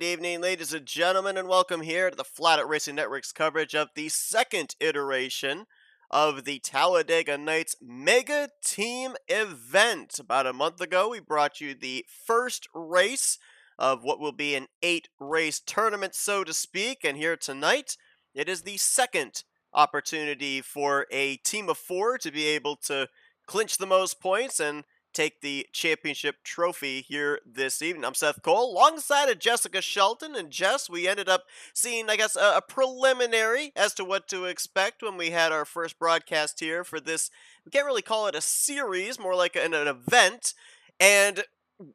evening, ladies and gentlemen, and welcome here to the Flatout Racing Network's coverage of the second iteration of the Talladega Nights Mega Team event. About a month ago, we brought you the first race of what will be an 8-race tournament, so to speak, and here tonight, it is the second opportunity for a team of 4 to be able to clinch the most points and take the championship trophy here this evening. I'm Seth Cole, alongside of Jessica Shelton. And Jess, we ended up seeing, I guess, a preliminary as to what to expect when we had our first broadcast here for this. We can't really call it a series, more like an event. And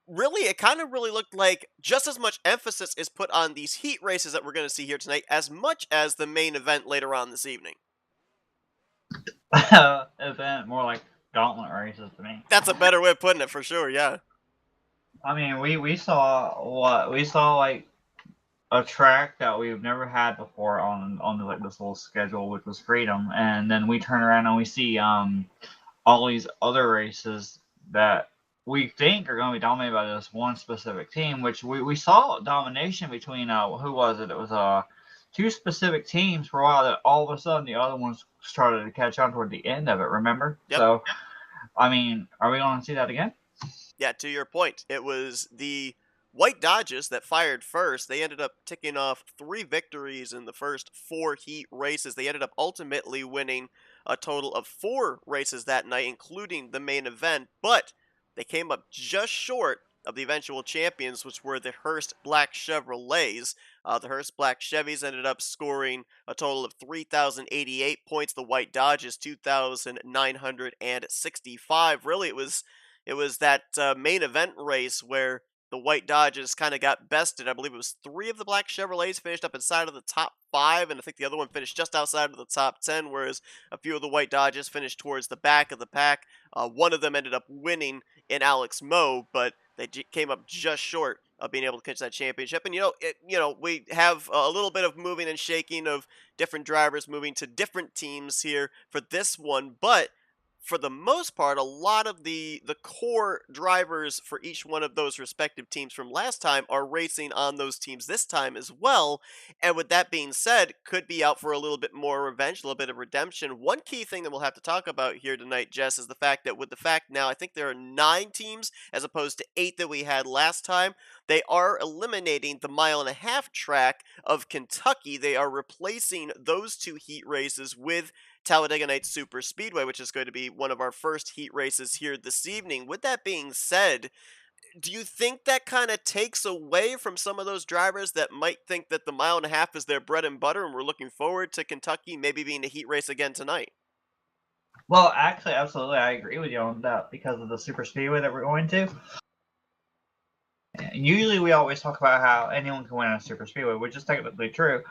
really, it kind of really looked like just as much emphasis is put on these heat races that we're going to see here tonight as much as the main event later on this evening. Event, more like gauntlet races to me. That's a better way of putting it, for sure. Yeah. I mean, we saw like a track that we've never had before on like this little schedule, which was Freedom, and then we turn around and we see all these other races that we think are going to be dominated by this one specific team, which we saw domination between who was it? It was two specific teams for a while. That all of a sudden the other ones started to catch on toward the end of it. Remember? Yep. So. I mean, are we going to see that again? Yeah, to your point, it was the White Dodges that fired first. They ended up ticking off 3 victories in the first 4 heat races. They ended up ultimately winning a total of 4 races that night, including the main event, but they came up just short of the eventual champions, which were the Hearst Black Chevrolets. The Hearst Black Chevys ended up scoring a total of 3,088 points. The White Dodges 2,965. Really, it was that main event race where the White Dodges kind of got bested. I believe it was 3 of the Black Chevrolets finished up inside of the top 5, and I think the other one finished just outside of the top 10, whereas a few of the White Dodges finished towards the back of the pack. One of them ended up winning in Alex Moe, but they came up just short of being able to catch that championship. And we have a little bit of moving and shaking of different drivers moving to different teams here for this one, but for the most part, a lot of the core drivers for each one of those respective teams from last time are racing on those teams this time as well. And with that being said, could be out for a little bit more revenge, a little bit of redemption. One key thing that we'll have to talk about here tonight, Jess, is the fact that with the fact now, I think there are 9 teams as opposed to 8 that we had last time. They are eliminating the 1.5-mile track of Kentucky. They are replacing those 2 heat races with Talladega Nights Super Speedway, which is going to be one of our first heat races here this evening. With that being said, do you think that kind of takes away from some of those drivers that might think that the 1.5-mile is their bread and butter and we're looking forward to Kentucky maybe being a heat race again tonight? Well, actually, absolutely, I agree with you on that because of the super speedway that we're going to. Usually, we always talk about how anyone can win on a super speedway, which is technically true.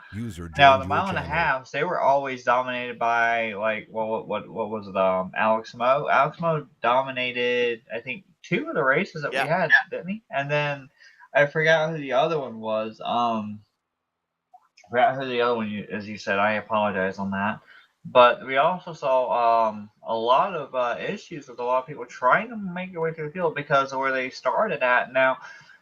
Now, the 1.5-mile, they were always dominated by like what was it? Alex Moe. Alex Moe dominated, I think, 2 of the races that we had, didn't he? And then I forgot who the other one was. Forgot who the other one, as you said. I apologize on that. But we also saw a lot of issues with a lot of people trying to make their way through the field because of where they started at. Now,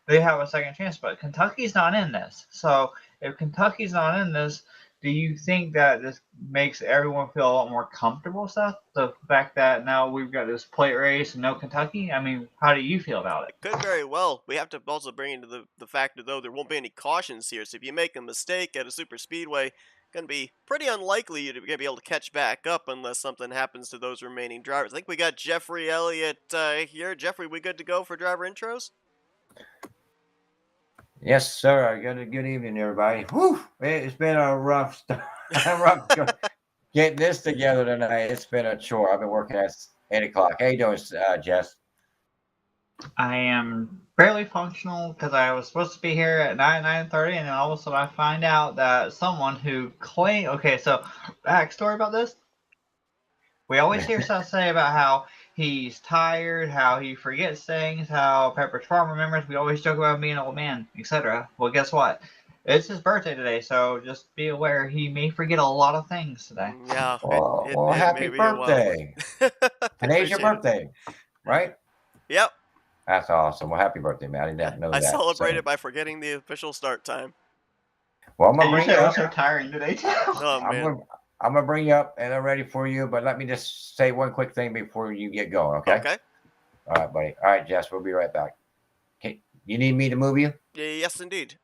they have a second chance, but Kentucky's not in this. So if Kentucky's not in this, do you think that this makes everyone feel a lot more comfortable, Seth? The fact that now we've got this plate race and no Kentucky? I mean, how do you feel about it? It could very well. We have to also bring into the factor, though, there won't be any cautions here. So if you make a mistake at a super speedway, going to be pretty unlikely you're going to be able to catch back up unless something happens to those remaining drivers. I think we got Jeffrey Elliott here. Jeffrey, we good to go for driver intros? Yes, sir. Good evening, everybody. Whew, it's been a rough start. Getting this together tonight. It's been a chore. I've been working at 8 o'clock. How you doing, Jess? I am fairly functional because I was supposed to be here at 9:30, and then all of a sudden I find out that someone who claimed. Okay, so backstory about this. We always hear Seth say about how he's tired, how he forgets things, how Pepperidge Farm remembers. We always joke about being an old man, etc. Well, guess what? It's his birthday today, so just be aware he may forget a lot of things today. Yeah. Well, happy birthday. Today's your birthday, right? Yep. That's awesome. Well, happy birthday, man. I didn't know I that. celebrated by forgetting the official start time. Well, I'm gonna Hey, you bring said you I up. was retiring today too. Oh I'm man. gonna bring you up, and I'm ready for you. But let me just say one quick thing before you get going, okay? Okay. All right, buddy. All right, Jess. We'll be right back. Okay. You need me to move you? Yes, indeed.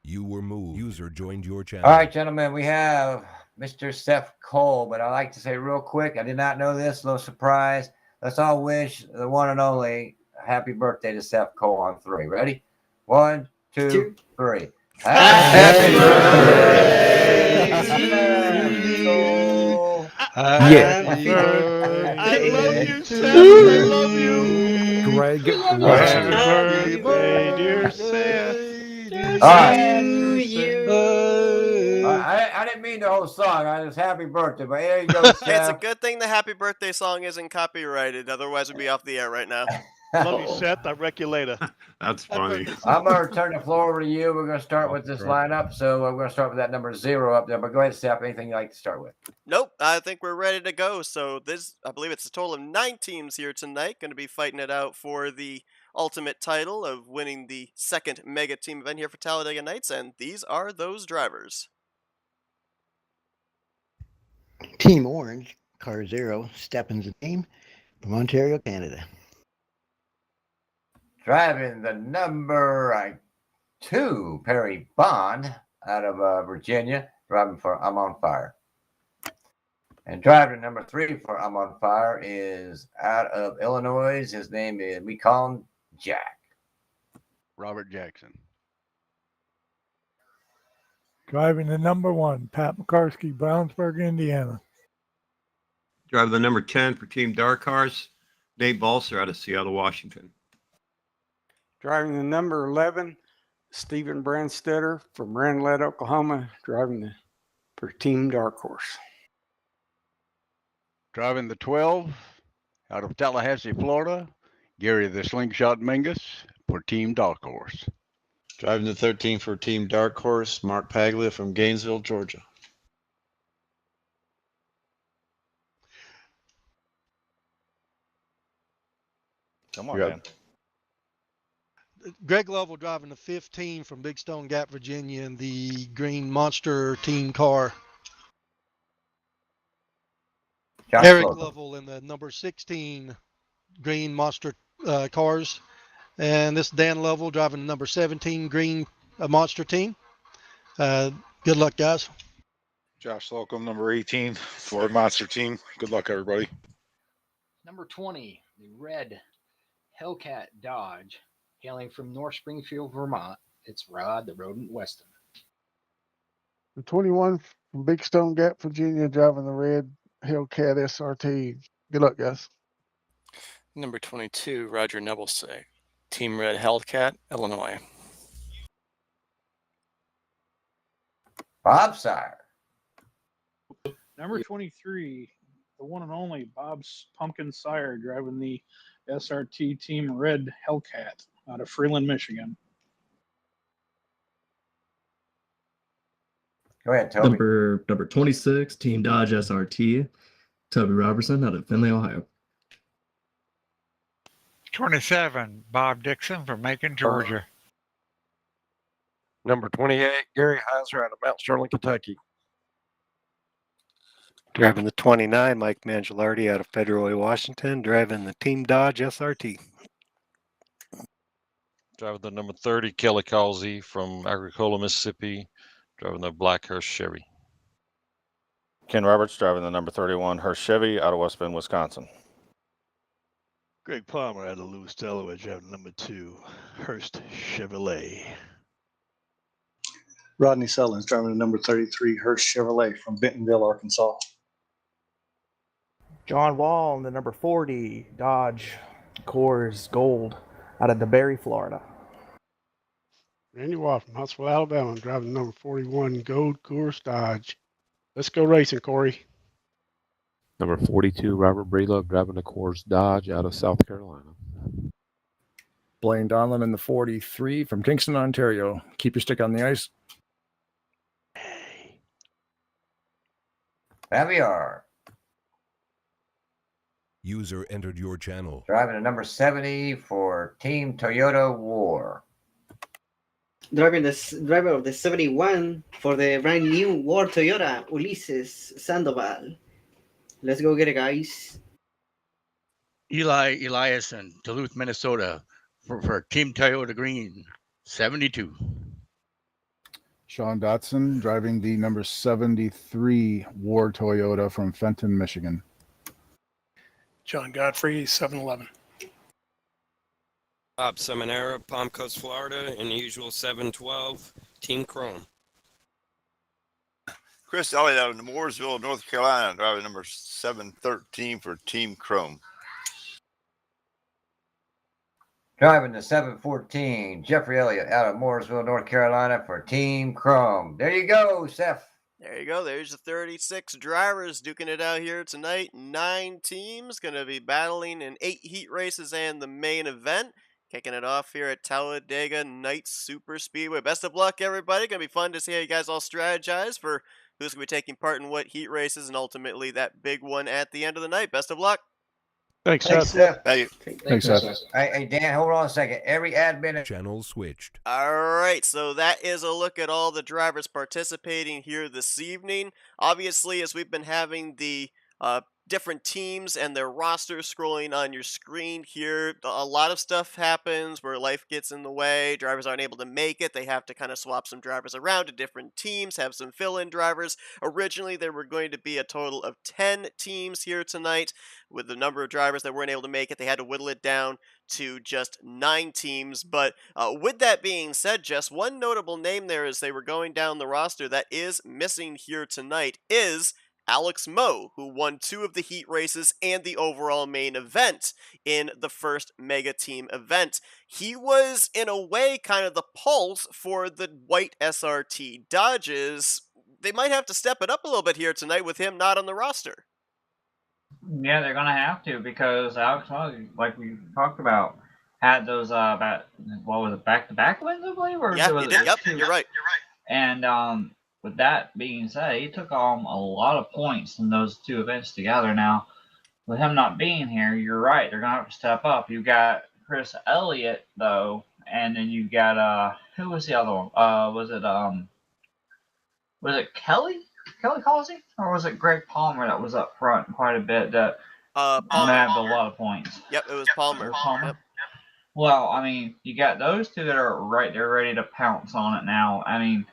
You were moved. User joined your channel. All right, gentlemen. We have Mr. Seth Cole, but I like to say real quick. I did not know this. Little surprise. Let's all wish the one and only happy birthday to Seth Cole on 3. Ready? 1, 2, 3. Happy birthday Seth Cole. Happy birthday. I love you, to Seth. I love you. Greg Happy Rogers. Birthday, dear Seth. All right. I didn't mean the whole song. I just happy birthday, but here you go, Hey, it's a Seth. good thing the happy birthday song isn't copyrighted. Otherwise, we'd be off the air right now. Love you, Seth. I'll wreck you later. That's funny. I'm going to turn the floor over to you. We're going to start with this lineup. So we're going to start with that number 0 up there. But go ahead, Seth. Anything you'd like to start with? Nope, I think we're ready to go. So I believe it's a total of 9 teams here tonight, going to be fighting it out for the ultimate title of winning the second mega team event here for Talladega Nights, and these are those drivers. Team Orange, Car 0, Steppens' name from Ontario, Canada. Driving the number 2, Perry Bond, out of Virginia, driving for I'm on Fire. And driving number 3 for I'm on Fire is out of Illinois. His name is, we call him Jack. Robert Jackson. Driving the number 1, Pat McCarskey, Brownsburg, Indiana. Driving the number 10 for Team Dark Cars, Nate Balser out of Seattle, Washington. Driving the number 11, Stephen Brandstetter from Ranelette, Oklahoma, driving for Team Dark Horse. Driving the 12 out of Tallahassee, Florida, Gary the Slingshot Mingus for Team Dark Horse. Driving the 13 for Team Dark Horse, Mark Paglia from Gainesville, Georgia. Come on, man. Greg Lovell driving the 15 from Big Stone Gap, Virginia, in the green monster team car. Eric Lovell in the number 16 green monster cars. And this is Dan Lovell driving the number 17 green monster team. Good luck, guys. Josh Slocum, number 18, Ford Monster Team. Good luck, everybody. Number 20, the red Hellcat Dodge, hailing from North Springfield, Vermont. It's Rod, the Rodent Weston. The 21 from Big Stone Gap, Virginia, driving the red Hellcat SRT. Good luck, guys. Number 22, Roger Nebelsick, Team Red Hellcat, Illinois. Bob Sire. Number 23, the one and only Bob's Pumpkin Sire, driving the SRT Team Red Hellcat out of Freeland, Michigan. Go ahead, Toby. Number 26, Team Dodge SRT, Toby Robertson out of Findlay, Ohio. 27, Bob Dixon from Macon, Georgia. Number 28, Gary Heiser out of Mount Sterling, Kentucky. Driving the 29, Mike Mangialardi out of Federal, Washington, driving the Team Dodge SRT. Driving the number 30, Kelly Causey from Agricola, Mississippi, driving the black Hurst Chevy. Ken Roberts, driving the number 31 Hurst Chevy out of West Bend, Wisconsin. Greg Palmer out of Louis, Delaware, driving number 2 Hurst Chevrolet. Rodney Sullins, driving the number 33 Hurst Chevrolet from Bentonville, Arkansas. John Wall in the number 40 Dodge Coors Gold out of DeBerry, Florida. Randy Wall from Huntsville, Alabama, driving number 41 Gold Coors Dodge. Let's go racing, Corey. Number 42, Robert Breedlove, driving the Coors Dodge out of South Carolina. Blaine Donlin in the 43 from Kingston, Ontario. Keep your stick on the ice. Caviar. User entered your channel. Driving the number 70 for Team Toyota War. Driving the driver of the 71 for the brand new War Toyota, Ulises Sandoval. Let's go get it, guys. Eli Eliason, Duluth, Minnesota, for Team Toyota Green, 72. Sean Dotson driving the number 73 War Toyota from Fenton, Michigan. John Godfrey, 7-Eleven. Bob Seminara, Palm Coast, Florida, in the usual 712, Team Chrome. Chris Elliott out of Mooresville, North Carolina, driving number 713 for Team Chrome. Driving the 714, Jeffrey Elliott out of Mooresville, North Carolina for Team Chrome. There you go, Seth. There you go. There's the 36 drivers duking it out here tonight. 9 teams going to be battling in 8 heat races and the main event. Kicking it off here at Talladega Night Super Speedway. Best of luck, everybody. Going to be fun to see how you guys all strategize for who's going to be taking part in what heat races and ultimately that big one at the end of the night. Best of luck. Thanks, Thanks, Seth. Seth. Thank you. Thanks, Seth. Hey, Dan, hold on a second. Every admin. Channel switched. All right, so that is a look at all the drivers participating here this evening. Obviously, as we've been having the different teams and their rosters scrolling on your screen here, a lot of stuff happens where life gets in the way. Drivers aren't able to make it. They have to kind of swap some drivers around to different teams, have some fill-in drivers. Originally, there were going to be a total of 10 teams here tonight. With the number of drivers that weren't able to make it, they had to whittle it down to just 9 teams. But with that being said, Jess, one notable name there as they were going down the roster that is missing here tonight is Alex Moe, who won 2 of the heat races and the overall main event in the first mega team event. He was, in a way, kind of the pulse for the white SRT Dodges. They might have to step it up a little bit here tonight with him not on the roster. Yeah, they're gonna have to because Alex Moe, like we talked about, had those back-to-back wins, I believe, or Yeah, was he it did. Yep, two? you're right. And with that being said, he took a lot of points in those 2 events together. Now, with him not being here, you're right. They're gonna have to step up. You got Chris Elliott though, and then you got who was the other one? Was it Kelly Causey, or was it Greg Palmer that was up front quite a bit that nabbed a lot of points? Yep, it was Palmer. Yep. Well, I mean, you got those 2 that are right there ready to pounce on it now. I mean,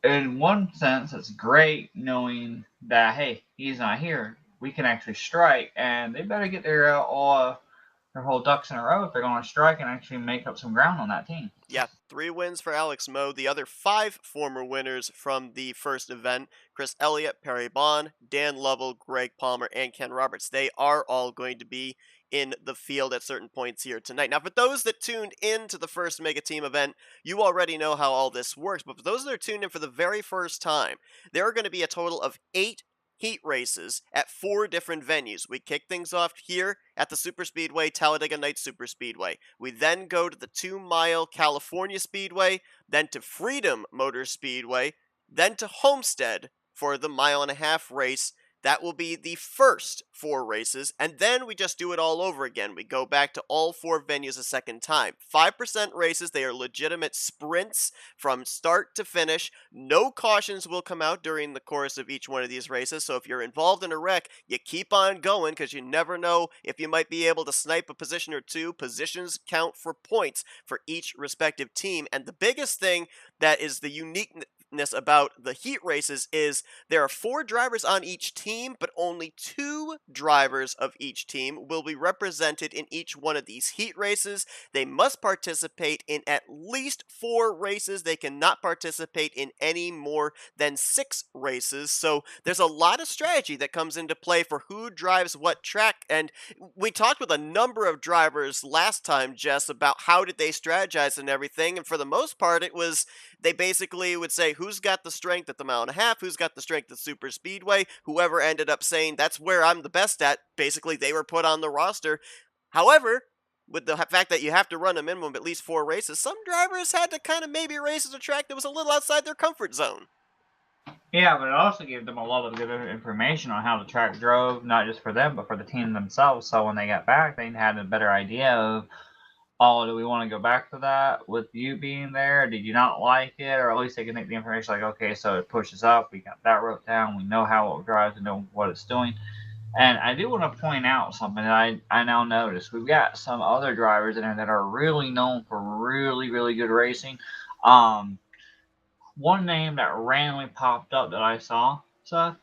in one sense, it's great knowing that, hey, he's not here. We can actually strike, and they better get their whole ducks in a row if they're going to strike and actually make up some ground on that team. Yeah, 3 wins for Alex Moe. The other 5 former winners from the first event, Chris Elliott, Perry Bond, Dan Lovell, Greg Palmer, and Ken Roberts. They are all going to be in the field at certain points here tonight. Now, for those that tuned into the first Mega Team event, you already know how all this works. But for those that are tuned in for the very first time, there are going to be a total of 8 heat races at 4 different venues. We kick things off here at the Superspeedway, Talladega Night Superspeedway. We then go to the 2 Mile California Speedway, then to Freedom Motor Speedway, then to Homestead for the 1.5 mile race. That will be the first 4 races, and then we just do it all over again. We go back to all 4 venues a second time. 5% races, they are legitimate sprints from start to finish. No cautions will come out during the course of each one of these races, so if you're involved in a wreck, you keep on going because you never know if you might be able to snipe a position or 2. Positions count for points for each respective team, and the biggest thing that is the uniqueness about the heat races is there are 4 drivers on each team, but only 2 drivers of each team will be represented in each one of these heat races. They must participate in at least 4 races. They cannot participate in any more than 6 races. So there's a lot of strategy that comes into play for who drives what track. And we talked with a number of drivers last time, Jess, about how did they strategize and everything. And for the most part, it was they basically would say, who's got the strength at the 1.5 mile, who's got the strength at Super Speedway, whoever ended up saying that's where I'm the best at, basically they were put on the roster. However, with the fact that you have to run a minimum of at least 4 races, some drivers had to kind of maybe race at a track that was a little outside their comfort zone. Yeah, but it also gave them a lot of good information on how the track drove, not just for them, but for the team themselves. So when they got back, they had a better idea of, oh, do we want to go back to that with you being there? Did you not like it? Or at least they can take the information like, okay, so it pushes up. We got that wrote down. We know how it drives. We know what it's doing. And I do want to point out something that I now noticed. We've got some other drivers in there that are really known for really, really good racing. One name that randomly popped up that I saw, Seth,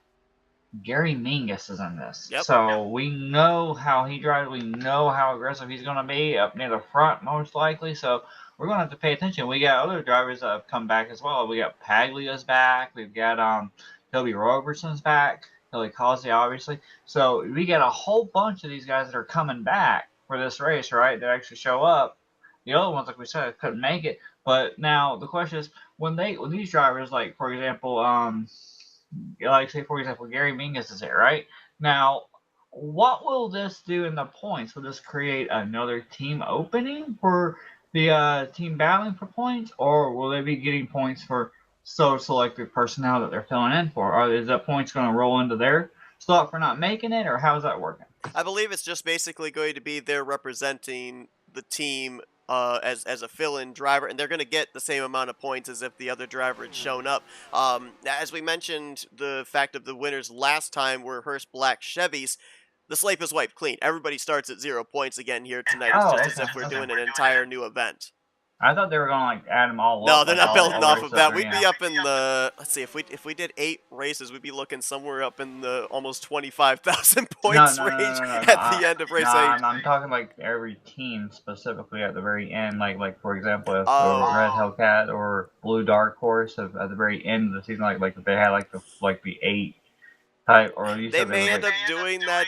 Gary Mingus is in this. Yep. So we know how he drives. We know how aggressive he's going to be up near the front, most likely. So we're going to have to pay attention. We got other drivers that have come back as well. We got Paglia's back. We've got Toby Robertson's back. Billy Causey, obviously. So we got a whole bunch of these guys that are coming back for this race, right? That actually show up. The other ones, like we said, couldn't make it. But now the question is, when these drivers, like for example, like say for example, Gary Mingus is there, right? Now, what will this do in the points? Will this create another team opening for the team battling for points, or will they be getting points for so selected personnel that they're filling in for? Or is that points going to roll into their slot for not making it, or how's that working? I believe it's just basically going to be they're representing the team as a fill-in driver, and they're going to get the same amount of points as if the other driver had shown up. As we mentioned, the fact of the winners last time were Hearst Black Chevys. The slate is wiped clean. Everybody starts at 0 points again here tonight. It's just as if we're doing an entire new event. I thought they were going to like add them all up. No, they're like, not building off of that. there, We'd be up in the, let's see, if we did 8 races, we'd be looking somewhere up in the almost 25,000 points range at the end of race 8. I'm talking like every team specifically at the very end, like for example, if Red Hellcat or Blue Dark Horse at the very end of the season, like if they had like the 8 type, or you they said may end up doing that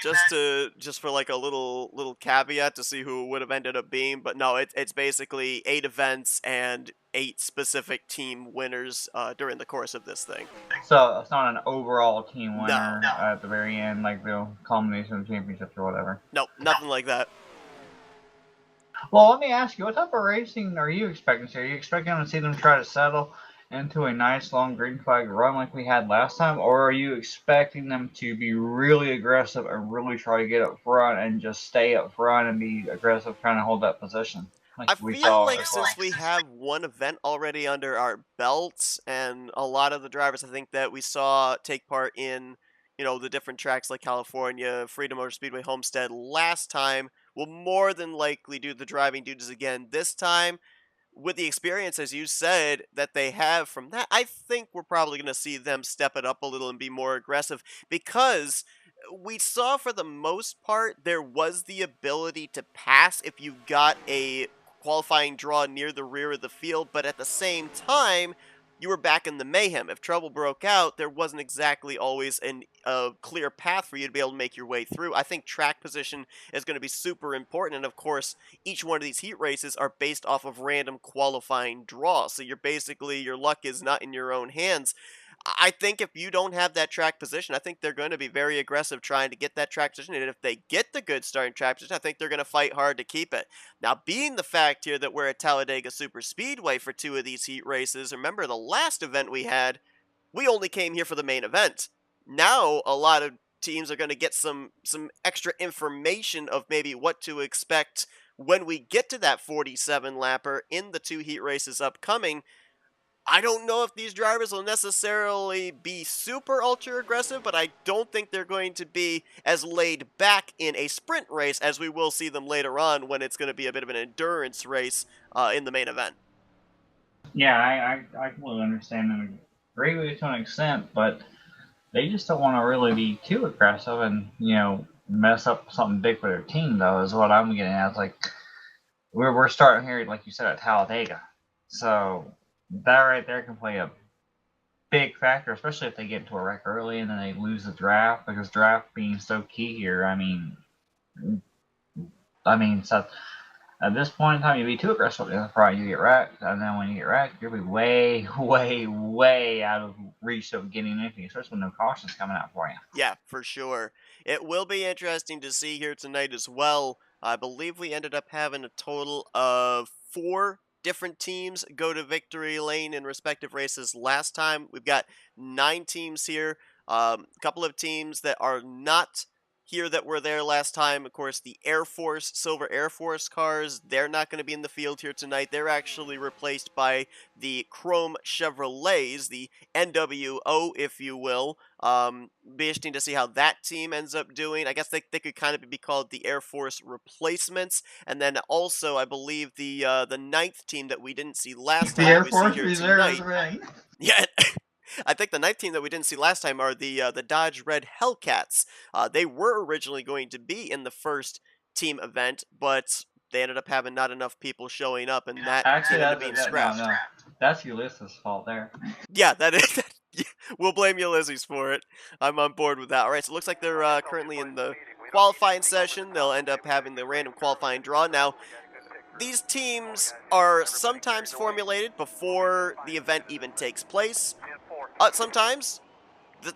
just for like a little caveat to see who it would have ended up being, but no, it's basically 8 events and 8 specific team winners during the course of this thing. So it's not an overall team winner at the very end, like the culmination of championships or whatever. Nope, nothing like that. Well, let me ask you, what type of racing are you expecting? Are you expecting to see them try to settle into a nice long green flag run like we had last time, or are you expecting them to be really aggressive and really try to get up front and just stay up front and be aggressive, trying to hold that position? I feel like since we have one event already under our belts, and a lot of the drivers I think that we saw take part in, the different tracks like California, Freedom Motor Speedway, Homestead last time, will more than likely do the driving duties again this time. With the experience, as you said, that they have from that, I think we're probably going to see them step it up a little and be more aggressive, because we saw for the most part there was the ability to pass if you got a qualifying draw near the rear of the field, but at the same time, you were back in the mayhem. If trouble broke out, there wasn't exactly always a clear path for you to be able to make your way through. I think track position is going to be super important, and of course, each one of these heat races are based off of random qualifying draws, so your luck is not in your own hands. I think if you don't have that track position, I think they're going to be very aggressive trying to get that track position. And if they get the good starting track position, I think they're going to fight hard to keep it. Now, being the fact here that we're at Talladega Super Speedway for 2 of these heat races, remember the last event we had, we only came here for the main event. Now, a lot of teams are going to get some extra information of maybe what to expect when we get to that 47 lapper in the 2 heat races upcoming. I don't know if these drivers will necessarily be super ultra aggressive, but I don't think they're going to be as laid back in a sprint race as we will see them later on when it's going to be a bit of an endurance race in the main event. Yeah, I completely understand and agree with you to an extent, but they just don't want to really be too aggressive and, mess up something big for their team, though, is what I'm getting at. It's like, we're starting here, like you said, at Talladega. So that right there can play a big factor, especially if they get into a wreck early and then they lose the draft, because draft being so key here. I mean, so at this point in time, you be too aggressive in the front, you get wrecked, and then when you get wrecked, you'll be way, way, way out of reach of getting anything, especially when no caution's coming out for you. Yeah, for sure. It will be interesting to see here tonight as well. I believe we ended up having a total of 4 different teams go to victory lane in respective races last time. We've got 9 teams here. A couple of teams that are not here that were there last time. Of course, the Air Force, Silver Air Force cars, they're not going to be in the field here tonight. They're actually replaced by the Chrome Chevrolets, the NWO, if you will. Be interesting to see how that team ends up doing. I guess they could kind of be called the Air Force replacements. And then also, I believe the 9th team that we didn't see last The time Air that we Force see here Reserves tonight. ring. Yeah. I think the 9th team that we didn't see last time are the Dodge Red Hellcats. They were originally going to be in the first team event, but they ended up having not enough people showing up, and that Actually, team ended up that's being scrapped. no. That's Ulysses' fault there. Yeah, that is. We'll blame Ulysses for it. I'm on board with that. All right, so it looks like they're currently in the qualifying session. They'll end up having the random qualifying draw. Now, these teams are sometimes formulated before the event even takes place. Sometimes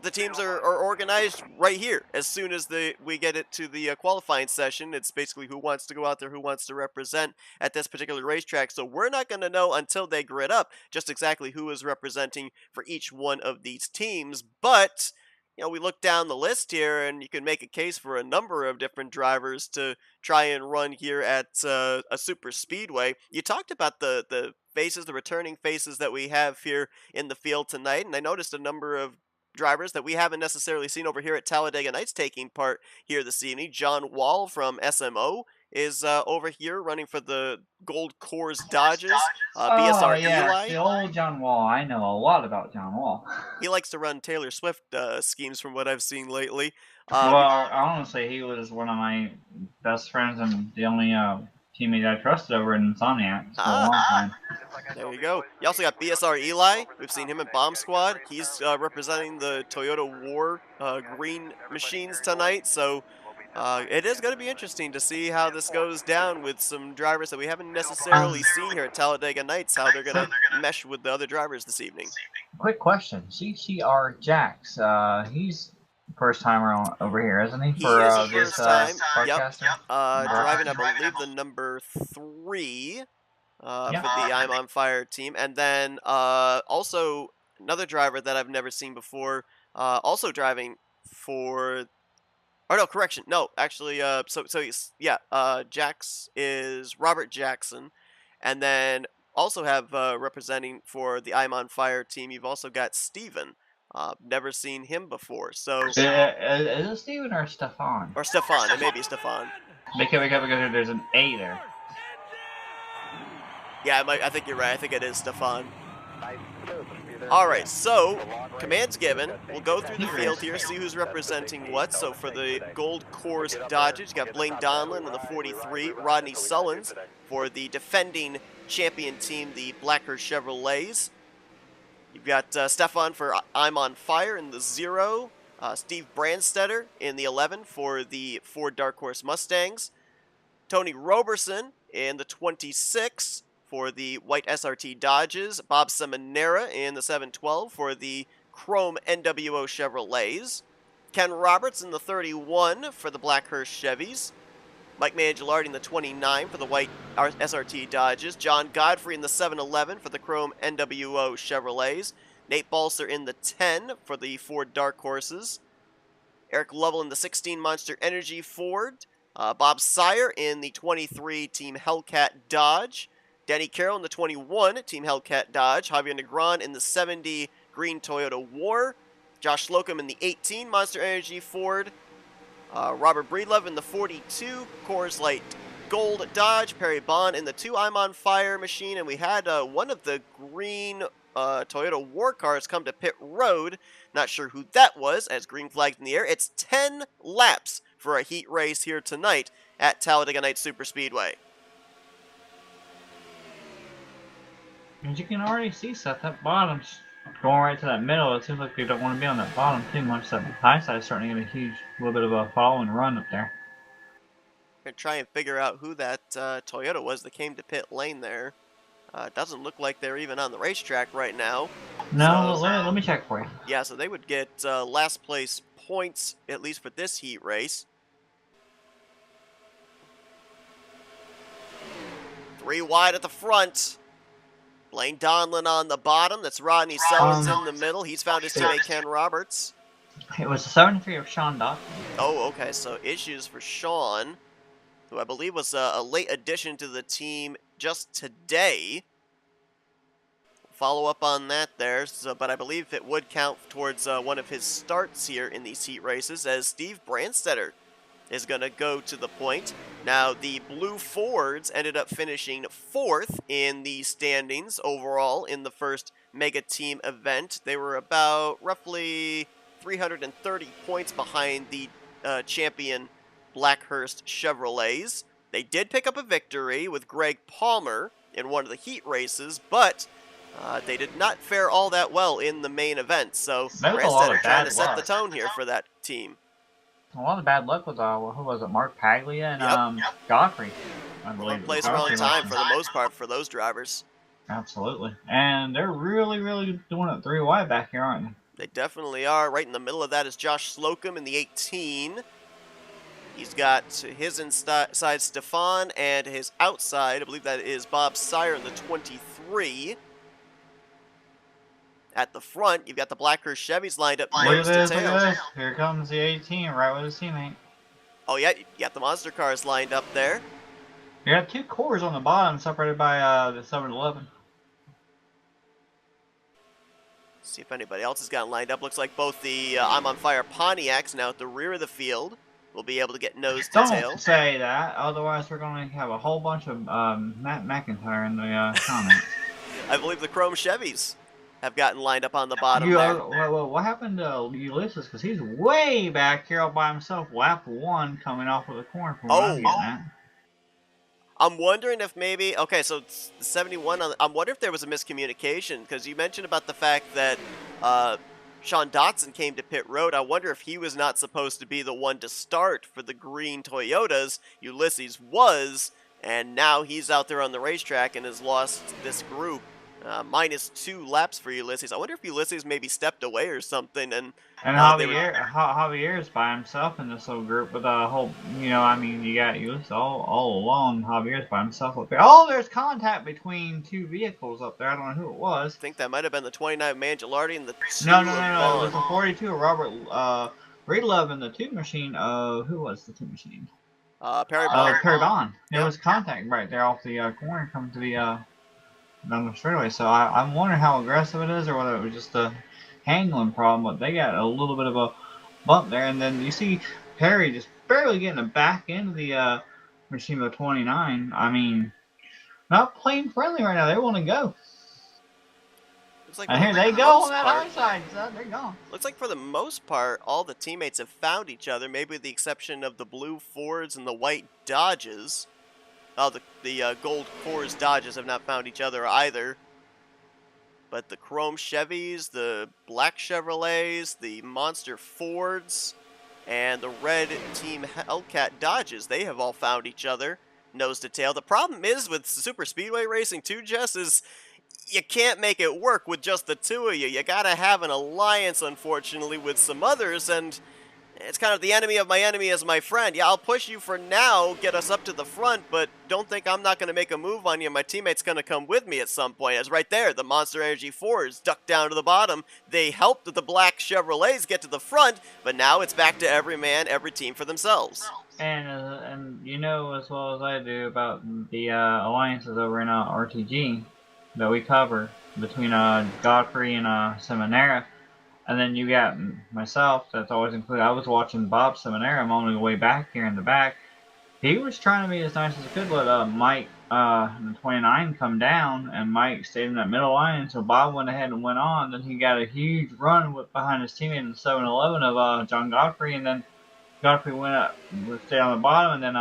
the teams are organized right here. As soon as we get it to the qualifying session, it's basically who wants to go out there, who wants to represent at this particular racetrack. So we're not going to know until they grid up just exactly who is representing for each one of these teams. But we look down the list here, and you can make a case for a number of different drivers to try and run here at a super speedway. You talked about the faces, the returning faces that we have here in the field tonight, and I noticed a number of drivers that we haven't necessarily seen over here at Talladega Nights taking part here this evening. John Wall from SMO is over here running for the Gold Coors Dodges. BSR Eli. The old John Wall. I know a lot about John Wall. He likes to run Taylor Swift schemes from what I've seen lately. Well, honestly, he was one of my best friends and the only teammate I trusted over in Insomniac for a long time. There you go. You also got BSR Eli. We've seen him in Bomb Squad. He's representing the Toyota War green machines tonight. So it is going to be interesting to see how this goes down with some drivers that we haven't necessarily seen here at Talladega Nights, how they're going to mesh with the other drivers this evening. Quick question. CCR Jax, he's first timer over here, isn't he? For he is first time. Yep. Broadcaster? Driving, I believe, the number 3 for the I'm on Fire team. And then also another driver that I've never seen before, also driving for... Or no, correction. No, actually, Jax is Robert Jackson. And then also have representing for the I'm on Fire team, you've also got Steven. Never seen him before, so... Is it Steven or Stefan? Or Stefan, it may be Stefan. Because there's an A there. Yeah, I think you're right. I think it is Stefan. Alright, so, commands given. We'll go through the field here, see who's representing what. So for the Gold Coors Dodgers, you got Blaine Donlin in the 43, Rodney Sullins for the defending champion team, the Blackhurst Chevrolets. You've got Stefan for I'm on Fire in the 0, Steve Brandstetter in the 11 for the Ford Dark Horse Mustangs, Tony Roberson in the 26 for the White SRT Dodges, Bob Seminara in the 712 for the Chrome NWO Chevrolets, Ken Roberts in the 31 for the Blackhurst Chevys, Mike Mangialardi in the 29 for the White SRT Dodges, John Godfrey in the 711 for the Chrome NWO Chevrolets, Nate Balser in the 10 for the Ford Dark Horses, Eric Lovell in the 16 Monster Energy Ford, Bob Sire in the 23 Team Hellcat Dodge, Danny Carroll in the 21 Team Hellcat Dodge, Javier Negron in the 70 Green Toyota War, Josh Slocum in the 18 Monster Energy Ford, Robert Breedlove in the 42 Coors Light Gold Dodge, Perry Bond in the 2 I'm on Fire machine, and we had one of the green Toyota War cars come to pit road. Not sure who that was, as green flagged in the air. It's 10 laps for a heat race here tonight at Talladega Nights Superspeedway. And you can already see Seth, that bottom's going right to that middle. It seems like we don't want to be on that bottom too much. That high side is starting to get a huge, little bit of a follow and run up there. I'm going to try and figure out who that Toyota was that came to pit lane there. Doesn't look like they're even on the racetrack right now. No, so, let me check for you. Yeah, so they would get last place points, at least for this heat race. 3 wide at the front. Blaine Donlin on the bottom. That's Rodney Sellers in the middle. He's found his teammate Ken Roberts. It was the 73 of Sean Dotson. Oh, okay. So issues for Sean, who I believe was a late addition to the team just today. Follow up on that there, but I believe it would count towards one of his starts here in these heat races, as Steve Brandstetter is going to go to the point. Now, the Blue Fords ended up finishing 4th in the standings overall in the first Mega Team event. They were about roughly 330 points behind the champion Blackhurst Chevrolets. They did pick up a victory with Greg Palmer in one of the heat races, but they did not fare all that well in the main event. So Brandstetter trying to set the tone here for that team. A lot of bad luck with, who was it, Mark Paglia and Godfrey, I believe. Wrong place, wrong time for the most part for those drivers. Absolutely. And they're really, really doing it 3 wide back here, aren't they? They definitely are. Right in the middle of that is Josh Slocum in the 18. He's got his inside Stefan and his outside, I believe that is Bob Sire in the 23. At the front, you've got the Blackhurst Chevys lined up nose to tail. Here comes the 18 right with his teammate. Oh yeah, you got the monster cars lined up there. You got 2 cores on the bottom separated by the 7-Eleven. See if anybody else has gotten lined up. Looks like both the I'm on Fire Pontiacs now at the rear of the field will be able to get nose to tail. Don't say that, otherwise we're going to have a whole bunch of Matt McIntyre in the comments. I believe the Chrome Chevys have gotten lined up on the bottom there. Well, what happened to Ulysses? Because he's way back here all by himself, lap 1, coming off of the corner from what I'm getting at. I'm wondering if maybe, okay, so 71, I'm wondering if there was a miscommunication, because you mentioned about the fact that Sean Dotson came to pit road. I wonder if he was not supposed to be the one to start for the green Toyotas. Ulysses was, and now he's out there on the racetrack and has lost this group. -2 laps for Ulysses. I wonder if Ulysses maybe stepped away or something. And Javier's by himself in this little group with a whole, you got Ulysses all alone. Javier's by himself up there. Oh, there's contact between 2 vehicles up there. I don't know who it was. I think that might have been the 29 Mangialardi and the 2 No. It was the 42 Robert Breedlove and the 2 machine. Who was the 2 machine? Perry Bond. Perry Bond. There was contact right there off the corner coming to the down the straightaway. So I'm wondering how aggressive it is, or whether it was just a handling problem. But they got a little bit of a bump there, and then you see Perry just barely getting the back end of the machine of 29. I mean, not playing friendly right now. They want to go. Like and here they go on that high side. So they're gone. Looks like for the most part, all the teammates have found each other, maybe with the exception of the blue Fords and the white Dodges. Oh, the gold Coors Dodges have not found each other either. But the Chrome Chevys, the black Chevrolets, the Monster Fords, and the red Team Hellcat Dodges, they have all found each other nose to tail. The problem is with Super Speedway Racing too, Jess, is you can't make it work with just the 2 of you. You gotta have an alliance, unfortunately, with some others, and it's kind of the enemy of my enemy is my friend. Yeah, I'll push you for now, get us up to the front, but don't think I'm not going to make a move on you. My teammate's going to come with me at some point. It's right there. The Monster Energy Fords ducked down to the bottom. They helped the black Chevrolets get to the front, but now it's back to every man, every team for themselves. And you know as well as I do about the alliances over in RTG that we cover between Godfrey and Seminara. And then you got myself, that's always included. I was watching Bob Seminara on the way back here in the back. He was trying to be as nice as he could, let Mike in the 29 come down, and Mike stayed in that middle line, so Bob went ahead and went on. Then he got a huge run behind his teammate in the 7-11 of John Godfrey, and then Godfrey went up, stayed on the bottom, and then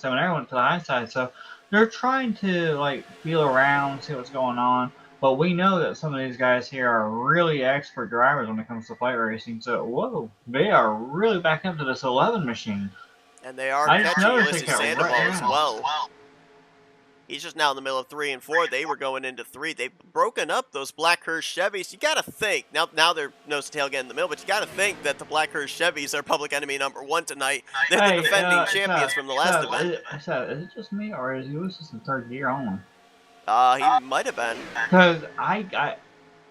Seminara went to the high side. So they're trying to feel around, see what's going on. But we know that some of these guys here are really expert drivers when it comes to flight racing. So, whoa, they are really back up to this 11 machine. And they are catching Ulysses Sandoval as well. He's just now in the middle of 3 and 4. They were going into 3. They've broken up those Blackhurst Chevys. You got to think, now they're nose to tail again in the middle, but you got to think that the Blackhurst Chevys are public enemy #1 tonight. They're the defending champions from the last event. Is it just me, or is Ulysses in 3rd gear only? He might have been. Because I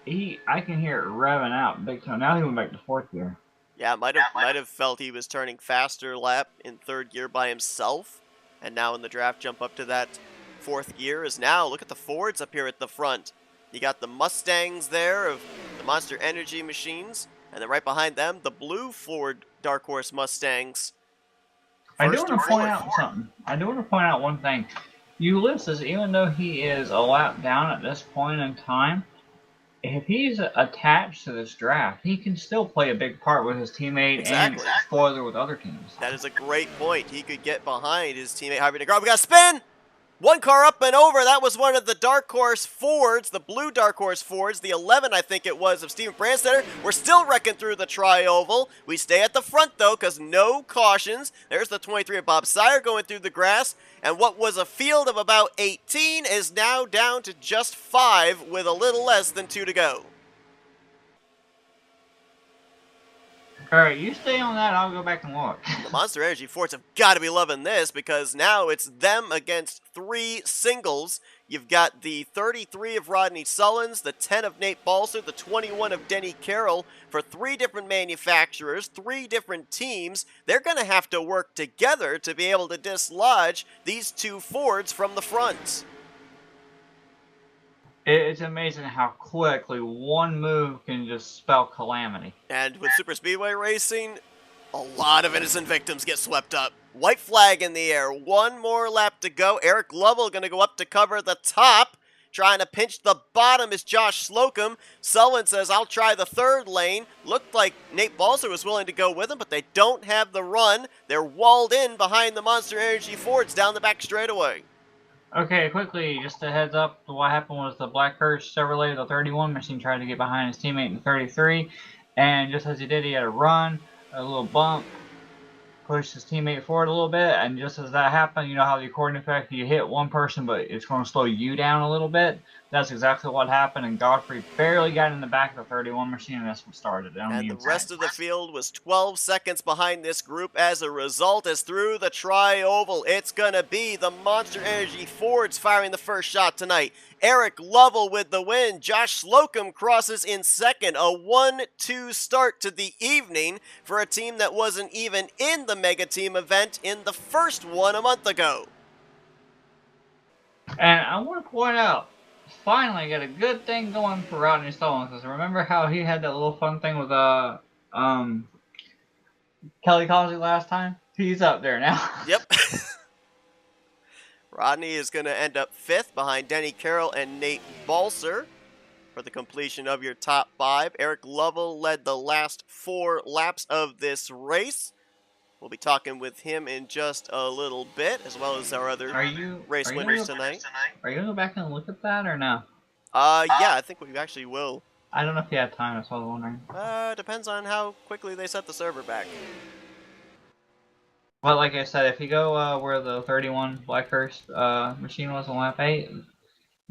can hear it revving out big time. Now he went back to fourth gear. Yeah, might have felt he was turning faster lap in third gear by himself, and now in the draft jump up to that fourth gear is now. Look at the Fords up here at the front. You got the Mustangs there of the Monster Energy machines, and then right behind them, the blue Ford Dark Horse Mustangs. I do want to point out something. I do want to point out one thing. Ulysses, even though he is a lap down at this point in time, if he's attached to this draft, he can still play a big part with his teammate and spoiler with other teams. That is a great point. He could get behind his teammate Harvey DeGraw. We got a spin! One car up and over. That was one of the Dark Horse Fords, the blue Dark Horse Fords, the 11, I think it was, of Steven Brandstetter. We're still wrecking through the tri-oval. We stay at the front, though, because no cautions. There's the 23 of Bob Sire going through the grass. And what was a field of about 18 is now down to just 5 with a little less than 2 to go. Alright, you stay on that, I'll go back and look. The Monster Energy Fords have got to be loving this because now it's them against 3 singles. You've got the 33 of Rodney Sullins, the 10 of Nate Balser, the 21 of Denny Carroll for 3 different manufacturers, 3 different teams. They're going to have to work together to be able to dislodge these 2 Fords from the front. It's amazing how quickly one move can just spell calamity. And with Super Speedway Racing, a lot of innocent victims get swept up. White flag in the air. 1 more lap to go. Eric Lovell going to go up to cover the top. Trying to pinch the bottom is Josh Slocum. Sullivan says, I'll try the 3rd lane. Looked like Nate Balser was willing to go with him, but they don't have the run. They're walled in behind the Monster Energy Fords down the back straightaway. Okay, quickly, just a heads up, what happened was the Black Hearse Chevrolet, the 31 machine, tried to get behind his teammate in the 33, and just as he did, he had a run, a little bump, pushed his teammate forward a little bit, and just as that happened, you know how the according effect, you hit one person, but it's going to slow you down a little bit. That's exactly what happened, and Godfrey barely got in the back of the 31 machine, and that's what started it. And the rest of the field was 12 seconds behind this group as a result, as through the tri-oval, it's going to be the Monster Energy Fords firing the first shot tonight. Eric Lovell with the win. Josh Slocum crosses in second. A 1-2 start to the evening for a team that wasn't even in the Mega Team event in the first one a month ago. And I want to point out, finally got a good thing going for Rodney Sullins. Because remember how he had that little fun thing with Kelly Causey last time? He's up there now. Yep. Rodney is going to end up 5th behind Denny Carroll and Nate Balser for the completion of your top 5. Eric Lovell led the last 4 laps of this race. We'll be talking with him in just a little bit, as well as our other race winners tonight. Are you going to go back and look at that or no? Yeah, I think we actually will. I don't know if you have time, that's what I was wondering. Depends on how quickly they set the server back. Well, like I said, if you go where the 31 Black Hearse machine was on lap 8,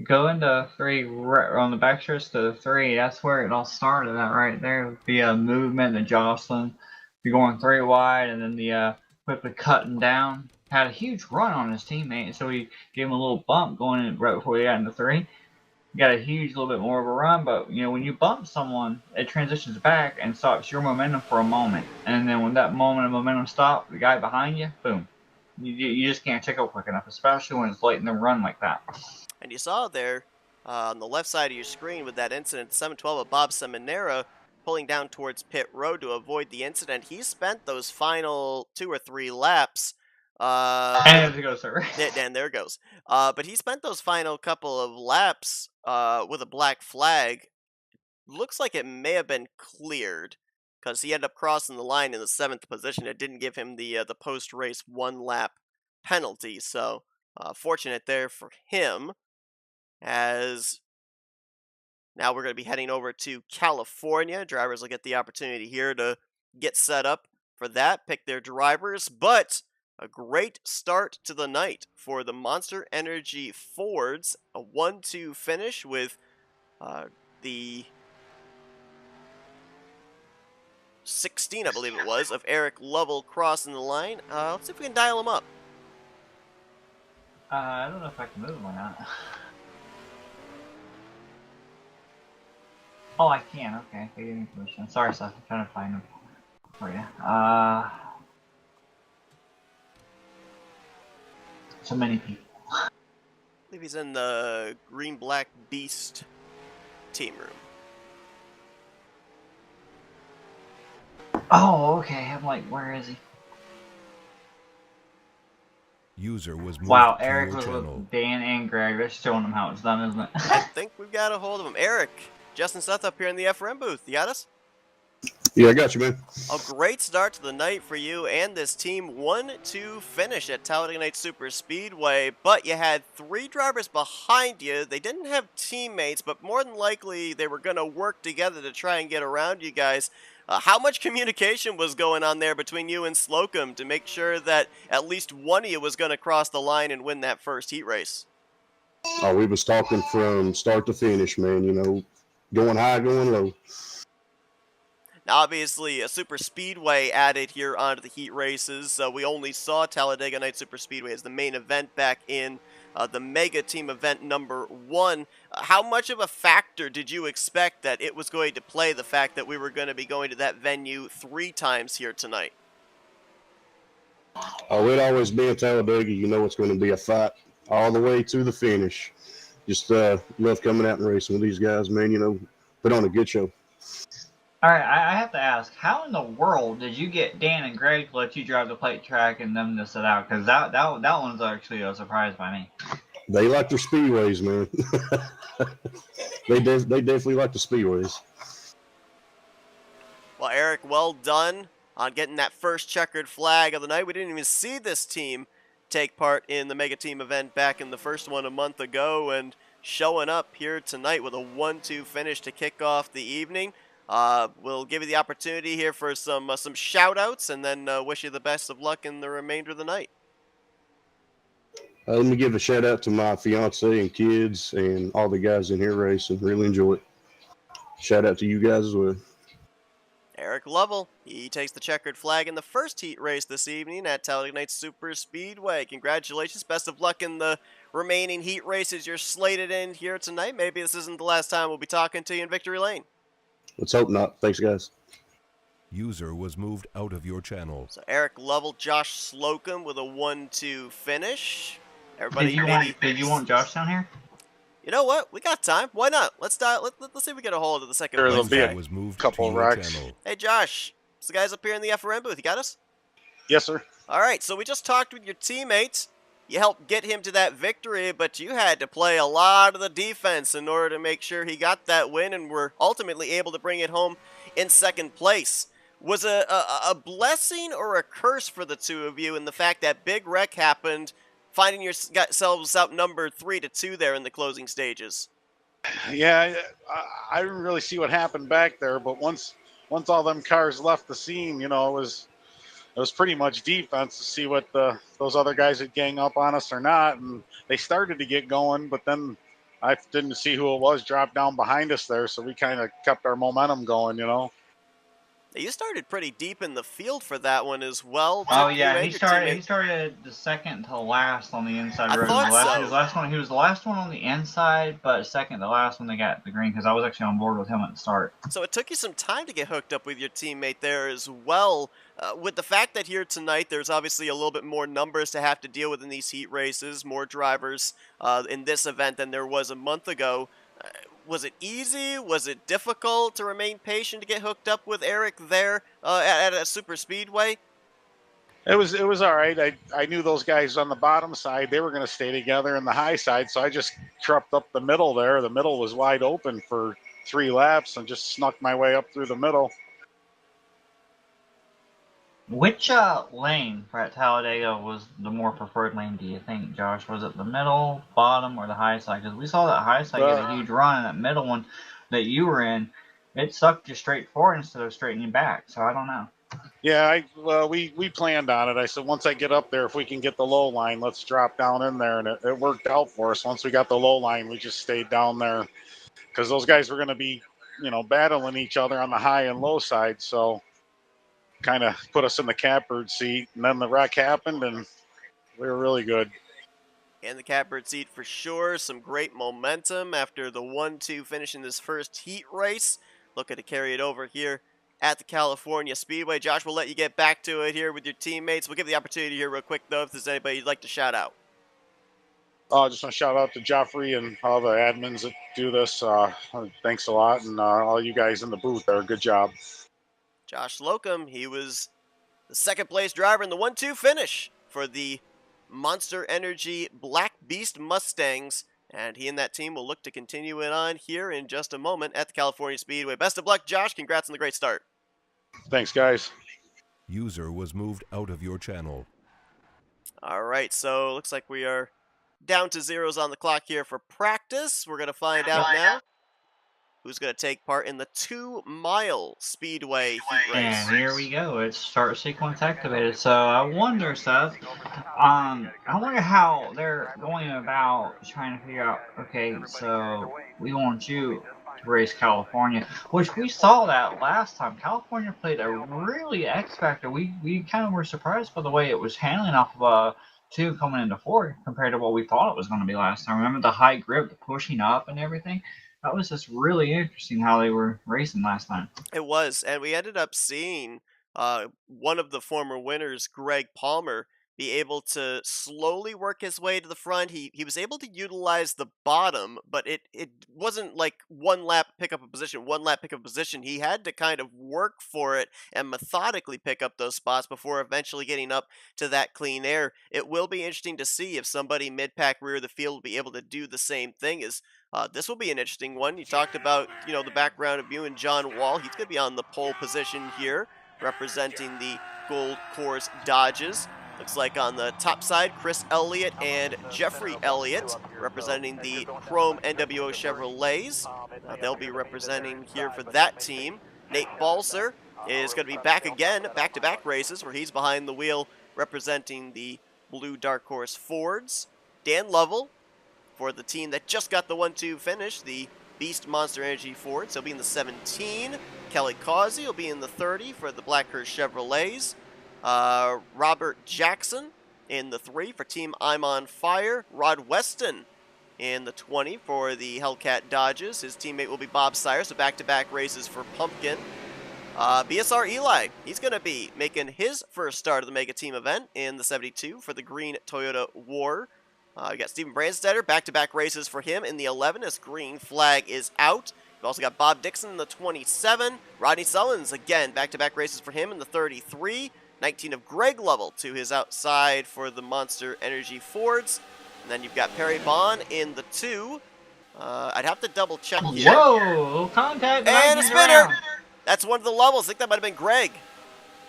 go into 3 on the back stretch to 3. That's where it all started at right there. It would be a movement, the jostling. You're going 3 wide, and then the quickly cutting down. Had a huge run on his teammate, so he gave him a little bump going in right before he got into 3. Got a huge little bit more of a run, but you know when you bump someone, it transitions back and stops your momentum for a moment, and then when that moment of momentum stops, the guy behind you, boom, you just can't check up quick enough, especially when it's late in the run like that. And you saw there on the left side of your screen with that incident, 712 of Bob Seminara pulling down towards pit road to avoid the incident. He spent those final 2 or 3 laps. And there goes, sir. And there goes. But he spent those final couple of laps with a black flag. Looks like it may have been cleared because he ended up crossing the line in the 7th position. It didn't give him the post-race 1-lap penalty. So fortunate there for him. As now we're going to be heading over to California. Drivers will get the opportunity here to get set up for that, pick their drivers, but a great start to the night for the Monster Energy Fords. A 1-2 finish with the 16, I believe it was, of Eric Lovell crossing the line. Let's see if we can dial him up. I don't know if I can move him or not. Oh, I can. Okay, give me permission. Sorry, Seth. I'm trying to find them for you. So many people. I believe he's in the Green Black Beast team room. Oh, okay. I'm like, where is he? User was moved Wow, to Eric your was channel. with Dan and Greg. They're showing them how it's done, isn't it? I think we've got a hold of him. Eric, Justin Seth up here in the FRM booth. You got us? Yeah, I got you, man. A great start to the night for you and this team. 1-2 finish at Talladega Night Super Speedway, but you had 3 drivers behind you. They didn't have teammates, but more than likely they were going to work together to try and get around you guys. How much communication was going on there between you and Slocum to make sure that at least one of you was going to cross the line and win that first heat race? Oh, we was talking from start to finish, man. You know, going high, going low. Now, obviously, a super speedway added here onto the heat races. We only saw Talladega Night Super Speedway as the main event back in the Mega Team event number 1. How much of a factor did you expect that it was going to play, the fact that we were going to be going to that venue 3 times here tonight? Oh, it always been Talladega. You know it's going to be a fight all the way to the finish. Just love coming out and racing with these guys, man. You know, put on a good show. All right, I have to ask, how in the world did you get Dan and Greg to let you drive the plate track and them to sit out? Because that one's actually a surprise by me. They like their speedways, man. they definitely like the speedways. Well, Eric, well done on getting that first checkered flag of the night. We didn't even see this team take part in the Mega Team event back in the first one a month ago, and showing up here tonight with a 1-2 finish to kick off the evening. We'll give you the opportunity here for some shout-outs, and then wish you the best of luck in the remainder of the night. Let me give a shout-out to my fiance and kids and all the guys in here racing. Really enjoy it. Shout-out to you guys as well. Eric Lovell, he takes the checkered flag in the first heat race this evening at Talladega Night Super Speedway. Congratulations. Best of luck in the remaining heat races you're slated in here tonight. Maybe this isn't the last time we'll be talking to you in Victory Lane. Let's hope not. Thanks, guys. User was moved out of your channel. So Eric Lovell, Josh Slocum with a 1-2 finish. Everybody, Did you want Josh down here? You know what? We got time. Why not? Let's see if we get a hold of the second There'll place be guy. was moved couple of racks. Hey, Josh. It's the guys up here in the FRM booth. You got us? Yes, sir. All right. So we just talked with your teammate. You helped get him to that victory, but you had to play a lot of the defense in order to make sure he got that win, and were ultimately able to bring it home in second place. Was a blessing or a curse for the two of you in the fact that big wreck happened, finding yourselves outnumbered 3-2 there in the closing stages? Yeah, I didn't really see what happened back there, but once all them cars left the scene, you know, it was pretty much defense to see what those other guys would gang up on us or not, and they started to get going, but then I didn't see who it was drop down behind us there, so we kind of kept our momentum going, you know. You started pretty deep in the field for that one as well. Oh yeah, he started the second to last on the inside road. He was the last one on the inside, but second to last when they got the green, because I was actually on board with him at the start. So it took you some time to get hooked up with your teammate there as well. With the fact that here tonight there's obviously a little bit more numbers to have to deal with in these heat races, more drivers in this event than there was a month ago. Was it easy? Was it difficult to remain patient to get hooked up with Eric there at a super speedway? It was all right. I knew those guys on the bottom side, they were going to stay together in the high side, so I just crept up the middle there. The middle was wide open for 3 laps and just snuck my way up through the middle. Which lane for at Talladega was the more preferred lane, do you think, Josh? Was it the middle, bottom, or the high side? Because we saw that high side get a huge run, and that middle one that you were in, it sucked you straight forward instead of straightening back, so I don't know. Yeah, we planned on it. I said, once I get up there, if we can get the low line, let's drop down in there, and it worked out for us. Once we got the low line, we just stayed down there, because those guys were going to be, you know, battling each other on the high and low side, so kind of put us in the catbird seat, and then the wreck happened, and we were really good. And the catbird seat for sure. Some great momentum after the 1-2 finish in this first heat race. Looking to carry it over here at the California Speedway. Josh, we'll let you get back to it here with your teammates. We'll give the opportunity here real quick, though, if there's anybody you'd like to shout out. I just want to shout out to Joffrey and all the admins that do this. Thanks a lot, and all you guys in the booth there. Good job. Josh Slocum, he was the second place driver in the 1-2 finish for the Monster Energy Black Beast Mustangs, and he and that team will look to continue it on here in just a moment at the California Speedway. Best of luck, Josh. Congrats on the great start. Thanks, guys. User was moved out of your channel. All right, so looks like we are down to zeros on the clock here for practice. We're going to find out now who's going to take part in the 2-mile speedway heat race. And here we go. It's start sequence activated. So I wonder, Seth, I wonder how they're going about trying to figure out, okay, so we want you to race California, which we saw that last time. California played a really X factor. We kind of were surprised by the way it was handling off of 2 coming into 4 compared to what we thought it was going to be last time. Remember the high grip, the pushing up and everything? That was just really interesting how they were racing last time. It was, and we ended up seeing one of the former winners, Greg Palmer, be able to slowly work his way to the front. He was able to utilize the bottom, but it wasn't like one lap pick up a position. He had to kind of work for it and methodically pick up those spots before eventually getting up to that clean air. It will be interesting to see if somebody mid-pack rear of the field will be able to do the same thing. This will be an interesting one. You talked about, the background of you and John Wall. He's going to be on the pole position here, representing the Gold Course Dodges. Looks like on the top side, Chris Elliott and Jeffrey Elliott, representing the Chrome NWO Chevrolets. They'll be representing here for that team. Nate Balser is going to be back again, back-to-back races, where he's behind the wheel, representing the Blue Dark Horse Fords. Dan Lovell, for the team that just got the 1-2 finish, the Beast Monster Energy Fords. He'll be in the 17. Kelly Causey will be in the 30 for the Blackhurst Chevrolets. Robert Jackson in the 3 for Team I'm on Fire. Rod Weston in the 20 for the Hellcat Dodges. His teammate will be Bob Sire, so back-to-back races for Pumpkin. BSR Eli, he's going to be making his first start of the Mega Team event in the 72 for the Green Toyota War. You got Steven Brandstetter, back-to-back races for him in the 11 as Green Flag is out. You've also got Bob Dixon in the 27. Rodney Sullins, again, back-to-back races for him in the 33. 19 of Greg Lovell to his outside for the Monster Energy Fords. And then you've got Perry Bond in the 2. I'd have to double-check here. Whoa, contact. And a spinner! That's one of the Lovells. I think that might have been Greg.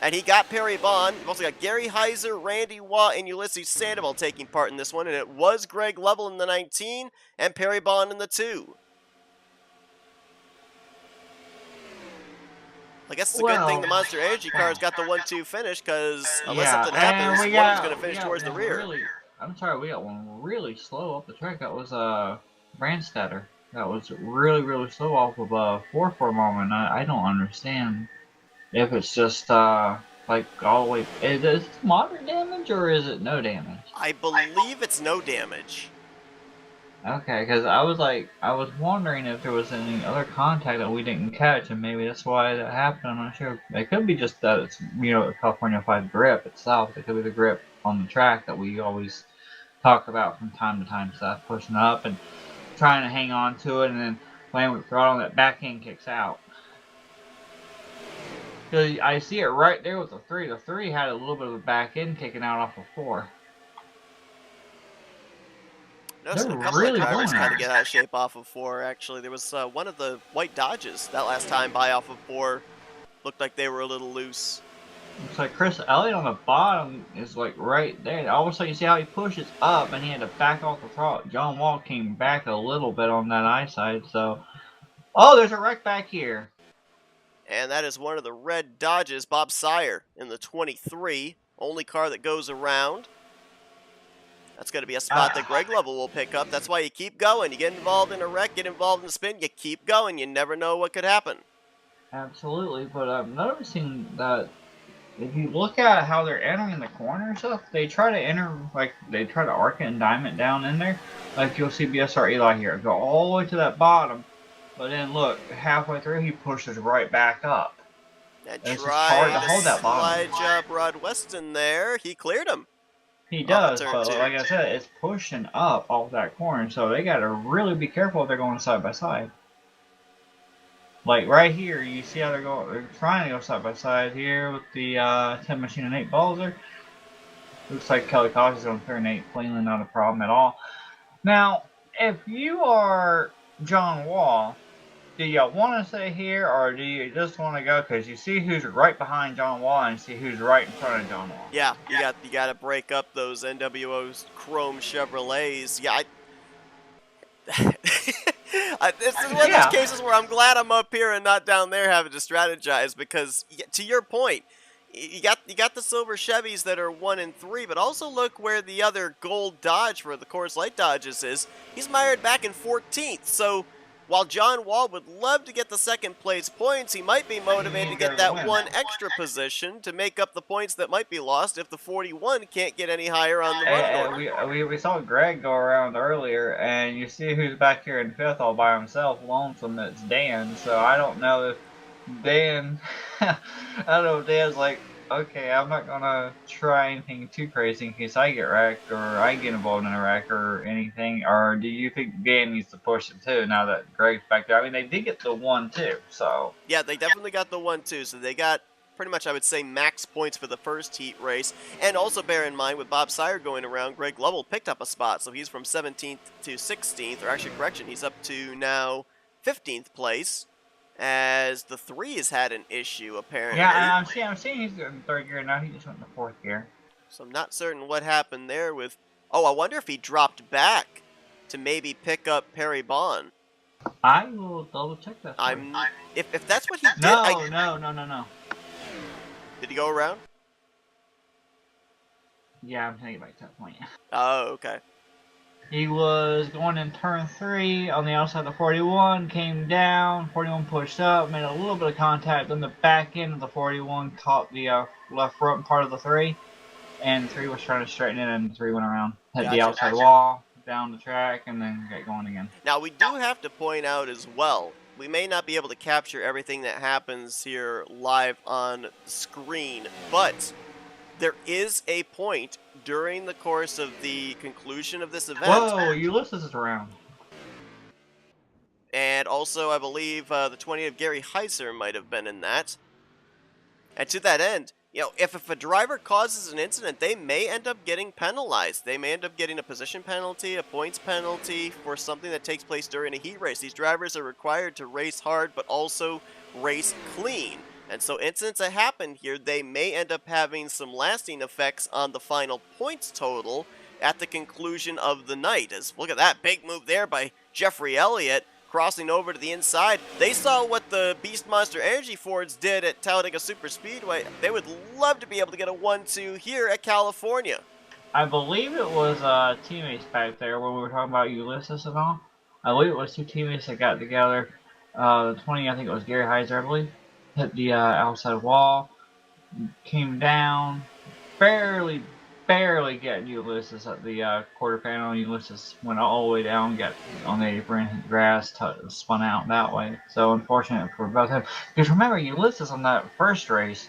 And he got Perry Bond. You've also got Gary Heiser, Randy Waugh, and Ulysses Sandoval taking part in this one. And it was Greg Lovell in the 19 and Perry Bond in the 2. I guess it's a good thing the Monster Energy cars got the 1-2 finish, because unless something happens, one was going to finish towards the rear. I'm sorry, we got one really slow up the track. That was Brandstetter. That was really, really slow off of 4 for a moment. I don't understand if it's just like all the way. Is it moderate damage or is it no damage? I believe it's no damage. Okay, because I was wondering if there was any other contact that we didn't catch, and maybe that's why that happened. I'm not sure. It could be just that it's, the California 5 grip itself. It could be the grip on the track that we always talk about from time to time. Stuff pushing up and trying to hang on to it, and then playing with the throttle, and that back end kicks out. Because I see it right there with the 3. The 3 had a little bit of a back end kicking out off of 4. Noticed a couple of drivers kind of get out of shape off of 4, actually. There was one of the white Dodges that last time by off of 4. Looked like they were a little loose. Looks like Chris Elliott on the bottom is like right there. All of a sudden you see how he pushes up and he had to back off the throttle. John Wall came back a little bit on that eyesight, so... Oh, there's a wreck back here. And that is one of the red Dodges, Bob Sire, in the 23. Only car that goes around. That's going to be a spot that Greg Lovell will pick up. That's why you keep going. You get involved in a wreck, get involved in a spin, you keep going. You never know what could happen. Absolutely, but I'm noticing that if you look at how they're entering the corner and stuff, they try to enter, like, they try to arc it and diamond down in there. Like, you'll see BSR Eli here. Go all the way to that bottom, but then look, halfway through, he pushes right back up. And It's just hard to tried a hold that bottom. slide job Rod Weston there. He cleared him. He off does, of turn but 2. like I said, it's pushing up off that corner, so they gotta really be careful if they're going side by side. Like right here, you see how they're trying to go side by side here with the 10 machine and 8 Balzer. Looks like Kelly Koch is on turn 8 cleanly, not a problem at all. Now, if you are John Wall, do you want to stay here or do you just want to go? Because you see who's right behind John Wall and you see who's right in front of John Wall. Yeah, you got to break up those NWO's Chrome Chevrolets. Yeah, this is one of those cases where I'm glad I'm up here and not down there having to strategize because, to your point, you got the silver Chevys that are 1 and 3, but also look where the other gold Dodge for the Coors Light Dodges is. He's mired back in 14th, so while John Wall would love to get the second place points, he might be motivated to get that one extra position to make up the points that might be lost if the 41 can't get any higher on the run order. We saw Greg go around earlier, and you see who's back here in 5th all by himself, lonesome. It's Dan. So I don't know if Dan, I don't know if Dan's like, okay, I'm not gonna try anything too crazy in case I get wrecked or I get involved in a wreck or anything. Or do you think Dan needs to push it too now that Greg's back there? I mean, they did get the 1-2, so. Yeah, they definitely got the 1-2, so they got pretty much, I would say, max points for the first heat race. And also bear in mind, with Bob Sire going around, Greg Lovell picked up a spot, so he's from 17th to 16th, or actually, correction, he's up to now 15th place. As the 3 has had an issue, apparently. Yeah, I'm seeing he's in 3rd gear now. He just went to 4th gear. So I'm not certain what happened there with... Oh, I wonder if he dropped back to maybe pick up Perry Bond. I will double check that. If that's what he did... No. Did he go around? Yeah, I'm taking it back to that point. Oh, okay. He was going in turn 3 on the outside of the 41, came down, 41 pushed up, made a little bit of contact on the back end of the 41, caught the left front part of the 3, and 3 was trying to straighten it, and 3 went around, hit the outside wall, down the track, and then get going again. Now, we do have to point out as well, we may not be able to capture everything that happens here live on screen, but there is a point during the course of the conclusion of this event. Whoa, Ulysses is around. And also, I believe the 20 of Gary Heiser might have been in that. And to that end, you know, if a driver causes an incident, they may end up getting penalized. They may end up getting a position penalty, a points penalty for something that takes place during a heat race. These drivers are required to race hard, but also race clean. And so incidents that happen here, they may end up having some lasting effects on the final points total at the conclusion of the night. As look at that big move there by Jeffrey Elliott crossing over to the inside. They saw what the Beast Monster Energy Fords did at Talladega Super Speedway. They would love to be able to get a 1-2 here at California. I believe it was teammates back there when we were talking about Ulysses and all. I believe it was 2 teammates that got together. The 20, I think it was Gary Heiser, I believe. Hit the outside wall, came down, barely getting Ulysses at the quarter panel. Ulysses went all the way down, got on the apron, hit the grass, spun out that way. So unfortunate for both of them. Because remember, Ulysses on that first race,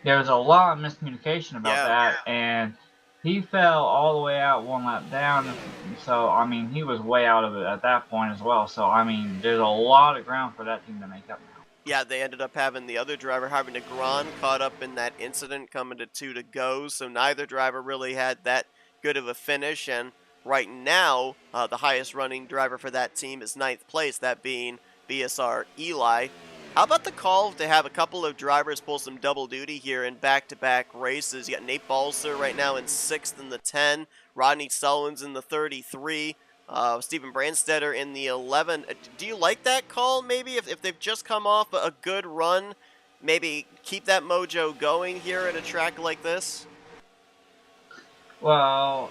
there was a lot of miscommunication about that, and he fell all the way out 1 lap down. So, I mean, he was way out of it at that point as well. So, I mean, there's a lot of ground for that team to make up now. Yeah, they ended up having the other driver, Harvey Negron, caught up in that incident, coming to 2 to go. So neither driver really had that good of a finish. And right now, the highest running driver for that team is 9th place, that being BSR Eli. How about the call to have a couple of drivers pull some double duty here in back-to-back races? You got Nate Balser right now in 6th in the 10, Rodney Sullivan's in the 33. Stephen Brandstetter in the 11. Do you like that call, maybe, if they've just come off a good run, maybe keep that mojo going here at a track like this? Well,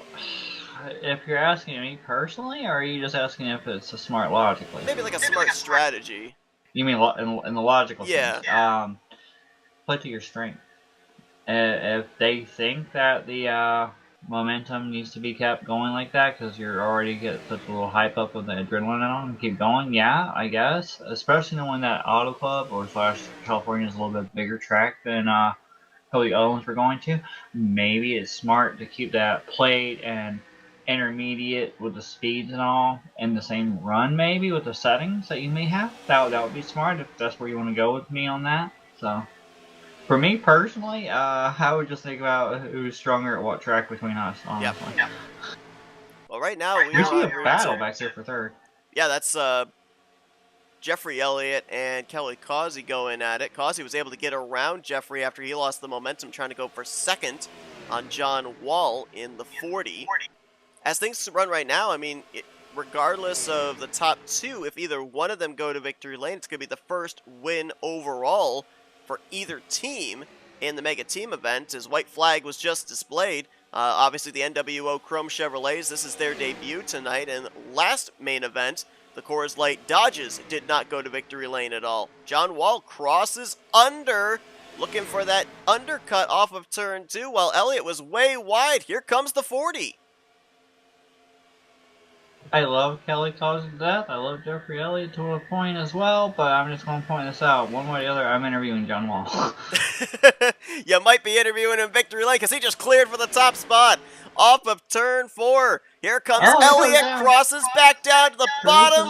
if you're asking me personally, or are you just asking if it's a smart logically? Maybe like a smart strategy. You mean in the logical sense? Yeah. Play to your strength. if they think that the momentum needs to be kept going like that because you're already get such a little hype up with the adrenaline on and keep going, yeah, I guess. Especially knowing that Auto Club or / California is a little bit bigger track than the other ones we're going to. Maybe it's smart to keep that plate and intermediate with the speeds and all in the same run, maybe with the settings that you may have. That would be smart if that's where you want to go with me on that. So. For me personally, I would just think about who's stronger at what track between us, honestly. Yep. Well, right now we see a battle back there for third. Yeah, that's Jeffrey Elliott and Kelly Causey going at it. Causey was able to get around Jeffrey after he lost the momentum, trying to go for second on John Wall in the 40. As things run right now, I mean, regardless of the top two, if either one of them go to victory lane, it's going to be the first win overall for either team in the Mega Team event, as white flag was just displayed. Obviously, the NWO Chrome Chevrolets, this is their debut tonight, and last main event, the Coors Light Dodges did not go to victory lane at all. John Wall crosses under, looking for that undercut off of turn 2, while Elliott was way wide. Here comes the 40. I love Kelly Causey to death. I love Jeffrey Elliott to a point as well, but I'm just going to point this out. One way or the other, I'm interviewing John Wall. You might be interviewing him victory lane because he just cleared for the top spot off of turn 4. Here comes Elliott, crosses back down to the bottom.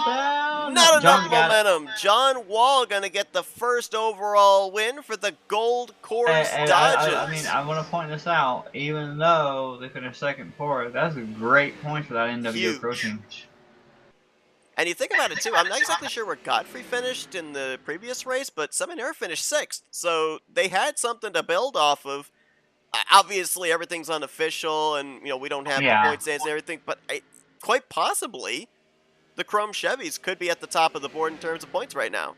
Not enough momentum. John Wall going to get the first overall win for the Gold Course Dodgers. I mean, I want to point this out. Even though they finished second, fourth, that's a great point for that NWO Pro team. And you think about it too, I'm not exactly sure where Godfrey finished in the previous race, but Seminaire finished 6th. So they had something to build off of. Obviously, everything's unofficial, and we don't have the point stands and everything, but quite possibly the Chrome Chevys could be at the top of the board in terms of points right now.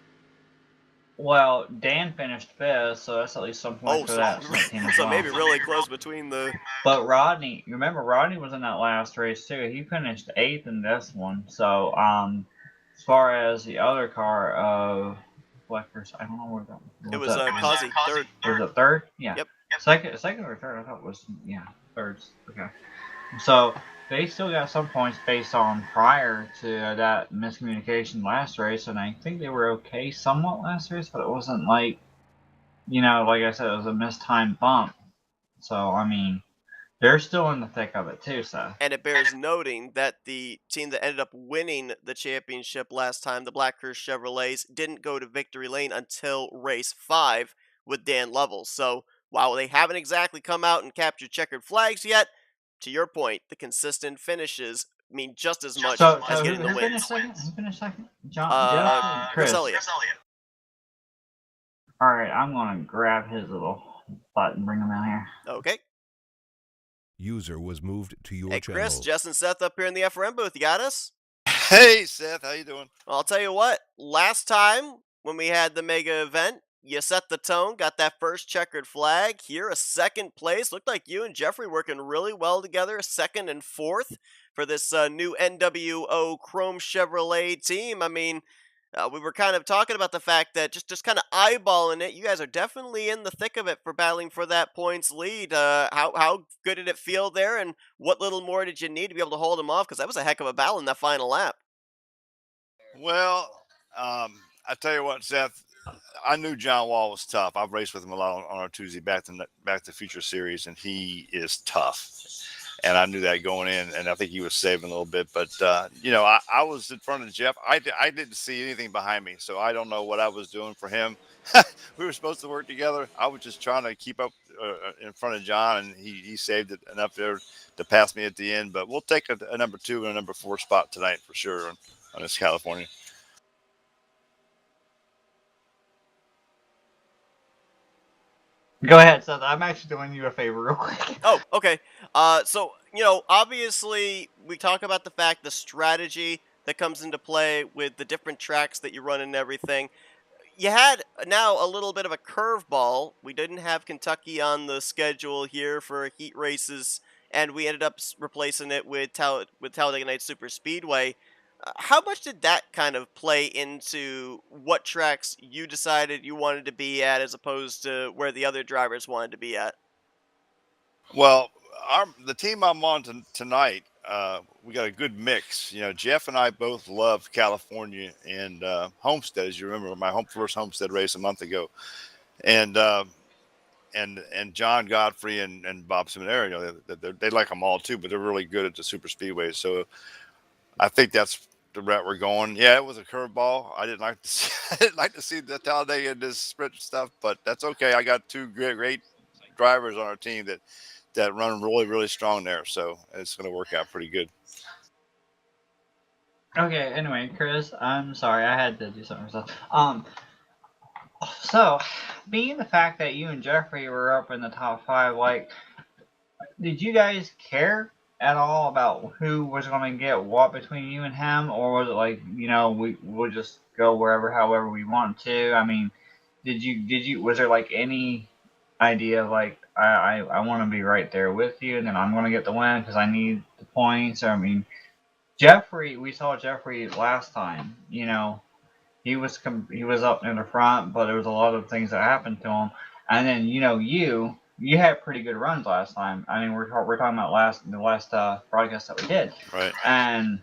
Well, Dan finished 5th, so that's at least some points for that team as well. Maybe really close between the... But Rodney, you remember Rodney was in that last race too. He finished 8th in this one. So, as far as the other car of Fleckers, I don't know where that was. It was Causey, 3rd. Was it 3rd? Yeah. Yep. Second or 3rd? I thought it was, 3rd. Okay. So, they still got some points based on prior to that miscommunication last race, and I think they were okay somewhat last race, but it wasn't like, like I said, it was a mistimed bump. So, I mean, they're still in the thick of it too, so. And it bears noting that the team that ended up winning the championship last time, the Black Curse Chevrolets, didn't go to victory lane until race 5 with Dan Lovell. So, while they haven't exactly come out and captured checkered flags yet, to your point, the consistent finishes mean just as much as getting the wins. Who finished second? Chris Elliott. All right, I'm going to grab his little butt and bring him out here. Okay. User was moved to your Hey, Chris, channel. Jess and Seth up here in the FRM booth. You got us? Hey, Seth, how you doing? Well, I'll tell you what. Last time when we had the mega event, you set the tone, got that first checkered flag. Here, a second place. Looked like you and Jeffrey working really well together, 2nd and 4th for this new NWO Chrome Chevrolet team. I mean, we were kind of talking about the fact that just kind of eyeballing it, you guys are definitely in the thick of it for battling for that points lead. How good did it feel there, and what little more did you need to be able to hold them off? Because that was a heck of a battle in that final lap. Well, I tell you what, Seth, I knew John Wall was tough. I've raced with him a lot on our Tuesday Back to Future series, and he is tough. And I knew that going in, and I think he was saving a little bit. But, I was in front of Jeff. I didn't see anything behind me, so I don't know what I was doing for him. We were supposed to work together. I was just trying to keep up in front of John, and he saved it enough there to pass me at the end. But we'll take a number 2 and a number 4 spot tonight for sure on this California. Go ahead, Seth. I'm actually doing you a favor real quick. Oh, okay. So, obviously, we talk about the fact, the strategy that comes into play with the different tracks that you run and everything. You had now a little bit of a curveball. We didn't have Kentucky on the schedule here for heat races, and we ended up replacing it with Talladega Nights Super Speedway. How much did that kind of play into what tracks you decided you wanted to be at as opposed to where the other drivers wanted to be at? Well, the team I'm on tonight, we got a good mix. You know, Jeff and I both love California and Homestead. As you remember, my first Homestead race a month ago, and and John Godfrey and Bob Seminary, you know, they like them all too, but they're really good at the super speedways. So I think that's the route we're going. Yeah, it was a curveball. I didn't like to see, I didn't like to see the Talladega and this sprint stuff, but that's okay. I got two great drivers on our team that run really strong there, so it's going to work out pretty good. Okay, anyway, Chris, I'm sorry, I had to do something myself. So, being the fact that you and Jeffrey were up in the top 5, like, did you guys care at all about who was going to get what between you and him, or was it like, you know, we'll just go wherever, however we want to? I mean, was there like any idea of like, I want to be right there with you, and then I'm going to get the win because I need the points? Or, I mean, we saw Jeffrey last time, you know, he was up in the front, but there was a lot of things that happened to him. And then you had pretty good runs last time. I mean, we're talking about the last broadcast that we did, right? And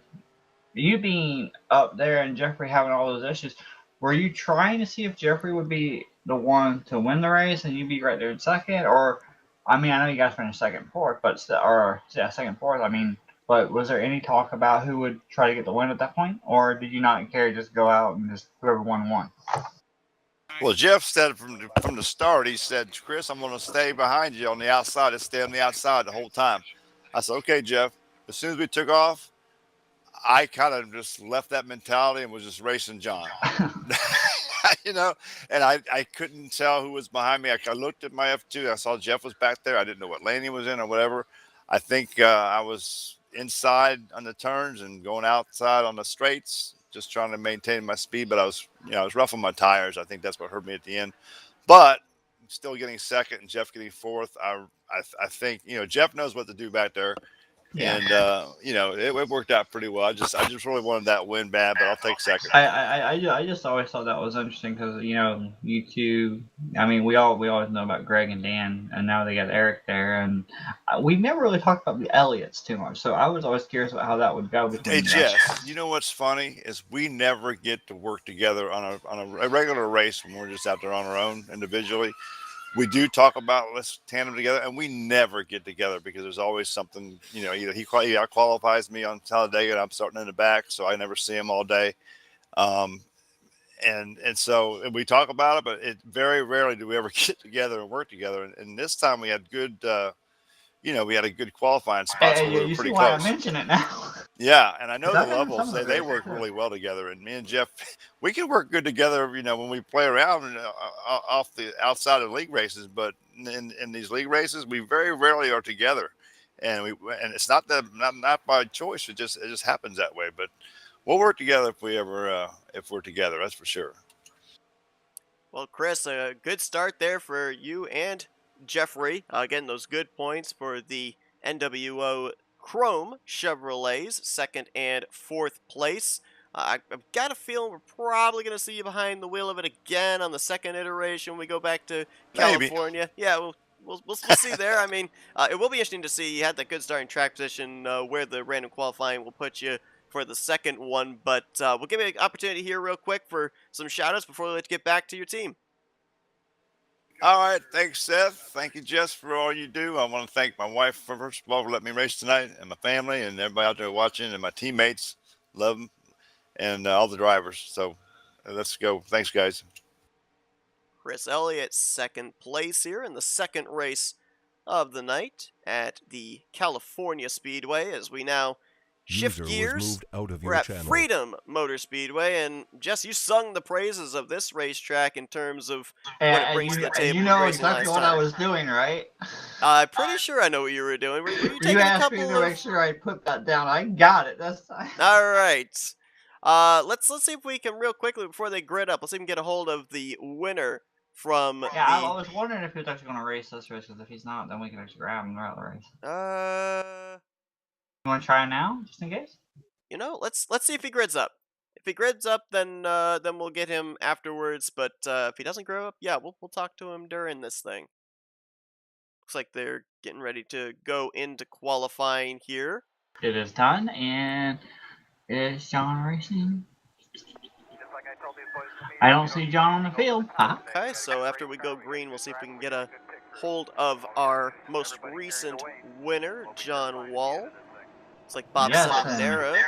you being up there and Jeffrey having all those issues, were you trying to see if Jeffrey would be the one to win the race and you'd be right there in second? Or, I mean, I know you guys finished second, fourth, but second, fourth. I mean, but was there any talk about who would try to get the win at that point, or did you not care, just go out and just whoever won? Well, Jeff said from the start, he said, Chris, I'm going to stay behind you on the outside and stay on the outside the whole time. I said, okay, Jeff. As soon as we took off, I kind of just left that mentality and was just racing John. You know, and I couldn't tell who was behind me. I looked at my F2. I saw Jeff was back there. I didn't know what lane he was in or whatever. I think I was inside on the turns and going outside on the straights, just trying to maintain my speed. But I was roughing my tires. I think that's what hurt me at the end. But still getting second and Jeff getting fourth. I think, you know, Jeff knows what to do back there. Yeah. And you know, it worked out pretty well. I just really wanted that win bad, but I'll take second. I just always thought that was interesting because, you know, you two. I mean, we always know about Greg and Dan, and now they got Eric there, and we never really talked about the Elliots too much. So I was always curious about how that would go between Hey, you guys. Jess, you know what's funny is we never get to work together on a regular race when we're just out there on our own individually. We do talk about let's tandem together, and we never get together because there's always something. You know, either he out qualifies me on Talladega, and I'm starting in the back, so I never see him all day. And so we talk about it, but it very rarely do we ever get together and work together. And this time we had good, you know, we had a good qualifying spot, so we were You pretty see why close. I mention it now. Yeah, and I know the I've been in some levels of they it. work really well together, and me and Jeff, we can work good together. You know, when we play around off the outside of league races, but in these league races, we very rarely are together, and it's not not by choice. It just happens that way. But we'll work together if we're together. That's for sure. Well, Chris, a good start there for you and Jeffrey. Again, those good points for the NWO Chrome Chevrolets, second and fourth place. I've got a feeling we're probably going to see you behind the wheel of it again on the second iteration when we go back to Maybe. California. Yeah, we'll see there. I mean, it will be interesting to see. You had that good starting track position where the random qualifying will put you for the second one, but we'll give you an opportunity here real quick for some shout-outs before we let you get back to your team. All right, thanks, Seth. Thank you, Jess, for all you do. I want to thank my wife first of all for letting me race tonight, and my family, and everybody out there watching, and my teammates. Love them, and all the drivers. So let's go. Thanks, guys. Chris Elliott, second place here in the second race of the night at the California Speedway, as we now shift User was gears. moved out of We're your at channel. Freedom Motor Speedway, and Jess, you sung the praises of this racetrack in terms of what it And brings to the you, table. you know racing exactly last what I time. was doing, right? I'm pretty sure I know what you were doing. Were you taking You a asked me couple to of... make sure I put that down. I got it. That's All right. Let's see if we can real quickly before they grid up. Let's see if we can get a hold of the winner from Yeah, I the. was wondering if he was actually going to race this race, because if he's not, then we can actually grab him throughout the race. You want to try now, just in case? You know, let's see if he grids up. If he grids up, then we'll get him afterwards. But if he doesn't grow up, yeah, we'll talk to him during this thing. Looks like they're getting ready to go into qualifying here. It is done, and is John racing? I don't see John on the field. Huh? Okay, so after we go green, we'll see if we can get a hold of our most recent winner, John Wall. It's like Bob Yes, Seminara.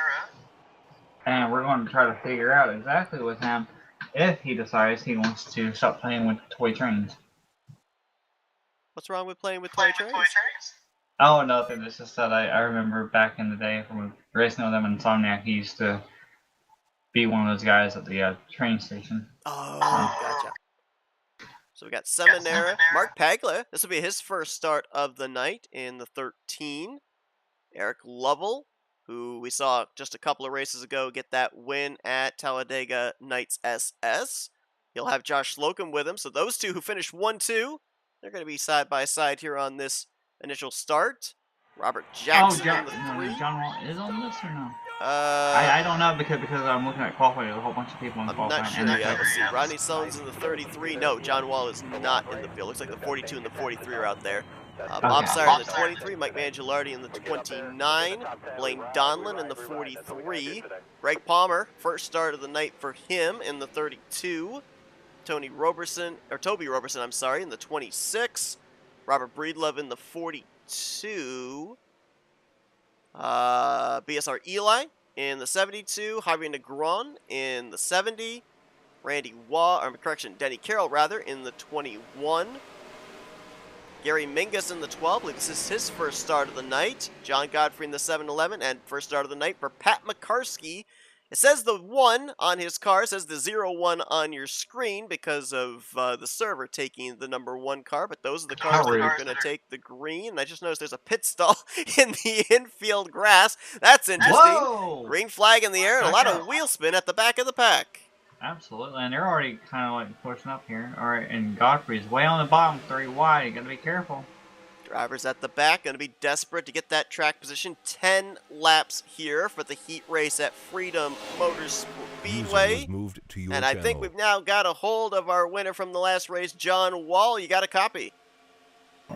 And we're going to try to figure out exactly with him if he decides he wants to stop playing with toy trains. What's wrong with playing with toy trains? Oh, nothing. It's just that I remember back in the day from racing with him in Insomniac, he used to be one of those guys at the train station. Oh, gotcha. So we got Seminara, Mark Paglia. This will be his first start of the night in the 13. Eric Lovell, who we saw just a couple of races ago get that win at Talladega Nights SS. He'll have Josh Slocum with him. So those two who finished 1-2, they're going to be side by side here on this initial start. Robert Jackson in the 3. John Wall is on this or no? I don't know because I'm looking at qualifying. There's a whole bunch of people in qualifying. I'm not sure. Let's see. Rodney Sullivan's in the 33. No, John Wall is not in the field. Looks like the 42 and the 43 are out there. Bob Sire in the 23, Mike Mangialardi in the 29, Blaine Donlin in the 43, Greg Palmer, first start of the night for him in the 32, Toby Roberson, I'm sorry, in the 26, Robert Breedlove in the 42, BSR Eli in the 72, Javier Negron in the 70, Denny Carroll rather in the 21, Gary Mingus in the 12. I believe this is his first start of the night. John Godfrey in the 7-11, and first start of the night for Pat McCarsky. It says the 1 on his car, it says the 0-1 on your screen because of the server taking the number 1 car, but those are the cars that are going to take the green. And I just noticed there's a pit stall in the infield grass. That's interesting. Whoa! Green flag in the air and a lot of wheel spin at the back of the pack. Absolutely, and they're already kind of like pushing up here. All right, and Godfrey's way on the bottom, 3 wide. You got to be careful. Drivers at the back going to be desperate to get that track position. 10 laps here for the heat race at Freedom Motor Speedway. Moved to your and I think we've now got a hold of our winner from the last race, John Wall. You got a copy?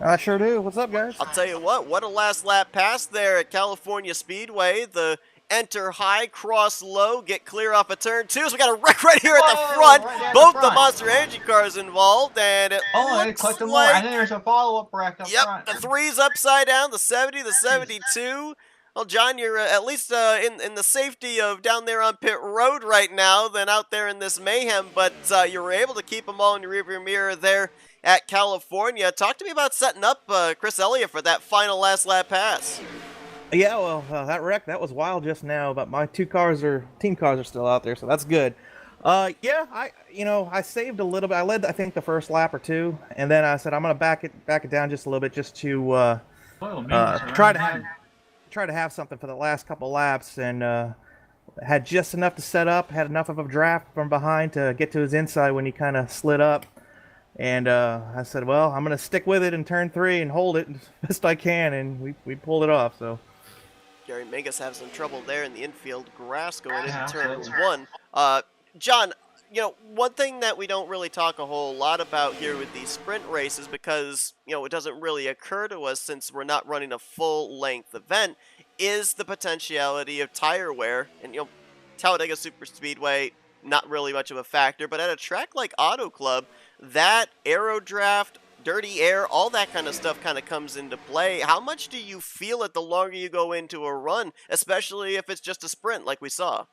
I sure do. What's up, guys? I'll tell you what a last lap pass there at California Speedway. The enter high, cross low, get clear off of turn 2. So we got a wreck right here at the front. Both the Monster Energy cars involved, and it looks like more. I think there's a follow-up wreck up front. The 3's upside down, the 70, the 72. Well, John, you're at least in the safety of down there on pit road right now than out there in this mayhem, but you were able to keep them all in your rearview mirror there at California. Talk to me about setting up Chris Elliott for that final last lap pass. Yeah, well, that wreck, that was wild just now, but my team cars are still out there, so that's good. Yeah, I saved a little bit. I led, I think, the first lap or 2, and then I said I'm gonna back it down just a little bit, just to try to have something for the last couple laps, and had just enough to set up, had enough of a draft from behind to get to his inside when he kind of slid up. And I said, well, I'm gonna stick with it in turn 3 and hold it as best I can, and we pulled it off. So. Gary Mingus has some trouble there in the infield grass going into turn 1. John, one thing that we don't really talk a whole lot about here with these sprint races, because, it doesn't really occur to us since we're not running a full-length event, is the potentiality of tire wear. And, Talladega Super Speedway, not really much of a factor, but at a track like Auto Club, that aero draft, dirty air, all that kind of stuff kind of comes into play. How much do you feel it the longer you go into a run, especially if it's just a sprint like we saw?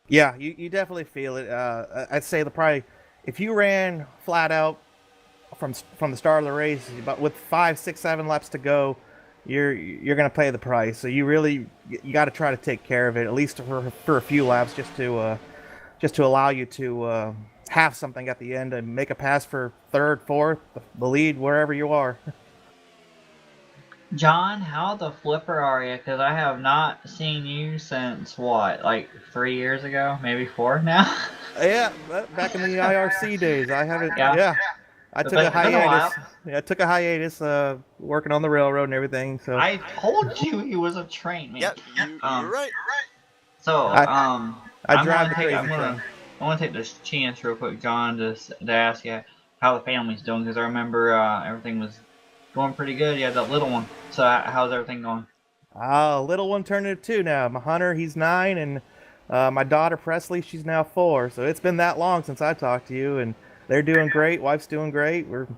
Yeah, you definitely feel it. I'd say if you ran flat out from the start of the race, but with 5, 6, 7 laps to go, you're gonna pay the price. So you got to try to take care of it at least for a few laps, just to allow you to have something at the end and make a pass for 3rd, 4th, the lead, wherever you are. John, how the flipper are you? Because I have not seen you since, what, like 3 years ago? Maybe 4 now? Yeah, back in the IRC days. I haven't, yeah. I took a hiatus. Yeah, I took a hiatus working on the railroad and everything. So I told you he was a train man. Yep, you're right. So, I drive the crazy train. I want to take this chance real quick, John, to ask you how the family's doing, because I remember everything was going pretty good. You have that little one. So how's everything going? Little one turned into 2 now. My Hunter, he's 9, and my daughter Presley, she's now 4. So it's been that long since I talked to you, and they're doing great. Wife's doing great. We're,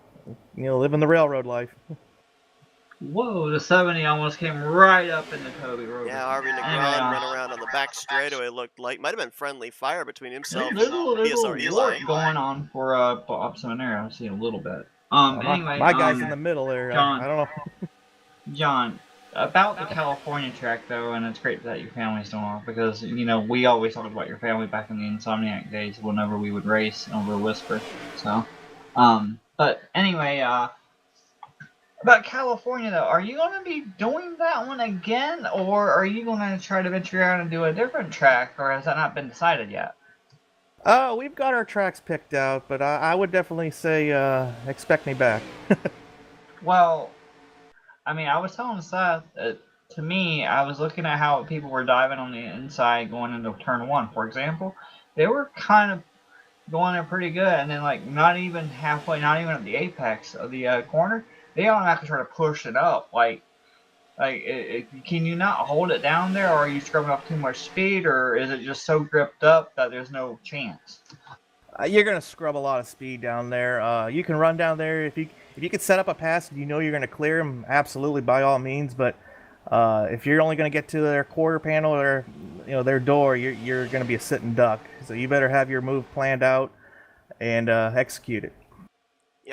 living the railroad life. Whoa, the 70 almost came right up into Toby Road. Yeah, Harvey Negron run around on the back straightaway. Looked like might have been friendly fire between himself and There's a little PSR warp Eli. going on for Bob Seminary. I've seen a little bit. Anyway, my guy's in the middle there. John, I don't know. John, about the California track though, and it's great that your family's doing well because we always talked about your family back in the Insomniac days whenever we would race over Whisper. So, but anyway, about California though, are you going to be doing that one again, or are you going to try to venture out and do a different track, or has that not been decided yet? We've got our tracks picked out, but I would definitely say expect me back. Well, I mean, I was telling Seth, to me, I was looking at how people were diving on the inside going into turn 1, for example. They were kind of going there pretty good, and then like not even halfway, not even at the apex of the corner, they automatically try to push it up. Can you not hold it down there, or are you scrubbing off too much speed, or is it just so gripped up that there's no chance? You're gonna scrub a lot of speed down there. You can run down there if you could set up a pass and you're gonna clear them. Absolutely, by all means. But if you're only gonna get to their quarter panel or their door, you're gonna be a sitting duck. So you better have your move planned out and execute it.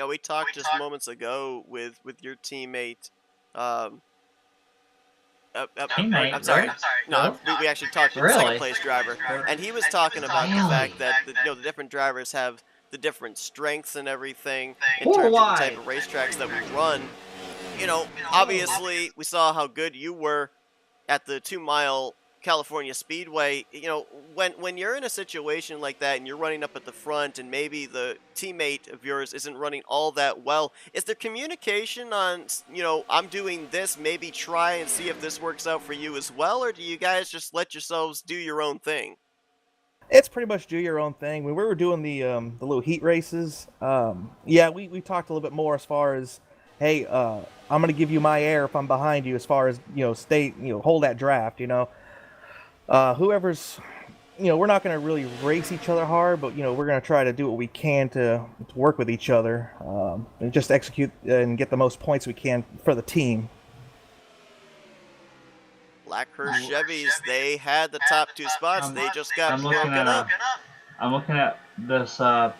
We talked just moments ago with your teammate. I'm sorry. No, we actually talked to the second place driver, and he was talking about the fact that the different drivers have the different strengths and everything in terms of the type of racetracks that we run. Obviously we saw how good you were at the 2-mile California Speedway. When you're in a situation like that and you're running up at the front and maybe the teammate of yours isn't running all that well, is there communication on, I'm doing this, maybe try and see if this works out for you as well, or do you guys just let yourselves do your own thing? It's pretty much do your own thing. When we were doing the little heat races, we talked a little bit more as far as, hey, I'm going to give you my air if I'm behind you, as far as, hold that draft, whoever's, we're not going to really race each other hard, but, we're going to try to do what we can to work with each other and just execute and get the most points we can for the team. Blackhurst Chevys, they had the top 2 spots. They just got broken up. I'm looking at this on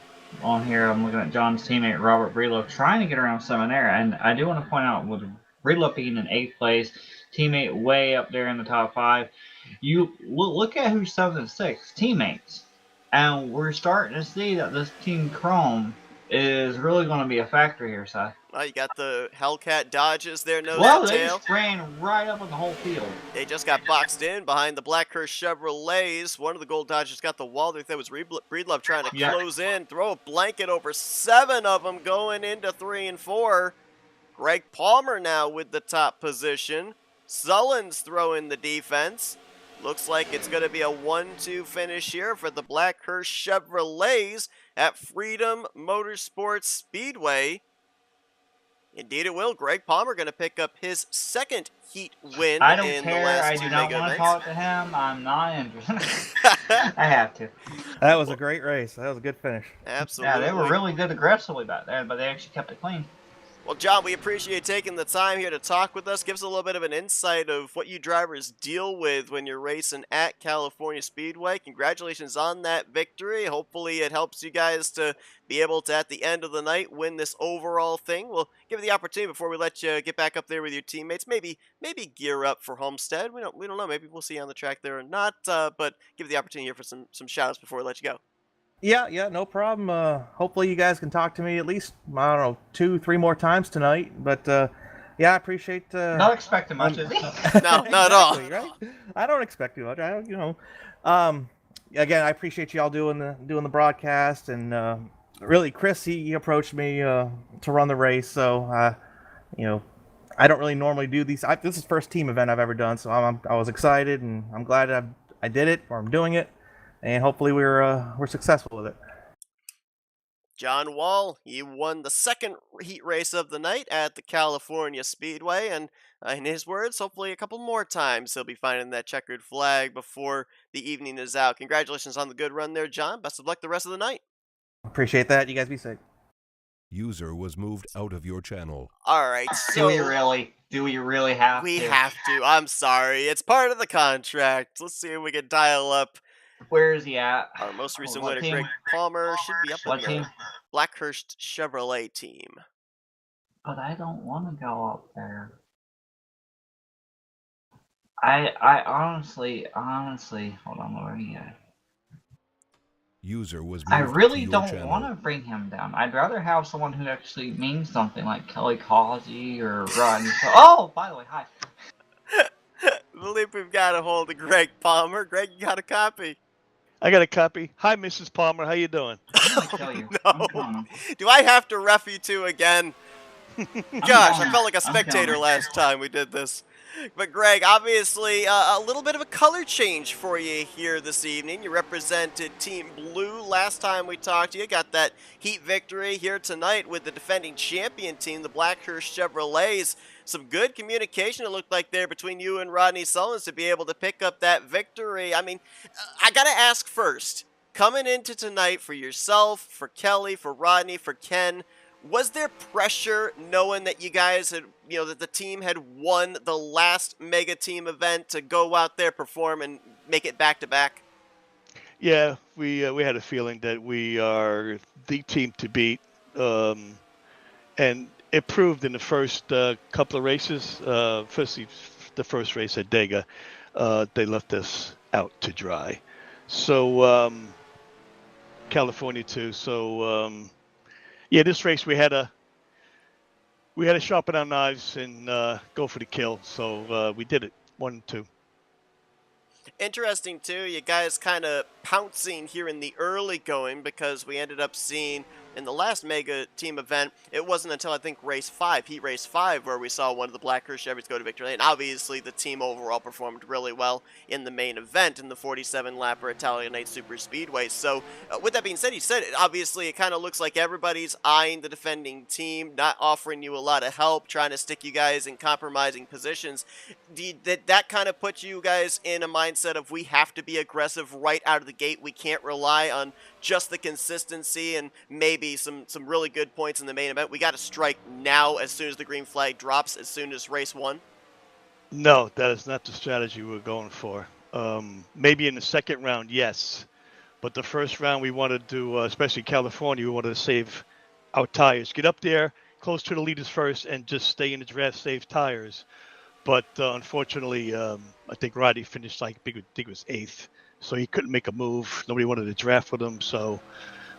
here. I'm looking at John's teammate, Robert Brelow, trying to get around Seminara. And I do want to point out, with Brelow being in 8th place, teammate way up there in the top 5, you look at who's 7th and 6th, teammates. And we're starting to see that this Team Chrome is really going to be a factor here, Seth. You got the Hellcat Dodges there, nose well, to they tail. Just ran right up on the whole field. They just got boxed in behind the Blackhurst Chevrolets. One of the Gold Dodgers got the wall. That was Breedlove trying to close in, throw a blanket over 7 of them going into 3 and 4. Greg Palmer now with the top position. Sullins throwing the defense. Looks like it's going to be a 1-2 finish here for the Blackhurst Chevrolets at Freedom Motorsports Speedway. Indeed it will. Greg Palmer going to pick up his 2nd heat win I don't in care. the last I 2 do not mega want to events. talk to him. I'm not interested. I have to. That was a great race. That was a good finish. Absolutely. Yeah, they were really good aggressively back there, but they actually kept it clean. Well, John, we appreciate taking the time here to talk with us. Give us a little bit of an insight of what you drivers deal with when you're racing at California Speedway. Congratulations on that victory. Hopefully it helps you guys to be able to, at the end of the night, win this overall thing. We'll give you the opportunity before we let you get back up there with your teammates. Maybe gear up for Homestead. We don't know. Maybe we'll see you on the track there or not. But give you the opportunity here for some shout-outs before we let you go. Yeah, no problem. Hopefully you guys can talk to me at least, 2-3 more times tonight. But I appreciate. Not expecting much, is he? No, not at all. Right? I don't expect too much. Again, I appreciate y'all doing the broadcast, and really, Chris, he approached me to run the race, so I don't really normally do these. This is the first team event I've ever done, so I was excited, and I'm glad I did it, or I'm doing it. And hopefully we're successful with it. John Wall, he won the second heat race of the night at the California Speedway, and in his words, hopefully a couple more times he'll be finding that checkered flag before the evening is out. Congratulations on the good run there, John. Best of luck the rest of the night. Appreciate that. You guys be safe. User was moved out of your channel. All right, Do we so really? Do we really have we to? have to. I'm sorry. It's part of the contract. Let's see if we can dial up. Where is he at? Our most recent What winner, team? Greg Palmer, should be up What in team? the Blackhurst Chevrolet team. But I don't want to go up there. I honestly, hold on, where are you at? User was moved I really to your don't channel. want to bring him down. I'd rather have someone who actually means something, like Kelly Causey or Rodney. Oh, by the way, hi. I believe we've got a hold of Greg Palmer. Greg, you got a copy? I got a copy. Hi, Mrs. Palmer. How you doing? I'm gonna kill you. No. Do I have to ref you two again? Gosh, I felt like a spectator last time we did this. But Greg, obviously a little bit of a color change for you here this evening. You represented Team Blue last time we talked to you. Got that heat victory here tonight with the defending champion team, the Blackhurst Chevrolets. Some good communication, it looked like, there between you and Rodney Sullins to be able to pick up that victory. I mean, I got to ask first, coming into tonight for yourself, for Kelly, for Rodney, for Ken, was there pressure knowing that you guys had, that the team had won the last mega team event to go out there, perform, and make it back to back? Yeah, we had a feeling that we are the team to beat, and it proved in the first couple of races. Firstly, the first race at Dega, they left us out to dry. So California too. So yeah, this race we had to sharpen our knives and go for the kill. So we did it, 1-2. Interesting too, you guys kind of pouncing here in the early going, because we ended up seeing in the last mega team event, it wasn't until I think heat race 5, where we saw one of the Blackhurst Chevys go to victory. And obviously the team overall performed really well in the main event in the 47-lapper at Talladega Night Super Speedway. So with that being said, he said obviously it kind of looks like everybody's eyeing the defending team, not offering you a lot of help, trying to stick you guys in compromising positions. Did that kind of put you guys in a mindset of, we have to be aggressive right out of the gate? We can't rely on just the consistency and maybe some really good points in the main event. We got to strike now as soon as the green flag drops, as soon as race 1? No, that is not the strategy we're going for. Maybe in the second round, yes. But the first round we wanted to, especially California, we wanted to save our tires. Get up there, close to the leaders first, and just stay in the draft, save tires. But unfortunately, I think Roddy finished I think it was 8th. So he couldn't make a move. Nobody wanted to draft with him. So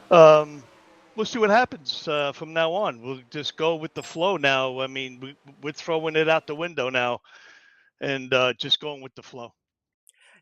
we'll see what happens from now on. We'll just go with the flow now. I mean, we're throwing it out the window now and just going with the flow.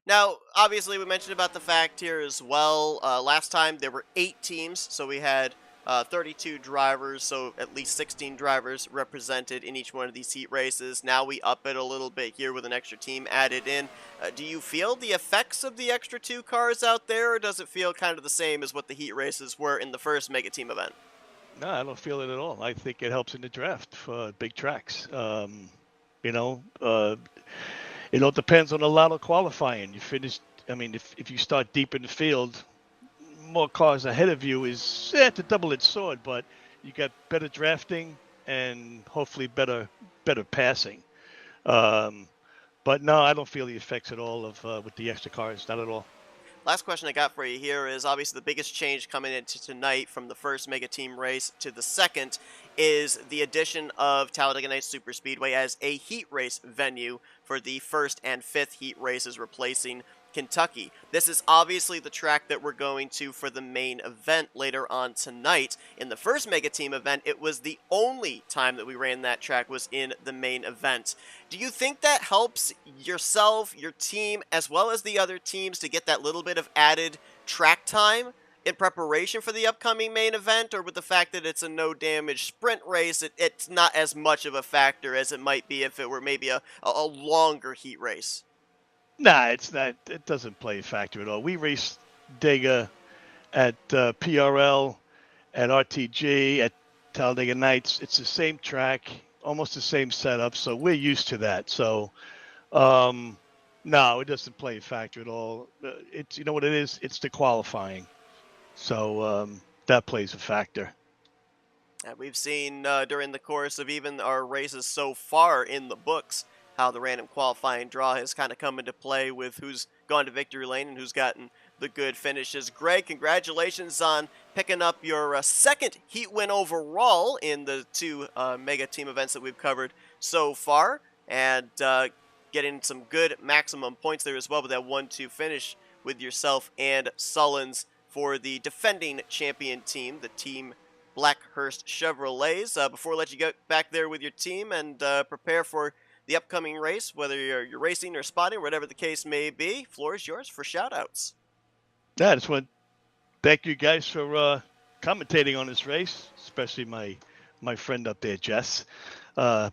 Now, obviously, we mentioned about the fact here as well. Last time there were 8 teams, so we had 32 drivers, so at least 16 drivers represented in each one of these heat races. Now we up it a little bit here with an extra team added in. Do you feel the effects of the extra 2 cars out there, or does it feel kind of the same as what the heat races were in the first mega team event? No, I don't feel it at all. I think it helps in the draft for big tracks. It all depends on a lot of qualifying. You finish, I mean, if you start deep in the field, more cars ahead of you is it's a double-edged sword, but you got better drafting and hopefully better passing. But no, I don't feel the effects at all of with the extra cars, not at all. Last question I got for you here is obviously the biggest change coming into tonight from the first mega team race to the second is the addition of Talladega Night Super Speedway as a heat race venue for the first and 5th heat races, replacing Kentucky. This is obviously the track that we're going to for the main event later on tonight. In the first mega team event, it was the only time that we ran that track was in the main event. Do you think that helps yourself, your team, as well as the other teams to get that little bit of added track time in preparation for the upcoming main event, or with the fact that it's a no damage sprint race, it's not as much of a factor as it might be if it were maybe a longer heat race? Nah, it's not. It doesn't play a factor at all. We raced Dega at PRL, at RTG, at Talladega Nights. It's the same track, almost the same setup, so we're used to that. So, no, it doesn't play a factor at all. It's, you know what it is? It's the qualifying. So that plays a factor. And we've seen during the course of even our races so far in the books how the random qualifying draw has kind of come into play with who's gone to victory lane and who's gotten the good finishes. Greg, congratulations on picking up your second heat win overall in the two mega team events that we've covered so far, and getting some good maximum points there as well with that 1-2 finish with yourself and Sullins for the defending champion team, the Team Blackhurst Chevrolets. Before we let you get back there with your team and prepare for the upcoming race, whether you're racing or spotting, whatever the case may be, floor is yours for shout-outs. Yeah, I just want to thank you guys for commentating on this race, especially my friend up there, Jess.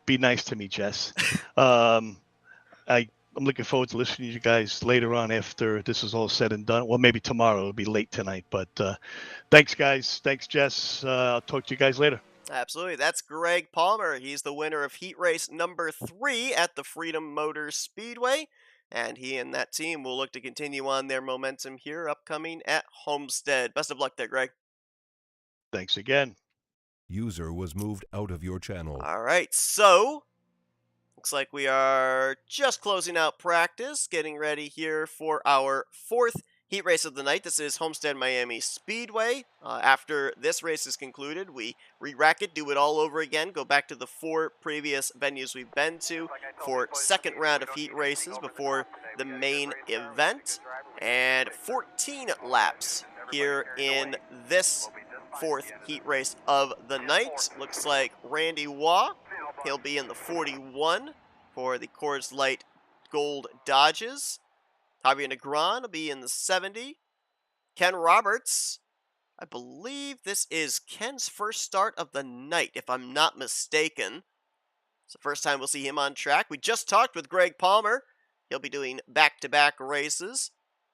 Be nice to me, Jess. I'm looking forward to listening to you guys later on after this is all said and done. Well, maybe tomorrow. It'll be late tonight. But thanks, guys. Thanks, Jess. I'll talk to you guys later. Absolutely. That's Greg Palmer. He's the winner of heat race number 3 at the Freedom Motors Speedway. And he and that team will look to continue on their momentum here upcoming at Homestead. Best of luck there, Greg. Thanks again. User was moved out of your channel. All right, so looks like we are just closing out practice, getting ready here for our 4th heat race of the night. This is Homestead Miami Speedway. After this race is concluded, we re-rack it, do it all over again, go back to the 4 previous venues we've been to for second round of heat races before the main event, and 14 laps here in this 4th heat race of the night. Looks like Randy Waugh, he'll be in the 41 for the Coors Light Gold Dodges. Javier Negron will be in the 70. Ken Roberts, I believe this is Ken's first start of the night, if I'm not mistaken. It's the first time we'll see him on track. We just talked with Greg Palmer. He'll be doing back-to-back races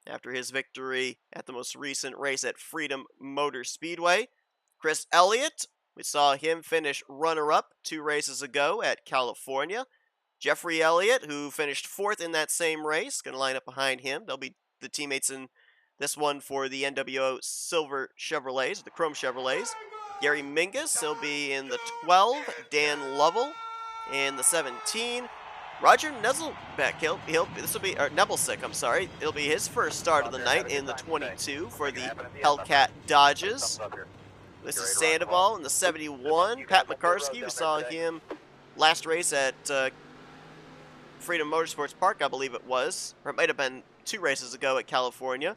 after his victory at the most recent race at Freedom Motor Speedway. Chris Elliott, we saw him finish runner-up 2 races ago at California. Jeffrey Elliott, who finished 4th in that same race, going to line up behind him. They'll be the teammates in this one for the NWO Silver Chevrolets, the Chrome Chevrolets. Gary Mingus, he'll be in the 12. Dan Lovell in the 17. Roger Nezelbeck, Nebelsick, I'm sorry. It'll be his first start of the night in the 22 for the Hellcat Dodges. This is Sandoval in the 71. Pat McCarsky, we saw him last race at Freedom Motorsports Park, I believe it was. Or it might have been 2 races ago at California.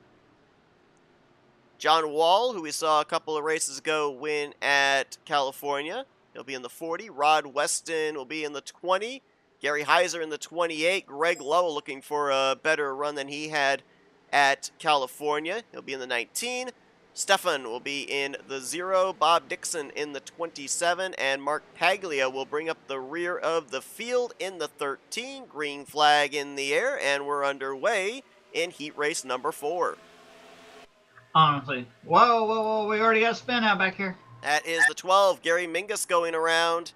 John Wall, who we saw a couple of races ago win at California. He'll be in the 40. Rod Weston will be in the 20. Gary Heiser in the 28. Greg Lowe looking for a better run than he had at California. He'll be in the 19. Stefan will be in the 0. Bob Dixon in the 27. And Mark Paglia will bring up the rear of the field in the 13. Green flag in the air, and we're underway in heat race number 4. Honestly. Whoa, we already got a spin out back here. That is the 12. Gary Mingus going around.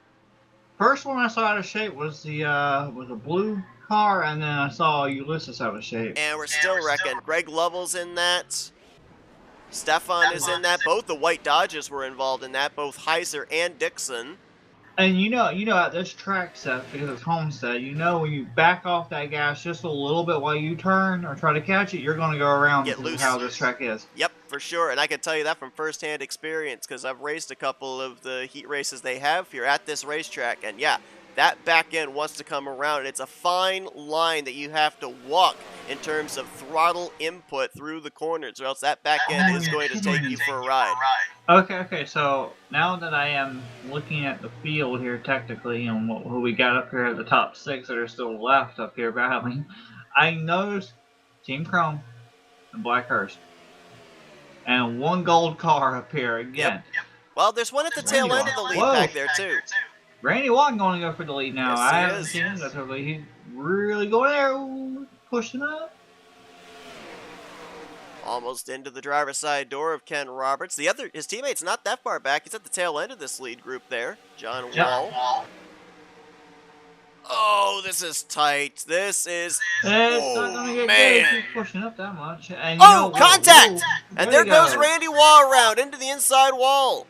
First one I saw out of shape was a blue car, and then I saw Ulysses out of shape. And we're still wrecking. Greg Lovell's in that. Stefan is in that. Both the white Dodges were involved in that, both Heiser and Dixon. And you know at this track, Seth, because it's Homestead, when you back off that gas just a little bit while you turn or try to catch it, you're going to go around. Get loose. How this track is. Yep, for sure. And I can tell you that from firsthand experience because I've raced a couple of the heat races they have here at this racetrack. And yeah, that back end wants to come around. And it's a fine line that you have to walk in terms of throttle input through the corners, or else that back end is going to take you for a ride. Okay, so now that I am looking at the field here technically and who we got up here at the top 6 that are still left up here battling, I noticed Team Chrome and Blackhurst. And 1 gold car up here again. Yep. Well, there's one at the tail end of the lead back there too. Randy Watt going to go for the lead now. Yes, I haven't seen him. That's he's really going there, pushing up. Almost into the driver's side door of Ken Roberts. His teammate's not that far back. He's at the tail end of this lead group there. John Wall. Oh, this is tight. This is. It's not gonna get good if you pushing up that much. And you Oh, know, contact! whoa, And there you goes go. Randy Wall around into the inside wall.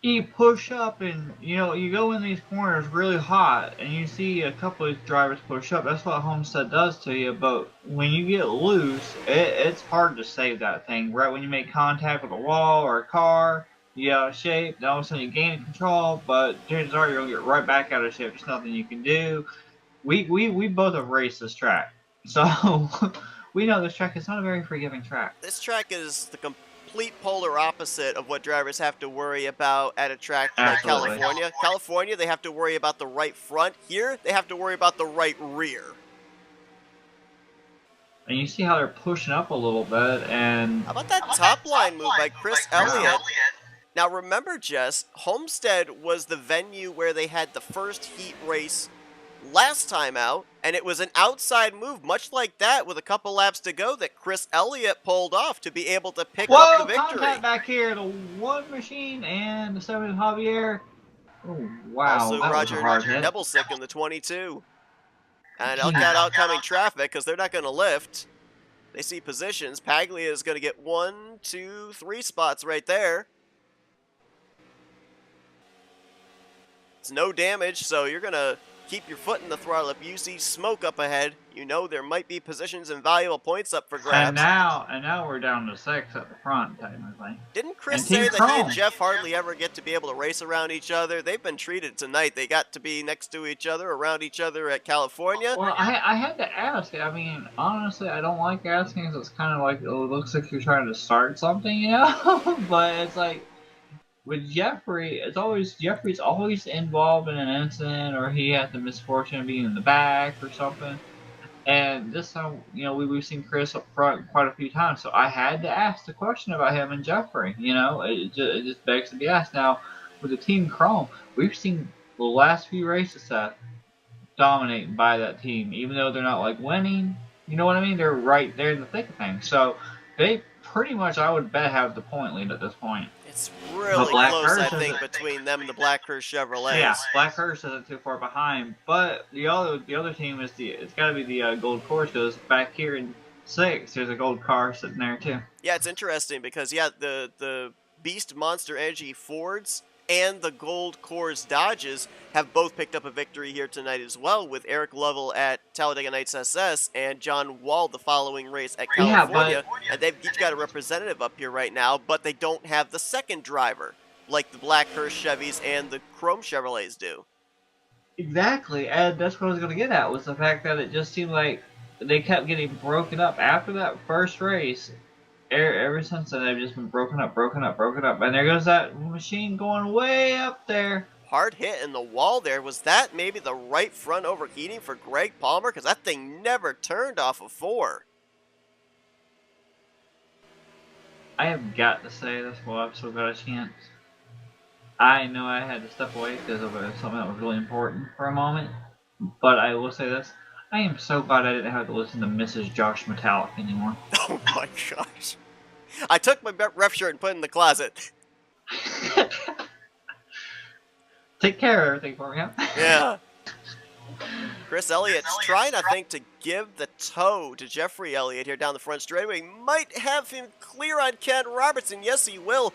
You push up and, you know, you go in these corners really hot and you see a couple of these drivers push up. That's what Homestead does to you, but when you get loose, it's hard to save that thing. Right when you make contact with a wall or a car, you get out of shape, then all of a sudden you gain control, but chances are you're going to get right back out of shape. There's nothing you can do. We both have raced this track, so we know this track is not a very forgiving track. This track is the complete polar opposite of what drivers have to worry about at a track like California. California, they have to worry about the right front. Here, they have to worry about the right rear. And you see how they're pushing up a little bit, and how about that top line move by Chris Elliott? Now remember, Jess, Homestead was the venue where they had the first heat race last time out, and it was an outside move, much like that, with a couple laps to go, that Chris Elliott pulled off to be able to pick up the victory. Contact back here, the one machine and the 7 Javier. Oh, wow. Also, that Roger was a hard hit. Nebelsick in the 22. And Elk got outcoming traffic because they're not going to lift. They see positions. Paglia is going to get 1, 2, 3 spots right there. It's no damage, so you're going to keep your foot in the throttle. If you see smoke up ahead, you know there might be positions and valuable points up for grabs. And now we're down to 6 at the front, technically. Didn't Chris say that he and Jeff hardly ever get to be able to race around each other? They've been treated tonight. They got to be next to each other, around each other at California. Well, I had to ask. I mean, honestly, I don't like asking because it's kind of like, it looks like you're trying to start something, you know? But it's like, with Jeffrey, Jeffrey's always involved in an incident, or he had the misfortune of being in the back or something. And this time, you know, we've seen Chris up front quite a few times, so I had to ask the question about him and Jeffrey. You know, it just begs to be asked. Now, with the Team Chrome, we've seen the last few races that dominated by that team, even though they're not like winning. You know what I mean? They're right there in the thick of things. So they pretty much, I would bet, have the point lead at this point. It's really close, I think, between them and the Blackhurst Chevrolets. Yeah, Blackhurst isn't too far behind, but the other team is it's got to be the Gold Course, because back here in 6, there's a gold car sitting there too. Yeah, it's interesting because the Beast Monster Energy Fords and the Gold Course Dodges have both picked up a victory here tonight as well, with Eric Lovell at Talladega Nights SS and John Wall the following race at California. And they've each got a representative up here right now, but they don't have the second driver like the Blackhurst Chevys and the Chrome Chevrolets do. Exactly, and that's what I was going to get at, was the fact that it just seemed like they kept getting broken up after that first race. Ever since then, they've just been broken up. And there goes that machine going way up there. Hard hit in the wall there. Was that maybe the right front overheating for Greg Palmer? Because that thing never turned off of 4. I have got to say this while I've still got a chance. I know I had to step away because of something that was really important for a moment. But I will say this. I am so glad I didn't have to listen to Mrs. Josh Metallic anymore. Oh my gosh. I took my ref shirt and put it in the closet. Take care of everything for me, huh? Yeah. Chris Elliott's trying, I think, to give the toe to Jeffrey Elliott here down the front straightaway. Might have him clear on Ken Robertson. Yes, he will.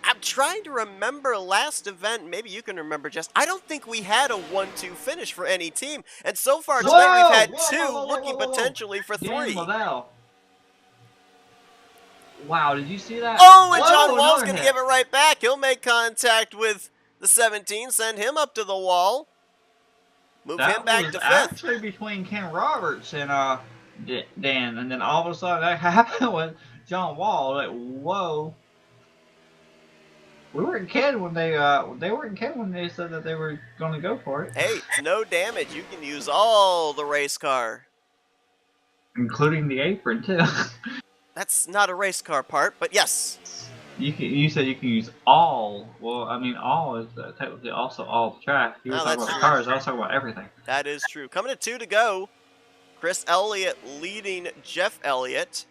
I'm trying to remember last event. Maybe you can remember, Jess. I don't think we had a 1-2 finish for any team. And so far tonight, we've had 2, looking potentially for 3. Wow, did you see that? Oh, and John Wall's going to give it right back. He'll make contact with the 17, send him up to the wall. Move him back to 5th. Actually between Ken Roberts and Dan, and then all of a sudden that happened with John Wall. Like, whoa. We weren't kidding when they weren't kidding when they said that they were going to go for it. Hey, it's no damage. You can use all the race car, including the apron too. That's not a race car part, but yes. You said you can use all. Well, I mean, all is technically also all the track. You were talking about the cars. I was talking about everything. That is true. Coming to 2 to go. Chris Elliott leading Jeff Elliott.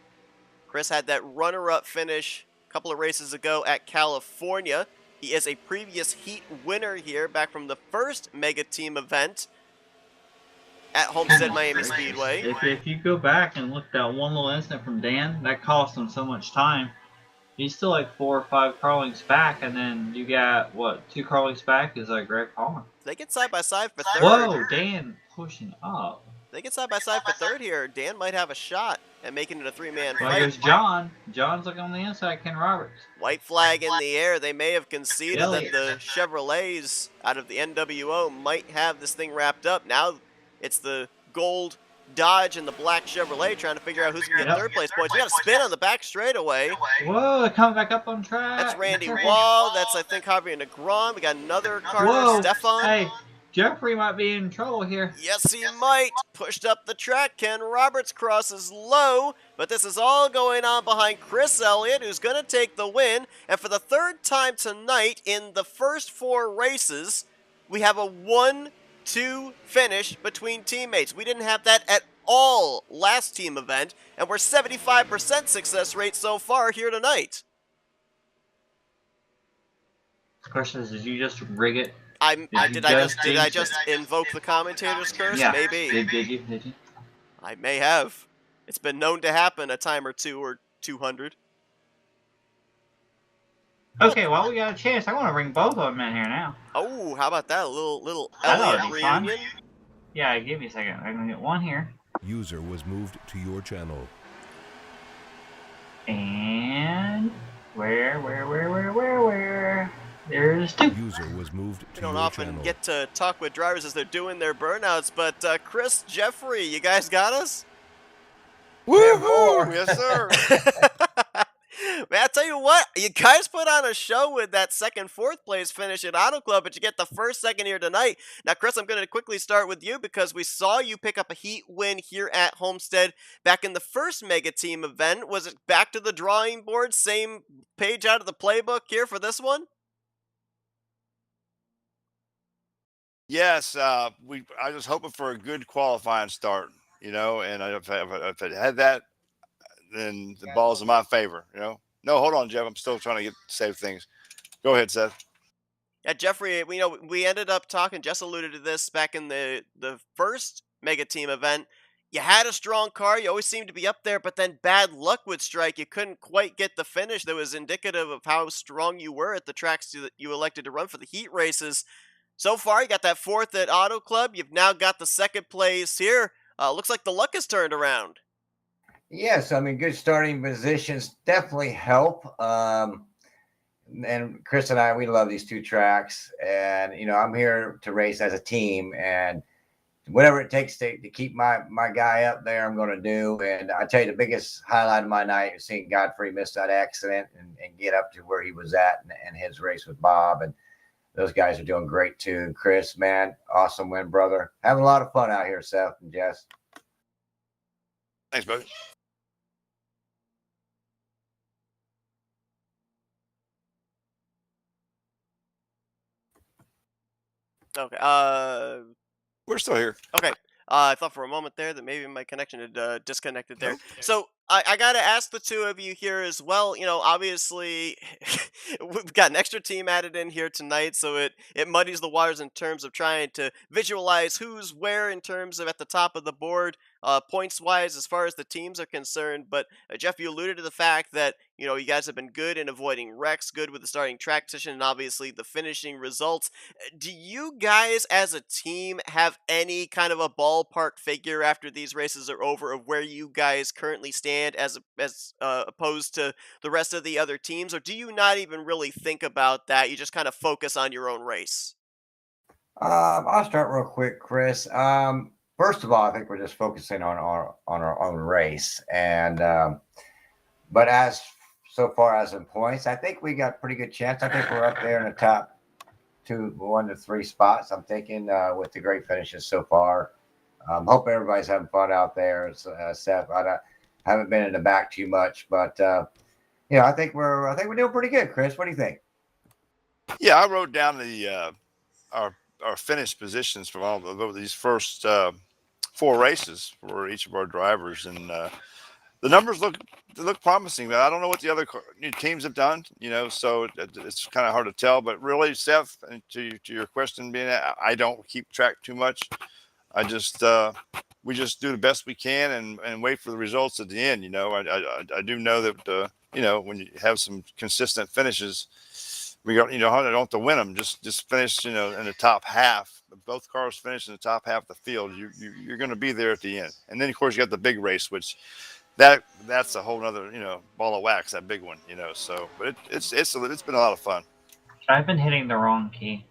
Chris had that runner-up finish a couple of races ago at California. He is a previous heat winner here, back from the first Mega Team event at Homestead Miami Speedway. If you go back and look at that one little incident from Dan, that cost him so much time. He's still like 4 or 5 car lengths back, and then you got, what, 2 car lengths back is Greg Palmer. They get side by side for third. Whoa, Dan pushing up. They get side by side for third here. Dan might have a shot at making it a 3-man Well, fight. there's John. John's looking on the inside, Ken Roberts. White flag in the air. They may have conceded Elliott. that the Chevrolets out of the NWO might have this thing wrapped up. Now it's the gold Dodge and the black Chevrolet trying to figure out who's going to get third place points. We got a spin on the back straightaway. Whoa, they're coming back up on track. That's Randy Wall. That's, I think, Javier Negron. We got another car there, Stefan. Hey, Jeffrey might be in trouble here. Yes, he might. Pushed up the track. Ken Roberts crosses low, but this is all going on behind Chris Elliott, who's going to take the win. And for the third time tonight in the first 4 races, we have a 1-2 finish between teammates. We didn't have that at all last team event, and we're 75% success rate so far here tonight. Question is, did you just rig it? Did I just invoke the commentator's curse? Yeah. Maybe. Did you? I may have. It's been known to happen a time or 2 or 200. Okay, well, we got a chance. I want to bring both of them in here now. Oh, how about that? A little That Elliott would be fun. reunion. Yeah, give me a second. I'm going to get one here. User was moved to your channel. And where? There's 2. User was moved We to don't your often channel. get to talk with drivers as they're doing their burnouts, but Chris, Jeffrey, you guys got us? Woohoo! Yes, sir. Man, I tell you what, you guys put on a show with that second, 4th place finish at Auto Club, but you get the first, second here tonight. Now, Chris, I'm going to quickly start with you because we saw you pick up a heat win here at Homestead back in the first Mega Team event. Was it back to the drawing board, same page out of the playbook here for this one? Yes, I was hoping for a good qualifying start, and if it had that, then the ball's in my favor, No, hold on, Jeff. I'm still trying to save things. Go ahead, Seth. Yeah, Jeffrey, we ended up talking, Jess alluded to this back in the first Mega Team event. You had a strong car. You always seemed to be up there, but then bad luck would strike. You couldn't quite get the finish that was indicative of how strong you were at the tracks that you elected to run for the heat races. So far, you got that 4th at Auto Club. You've now got the 2nd place here. Looks like the luck has turned around. Yes, I mean, good starting positions definitely help. And Chris and I, we love these 2 tracks. And, I'm here to race as a team. And whatever it takes to keep my guy up there, I'm going to do. And I tell you, the biggest highlight of my night was seeing Godfrey miss that accident and get up to where he was at and his race with Bob. And those guys are doing great too. Chris, man, awesome win, brother. Having a lot of fun out here, Seth and Jess. Thanks, buddy. Okay. We're still here. Okay. I thought for a moment there that maybe my connection had disconnected there. Nope. So I got to ask the 2 of you here as well. Obviously, we've got an extra team added in here tonight, so it muddies the waters in terms of trying to visualize who's where in terms of at the top of the board, points-wise, as far as the teams are concerned. But, Jeff, you alluded to the fact that, you guys have been good in avoiding wrecks, good with the starting track position, and obviously the finishing results. Do you guys as a team have any kind of a ballpark figure after these races are over of where you guys currently stand as opposed to the rest of the other teams, or do you not even really think about that? You just kind of focus on your own race? I'll start real quick, Chris. First of all, I think we're just focusing on our own race, and but as so far as in points, I think we got pretty good chance. I think we're up there in the top 1 to 3 spots. I'm thinking with the great finishes so far. Hope everybody's having fun out there. Seth, I haven't been in the back too much, but I think we're doing pretty good. Chris, what do you think? Yeah, I wrote down the our finished positions from all of these first 4 races for each of our drivers, and the numbers look promising. I don't know what the other teams have done, so it's kind of hard to tell. But really, Seth, and to your question, being I don't keep track too much. I just we just do the best we can and wait for the results at the end. I do know that when you have some consistent finishes, we don't don't have to win them. Just finish in the top half. If both cars finish in the top half of the field, you're going to be there at the end. And then of course you got the big race, which that's a whole other ball of wax, that big one. So but it's been a lot of fun. I've been hitting the wrong key.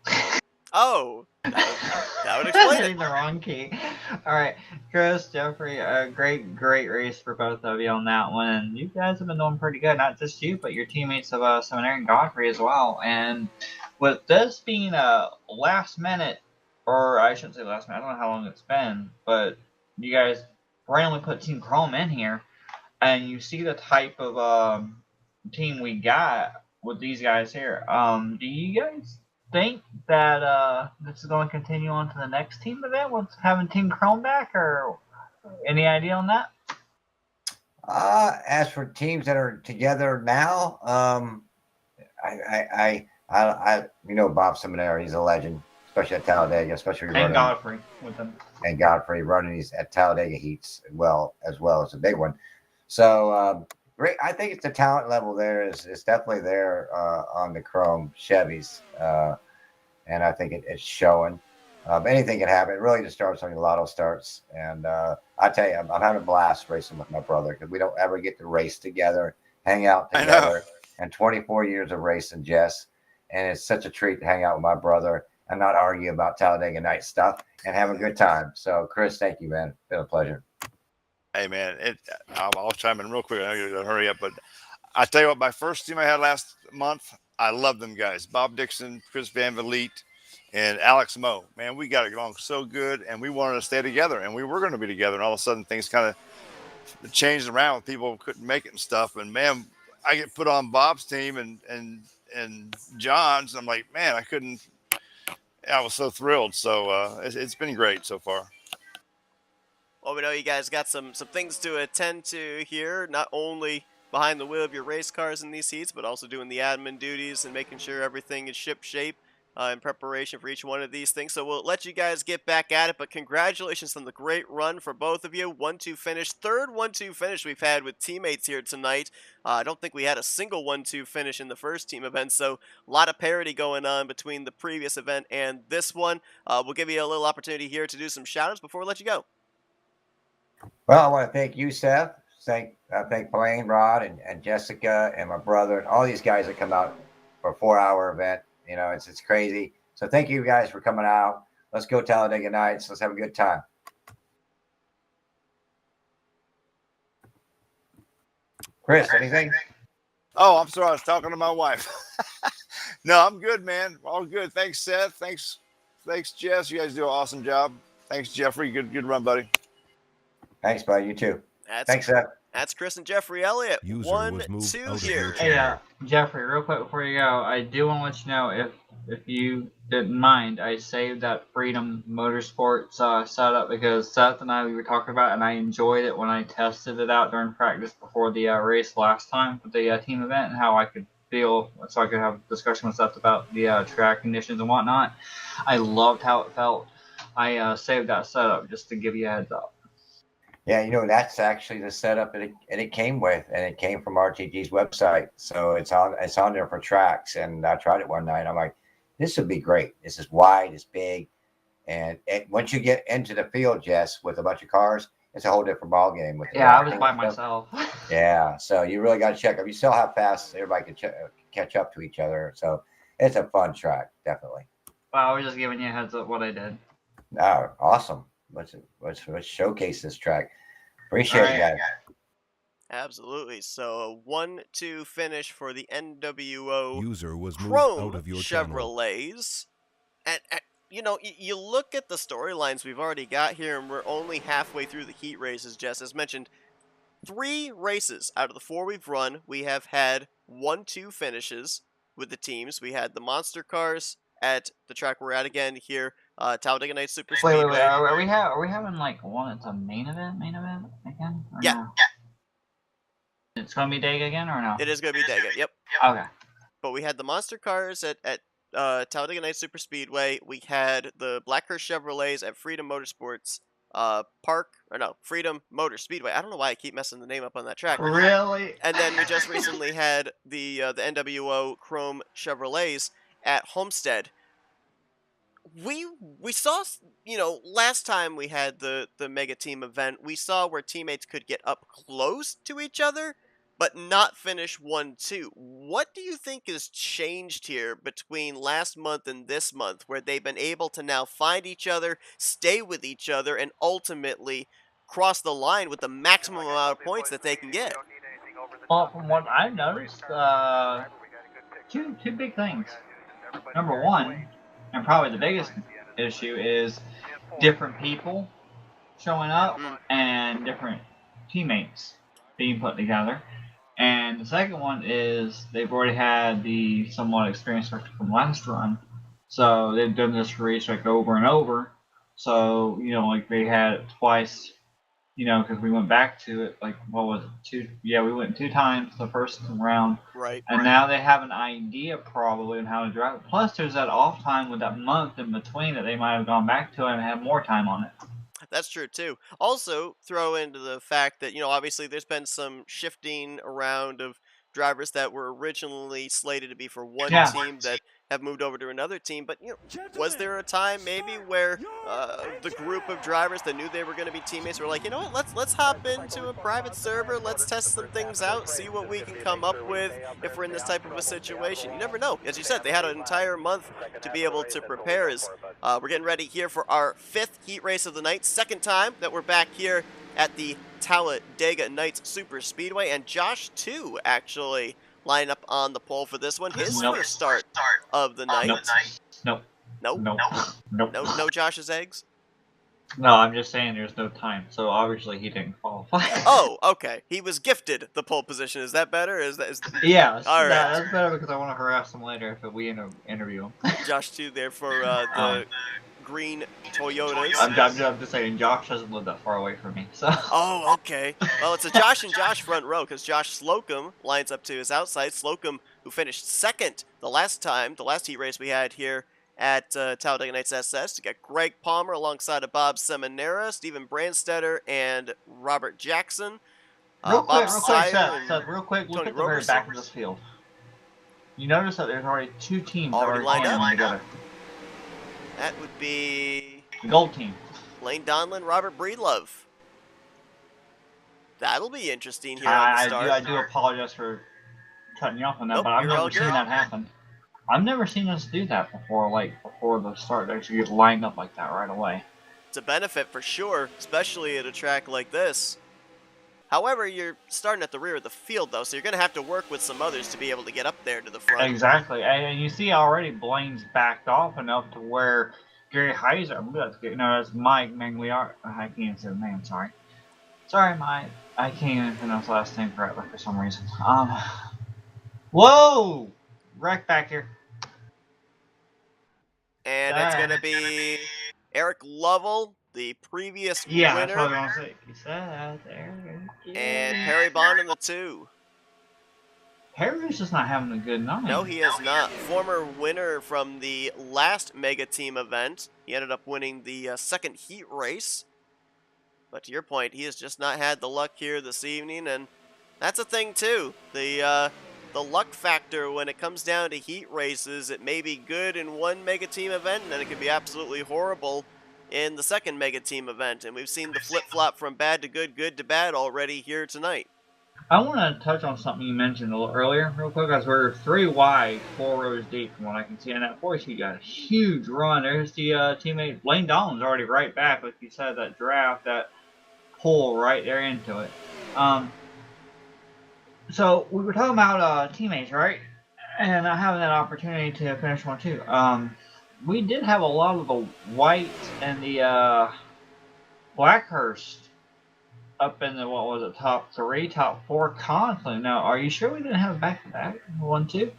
Oh, that would explain hitting the wrong key. All right, Chris, Jeffrey, a great race for both of you on that one. And you guys have been doing pretty good. Not just you, but your teammates of Seminary and Godfrey as well. And with this being a last minute, or I shouldn't say last minute, I don't know how long it's been, but you guys randomly put Team Chrome in here, and you see the type of team we got with these guys here. Do you guys think that this is going to continue on to the next team event with having Team Chrome back, or any idea on that? As for teams that are together now, I Bob Seminary, he's a legend, especially at Talladega, especially and Godfrey with them. And Godfrey running these at Talladega heats as well as a big one. So great. I think it's the talent level there is definitely there on the Chrome Chevys, and I think it's showing. Anything can happen. It really just starts when the lotto starts. And I tell you, I'm having a blast racing with my brother because we don't ever get to race together, hang out together. And 24 years of racing, Jess, and it's such a treat to hang out with my brother and not argue about Talladega night stuff and have a good time. So, Chris, thank you, man. It's been a pleasure. Hey, man, I'll chime in real quick. I got to hurry up, but I tell you what, my first team I had last month, I love them guys. Bob Dixon, Chris Van Vliet, and Alex Moe. Man, we got along so good, and we wanted to stay together, and we were going to be together. And all of a sudden, things kind of changed around. People couldn't make it and stuff. And man, I get put on Bob's team and John's. I'm like, man, I was so thrilled. So it's been great so far. Well, we know you guys got some things to attend to here, not only behind the wheel of your race cars in these heats, but also doing the admin duties and making sure everything is ship shape in preparation for each one of these things. So we'll let you guys get back at it, but congratulations on the great run for both of you. 1-2 finish, third 1-2 finish we've had with teammates here tonight. I don't think we had a single 1-2 finish in the first team event, so a lot of parity going on between the previous event and this one. We'll give you a little opportunity here to do some shout-outs before we let you go. Well, I want to thank you, Seth. Thank Blaine, Rod, and Jessica, and my brother, and all these guys that come out for a 4-hour event. It's crazy. So thank you guys for coming out. Let's go Talladega Nights. Let's have a good time. Chris, anything? Oh, I'm sorry. I was talking to my wife. No, I'm good, man. All good. Thanks, Seth. Thanks, Jess. You guys do an awesome job. Thanks, Jeffrey. Good run, buddy. Thanks, buddy. You too. Thanks, Seth. That's Chris and Jeffrey Elliott. 1-2 here. Hey, Jeffrey, real quick before you go, I do want to let you know, if you didn't mind, I saved that Freedom Motorsports setup because Seth and we were talking about it, and I enjoyed it when I tested it out during practice before the race last time for the team event, and how I could feel, so I could have a discussion with Seth about the track conditions and whatnot. I loved how it felt. I saved that setup just to give you a heads up. Yeah, that's actually the setup that it came with, and it came from RTG's website. So it's on there for tracks, and I tried it one night. I'm like, this would be great. This is wide, it's big, and once you get into the field, Jess, with a bunch of cars, it's a whole different ball game. I was by myself. Yeah, so you really got to check up. You saw how fast everybody can catch up to each other. So it's a fun track, definitely. Well, I was just giving you a heads up what I did. Oh, awesome. Let's showcase this track. Appreciate it, guys. Absolutely. So a 1-2 finish for the NWO User was moved Chrome out of your Chevrolets. And you look at the storylines we've already got here, and we're only halfway through the heat races. Jess, as mentioned, 3 races out of the 4 we've run, we have had 1-2 finishes with the teams. We had the monster cars at the track we're at again here Talladega Nights Super Wait, Speedway. wait, wait. Are we having like one that's a main event again? Or Yeah. no? It's gonna be Dega again or no? It is going to be Dega. Yep. Okay. But we had the monster cars at Talladega Nights Super Speedway. We had the Blackhurst Chevrolets at Freedom Motorsports Freedom Motor Speedway. I don't know why I keep messing the name up on that track. Really? And then we just recently had the NWO Chrome Chevrolets at Homestead. We saw, last time we had the Mega Team event, we saw where teammates could get up close to each other, but not finish 1-2. What do you think has changed here between last month and this month, where they've been able to now find each other, stay with each other, and ultimately cross the line with the maximum amount of points that they can get? Well, from what I've noticed, two big things. Number one, and probably the biggest issue, is different people showing up and different teammates being put together. And the second one is they've already had the somewhat experienced from last run, so they've done this race like over and over. So like they had it twice, because we went back to it. Like what was it? Two? Yeah, we went 2 times the first round. Right. And now they have an idea probably on how to drive it. Plus, there's that off time with that month in between that they might have gone back to and had more time on it. That's true, too. Also, throw into the fact that, obviously there's been some shifting around of drivers that were originally slated to be for one team that have moved over to another team. But, was there a time maybe where the group of drivers that knew they were going to be teammates were like, you know what, let's hop into a private server, let's test some things out, see what we can come up with if we're in this type of a situation. You never know. As you said, they had an entire month to be able to prepare. As we're getting ready here for our 5th heat race of the night, second time that we're back here at the Talladega Nights Super Speedway, and Josh, too, actually line up on the pole for this one. His first start of the night. Nope. No Josh's eggs? No, I'm just saying there's no time, so obviously he didn't qualify. Oh, okay. He was gifted the pole position. Is that better? Yeah, all right. That's better because I want to harass him later if we interview him. Josh, too, there for the green Toyotas. I'm just saying, Josh doesn't live that far away from me, so. Oh, okay. Well, it's a Josh and Josh front row because Josh Slocum lines up to his outside. Slocum, who finished second the last heat race we had here at Talladega Nights SS. You got Greg Palmer alongside of Bob Seminara, Steven Brandstetter, and Robert Jackson. Real quick, Seth, real quick, look Tony at the very back of this field. You notice that there's already 2 teams already lined up together. That would be the gold team. Lane Donlin, Robert Breedlove. That'll be interesting here on the start. I do apologize for cutting you off on that, but I've never seen that happen. I've never seen us do that before, before the start, actually get lined up like that right away. It's a benefit for sure, especially at a track like this. However, you're starting at the rear of the field, though, so you're going to have to work with some others to be able to get up there to the front. Exactly, and you see already Blaine's backed off enough to where Gary Heiser, that's Mike Mangliar. I can't say the name, sorry. Sorry, Mike. I can't even pronounce the last name correctly for some reason. Whoa! Wreck back here. And it's going to be Eric Lovell, the previous winner. That's what I was going to say. He said Eric. And Perry Bond in the 2. Perry's just not having a good night. No, he is not. Former winner from the last Mega Team event. He ended up winning the second heat race. But to your point, he has just not had the luck here this evening, and that's a thing too. The luck factor when it comes down to heat races, it may be good in one Mega Team event, and then it could be absolutely horrible in the second Mega Team event. And we've seen the flip-flop from bad to good, good to bad already here tonight. I want to touch on something you mentioned a little earlier, real quick, as we're 3 wide, 4 rows deep from what I can see. And that 4 sheet got a huge run. There's the teammate, Blaine Donlin's already right back, like you said, that draft, that pull right there into it. So we were talking about teammates, right? And not having that opportunity to finish 1-2. We did have a lot of the white and the Blackhurst up in the, what was it, top 3, top 4 constantly. Now, are you sure we didn't have back-to-back? 1-2,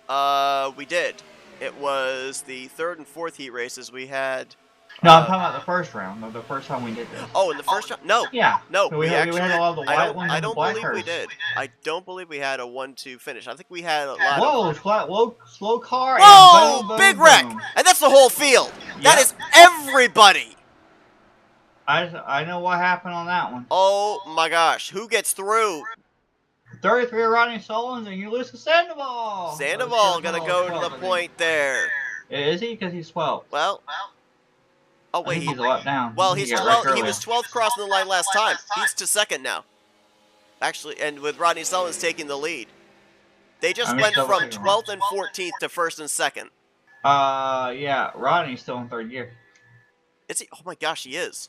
1-2? We did. It was the third and fourth heat races we had. No, I'm talking about the first round. The first time we did this. Oh, in the first round? No. Yeah. No, we had a lot of the white ones I and the don't black believe we cars. did. I don't believe we had a 1-2 finish. I think we had a lot Whoa, of... flat, slow car. Whoa, And boom, big boom, wreck. boom. And that's the whole field. That is everybody. I know what happened on that one. Oh my gosh. Who gets through? 33 Rodney Solons and Ulysses Sandoval. Sandoval gonna go to the point there. Is he? Because he's 12. Well. Oh wait, he's a lap down. Well, He he's got 12. wrecked He early. was 12th crossing the line last time. He's to second now. Actually, and with Rodney Sullins taking the lead, they just went from 12th and 14th to first and second. Yeah, Rodney's still in third gear. Is he? Oh my gosh, he is.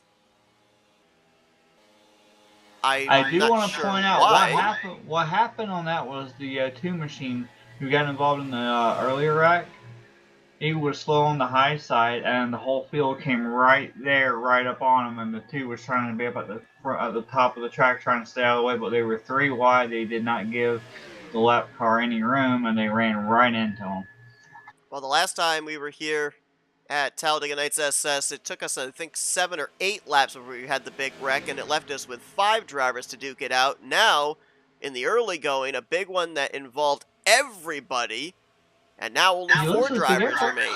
I do want to point out why. what happened on that was the 2 machine who got involved in the earlier wreck. He was slow on the high side, and the whole field came right there, right up on him. And the 2 was trying to be up at the front, at the top of the track, trying to stay out of the way. But they were 3 wide. They did not give the lap car any room, and they ran right into him. Well, the last time we were here at Talladega Nights SS, it took us, I think, 7 or 8 laps before we had the big wreck, and it left us with 5 drivers to duke it out. Now, in the early going, a big one that involved everybody, and now only 4 drivers remain.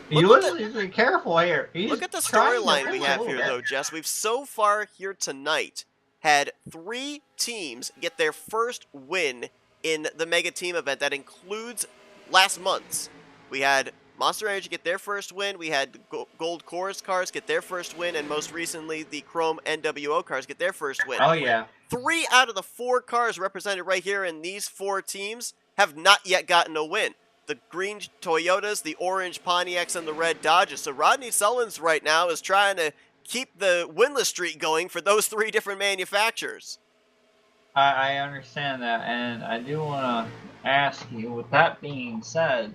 Ulysses, be careful here. Look at the storyline we have here, though, Jess. We've so far here tonight had 3 teams get their first win in the Mega Team event. That includes last month's. We had Monster Energy get their first win, we had Gold Chorus cars get their first win, and most recently the Chrome NWO cars get their first win. Oh, yeah. 3 out of the 4 cars represented right here in these 4 teams have not yet gotten a win. The green Toyotas, the orange Pontiacs, and the red Dodges. So Rodney Sullins right now is trying to keep the winless streak going for those 3 different manufacturers. I understand that, and I do want to ask you, with that being said,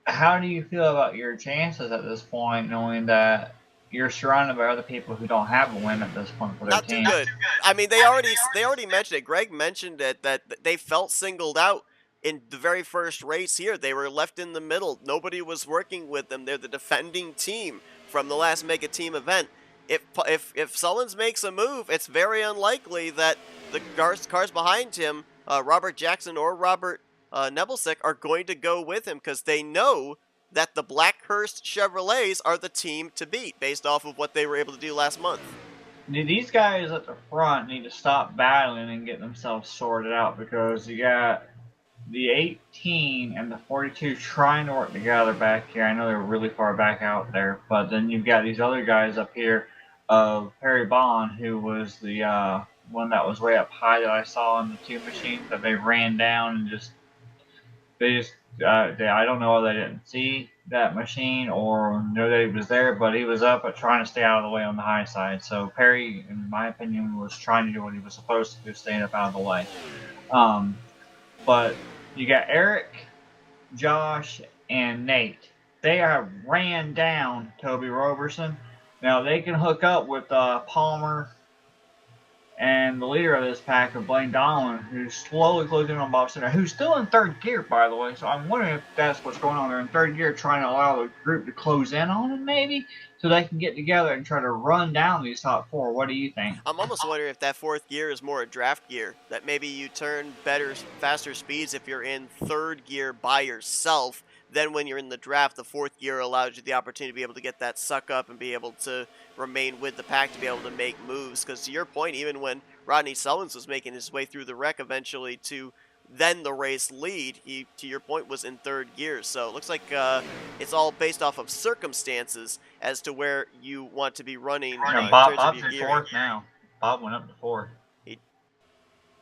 how do you feel about your chances at this point, knowing that you're surrounded by other people who don't have a win at this point for their team? Not too good. I mean, they already mentioned it. Greg mentioned it, that they felt singled out in the very first race here. They were left in the middle. Nobody was working with them. They're the defending team from the last Mega Team event. If Sullins makes a move, it's very unlikely that the cars behind him, Robert Jackson or Robert Nebelsick, are going to go with him, because they know that the Blackhurst Chevrolets are the team to beat based off of what they were able to do last month. These guys at the front need to stop battling and get themselves sorted out, because you got the 18 and the 42 trying to work together back here. I know they're really far back out there, but then you've got these other guys up here of Perry Bond, who was the one that was way up high that I saw in the 2 machine that they ran down and I don't know whether they didn't see that machine or know that he was there, but he was up trying to stay out of the way on the high side. So Perry, in my opinion, was trying to do what he was supposed to do, staying up out of the way. But you got Eric, Josh, and Nate. They have ran down Toby Roberson. Now they can hook up with Palmer and the leader of this pack of Blaine Donlin, who's slowly closing on Bob Center, who's still in 3rd gear, by the way. So I'm wondering if that's what's going on. They're in 3rd gear, trying to allow the group to close in on him, maybe, so they can get together and try to run down these top 4. What do you think? I'm almost wondering if that 4th gear is more a draft gear, that maybe you turn better, faster speeds if you're in 3rd gear by yourself. Then when you're in the draft, the 4th gear allows you the opportunity to be able to get that suck up and be able to remain with the pack to be able to make moves. Because to your point, even when Rodney Sullins was making his way through the wreck eventually to then the race lead, he, to your point, was in 3rd gear. So it looks like it's all based off of circumstances as to where you want to be running in terms of your gearing. 4th now. Bob went up to 4th.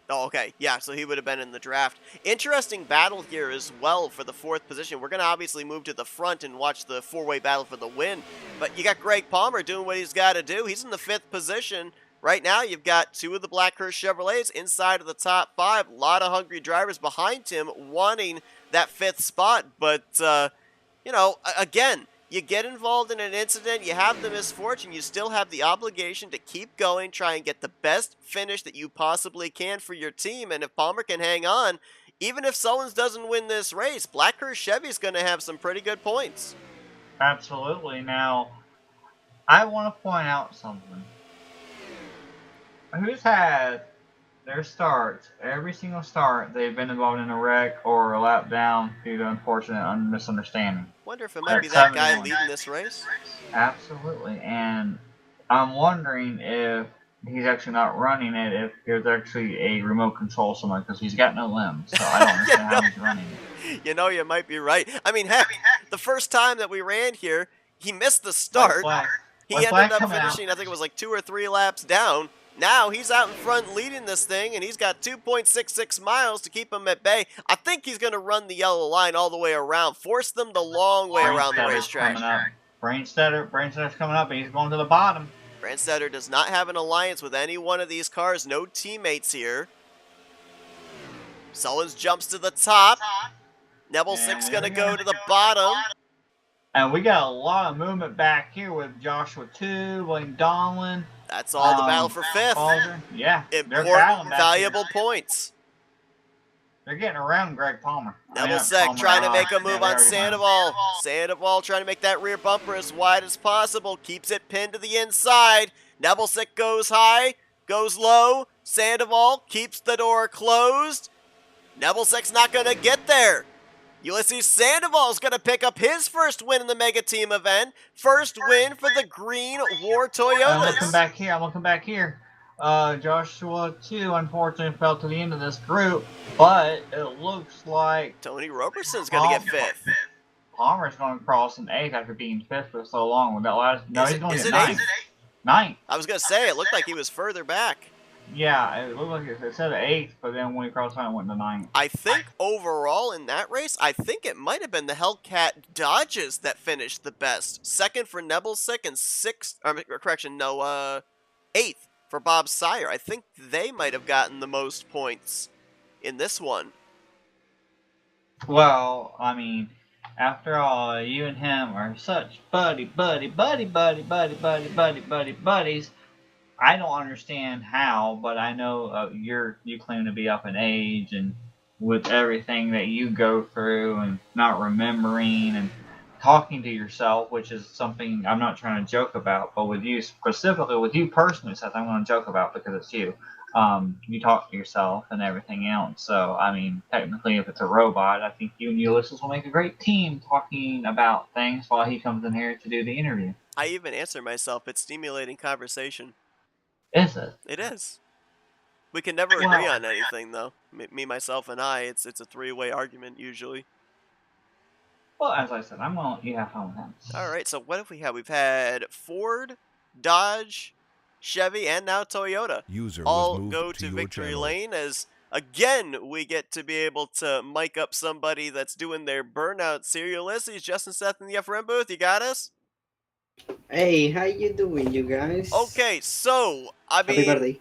Oh, okay. Yeah, so he would have been in the draft. Interesting battle here as well for the 4th position. We're going to obviously move to the front and watch the 4-way battle for the win. But you got Greg Palmer doing what he's got to do. He's in the 5th position. Right now, you've got 2 of the Blackhurst Chevrolets inside of the top 5. A lot of hungry drivers behind him wanting that 5th spot. But, you know, again, you get involved in an incident, you have the misfortune, you still have the obligation to keep going, try and get the best finish that you possibly can for your team. And if Palmer can hang on, even if Sullins doesn't win this race, Blackhurst Chevy's going to have some pretty good points. Absolutely. Now, I want to point out something. Who's had their starts, every single start, they've been involved in a wreck or a lap down due to unfortunate misunderstanding? Wonder if it might be that guy leading this race. Absolutely. And I'm wondering if he's actually not running it, if there's actually a remote control somewhere, because he's got no limbs, so I don't understand how he's running it. You know, you might be right. I mean, heck, the first time that we ran here, he missed the start. He ended up finishing, I think it was like 2 or 3 laps down. Now he's out in front leading this thing, and he's got 2.66 miles to keep him at bay. I think he's going to run the yellow line all the way around, force them the long way around the racetrack. Brainstetter's coming up, and he's going to the bottom. Brandstetter does not have an alliance with any one of these cars. No teammates here. Sullins jumps to the top. Nebelsick's going to go to the bottom. And we got a lot of movement back here with Joshua 2, William Donlin. That's all the battle for 5th. Yeah, important, valuable points. They're getting around Greg Palmer. Nebelsick trying to make a move on Sandoval. Sandoval trying to make that rear bumper as wide as possible. Keeps it pinned to the inside. Nebelsick goes high, goes low. Sandoval keeps the door closed. Nebelsick's not going to get there. Ulysses Sandoval's going to pick up his first win in the Mega Team event. First win for the Green War Toyotas. I'm looking back here. Joshua 2 unfortunately fell to the end of this group, but it looks like Tony Roberson's going to get 5th. Palmer's going to cross in 8th after being 5th for so long with that last. No, he's going to 9th. 9th. I was going to say, it looked like he was further back. Yeah, it looked like it said 8th, but then when he crossed line, it went to 9th. I think overall in that race, I think it might have been the Hellcat Dodges that finished the best. Second for Nebelsick and 8th for Bob Sire. I think they might have gotten the most points in this one. Well, I mean, after all, you and him are such buddies. I don't understand how, but I know you claim to be up in age, and with everything that you go through and not remembering and talking to yourself, which is something I'm not trying to joke about, but with you specifically, with you personally, Seth, I'm going to joke about because it's you. You talk to yourself and everything else. So, I mean, technically, if it's a robot, I think you and Ulysses will make a great team talking about things while he comes in here to do the interview. I even answer myself. It's stimulating conversation. Is it? It is. We can never agree on anything, though. Me, myself, and I. It's a 3-way argument usually. Well, as I said, I'm gonna let you have fun with him. All right. So what have we had? We've had Ford, Dodge, Chevy, and now Toyota. All go to victory lane as again we get to be able to mic up somebody that's doing their burnouts here. Ulysses, Justin, Seth, in the FRM booth. You got us. Hey, how you doing, you guys? Okay, so I mean,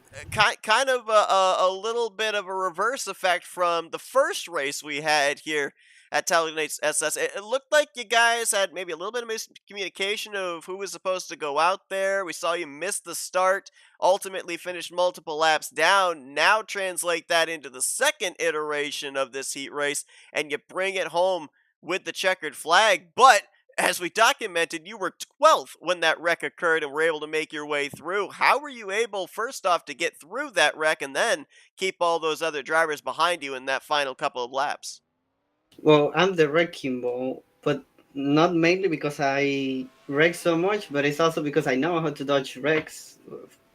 kind of a little bit of a reverse effect from the first race we had here at Talladega SS. It looked like you guys had maybe a little bit of miscommunication of who was supposed to go out there. We saw you miss the start, ultimately finished multiple laps down. Now translate that into the second iteration of this heat race, and you bring it home with the checkered flag, but as we documented, you were 12th when that wreck occurred and were able to make your way through. How were you able, first off, to get through that wreck and then keep all those other drivers behind you in that final couple of laps? Well, I'm the wrecking ball, but not mainly because I wreck so much, but it's also because I know how to dodge wrecks.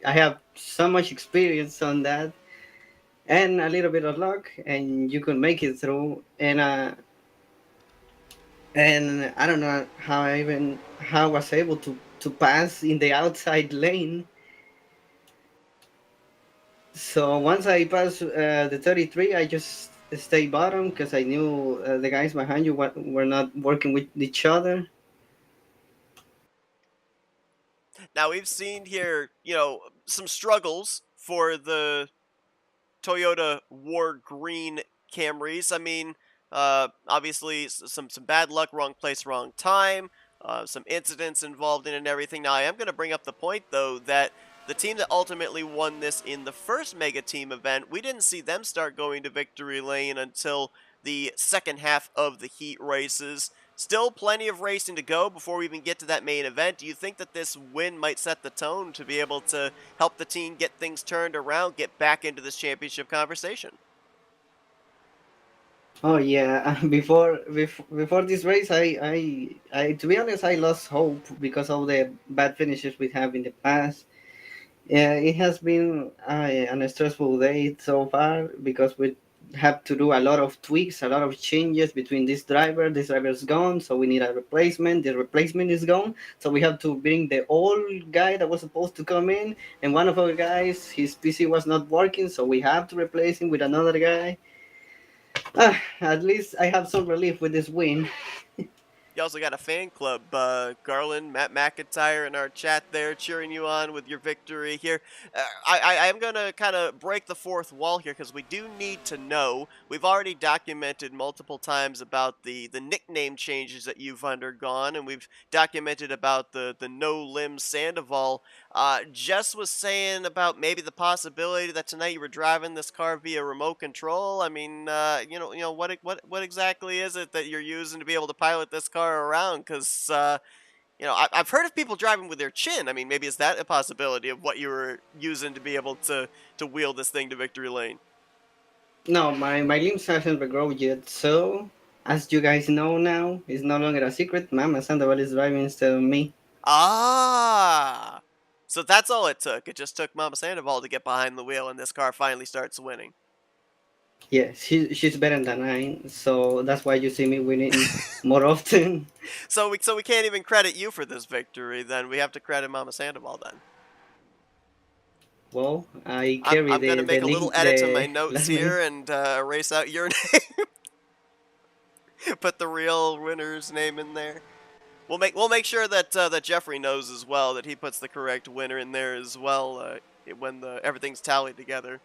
I have so much experience on that and a little bit of luck, and you can make it through. And I don't know how I was able to pass in the outside lane. So once I passed the 33, I just stayed bottom because I knew the guys behind you were not working with each other. Now we've seen here, some struggles for the Toyota War Green Camrys. I mean, obviously some bad luck, wrong place, wrong time, some incidents involved in it and everything. Now I am going to bring up the point though that the team that ultimately won this in the first Mega Team event, we didn't see them start going to victory lane until the second half of the heat races. Still plenty of racing to go before we even get to that main event. Do you think that this win might set the tone to be able to help the team get things turned around, get back into this championship conversation? Oh yeah, before this race, I to be honest, I lost hope because of the bad finishes we have in the past. Yeah, it has been an stressful day so far because we have to do a lot of tweaks, a lot of changes between this driver. This driver is gone, so we need a replacement. The replacement is gone, so we have to bring the old guy that was supposed to come in. And one of our guys, his PC was not working, so we have to replace him with another guy. At least I have some relief with this win. You also got a fan club, Garland, Matt McIntyre in our chat there cheering you on with your victory here. I'm going to kind of break the fourth wall here because we do need to know. We've already documented multiple times about the nickname changes that you've undergone, and we've documented about the no-limb Sandoval. Jess was saying about maybe the possibility that tonight you were driving this car via remote control. I mean, what exactly is it that you're using to be able to pilot this car around? Because I've heard of people driving with their chin. I mean, maybe is that a possibility of what you were using to be able to wheel this thing to victory lane? No, my limbs haven't regrown yet, so as you guys know now, it's no longer a secret. Mama Sandoval is driving instead of me. Ah, so that's all it took. It just took Mama Sandoval to get behind the wheel, and this car finally starts winning. Yeah, she's better than I, so that's why you see me winning more often. So we can't even credit you for this victory. Then we have to credit Mama Sandoval then. Well, I carry I'm gonna make a little edit to my notes here and erase out your name. Put the real winner's name in there. We'll make sure that that Jeffrey knows as well, that he puts the correct winner in there as well when everything's tallied together.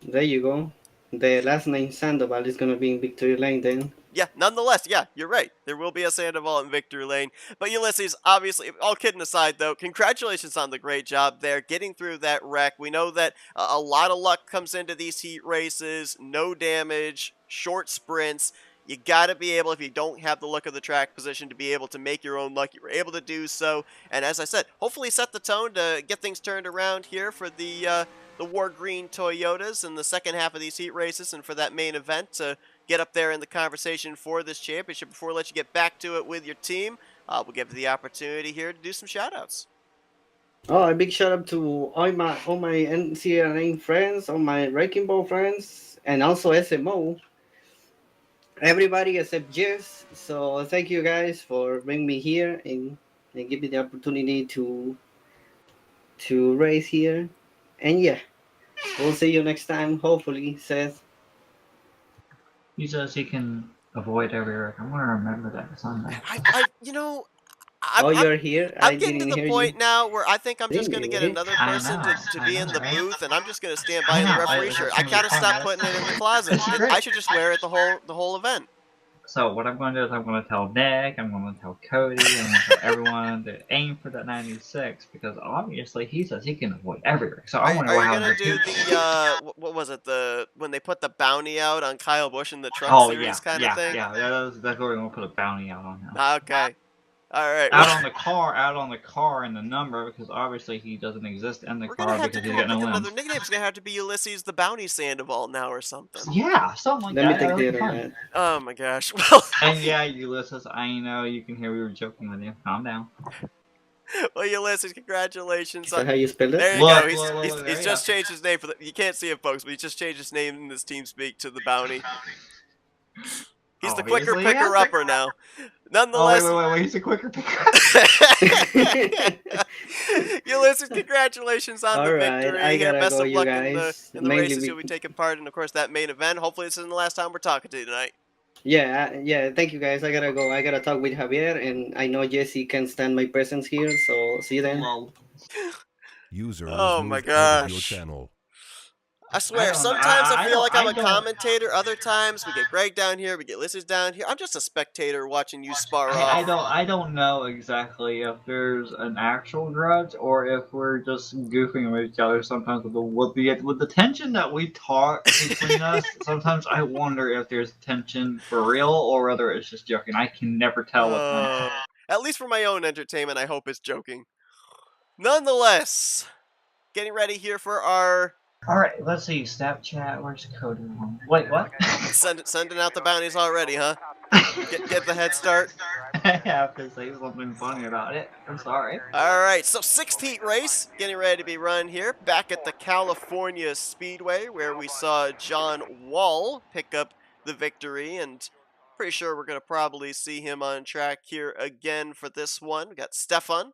There you go. The last name Sandoval is gonna be in victory lane then. Yeah, nonetheless, yeah, you're right. There will be a Sandoval in victory lane. But Ulysses, obviously, all kidding aside though, congratulations on the great job there, getting through that wreck. We know that a lot of luck comes into these heat races, no damage, short sprints. You got to be able, if you don't have the look of the track position, to be able to make your own luck. You were able to do so. And as I said, hopefully set the tone to get things turned around here for the War Green Toyotas in the second half of these heat races and for that main event to get up there in the conversation for this championship. Before we let you get back to it with your team, we'll give you the opportunity here to do some shout-outs. Oh, a big shout out to all my NCRA friends, all my Wrecking Ball friends, and also SMO. Everybody except Jess. So thank you guys for bringing me here and give me the opportunity to race here. And yeah, we'll see you next time, hopefully, Seth. He says he can avoid every wreck. I'm gonna remember that Sunday. You're here. I'm getting to the point now where I think I'm just going to get another person to be in the booth, and I'm just going to stand by in the referee shirt. I gotta stop putting it in the closet. I should just wear it the whole event. So what I'm going to do is I'm going to tell Nick, I'm going to tell Cody, I'm going to tell everyone to aim for that 96 because obviously he says he can avoid every wreck. So I want to Are you going to do the what was it, when they put the bounty out on Kyle Busch in the Truck Series kind of thing? Yeah, that's where we're going to put a bounty out on him. Okay. All right. Out on the car and the number because obviously he doesn't exist in the car because he's got no limbs. Another nickname's gonna have to be Ulysses the Bounty Sandoval now or something. Yeah, something like that. Let me take the internet. Oh my gosh. Well. And yeah, Ulysses, I know you can hear we were joking with you. Calm down. Well, Ulysses, congratulations. Is that how you spell it? There you go. He's just changed his name you can't see it, folks, but he just changed his name in this team speak to the Bounty. He's the quicker picker-upper now. Nonetheless... Wait, he's a quicker picker. Ulysses, congratulations on the victory. I gotta Best go, of luck guys. in the races you'll be taking part in, of course, that main event. Hopefully this isn't the last time we're talking to you tonight. Yeah, thank you guys. I gotta go. I gotta talk with Javier, and I know Jesse can't stand my presence here, so see you then. User Oh was my moved out of your gosh. channel. I swear, don't know. sometimes I feel like I'm a don't- commentator. Other times we get Greg down here, we get listeners down here. I'm just a spectator watching you spar off. I don't know exactly if there's an actual grudge or if we're just goofing with each other sometimes with the tension that we talk between us. Sometimes I wonder if there's tension for real or whether it's just joking. I can never tell what's going on. At least for my own entertainment, I hope it's joking. Nonetheless, getting ready here for our... Alright, let's see. Snapchat, where's Cody? Wait, what? Sending out the bounties already, huh? Get the head start. I have to say something funny about it. I'm sorry. Alright, so 6th heat race getting ready to be run here. Back at the California Speedway where we saw John Wall pick up the victory, and pretty sure we're going to probably see him on track here again for this one. We got Stefan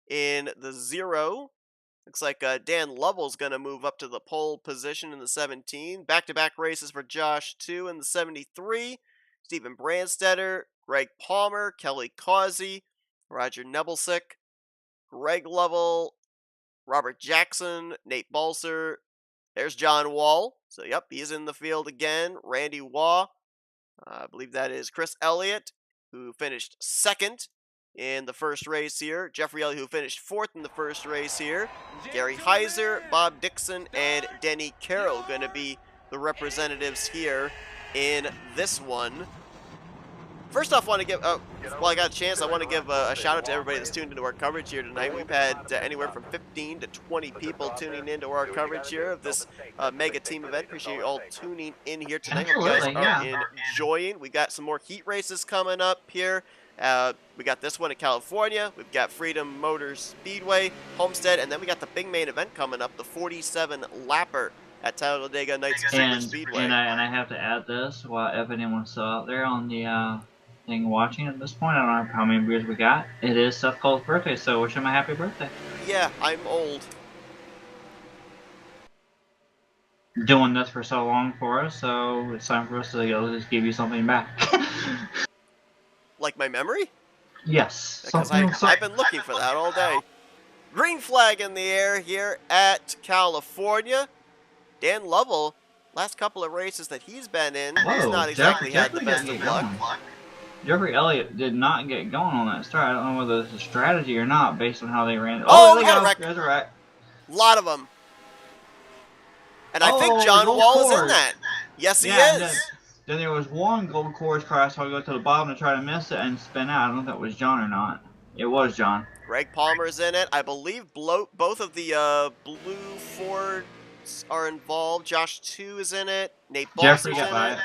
in the 0. Looks like Dan Lovell's going to move up to the pole position in the 17. Back-to-back races for Josh, too, in the 73. Stephen Brandstetter, Greg Palmer, Kelly Causey, Roger Nebelsick, Greg Lovell, Robert Jackson, Nate Balser. There's John Wall. So, yep, he's in the field again. Randy Waugh. I believe that is Chris Elliott, who finished 2nd in the first race here. Jeffrey Elliott, who finished 4th in the first race here. Gary Heiser, Bob Dixon, and Denny Carroll going to be the representatives here in this one. First off, want to give, while I got a chance, I want to give a shout out to everybody that's tuned into our coverage here tonight. We've had anywhere from 15 to 20 people tuning into our coverage here of this mega team event. Appreciate you all tuning in here tonight. Hope you guys are enjoying. We got some more heat races coming up here. We got this one in California. We've got Freedom Motors Speedway, Homestead, and then we got the big main event coming up, the 47 lapper at Talladega Nights Super Speedway. And I have to add this, if anyone's still out there on the thing watching at this point, I don't know how many beers we got. It is Seth Cole's birthday, so wish him a happy birthday. Yeah, I'm old. Doing this for so long for us, so it's time for us to just give you something back. Like my memory? Yes. Because I've been looking for that all day. Green flag in the air here at California. Dan Lovell, last couple of races that he's been in, he's not exactly had the best of luck. Jeffrey Elliott did not get going on that start. I don't know whether it's a strategy or not based on how they ran. Oh, we got a wreck. There's a wreck. A lot of them. And I think John Wall is in that. Yes, he is. Then there was one gold course crash, so I go to the bottom to try to miss it and spin out. I don't know if that was John or not. It was John. Greg Palmer's in it. I believe both of the blue Fords are involved. Josh 2 is in it. Nate Balser's in it.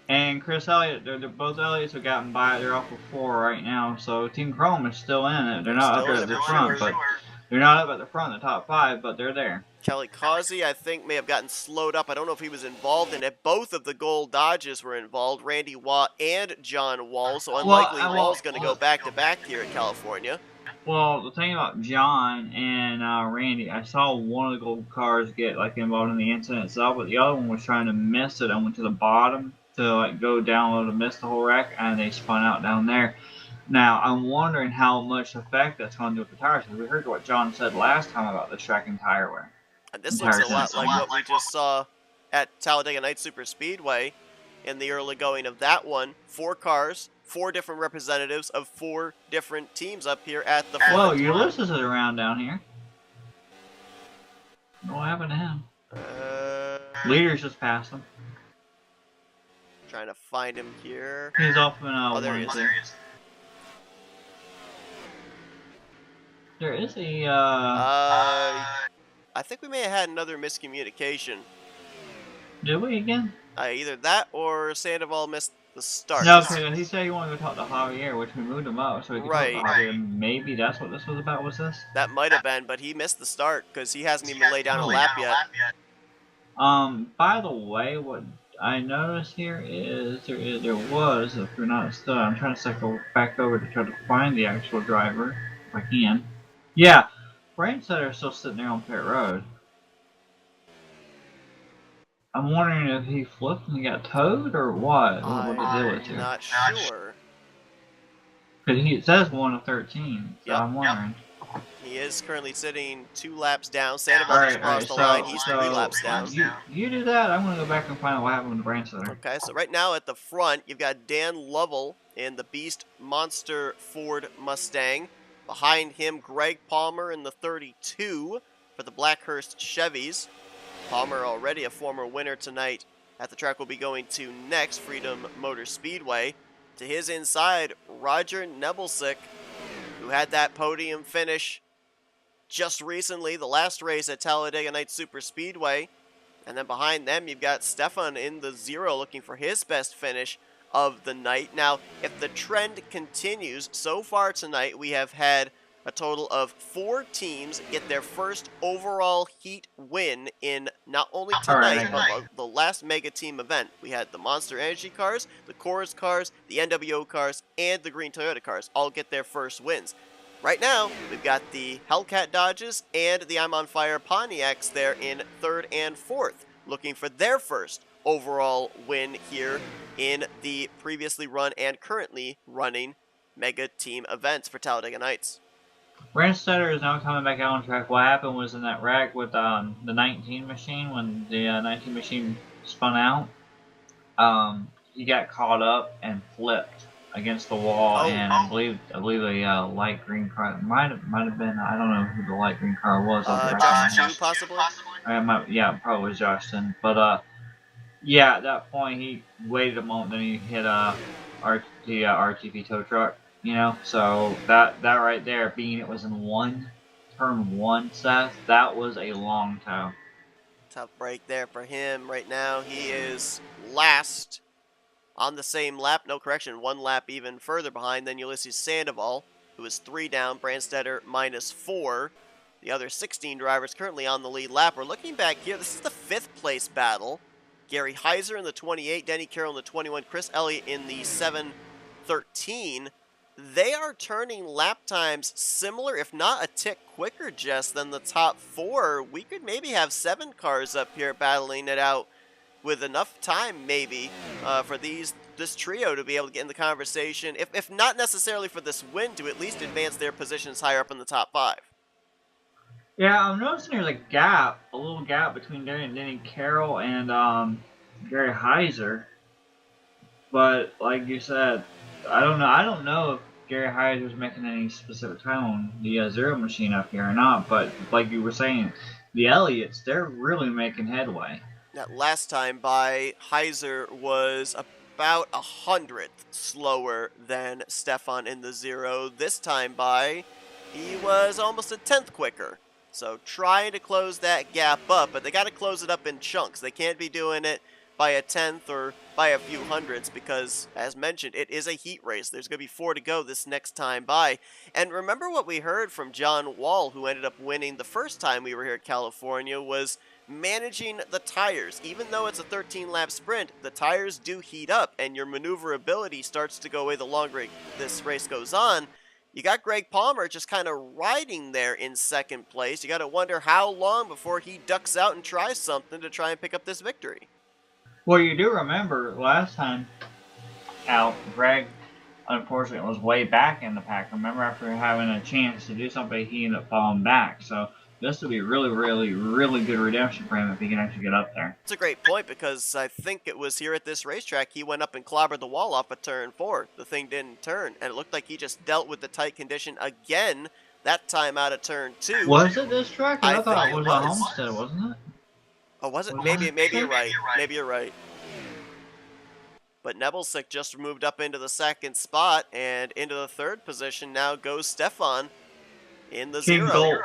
And Chris Elliott, they're both Elliott's have gotten by. They're off of 4 right now, so Team Chrome is still in it. They're not up at the front, but they're not up at the front, the top 5, but they're there. Kelly Causey, I think, may have gotten slowed up. I don't know if he was involved in it. Both of the gold Dodges were involved, Randy Waugh and John Wall, so unlikely Wall's going to go back-to-back here in California. Well, the thing about John and Randy, I saw one of the gold cars get involved in the incident itself, but the other one was trying to miss it and went to the bottom to go down low to miss the whole wreck, and they spun out down there. Now, I'm wondering how much effect that's going to do with the tires, because we heard what John said last time about the tracking tire wear. And this looks a lot like what we just saw at Talladega Night Super Speedway in the early going of that one. 4 cars, 4 different representatives of 4 different teams up here at the front. Whoa, Ulysses is around down here. What happened to him? Leaders just passed him. Trying to find him here. He's off in there he is. There is a I think we may have had another miscommunication. Did we again? Either that or Sandoval missed the start. No, because he said he wanted to talk to Javier, which we moved him up so he could talk to Javier. Maybe that's what this was about, was this? That might have been, but he missed the start because he hasn't even laid down a lap yet. By the way, what I noticed here is there was, if you're not still, I'm trying to cycle back over to try to find the actual driver, if I can. Yeah, Brandstetter is still sitting there on pit road. I'm wondering if he flipped and got towed or what? What the deal is here? Not sure. Because it says 1 of 13, so I'm wondering. He is currently sitting 2 laps down. Sandoval All just right, all right. crossed the line. He's 3 So laps down. you do that. I'm gonna go back and find out what happened with Brandstetter. Okay, so right now at the front, you've got Dan Lovell in the Beast Monster Ford Mustang. Behind him, Greg Palmer in the 32 for the Blackhurst Chevys. Palmer, already a former winner tonight at the track, will be going to next, Freedom Motor Speedway. To his inside, Roger Nebelsick, who had that podium finish just recently, the last race at Talladega Night Super Speedway. And then behind them, you've got Stefan in the 0 looking for his best finish of the night. Now, if the trend continues, so far tonight, we have had a total of 4 teams get their first overall heat win in not only tonight, but the last mega team event. We had the Monster Energy cars, the Coors cars, the NWO cars, and the Green Toyota cars all get their first wins. Right now, we've got the Hellcat Dodges and the I'm on Fire Pontiacs there in 3rd and 4th, looking for their first overall win here in the previously run and currently running mega team events for Talladega Nights. Brandstetter is now coming back out on track. What happened was in that wreck with the 19 machine, when the 19 machine spun out, he got caught up and flipped against the wall, and I believe a light green car might have been, I don't know who the light green car was. Josh Chu, possibly. Yeah, probably was Justin. But yeah, at that point he waited a moment, then he hit the RTP tow truck. You know, so that right there, being it was in turn one, Seth, that was a long tow. Tough break there for him. Right now, he is last on the same lap. No, correction, 1 lap even further behind than Ulysses Sandoval, who is 3 down. Brandstetter -4. The other 16 drivers currently on the lead lap. We're looking back here. This is the 5th place battle. Gary Heiser in the 28, Denny Carroll in the 21, Chris Elliott in the 7-13. They are turning lap times similar, if not a tick quicker, Jess, than the top 4. We could maybe have 7 cars up here battling it out with enough time, maybe, for this trio to be able to get in the conversation, if not necessarily for this win, to at least advance their positions higher up in the top 5. Yeah, I'm noticing there's a little gap between Denny Carroll and Gary Heiser. But like you said, I don't know if Gary Heiser's making any specific time on the 0 machine up here or not. But like you were saying, the Elliots, they're really making headway. That last time by, Heiser was about 100th slower than Stefan in the 0. This time by, he was almost a 10th quicker. So trying to close that gap up, but they got to close it up in chunks. They can't be doing it by a 10th or by a few hundredths because, as mentioned, it is a heat race. There's going to be 4 to go this next time by. And remember what we heard from John Wall, who ended up winning the first time we were here at California, was managing the tires. Even though it's a 13-lap sprint, the tires do heat up, and your maneuverability starts to go away the longer this race goes on. You got Greg Palmer just kind of riding there in 2nd place. You got to wonder how long before he ducks out and tries something to try and pick up this victory. Well, you do remember last time out, Greg, unfortunately, was way back in the pack. Remember, after having a chance to do something, he ended up falling back. So this would be really, really, really good redemption for him if he can actually get up there. It's a great point because I think it was here at this racetrack he went up and clobbered the wall off of turn 4. The thing didn't turn, and it looked like he just dealt with the tight condition again, that time out of turn 2. Was it this track? I thought it was a Homestead, wasn't it? Oh, was it? Maybe you're right. Maybe you're right. But Nebelsick just moved up into the 2nd spot, and into the 3rd position now goes Stefan in the 0.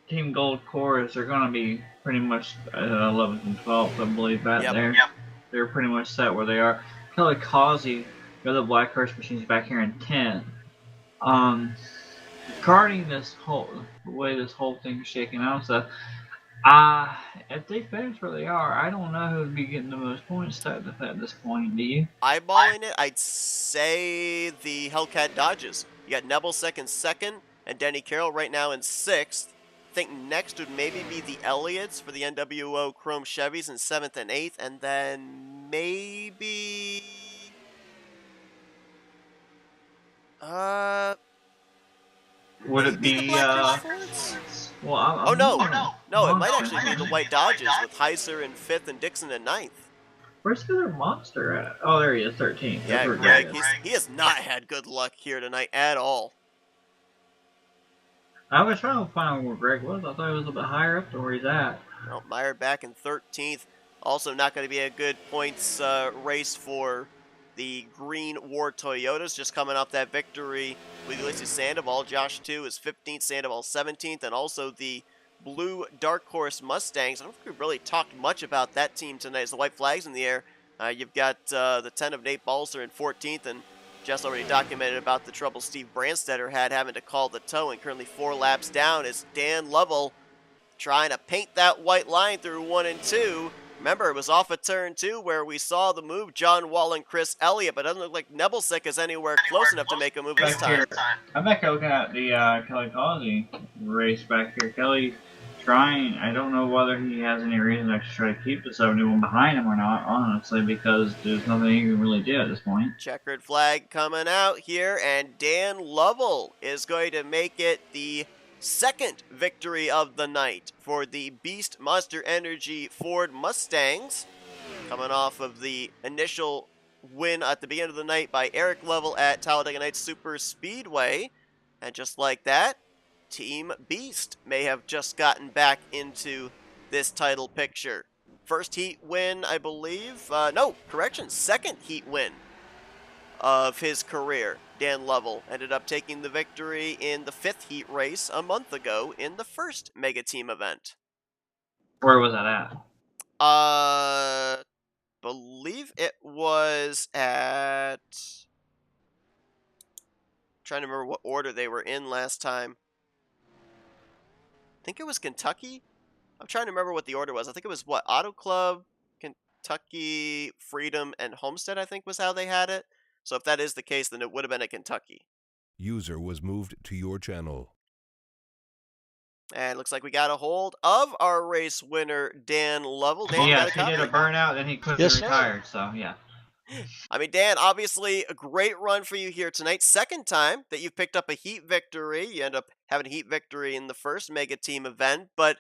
Team Gold Cores are going to be pretty much 11th and 12th, I believe, there. Yep. They're pretty much set where they are. Kelly Causey, the other Blackhurst machines, back here in 10. Regarding the way this whole thing is shaking out, so if they finish where they are, I don't know who would be getting the most points at this point. Do you? Eyeballing it, I'd say the Hellcat Dodges. You got Nebelsick in 2nd, and Denny Carroll right now in 6th. I think next would maybe be the Elliots for the NWO Chrome Chevys in 7th and 8th, and then maybe Would it be, well, Oh, no, it might actually be the White Dodgers with Heiser in 5th and Dixon in 9th. Where's the other monster at? Oh, there he is, 13th. Yeah, Greg, he has not had good luck here tonight at all. I was trying to find out where Greg was. I thought he was a bit higher up than where he's at. Well, Meyer back in 13th. Also not going to be a good points race for the Green War Toyotas, just coming off that victory with Ulysses Sandoval. Josh 2 is 15th, Sandoval 17th, and also the Blue Dark Horse Mustangs. I don't think we've really talked much about that team tonight. As the white flag's in the air, you've got the 10 of Nate Balser in 14th, and Jess already documented about the trouble Steve Brandstetter had having to call the tow, and currently 4 laps down is Dan Lovell trying to paint that white line through 1 and 2. Remember, it was off of turn 2 where we saw the move, John Wall and Chris Elliott, but it doesn't look like Nebelsick is anywhere close enough to make a move this time. I'm back looking at the Kelly Causey race back here. Kelly trying, I don't know whether he has any reason to actually try to keep the 71 behind him or not, honestly, because there's nothing he can really do at this point. Checkered flag coming out here, and Dan Lovell is going to make it the second victory of the night for the Beast Monster Energy Ford Mustangs, coming off of the initial win at the beginning of the night by Eric Lovell at Talladega Nights Super Speedway. And just like that, Team Beast may have just gotten back into this title picture. First heat win, I believe. No, correction, second heat win of his career. Dan Lovell ended up taking the victory in the 5th heat race a month ago in the first Mega Team event. Where was that at? Believe it was at... trying to remember what order they were in last time. I think it was Kentucky. I'm trying to remember what the order was. I think it was, what, Auto Club, Kentucky, Freedom, and Homestead, I think was how they had it. So if that is the case, then it would have been at Kentucky. User was moved to your channel. And it looks like we got a hold of our race winner, Dan Lovell. Dan, yes, he did a burnout, then he quickly retired, so yeah. I mean, Dan, obviously a great run for you here tonight. Second time that you've picked up a heat victory. You end up having a heat victory in the first Mega Team event. But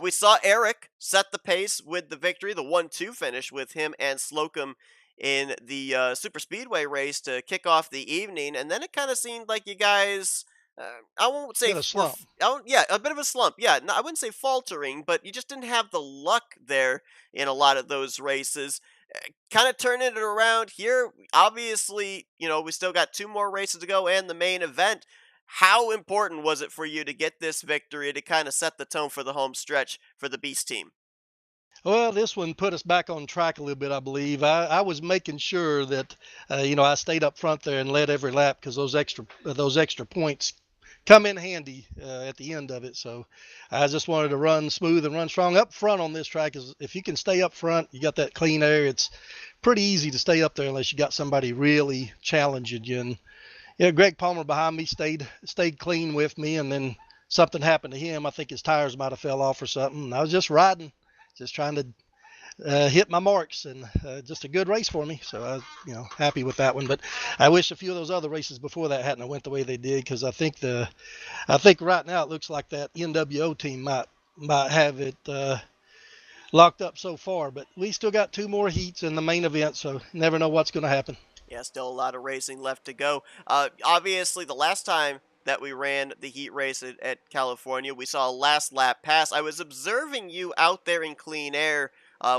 we saw Eric set the pace with the victory, the 1-2 finish with him and Slocum in the Super Speedway race to kick off the evening. And then it kind of seemed like you guys... I won't say a slump. Yeah, a bit of a slump. Yeah, no, I wouldn't say faltering, but you just didn't have the luck there in a lot of those races. Kind of turning it around here. Obviously, you know, we still got 2 more races to go and the main event. How important was it for you to get this victory to kind of set the tone for the home stretch for the Beast team? Well, this one put us back on track a little bit, I believe. I was making sure that, you know, I stayed up front there and led every lap because those extra points come in handy at the end of it. So I just wanted to run smooth and run strong up front on this track. Is if you can stay up front, you got that clean air. It's pretty easy to stay up there unless you got somebody really challenging you. And yeah, Greg Palmer behind me stayed clean with me, and then something happened to him. I think his tires might have fell off or something. And I was just riding, just trying to hit my marks, and just a good race for me. So I was, you know, happy with that one. But I wish a few of those other races before that hadn't went the way they did, because I think right now it looks like that NWO team might have it locked up so far. But we still got 2 more heats in the main event, so never know what's going to happen. Yeah, still a lot of racing left to go. Obviously, the last time that we ran the heat race at California, we saw a last lap pass. I was observing you out there in clean air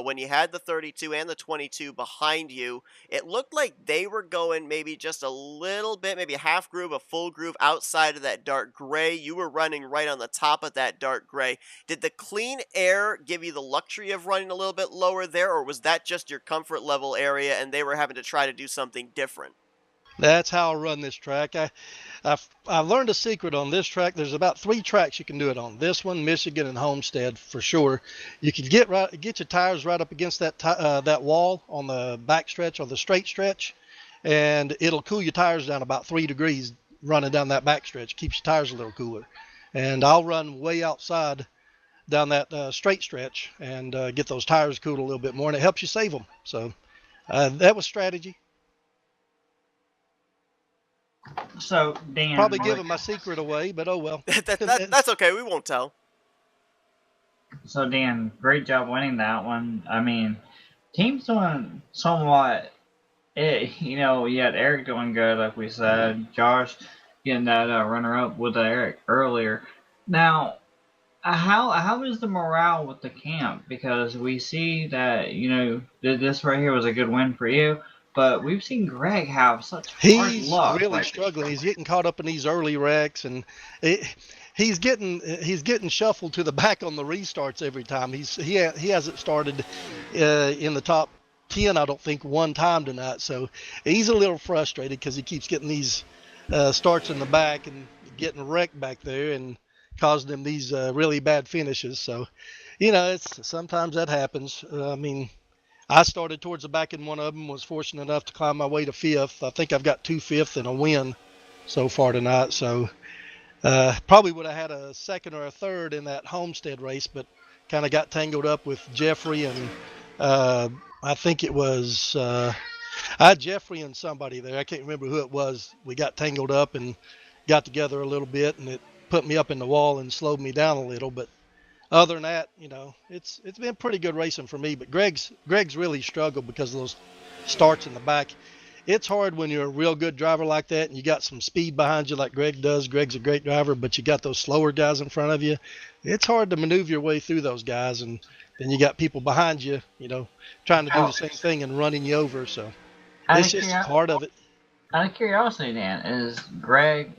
when you had the 32 and the 22 behind you. It looked like they were going maybe just a little bit, maybe a half groove, a full groove outside of that dark gray. You were running right on the top of that dark gray. Did the clean air give you the luxury of running a little bit lower there, or was that just your comfort level area and they were having to try to do something different? That's how I run this track. I learned a secret on this track. There's about 3 tracks you can do it on. This one, Michigan, and Homestead for sure. You can get your tires right up against that wall on the back stretch or the straight stretch, and it'll cool your tires down about 3 degrees running down that back stretch. Keeps your tires a little cooler. And I'll run way outside down that straight stretch and get those tires cooled a little bit more, and it helps you save them. So that was strategy. So Dan, Probably giving my secret away, but oh well. That's okay. We won't tell. So Dan, great job winning that one. I mean, team's doing somewhat. You had Eric doing good, like we said. Josh getting that runner-up with Eric earlier. Now, how is the morale with the camp? Because we see that this right here was a good win for you, but we've seen Greg have such hard He's luck. really struggling. He's getting caught up in these early wrecks, and he's getting shuffled to the back on the restarts every time. He hasn't started in the top 10, I don't think, one time tonight. So he's a little frustrated because he keeps getting these starts in the back and getting wrecked back there and causing him these really bad finishes. So, it's sometimes that happens. I mean, I started towards the back in one of them, was fortunate enough to climb my way to 5th. I think I've got 2 5th and a win so far tonight. So probably would have had a 2nd or a 3rd in that Homestead race, but kind of got tangled up with Jeffrey and I think it was I had Jeffrey and somebody there. I can't remember who it was. We got tangled up and got together a little bit, and it put me up in the wall and slowed me down a little. But other than that, it's been pretty good racing for me. But Greg's really struggled because of those starts in the back. It's hard when you're a real good driver like that and you got some speed behind you like Greg does. Greg's a great driver, but you got those slower guys in front of you. It's hard to maneuver your way through those guys, and then you got people behind you, trying to do the same thing and running you over. So it's just part of it. Out of curiosity, Dan, is Greg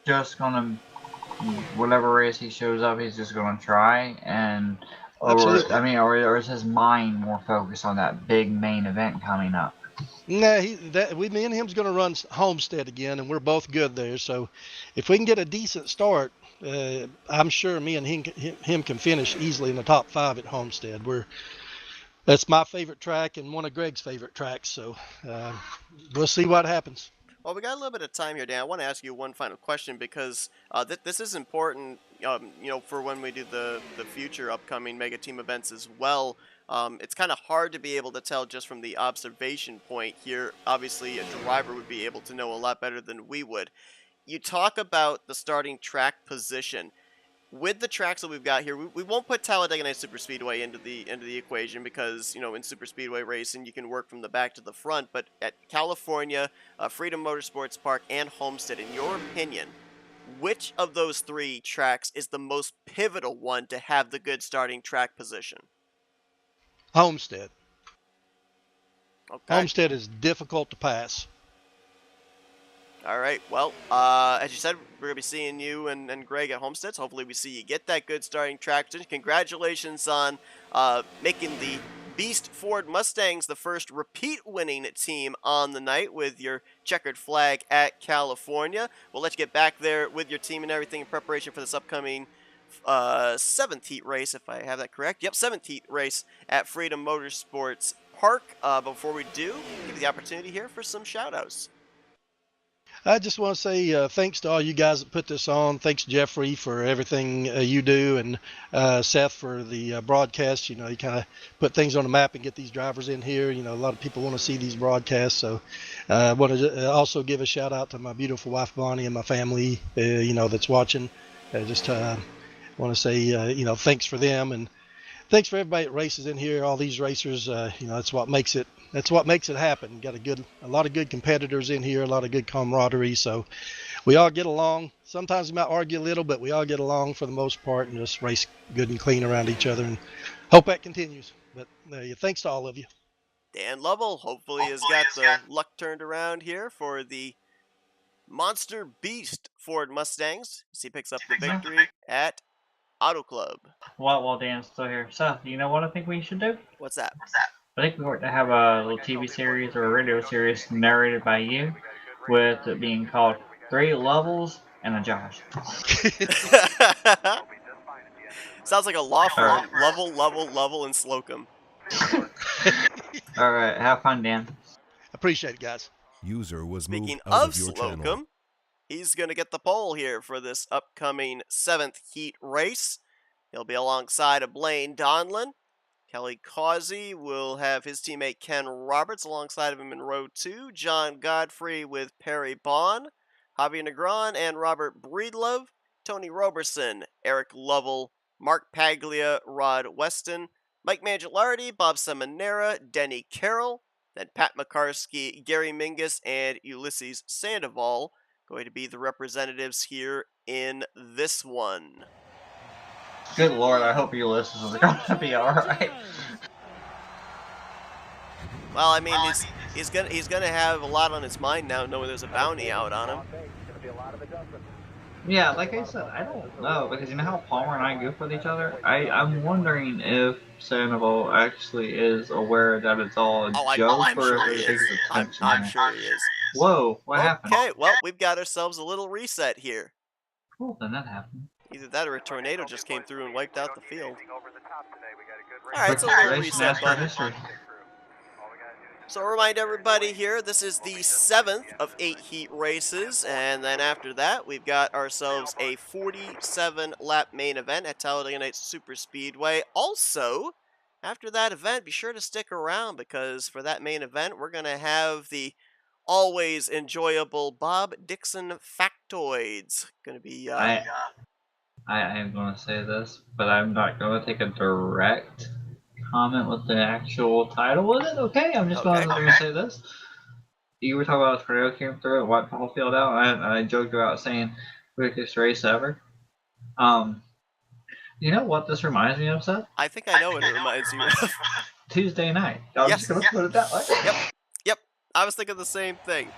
just gonna, whatever race he shows up, he's just gonna try, or is his mind more focused on that big main event coming up? Nah, me and him's going to run Homestead again, and we're both good there. So if we can get a decent start, I'm sure me and him can finish easily in the top 5 at Homestead. That's my favorite track and one of Greg's favorite tracks. So we'll see what happens. Well, we got a little bit of time here, Dan. I want to ask you one final question because this is important, for when we do the future upcoming Mega Team events as well. It's kind of hard to be able to tell just from the observation point here. Obviously, a driver would be able to know a lot better than we would. You talk about the starting track position. With the tracks that we've got here, we won't put Talladega Night Superspeedway into the equation because, in Superspeedway racing, you can work from the back to the front. But at California, Freedom Motorsports Park, and Homestead, in your opinion, which of those 3 tracks is the most pivotal one to have the good starting track position? Homestead. Okay. Homestead is difficult to pass. All right. Well, as you said, we're going to be seeing you and Greg at Homestead. So hopefully we see you get that good starting track position. Congratulations on making the Beast Ford Mustangs the first repeat winning team on the night with your checkered flag at California. We'll let you get back there with your team and everything in preparation for this upcoming 7th heat race, if I have that correct. Yep, 7th heat race at Freedom Motorsports Park. Before we do, give you the opportunity here for some shout-outs. I just want to say thanks to all you guys that put this on. Thanks, Jeffrey, for everything you do, and Seth for the broadcast. You kind of put things on the map and get these drivers in here. A lot of people want to see these broadcasts. So I want to also give a shout out to my beautiful wife, Bonnie, and my family, that's watching. Just want to say, thanks for them, and thanks for everybody that races in here. All these racers, that's what makes it. That's what makes it happen. Got a lot of good competitors in here, a lot of good camaraderie. So we all get along. Sometimes we might argue a little, but we all get along for the most part and just race good and clean around each other. And hope that continues. But thanks to all of you. Dan Lovell hopefully has got the luck turned around here for the Monster Beast Ford Mustangs as he picks up the victory at Auto Club. Well, Dan's still here. Seth, you know what I think we should do? What's that? I think we ought to have a little TV series or a radio series narrated by you, with it being called 3 Levels and a Josh. Sounds like a law firm. Level, and Slocum. All right, have fun, Dan. Appreciate it, guys. User was Speaking moved out of of your Slocum, channel. he's going to get the pole here for this upcoming 7th heat race. He'll be alongside of Blaine Donlin. Kelly Causey will have his teammate Ken Roberts alongside of him in row 2. John Godfrey with Perry Bond. Javier Negron and Robert Breedlove, Tony Roberson, Eric Lovell, Mark Paglia, Rod Weston, Mike Mangialardi, Bob Seminara, Denny Carroll, then Pat McCarskey, Gary Mingus, and Ulysses Sandoval going to be the representatives here in this one. Good Lord, I hope Ulysses is going to be all right. Well, I mean, he's gonna have a lot on his mind now, knowing there's a bounty out on him. Yeah, like I said, I don't know, because you know how Palmer and I goof with each other? I'm wondering if Sandoval actually is aware that it's all a joke, I'm or sure if he it is. takes attention. I'm sure he is. Whoa, what happened? Okay, well, we've got ourselves a little reset here. Cool, then that happened. Either that or a tornado just came through and wiped out the field. Alright, so a little reset button. So remind everybody here, this is the 7th of 8 heat races, and then after that, we've got ourselves a 47-lap main event at Talladega Nights Super Speedway. Also, after that event, be sure to stick around, because for that main event, we're going to have the always enjoyable Bob Dixon Factoids. Going to be... I am going to say this, but I'm not going to take a direct comment with the actual title with it, okay? I'm just going to say this. You were talking about a tornado came through and wiped the whole field out, and I joked about saying quickest race ever. You know what this reminds me of, Seth? I think I know what it reminds you of. Tuesday night. I'm just going to put it that way. Yep. I was thinking the same thing.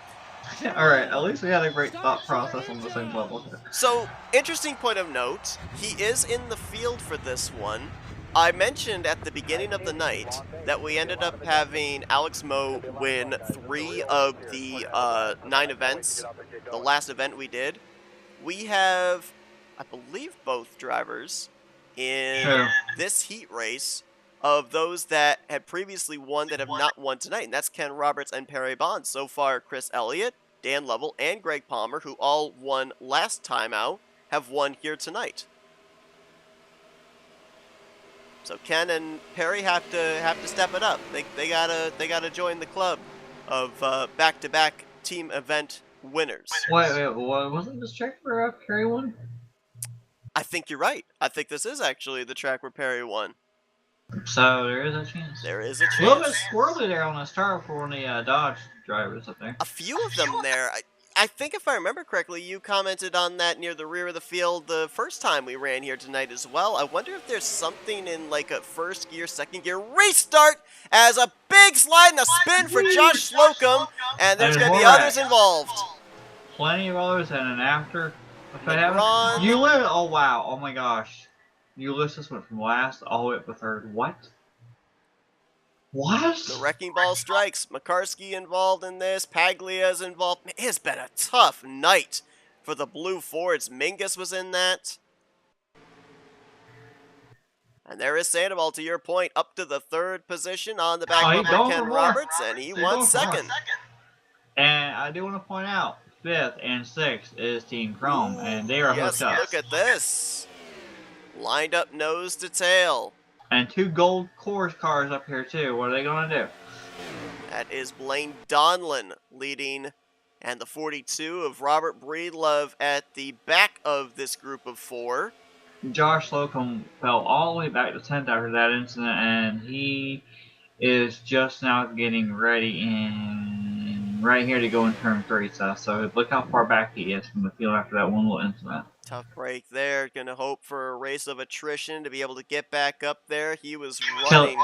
Alright, at least we had a great thought process on the same level here. So, interesting point of note, he is in the field for this one. I mentioned at the beginning of the night that we ended up having Alex Moe win 3 of the 9 events, the last event we did. We have, I believe, both drivers in this heat race of those that had previously won that have not won tonight, and that's Ken Roberts and Perry Bond. So far, Chris Elliott, Dan Lovell, and Greg Palmer, who all won last time out, have won here tonight. So Ken and Perry have to step it up. They gotta join the club of back-to-back team event winners. Wait, wasn't this track where Perry won? I think you're right. I think this is actually the track where Perry won. So there is a chance. There is a chance. A little bit squirrely there on the start for one of the Dodge drivers up there. A few of them there. I think if I remember correctly, you commented on that near the rear of the field the first time we ran here tonight as well. I wonder if there's something in like a first gear, second gear restart as a big slide and a spin for Josh Slocum, and there's going to be others involved. Plenty of others and an after. Ulysses, oh wow, oh my gosh. Ulysses went from last all the way up to third. What? What? The wrecking ball strikes. Makarski involved in this. Paglia's involved. Man, it has been a tough night for the Blue Fords. Mingus was in that. And there is Sandoval, to your point, up to the 3rd position on the back of Ken Roberts, and he won 2nd. And I do want to point out, 5th and 6th is Team Chrome, and they are hooked up. Look at this. Lined up nose to tail. And 2 gold course cars up here too. What are they going to do? That is Blaine Donlin leading, and the 42 of Robert Breedlove at the back of this group of 4. Josh Slocum fell all the way back to 10th after that incident, and he is just now getting ready in right here to go in turn 3. So look how far back he is from the field after that one little incident. Tough break there. Gonna hope for a race of attrition to be able to get back up there. He was running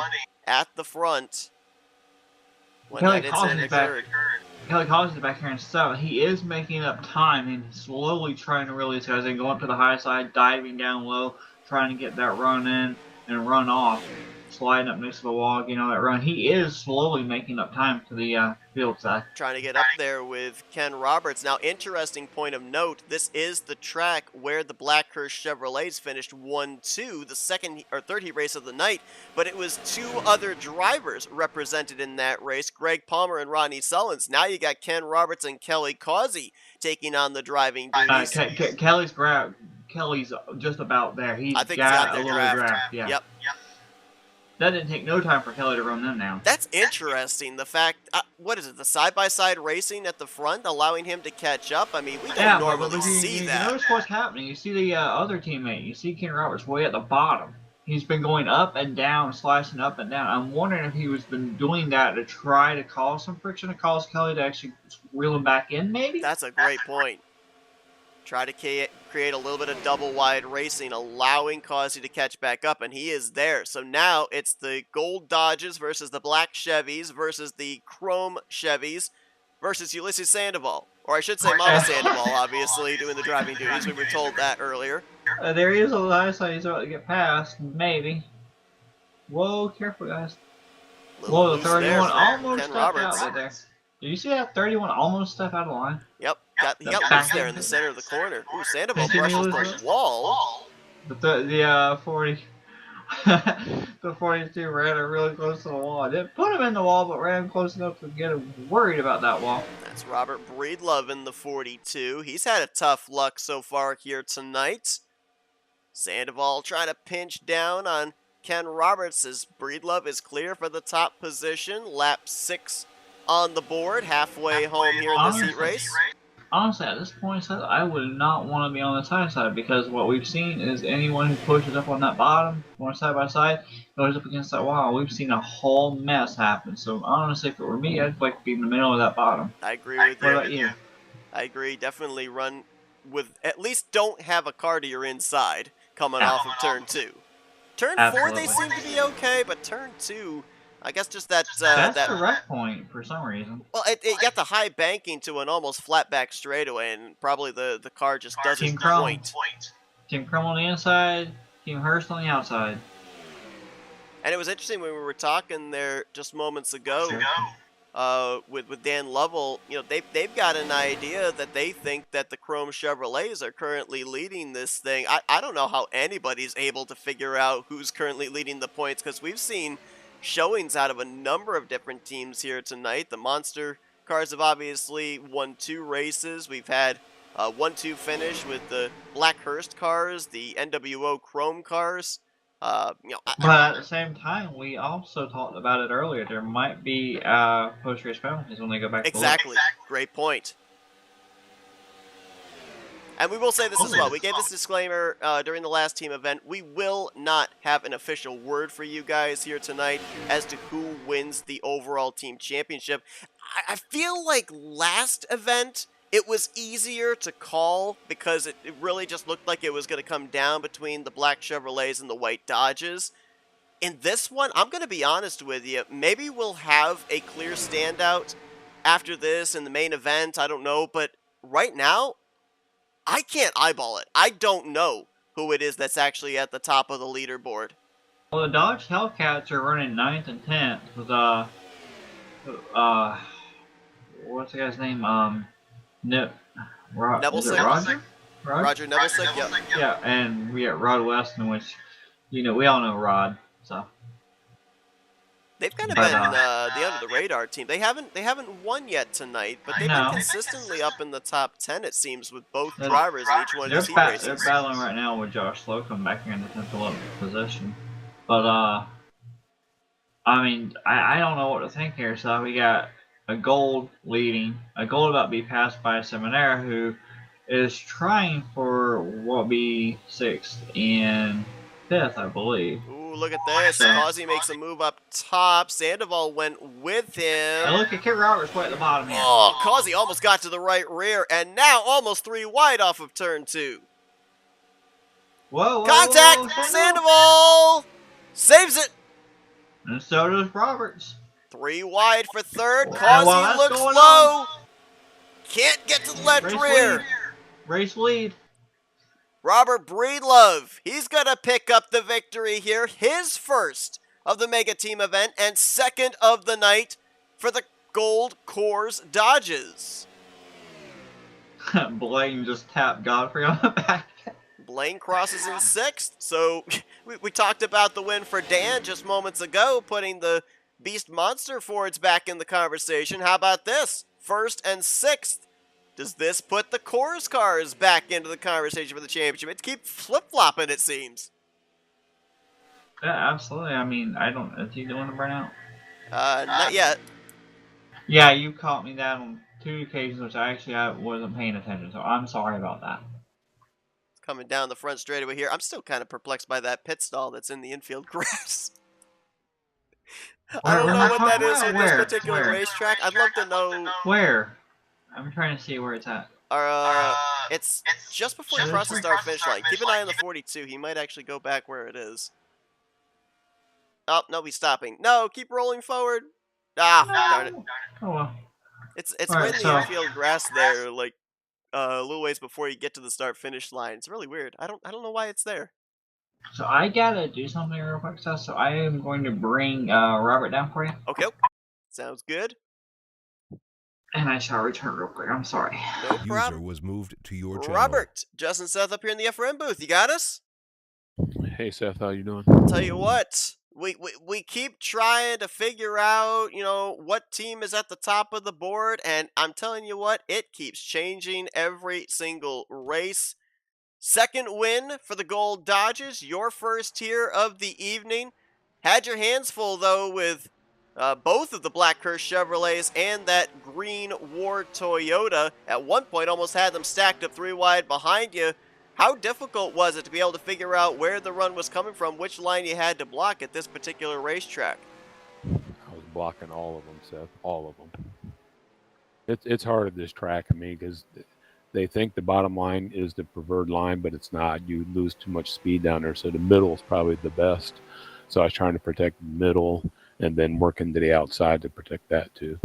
at the front when that incident occurred. Kelly Collins is back here in 7th. He is making up time and slowly trying to release guys and going up to the high side, diving down low, trying to get that run in and run off. Sliding up next to the wall, you know, that run. He is slowly making up time to the field side. Trying to get up there with Ken Roberts. Now, interesting point of note, this is the track where the Blackhurst Chevrolets finished 1-2, the 2nd or 3rd heat race of the night, but it was 2 other drivers represented in that race, Greg Palmer and Rodney Sullins. Now you got Ken Roberts and Kelly Causey taking on the driving duties. Kelly's just about there. He's I think got he's a little draft. Yeah. Yep. that didn't take no time for Kelly to run them down. That's interesting. The fact, what is it, the side-by-side racing at the front, allowing him to catch up? I mean, we don't normally see that. You notice what's happening. You see the other teammate. You see Ken Roberts way at the bottom. He's been going up and down, slicing up and down. I'm wondering if he was been doing that to try to cause some friction, to cause Kelly to actually reel him back in, maybe? That's a great point. Try to create a little bit of double wide racing, allowing Causey to catch back up, and he is there. So now it's the gold Dodges versus the black Chevys versus the chrome Chevys versus Ulysses Sandoval. Or I should say Mama Sandoval, obviously, doing the driving duties. We were told that earlier. There is a last side he's about to get past, maybe. Whoa, careful, guys. Whoa, the 31 almost stepped out right there. Did you see that 31 almost stepped out of the line? Yep, he got loose there in the center of the corner. Ooh, Sandoval brushes the wall. The 40, the 42 ran her really close to the wall. I didn't put him in the wall, but ran close enough to get him worried about that wall. That's Robert Breedlove in the 42. He's had a tough luck so far here tonight. Sandoval trying to pinch down on Ken Roberts as Breedlove is clear for the top position. Lap 6 on the board, halfway home here in this heat race. Honestly, at this point, I would not want to be on the side because what we've seen is anyone who pushes up on that bottom, going side by side, goes up against that wall. We've seen a whole mess happen. So honestly, if it were me, I'd like to be in the middle of that bottom. I agree with you. What about you? I agree. Definitely run with, at least don't have a car to your inside coming off of turn 2. Turn 4, they seem to be okay, but turn 2, I guess just that... that's the wreck point for some reason. Well, it got the high banking to an almost flat back straightaway, and probably the car just doesn't point. Team Chrome on the inside, Team Hurst on the outside. And it was interesting when we were talking there just moments ago with Dan Lovell. You know, they've got an idea that they think that the Chrome Chevrolets are currently leading this thing. I don't know how anybody's able to figure out who's currently leading the points, because we've seen showings out of a number of different teams here tonight. The Monster cars have obviously won 2 races. We've had 1-2 finish with the Black Hurst cars, the NWO Chrome cars. But at the same time, we also talked about it earlier. There might be post-race penalties when they go back. Exactly. Great point. And we will say this as well. We gave this disclaimer during the last team event. We will not have an official word for you guys here tonight as to who wins the overall team championship. I feel like last event, it was easier to call because it really just looked like it was going to come down between the black Chevrolets and the white Dodges. In this one, I'm going to be honest with you. Maybe we'll have a clear standout after this in the main event. I don't know. But right now, I can't eyeball it. I don't know who it is that's actually at the top of the leaderboard. Well, the Dodge Hellcats are running 9th and 10th with what's the guy's name? Roger? Roger Nebelsick, yep. Yeah, and we got Rod Weston, which, you know, we all know Rod, so. They've kind of been the under the radar team. They haven't won yet tonight, but they've been consistently up in the top 10, it seems, with both drivers in each one of these heat races. They're battling right now with Josh Slocum back here in the 10th, 11th position. But I mean, I don't know what to think here. So we got a gold leading, a gold about to be passed by a Seminara who is trying for what will be 6th and 5th, I believe. Ooh, look at this. Causey makes a move up top. Sandoval went with him. And look at Kit Roberts way at the bottom here. Oh, Causey almost got to the right rear, and now almost 3 wide off of turn 2. Whoa, Contact! whoa, Sandoval saves it. And so does Roberts. 3 wide for 3rd. Causey looks low. Can't get to the left rear. Race lead. Robert Breedlove, he's going to pick up the victory here. His first of the Mega Team event and 2nd of the night for the Gold Coors Dodges. Blaine just tapped Godfrey on the back. Blaine crosses in 6th. So we talked about the win for Dan just moments ago, putting the Beast Monster Fords back in the conversation. How about this? 1st and 6th. Does this put the Coors cars back into the conversation for the championship? It keeps flip-flopping, it seems. Yeah, absolutely. I mean, I don't. Is he doing the burnout? Not yet. Yeah, you caught me that on 2 occasions, which I wasn't paying attention. So I'm sorry about that. Coming down the front straightaway here. I'm still kind of perplexed by that pit stall that's in the infield grass. I don't know what that is with this particular racetrack. I'd love to know. Where? I'm trying to see where it's at. It's just before you cross the start-finish line. Keep an eye on the 42. He might actually go back where it is. Oh, no, he's stopping. No, keep rolling forward. Darn it. Oh well. It's Alright, in the infield grass there, like a little ways before you get to the start-finish line. It's really weird. I don't know why it's there. So I gotta do something real quick, so I am going to bring Robert down for you. Okay. Sounds good. And I shall return real quick. I'm sorry. No User problem. was moved to your channel. Robert, Justin Seth up here in the FRM booth. You got us? Hey Seth, how you doing? Tell you what, we keep trying to figure out, what team is at the top of the board, and I'm telling you what, it keeps changing every single race. Second win for the Gold Dodgers, your first here of the evening. Had your hands full, though, with both of the Black Curse Chevrolets and that Green War Toyota. At one point, almost had them stacked up 3 wide behind you. How difficult was it to be able to figure out where the run was coming from, which line you had to block at this particular racetrack? I was blocking all of them, Seth. All of them. It's hard at this track, I mean, because they think the bottom line is the preferred line, but it's not. You lose too much speed down there, so the middle is probably the best. So I was trying to protect the middle and then working to the outside to protect that too.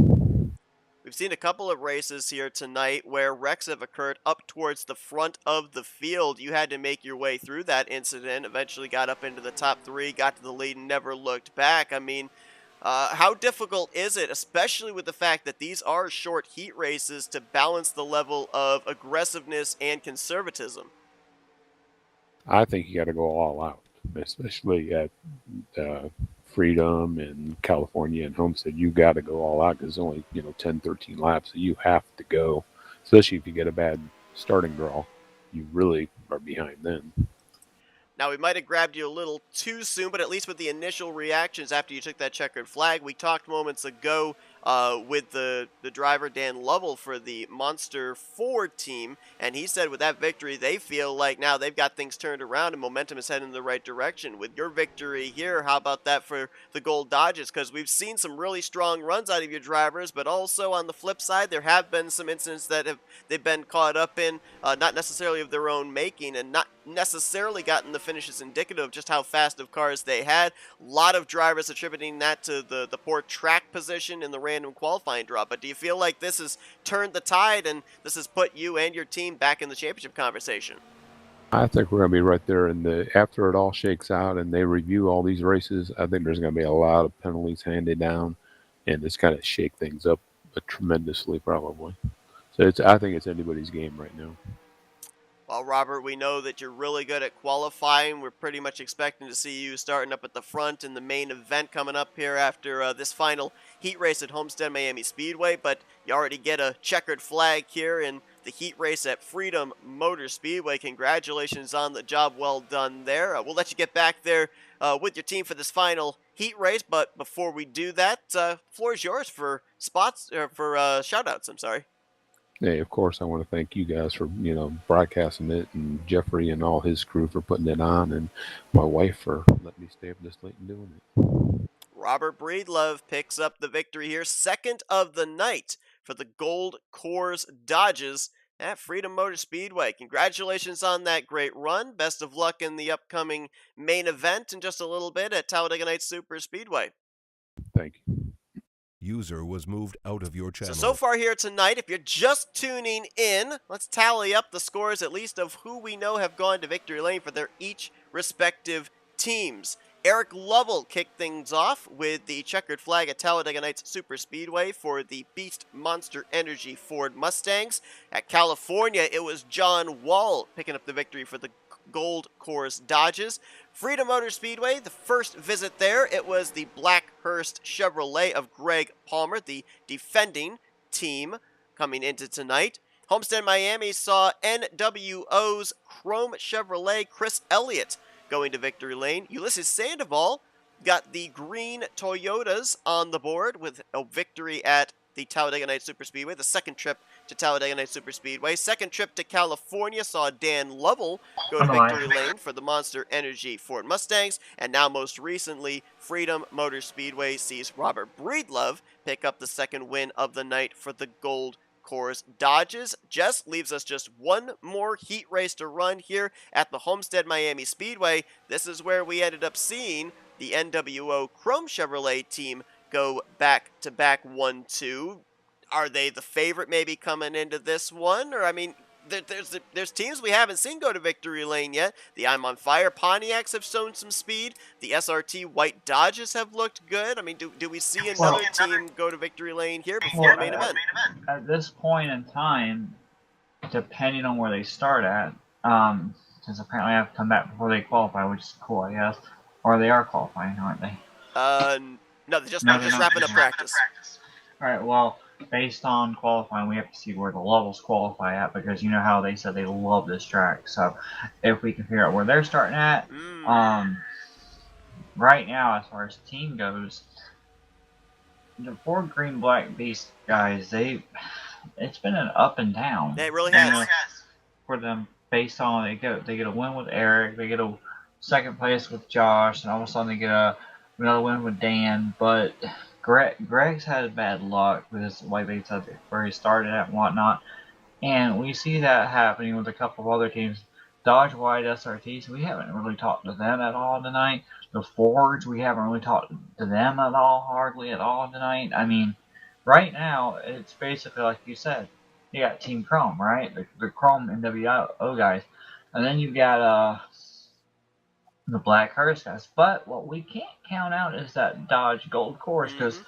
We've seen a couple of races here tonight where wrecks have occurred up towards the front of the field. You had to make your way through that incident, eventually got up into the top 3, got to the lead, and never looked back. I mean, how difficult is it, especially with the fact that these are short heat races, to balance the level of aggressiveness and conservatism? I think you got to go all out, especially at Freedom and California and Homestead. You got to go all out because it's only 10, 13 laps. So you have to go, especially if you get a bad starting draw. You really are behind then. Now, we might have grabbed you a little too soon, but at least with the initial reactions after you took that checkered flag, we talked moments ago with the driver Dan Lovell for the Monster 4 team, and he said with that victory, they feel like now they've got things turned around and momentum is heading in the right direction. With your victory here, how about that for the Gold Dodgers? Because we've seen some really strong runs out of your drivers, but also on the flip side, there have been some incidents that they've been caught up in, not necessarily of their own making, and not necessarily gotten the finishes indicative of just how fast of cars they had. A lot of drivers attributing that to the poor track position in the random qualifying draw. But do you feel like this has turned the tide and this has put you and your team back in the championship conversation? I think we're going to be right there. And after it all shakes out and they review all these races, I think there's going to be a lot of penalties handed down, and it's kind of shake things up tremendously, probably. So I think it's anybody's game right now. Well, Robert, we know that you're really good at qualifying. We're pretty much expecting to see you starting up at the front in the main event coming up here after this final heat race at Homestead Miami Speedway. But you already get a checkered flag here in the heat race at Freedom Motor Speedway. Congratulations on the job well done there. We'll let you get back there with your team for this final heat race. But before we do that, floor is yours for spots or for shout-outs. I'm sorry. Hey, of course, I want to thank you guys for, broadcasting it, and Jeffrey and all his crew for putting it on, and my wife for letting me stay up this late and doing it. Robert Breedlove picks up the victory here, second of the night for the Gold Course Dodgers at Freedom Motor Speedway. Congratulations on that great run. Best of luck in the upcoming main event in just a little bit at Talladega Nights Super Speedway. Thank you. User was moved out of your channel. So far here tonight, if you're just tuning in, let's tally up the scores at least of who we know have gone to victory lane for their each respective teams. Eric Lovell kicked things off with the checkered flag at Talladega Nights Super Speedway for the Beast Monster Energy Ford Mustangs. At California, it was John Wall picking up the victory for the Gold Course Dodges. Freedom Motor Speedway, the first visit there, it was the Blackhurst Chevrolet of Greg Palmer, the defending team, coming into tonight. Homestead Miami saw NWO's Chrome Chevrolet Chris Elliott going to victory lane. Ulysses Sandoval got the green Toyotas on the board with a victory at the Talladega Night Superspeedway, the second trip to Talladega Night Superspeedway. Second trip to California saw Dan Lovell go to victory lane for the Monster Energy Ford Mustangs, and now most recently, Freedom Motor Speedway sees Robert Breedlove pick up the second win of the night for the Gold Course Dodges. Jess, leaves us just one more heat race to run here at the Homestead Miami Speedway. This is where we ended up seeing the NWO Chrome Chevrolet team go back-to-back 1-2. Are they the favorite maybe coming into this one? Or, I mean, there's teams we haven't seen go to victory lane yet. The I'm on Fire Pontiacs have shown some speed. The SRT White Dodges have looked good. I mean, do we see another team go to victory lane here before the main event? At this point in time, depending on where they start at, because apparently I have to come back before they qualify, which is cool, I guess. Or they are qualifying, aren't they? No, they're just wrapping up practice. Alright, well, based on qualifying, we have to see where the levels qualify at, because you know how they said they love this track. So if we can figure out where they're starting at, right now, as far as team goes, the Ford Green Black Beast guys, it's been an up and down. It really has. For them, based on they get a win with Eric, they get a second place with Josh, and all of a sudden they get another win with Dan. But Greg's had bad luck with his, like they said, where he started at and whatnot. And we see that happening with a couple of other teams. Dodge White SRTs, we haven't really talked to them at all tonight. The Fords, we haven't really talked to them at all, hardly at all tonight. I mean, right now, it's basically like you said. You got Team Chrome, right? The Chrome NWO guys. And then you've got the Black Hearse guys. But what we can't count out is that Dodge Gold Course, because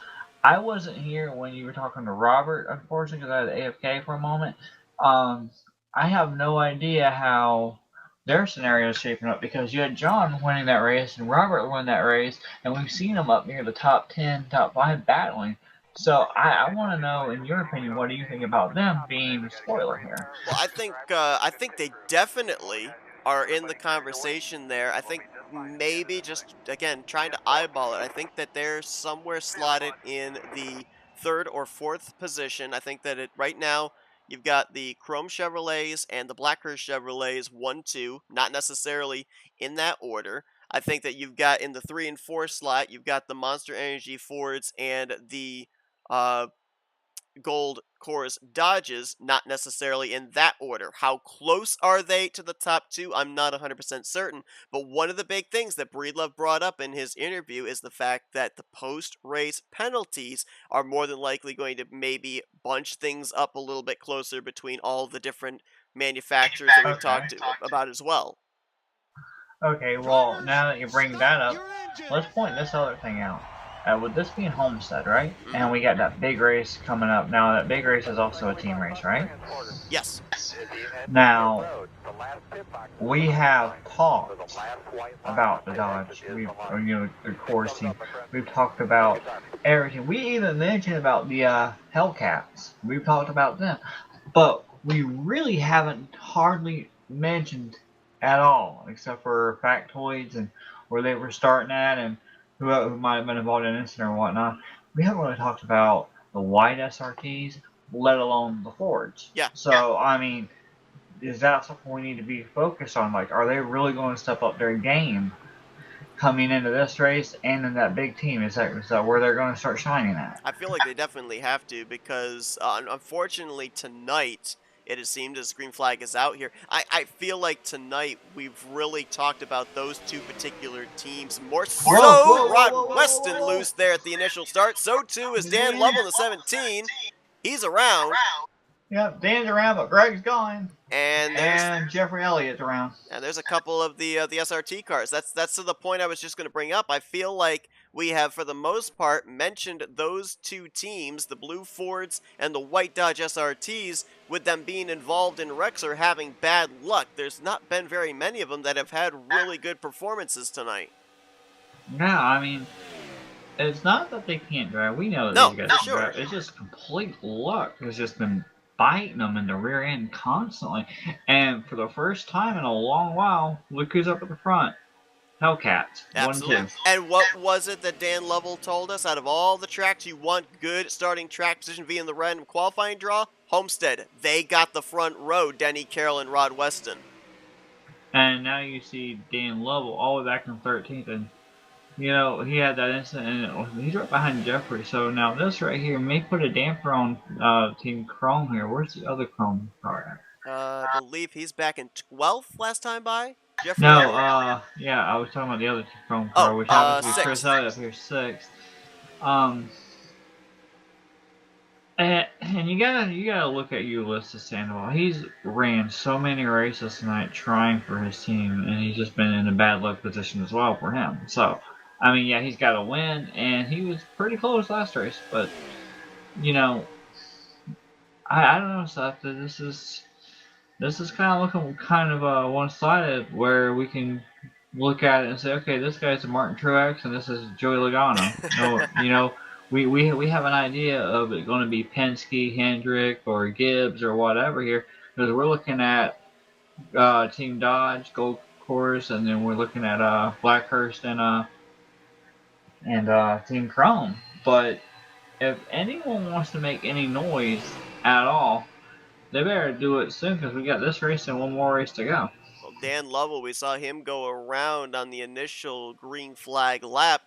I wasn't here when you were talking to Robert, unfortunately, because I had AFK for a moment. I have no idea how their scenario is shaping up, because you had John winning that race and Robert winning that race, and we've seen them up near the top 10, top 5 battling. So I want to know, in your opinion, what do you think about them being a spoiler here? Well, I think they definitely are in the conversation there. I think maybe just, again, trying to eyeball it, I think that they're somewhere slotted in the third or fourth position. I think that right now you've got the Chrome Chevrolets and the Blackhurst Chevrolets 1-2, not necessarily in that order. I think that you've got in the 3 and 4 slot, you've got the Monster Energy Fords and the Gold Course Dodges, not necessarily in that order. How close are they to the top 2? I'm not 100% certain, but one of the big things that Breedlove brought up in his interview is the fact that the post-race penalties are more than likely going to maybe bunch things up a little bit closer between all the different manufacturers that we've talked about as well. Okay, well, now that you bring that up, let's point this other thing out. With this being Homestead, right? And we got that big race coming up. Now, that big race is also a team race, right? Yes. Now, we have talked about the Dodge, the Course team. We've talked about everything. We even mentioned about the Hellcats. We've talked about them. But we really haven't hardly mentioned at all, except for factoids and where they were starting at and who might have been involved in an incident or whatnot. We haven't really talked about the white SRTs, let alone the Fords. Yeah. So, I mean, is that something we need to be focused on? Like, are they really going to step up their game coming into this race and in that big team? Is that where they're going to start shining at? I feel like they definitely have to, because unfortunately tonight, it has seemed as green flag is out here. I feel like tonight we've really talked about those two particular teams more so. Rod Weston loose there at the initial start. So too is Dan Lovell in the 17. He's around. Yep, Dan's around, but Greg's gone. And Jeffrey Elliott's around. And there's a couple of the SRT cars. That's to the point I was just going to bring up. I feel like we have, for the most part, mentioned those two teams, the blue Fords and the white Dodge SRTs, with them being involved in wrecks or having bad luck. There's not been very many of them that have had really good performances tonight. No, I mean, it's not that they can't drive. We know that these guys can drive. It's just complete luck. It's just been biting them in the rear end constantly. And for the first time in a long while, look who's up at the front. Hellcats. 1 Absolutely. 2. And what was it that Dan Lovell told us? Out of all the tracks you want good starting track position via in the random qualifying draw, Homestead. They got the front row, Denny Carroll and Rod Weston. And now you see Dan Lovell all the way back in 13th, and you know he had that incident, and he's right behind Jeffrey. So now this right here may put a damper on Team Chrome here. Where's the other Chrome car at? I believe he's back in 12th last time by. Jeffrey No, Elliott? yeah, I was talking about the other Team Chrome car, which happens to be Chris Elliott up here 6th. And you gotta look at Ulysses Sandoval. He's ran so many races tonight trying for his team, and he's just been in a bad luck position as well for him. So, I mean, yeah, he's got to win, and he was pretty close last race. But you know, I don't know, Seth. This is kind of looking kind of one-sided, where we can look at it and say, okay, this guy's a Martin Truex, and this is Joey Logano. No, you know. We have an idea of it going to be Penske, Hendrick, or Gibbs, or whatever here, because we're looking at Team Dodge, Gold Course, and then we're looking at Blackhurst and Team Chrome. But if anyone wants to make any noise at all, they better do it soon, because we got this race and one more race to go. Well, Dan Lovell, we saw him go around on the initial green flag lap.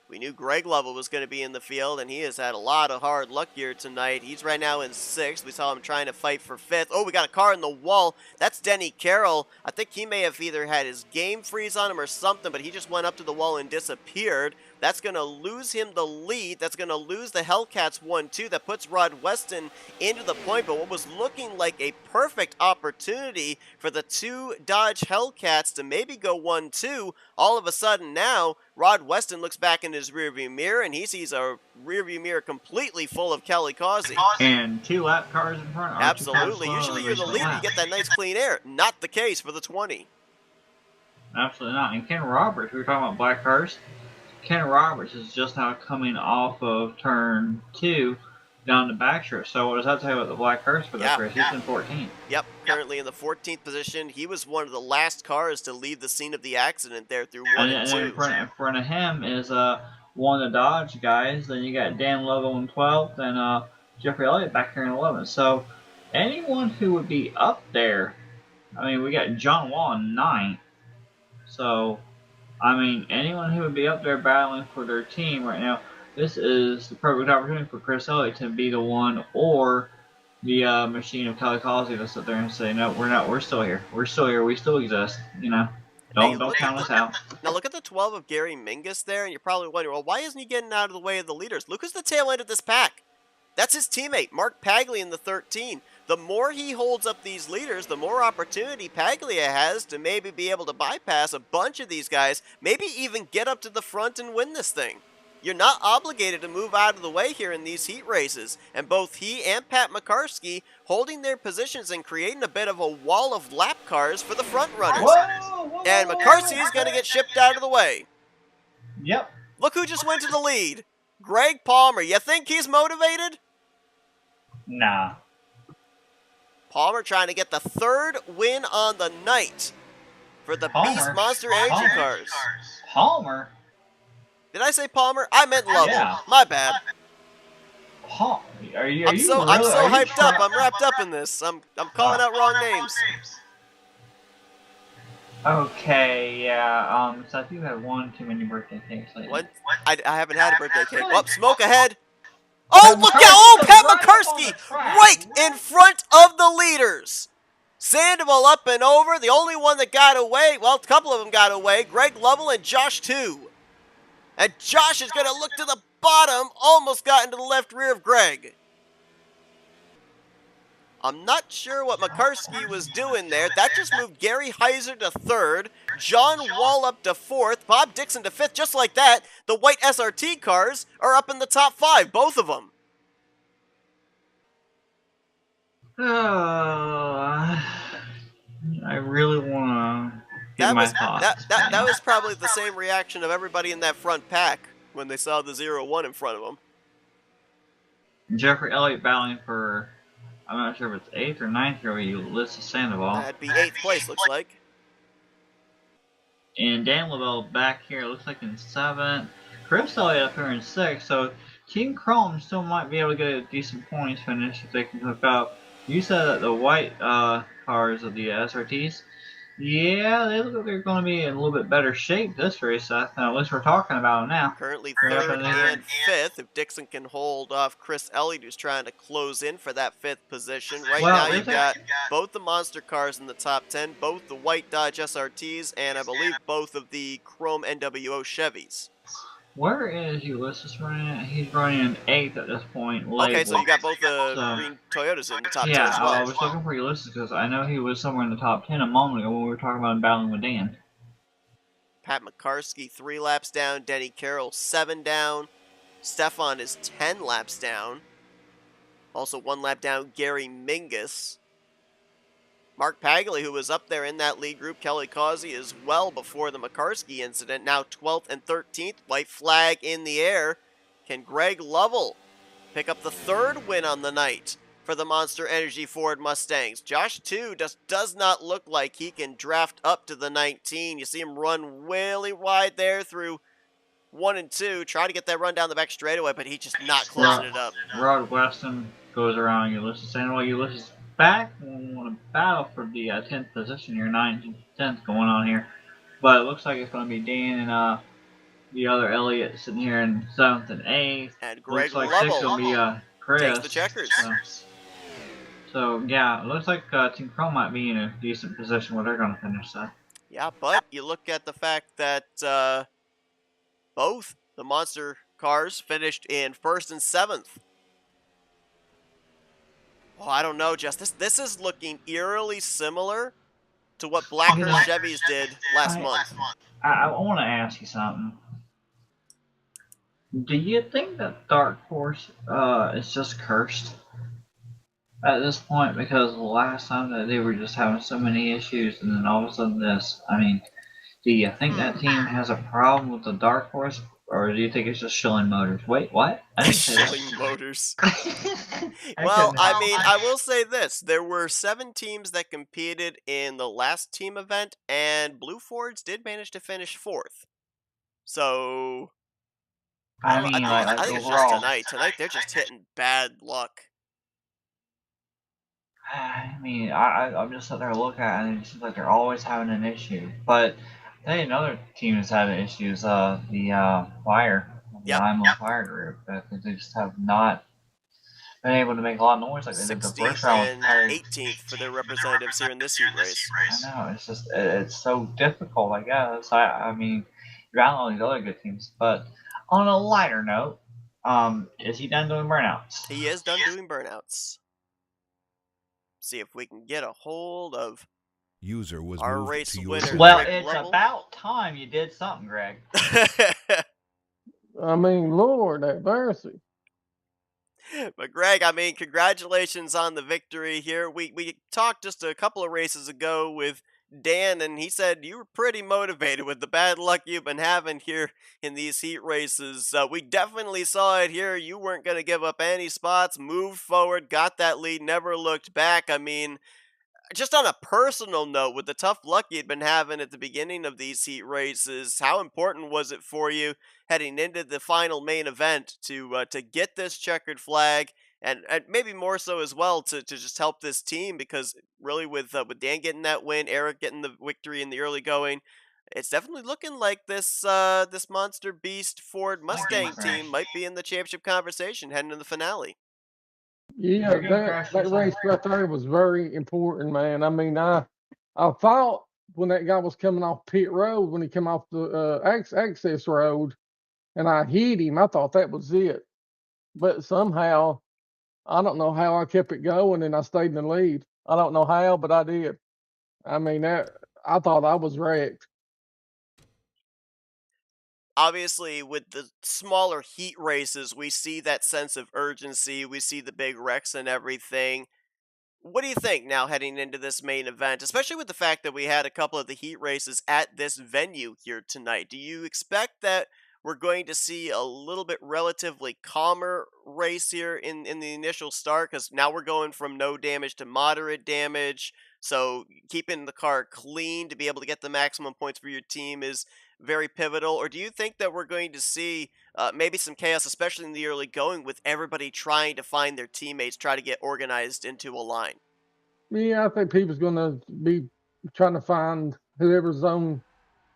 We knew Greg Lovell was going to be in the field, and he has had a lot of hard luck here tonight. He's right now in 6th. We saw him trying to fight for 5th. Oh, we got a car in the wall. That's Denny Carroll. I think he may have either had his game freeze on him or something, but he just went up to the wall and disappeared. That's going to lose him the lead. That's going to lose the Hellcats 1-2. That puts Rod Weston into the point, but what was looking like a perfect opportunity for the 2 Dodge Hellcats to maybe go 1-2, all of a sudden now, Rod Weston looks back in his rearview mirror, and he sees a rearview mirror completely full of Kelly Causey. And 2 lap cars in front. Absolutely. Usually you're the leader. You get that nice clean air. Not the case for the 20. Absolutely not. And Ken Roberts, we were talking about Blackhurst. Ken Roberts is just now coming off of turn 2 down the backstretch. So what does that tell you about the Blackhurst for this race? He's in 14th. Yep, currently in the 14th position. He was one of the last cars to leave the scene of the accident there through 1 and 2. And in front of him is one of the Dodge guys. Then you got Dan Lovell in 12th and Jeffrey Elliott back here in 11th. So anyone who would be up there, I mean, we got John Wall in 9th. So, I mean, anyone who would be up there battling for their team right now, this is the perfect opportunity for Chris Elliott to be the one, or the machine of Kelly Causey to sit there and say, no, we're not. We're still here. We're still here. We still exist. You know, don't count us out. Now look at the 12 of Gary Mingus there, and you're probably wondering, well, why isn't he getting out of the way of the leaders? Look who's the tail end of this pack. That's his teammate, Mark Paglia in the 13. The more he holds up these leaders, the more opportunity Paglia has to maybe be able to bypass a bunch of these guys, maybe even get up to the front and win this thing. You're not obligated to move out of the way here in these heat races, and both he and Pat McCarskey holding their positions and creating a bit of a wall of lap cars for the front runners. And McCarskey is going to get shipped out of the way. Yep. Look who just went to the lead. Greg Palmer. You think he's motivated? Nah. Palmer trying to get the 3rd win on the night for the Beast Monster Energy cars. Palmer? Did I say Palmer? I meant Lovell. Yeah. My bad. I'm so hyped up. I'm wrapped up in this. I'm calling out wrong names. Okay, yeah. So you had one too many birthday cakes lately. What? I haven't had a birthday cake. Oh, smoke ahead. Oh, look out! Oh, Pat McCarskey right in front of the leaders. Sandoval up and over. The only one that got away, well, a couple of them got away. Greg Lovell and Josh too. And Josh is going to look to the bottom. Almost got into the left rear of Greg. I'm not sure what McCarskey was doing there. That just moved Gary Heiser to 3rd. John Wall up to 4th. Bob Dixon to 5th. Just like that, the white SRT cars are up in the top 5. Both of them. I really want to get my thoughts. That was probably the same reaction of everybody in that front pack when they saw the 0-1 in front of them. Jeffrey Elliott battling for, I'm not sure if it's 8th or 9th here with Ulysses Sandoval. That'd be 8th place, looks like. And Dan Lavelle back here, looks like in 7th. Chris Elliott up here in 6th. So Team Chrome still might be able to get a decent points finish if they can hook up. You said that the white cars of the SRTs, yeah, they look like they're going to be in a little bit better shape this race, Seth. At least we're talking about them now. Currently 3rd and 5th. If Dixon can hold off Chris Elliott, who's trying to close in for that 5th position. Right now, you've got both the monster cars in the top 10, both the white Dodge SRTs, and I believe both of the Chrome NWO Chevys. Where is Ulysses running at? He's running in 8th at this point. Okay, so you got both the green Toyotas in the top 10 as well. I was looking for Ulysses because I know he was somewhere in the top 10 a moment ago when we were talking about him battling with Dan. Pat McCarskey 3 laps down. Denny Carroll 7 down. Stefan is 10 laps down. Also 1 lap down, Gary Mingus. Mark Pagley, who was up there in that lead group, Kelly Causey, is well before the McCarskey incident. Now 12th and 13th, white flag in the air. Can Greg Lovell pick up the 3rd win on the night for the Monster Energy Ford Mustangs? Josh 2 just does not look like he can draft up to the 19. You see him run really wide there through 1 and 2. Try to get that run down the back straightaway, but he's just not closing it up. Rod Weston goes around Ulysses, saying, well, Ulysses back. We want to battle for the 10th position here, 9th and 10th going on here. But it looks like it's going to be Dan and the other Elliott sitting here in 7th and 8th. And Greg looks like Lovell 6th will be Chris. takes the checkers. So yeah, it looks like Team Chrome might be in a decent position where they're going to finish that. Yeah, but you look at the fact that both the Monster cars finished in 1st and 7th. Oh, I don't know, Jess. This is looking eerily similar to what Blacker Chevys did last month. I want to ask you something. Do you think that Dark Horse is just cursed at this point? Because the last time that they were just having so many issues, and then all of a sudden this. I mean, do you think that team has a problem with the Dark Horse, or do you think it's just Schilling Motors? Wait, what? I didn't say that. Schilling Motors. Well, I mean, I will say this. There were 7 teams that competed in the last team event, and Blue Fords did manage to finish 4th. So, I think it's just tonight. Tonight, they're just hitting bad luck. I mean, I'm just sitting there looking at it, and it seems like they're always having an issue. But I think another team is having issues, the Fire, the IMO Fire group. They just have not been able to make a lot of noise like they did the first round. 18th for their representatives here in this heat race. I know, it's just, it's so difficult, I guess. I mean, you're out on these other good teams. But on a lighter note, is he done doing burnouts? He is done doing burnouts. See if we can get a hold of User was our moved race to your winner. Well, Greg it's Lovell. about time you did something, Greg. I mean, Lord, that mercy. But Greg, I mean, congratulations on the victory here. We talked just a couple of races ago with Dan, and he said you were pretty motivated with the bad luck you've been having here in these heat races. We definitely saw it here. You weren't going to give up any spots, moved forward, got that lead, never looked back. I mean, just on a personal note, with the tough luck you'd been having at the beginning of these heat races, how important was it for you heading into the final main event to get this checkered flag, and maybe more so as well to just help this team? Because really, with Dan getting that win, Eric getting the victory in the early going, it's definitely looking like this this Monster Beast Ford Mustang team might be in the championship conversation heading to the finale. Yeah, that race right there was very important, man. I mean, I thought when that guy was coming off pit road, when he came off the access road, and I hit him, I thought that was it. But somehow, I don't know how I kept it going, and I stayed in the lead. I don't know how, but I did. I mean, I thought I was wrecked. Obviously, with the smaller heat races, we see that sense of urgency. We see the big wrecks and everything. What do you think now heading into this main event, especially with the fact that we had a couple of the heat races at this venue here tonight? Do you expect that we're going to see a little bit relatively calmer race here in the initial start? Because now we're going from no damage to moderate damage. So keeping the car clean to be able to get the maximum points for your team is very pivotal. Or do you think that we're going to see maybe some chaos, especially in the early going, with everybody trying to find their teammates, try to get organized into a line? Yeah, I think people's going to be trying to find whoever's on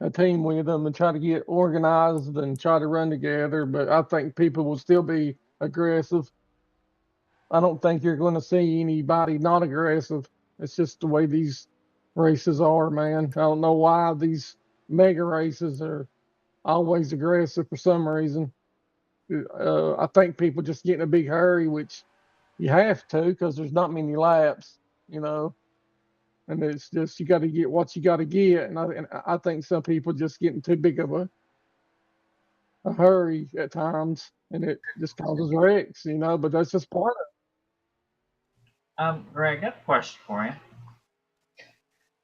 a team with them and try to get organized and try to run together. But I think people will still be aggressive. I don't think you're going to see anybody not aggressive. It's just the way these races are, man. I don't know why these mega races are always aggressive for some reason. I think people just get in a big hurry, which you have to because there's not many laps, you know. And it's just you got to get what you got to get, and I think some people just get in too big of a hurry at times, and it just causes wrecks, you know. But that's just part of Greg, I got a question for you.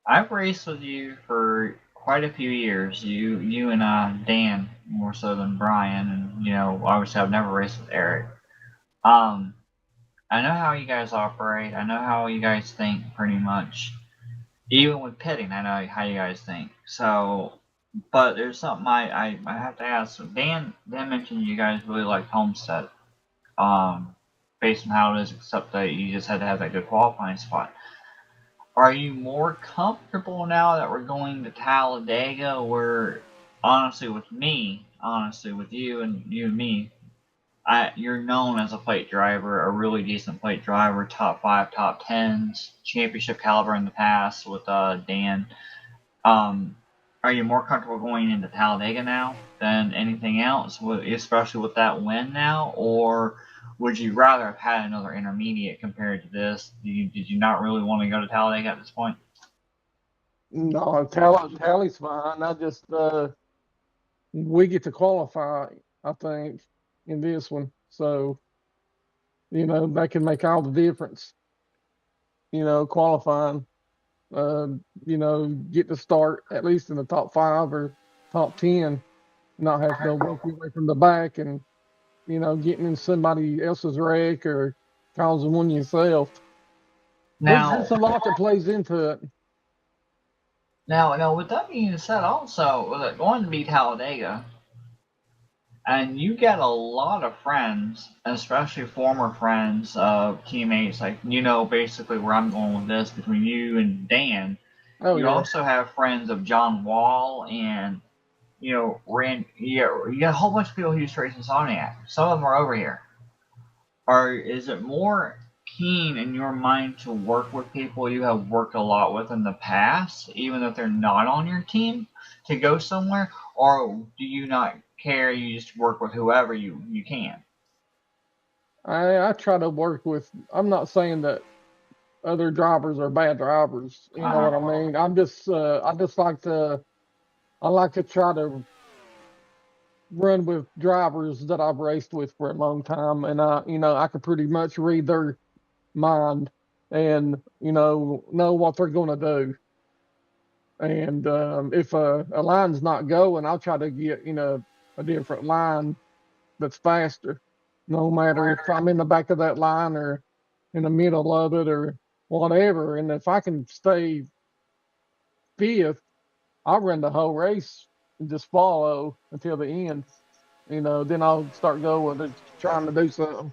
I've raced with you for quite a few years. You and Dan more so than Brian, and obviously I've never raced with Eric. I know how you guys operate. I know how you guys think, pretty much. Even with pitting, I know how you guys think. So, but there's something I have to ask. So Dan mentioned you guys really liked Homestead, based on how it is, except that you just had to have that good qualifying spot. Are you more comfortable now that we're going to Talladega, where honestly with you and me, you're known as a plate driver, a really decent plate driver, top 5, top 10s, championship caliber in the past with Dan. Are you more comfortable going into Talladega now than anything else, especially with that win now? Or would you rather have had another intermediate compared to this? Did you not really want to go to Talladega at this point? No, tally's fine. I just we get to qualify, I think, in this one. So, that can make all the difference. Qualifying, get to start at least in the top 5 or top 10, not have to go work your way from the back and, getting in somebody else's wreck or causing one yourself. Now, there's a lot that plays into it. Now, with that being said, also, with it going to be Talladega, and you get a lot of friends, especially former friends of teammates, like, basically where I'm going with this, between you and Dan. Oh, you yeah. also have friends of John Wall and, you got a whole bunch of people who used to race in Soniac. Some of them are over here. Is it more keen in your mind to work with people you have worked a lot with in the past, even if they're not on your team, to go somewhere? Or do you not care, you just work with whoever you can? I try to work with, I'm not saying that other drivers are bad drivers, you know what I mean? I like to try to run with drivers that I've raced with for a long time, and I can pretty much read their mind and know what they're going to do. And if a line's not going, I'll try to get a different line that's faster, no matter if I'm in the back of that line or in the middle of it or whatever. And if I can stay 5th, I'll run the whole race and just follow until the end. Then I'll start going and trying to do something.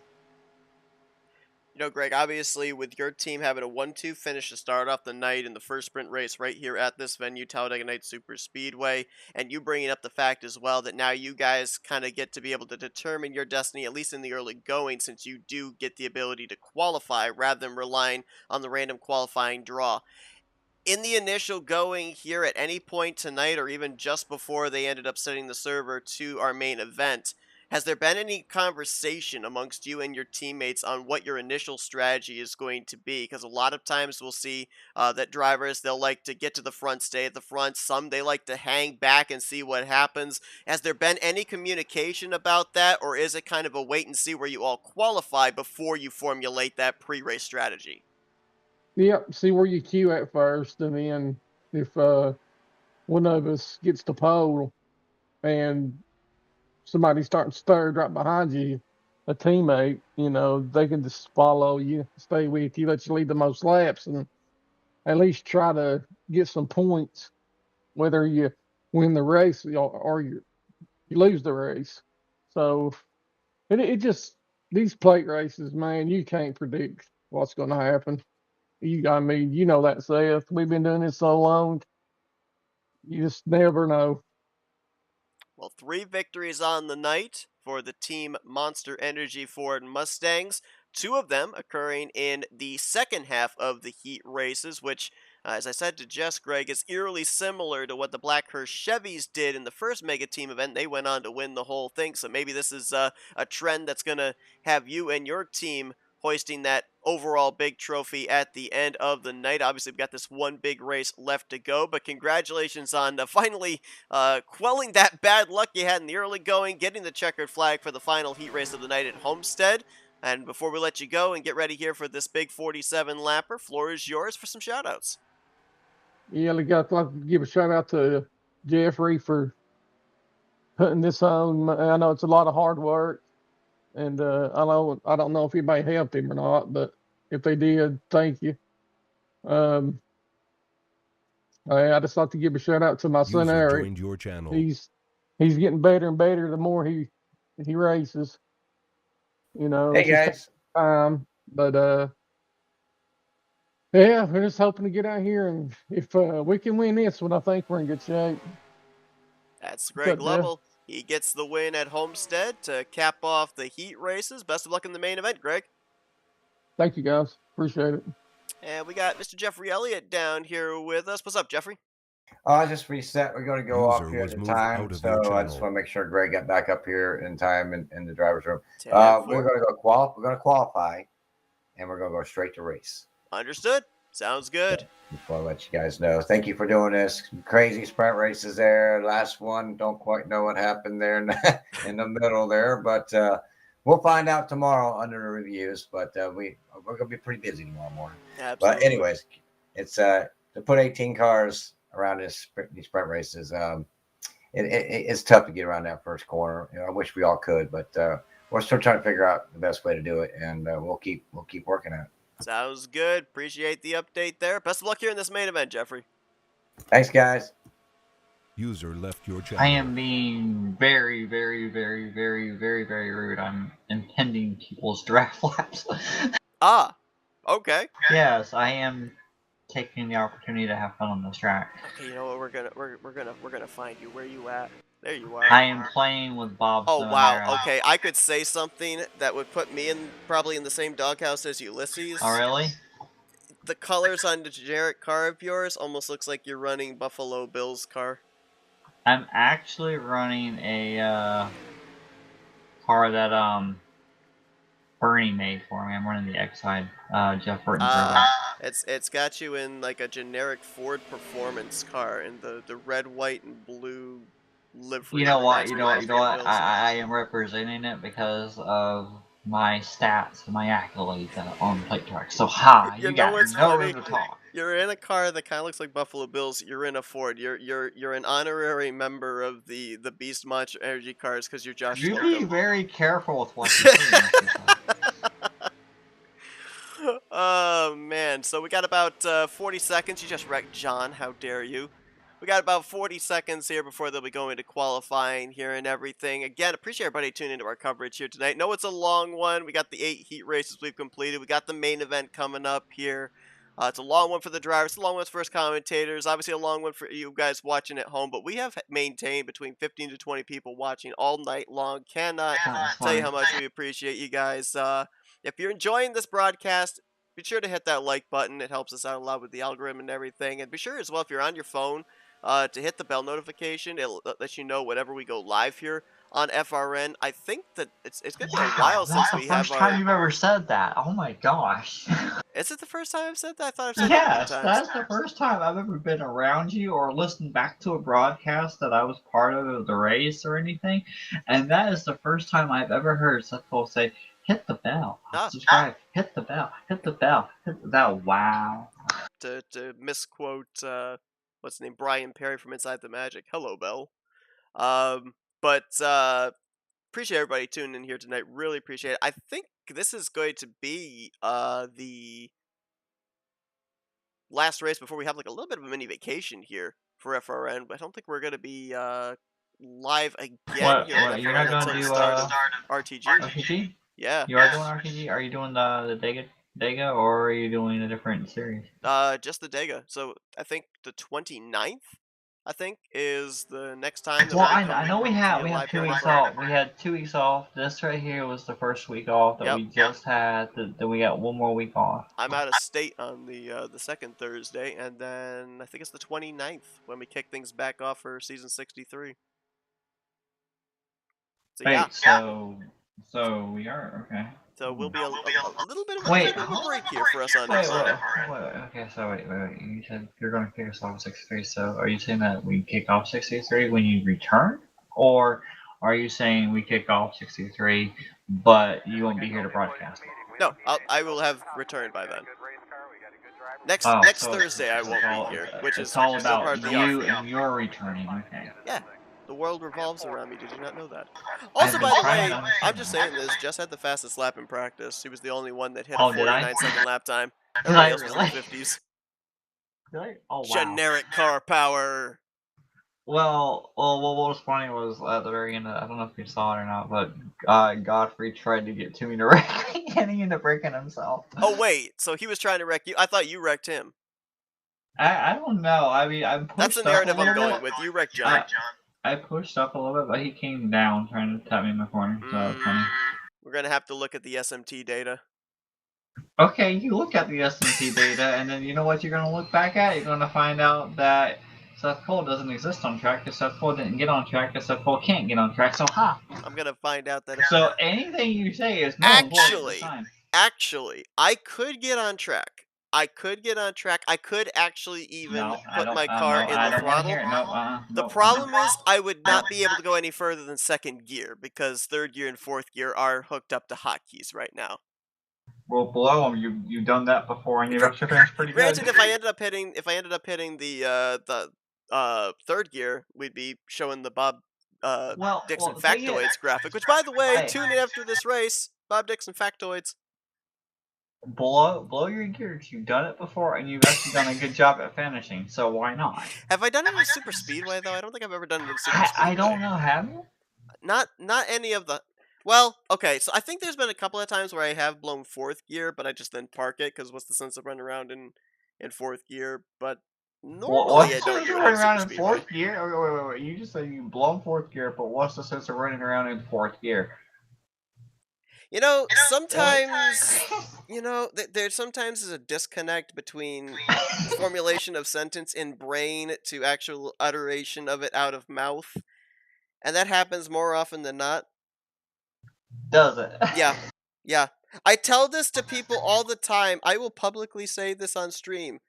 Greg, obviously with your team having a 1-2 finish to start off the night in the first sprint race right here at this venue, Talladega Night Super Speedway, and you bringing up the fact as well that now you guys kind of get to be able to determine your destiny, at least in the early going, since you do get the ability to qualify rather than relying on the random qualifying draw. In the initial going here at any point tonight, or even just before they ended up setting the server to our main event, has there been any conversation amongst you and your teammates on what your initial strategy is going to be? Because a lot of times we'll see that drivers, they'll like to get to the front, stay at the front. Some, they like to hang back and see what happens. Has there been any communication about that, or is it kind of a wait and see where you all qualify before you formulate that pre-race strategy? Yep, see where you queue at first, and then if one of us gets to pole and somebody starts third right behind you, a teammate, they can just follow you, stay with you, let you lead the most laps, and at least try to get some points, whether you win the race or you lose the race. So it just these plate races, man, you can't predict what's going to happen. I mean, you know that, Seth. We've been doing this so long, you just never know. Well, 3 victories on the night for the Team Monster Energy Ford Mustangs. 2 of them occurring in the second half of the heat races, which, as I said to Jess, Greg, is eerily similar to what the Blackhurst Chevys did in the first Mega Team event. They went on to win the whole thing, so maybe this is a trend that's going to have you and your team hoisting that overall big trophy at the end of the night. Obviously, we've got this one big race left to go, but congratulations on finally quelling that bad luck you had in the early going, getting the checkered flag for the final heat race of the night at Homestead. And before we let you go and get ready here for this big 47 lapper, floor is yours for some shoutouts. Yeah, I'd like to give a shout out to Jeffrey for putting this on. I know it's a lot of hard work, and I don't know if anybody helped him or not, but if they did, thank you. I just like to give a shout out to my son User Eric. joined your channel. He's getting better and better the more he races. You know, Hey it's just guys. time, but yeah, we're just hoping to get out here, and if we can win this one, I think we're in good shape. That's Greg Lovell. He gets the win at Homestead to cap off the heat races. Best of luck in the main event, Greg. Thank you, guys. Appreciate it. And we got Mr. Jeffrey Elliott down here with us. What's up, Jeffrey? I just reset. We're going to go off here at the time, out of so your I just channel. want to make sure Greg got back up here in time in the driver's room. 10 We're going to go We're going to qualify, and we're going to go straight to race. Understood. Sounds good. Just want to let you guys know. Thank you for doing this. Crazy sprint races there. Last one, don't quite know what happened there in the middle there, but we'll find out tomorrow under the reviews. But we're going to be pretty busy tomorrow morning. Absolutely. But anyways, it's to put 18 cars around these sprint races. It's tough to get around that first corner. You know, I wish we all could, but we're still trying to figure out the best way to do it, and we'll keep working at it. Sounds good. Appreciate the update there. Best of luck here in this main event, Jeffrey. Thanks, guys. User left your channel. I am being very, very, very, very, very, very rude. I'm impending people's draft laps. Ah, okay. Yes, I am taking the opportunity to have fun on this track. Okay, you know what? We're gonna find you. Where you at? There you are. I am playing with Bob. Oh wow. Okay, I could say something that would put me probably in the same doghouse as Ulysses. Oh really? The colors on the generic car of yours almost looks like you're running Buffalo Bill's car. I'm actually running a car that Bernie made for me. I'm running the X-Side, Jeff Burton's brother. It's got you in like a generic Ford performance car in the red, white, and blue livery. You know what? I am representing it because of my stats and my accolades on plate track. So you got no room to talk. You're in a car that kind of looks like Buffalo Bills. You're in a Ford. You're an honorary member of the Beast Monster Energy cars because you're Josh. You be very careful with what you say. Oh man! So we got about 40 seconds. You just wrecked John. How dare you? We got about 40 seconds here before they'll be going to qualifying here and everything. Again, appreciate everybody tuning into our coverage here tonight. Know it's a long one. We got the 8 heat races we've completed. We got the main event coming up here. It's a long one for the drivers, a long one for us commentators, obviously a long one for you guys watching at home, but we have maintained between 15 to 20 people watching all night long. Cannot tell you how much we appreciate you guys. If you're enjoying this broadcast, be sure to hit that like button. It helps us out a lot with the algorithm and everything. And be sure as well, if you're on your phone, to hit the bell notification. It'll let you know whenever we go live here on FRN. I think that it's going to be a while since we have That's the first time you've ever said that. Oh my gosh. Is it the first time I've said that? I thought I've said that Yes, times. that's the first time I've ever been around you or listened back to a broadcast that I was part of the race or anything. And that is the first time I've ever heard people say, hit the bell, subscribe, hit the bell, hit the bell, hit the bell. Wow. To misquote, what's his name? Brian Perry from Inside the Magic. Hello, Bell. But appreciate everybody tuning in here tonight. Really appreciate it. I think this is going to be the last race before we have like a little bit of a mini vacation here for FRN, but I don't think we're gonna be live again here at You're not FRN gonna until the do start of RTG. RTG? Yeah. You are doing RTG? Are you doing the Dega, or are you doing a different series? Just the Dega. So I think the 29th, I think, is the next time that Well, we'll be I know we have 2 weeks off. We had 2 weeks off. This right here was the first week off that we just had. Then we got 1 more week off. I'm out of state on the second Thursday, and then I think it's the 29th when we kick things back off for season 63. So Wait, yeah. so we are okay. So we'll be a little bit of a break here for us on Wait, FRN. okay, so wait. You said you're going to kick us off 63. So are you saying that we kick off 63 when you return, or are you saying we kick off 63, but you won't be here to broadcast? No, I will have returned by then. Next Thursday I won't be here, which is all still about part of the you off. and your returning. Okay. Yeah. The world revolves around me. Did you not know that? Also, by the way, I'm just saying this. Jess had the fastest lap in practice. He was the only one that hit a 49-second lap time. Everybody else was in the 50s. Really? Oh, wow. Generic car power. Well, what was funny was at the very end, I don't know if you saw it or not, but Godfrey tried to get to me to wreck me, and he ended up wrecking himself. Oh, wait. So he was trying to wreck you? I thought you wrecked him. I don't know. I mean, I pushed That's the up a narrative I'm little going bit. with. You wrecked John. I pushed up a little bit, but he came down trying to tap me in the corner. So that was funny. We're going to have to look at the SMT data. Okay, you look at the SMT data, and then you know what you're going to look back at? You're going to find out that Seth Cole doesn't exist on track, because Seth Cole didn't get on track, because Seth Cole can't get on track, so ha! I'm going to find out that... So anything you say is no Actually, I could get on track. I could actually even put my car in the throttle. The problem is I would not be able to go any further than second gear, because third gear and fourth gear are hooked up to hotkeys right now. Well, below them, you've done that before, and you've actually finished pretty good. Granted, if I ended up hitting the third gear, we'd be showing the Bob Dixon factoids graphic. Which, by the way, tune in after this race. Bob Dixon factoids. Blow your gears. You've done it before, and you've actually done a good job at finishing. So why not? Have I done it in Super Speedway though? I don't think I've ever done it in Super Speedway. I don't know. Have you? Not any of the. Well, okay. So I think there's been a couple of times where I have blown fourth gear, but I just then park it because what's the sense of running around in fourth gear? But normally I don't do it running around in fourth gear. Wait. You just said you blown fourth gear, but what's the sense of running around in fourth gear? You know, sometimes, there sometimes is a disconnect between formulation of sentence in brain to actual utteration of it out of mouth. And that happens more often than not. Does it? Yeah. I tell this to people all the time. I will publicly say this on stream.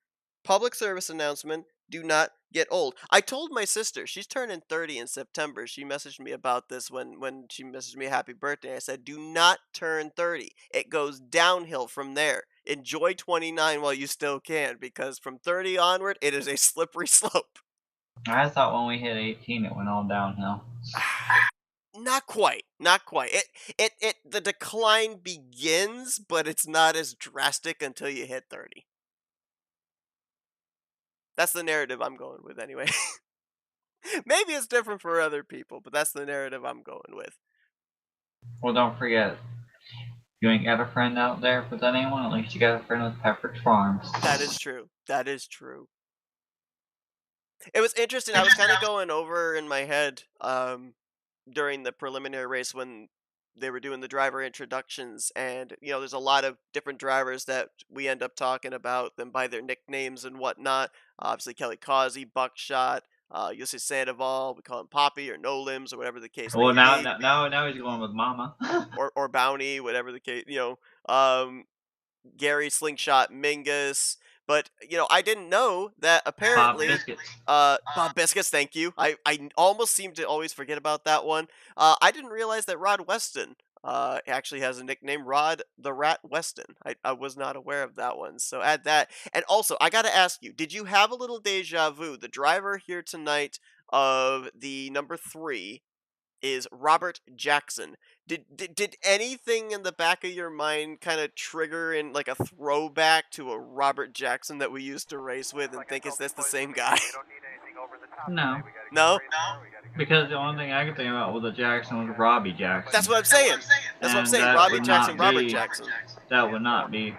Public service announcement, do not get old. I told my sister, she's turning 30 in September. She messaged me about this when she messaged me a happy birthday. I said, do not turn 30. It goes downhill from there. Enjoy 29 while you still can, because from 30 onward, it is a slippery slope. I thought when we hit 18, it went all downhill. Not quite. The decline begins, but it's not as drastic until you hit 30. That's the narrative I'm going with anyway. Maybe it's different for other people, but that's the narrative I'm going with. Well, don't forget, you ain't got a friend out there with anyone, at least you got a friend with Pepperidge Farms. That is true. It was interesting. I was kind of going over in my head during the preliminary race when they were doing the driver introductions, and there's a lot of different drivers that we end up talking about them by their nicknames and whatnot. Obviously, Kelly Causey, Buckshot, Yossi Sandoval, we call him Poppy or No Limbs or whatever the case. Well, now he's going with Mama. or Bounty, whatever the case. Gary Slingshot Mingus. But, I didn't know that apparently... Bob Biscuits, thank you. I almost seem to always forget about that one. I didn't realize that Rod Weston actually has a nickname, Rod the Rat Weston. I was not aware of that one, so add that. And also, I got to ask you, did you have a little deja vu? The driver here tonight of the number 3 is Robert Jackson. Did anything in the back of your mind kind of trigger in like a throwback to a Robert Jackson that we used to race with and think, is this the same guy? No. No? Because the only thing I could think about with the Jackson was Robbie Jackson. That's what I'm saying. That's what I'm saying. that Robbie would Jackson, not Robert be- Jackson. That would not be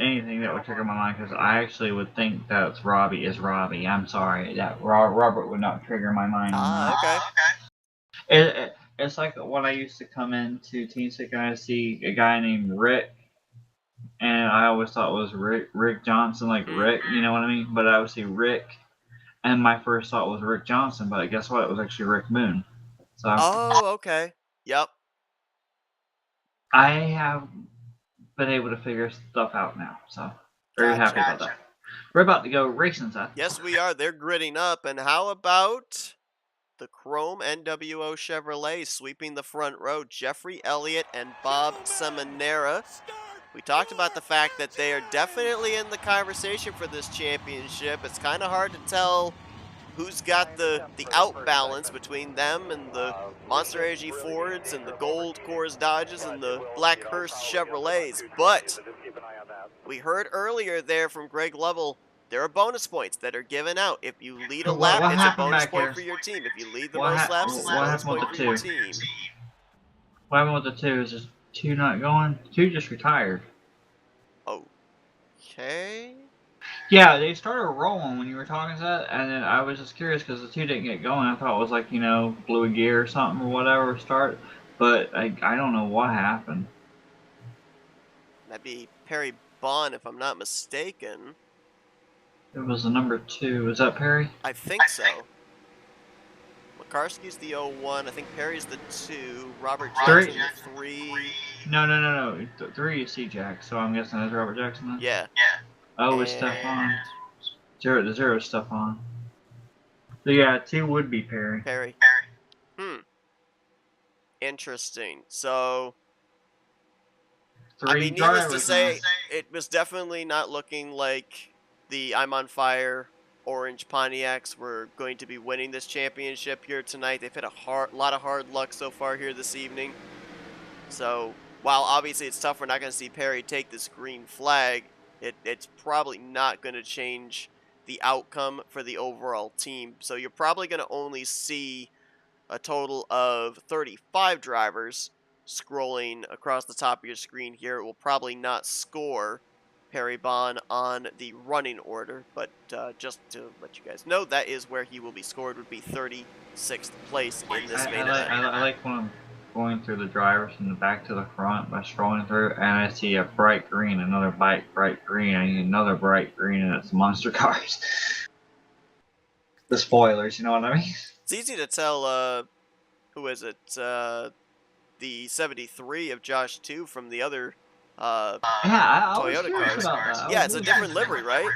anything that would trigger my mind, because I actually would think that Robbie is Robbie. I'm sorry. That Robert would not trigger my mind on that. Okay. It's like when I used to come into Team Stick and I see a guy named Rick, and I always thought it was Rick Johnson, like Rick, you know what I mean? But I would see Rick, and my first thought was Rick Johnson, but guess what? It was actually Rick Moon. So Oh, okay. Yep. I have been able to figure stuff out now, so very happy about that. We're about to go racing, Seth. Yes, we are. They're gridding up. And how about the Chrome NWO Chevrolet sweeping the front row? Jeffrey Elliott and Bob Seminara. We talked about the fact that they are definitely in the conversation for this championship. It's kind of hard to tell who's got the outbalance between them and the Monster Energy Fords and the Gold Coors Dodges and the Black Hearst Chevrolets. But we heard earlier there from Greg Lovell, there are bonus points that are given out. If you lead a lap, What it's a happened bonus back point here? for your team. If you lead the What most laps, it's a bonus happened point with for the your two? team. What happened with the two? Is just two not going? Two just retired. Okay. Yeah, they started rolling when you were talking to that, and then I was just curious because the two didn't get going. I thought it was like, blew a gear or something or whatever, start, but I don't know what happened. That'd be Perry Bond, if I'm not mistaken. It was the number 2. Was that Perry? I think so. Makarski's the 01. I think Perry's the 2. Robert Jackson the 3. No. 3 is C-Jack, so I'm guessing that's Robert Jackson then? Yeah. Oh, it's Stefan. 0 is Stefan. So yeah, 2 would be Perry. Perry. Interesting. So, I mean, needless to say, it was definitely not looking like the I'm on Fire Orange Pontiacs were going to be winning this championship here tonight. They've had a lot of hard luck so far here this evening. So, while obviously it's tough, we're not going to see Perry take this green flag, it's probably not going to change the outcome for the overall team. So you're probably going to only see a total of 35 drivers scrolling across the top of your screen here. It will probably not score Perry Bond on the running order, but just to let you guys know, that is where he will be scored, would be 36th place in this main event. I like when I'm going through the drivers from the back to the front by scrolling through, and I see a bright green, another bright green, I need another bright green, and it's monster cars. The spoilers, you know what I mean? It's easy to tell, who is it? The 73 of Josh 2 from the other I was Toyota curious cars. about that. Yeah, it's a different livery, right?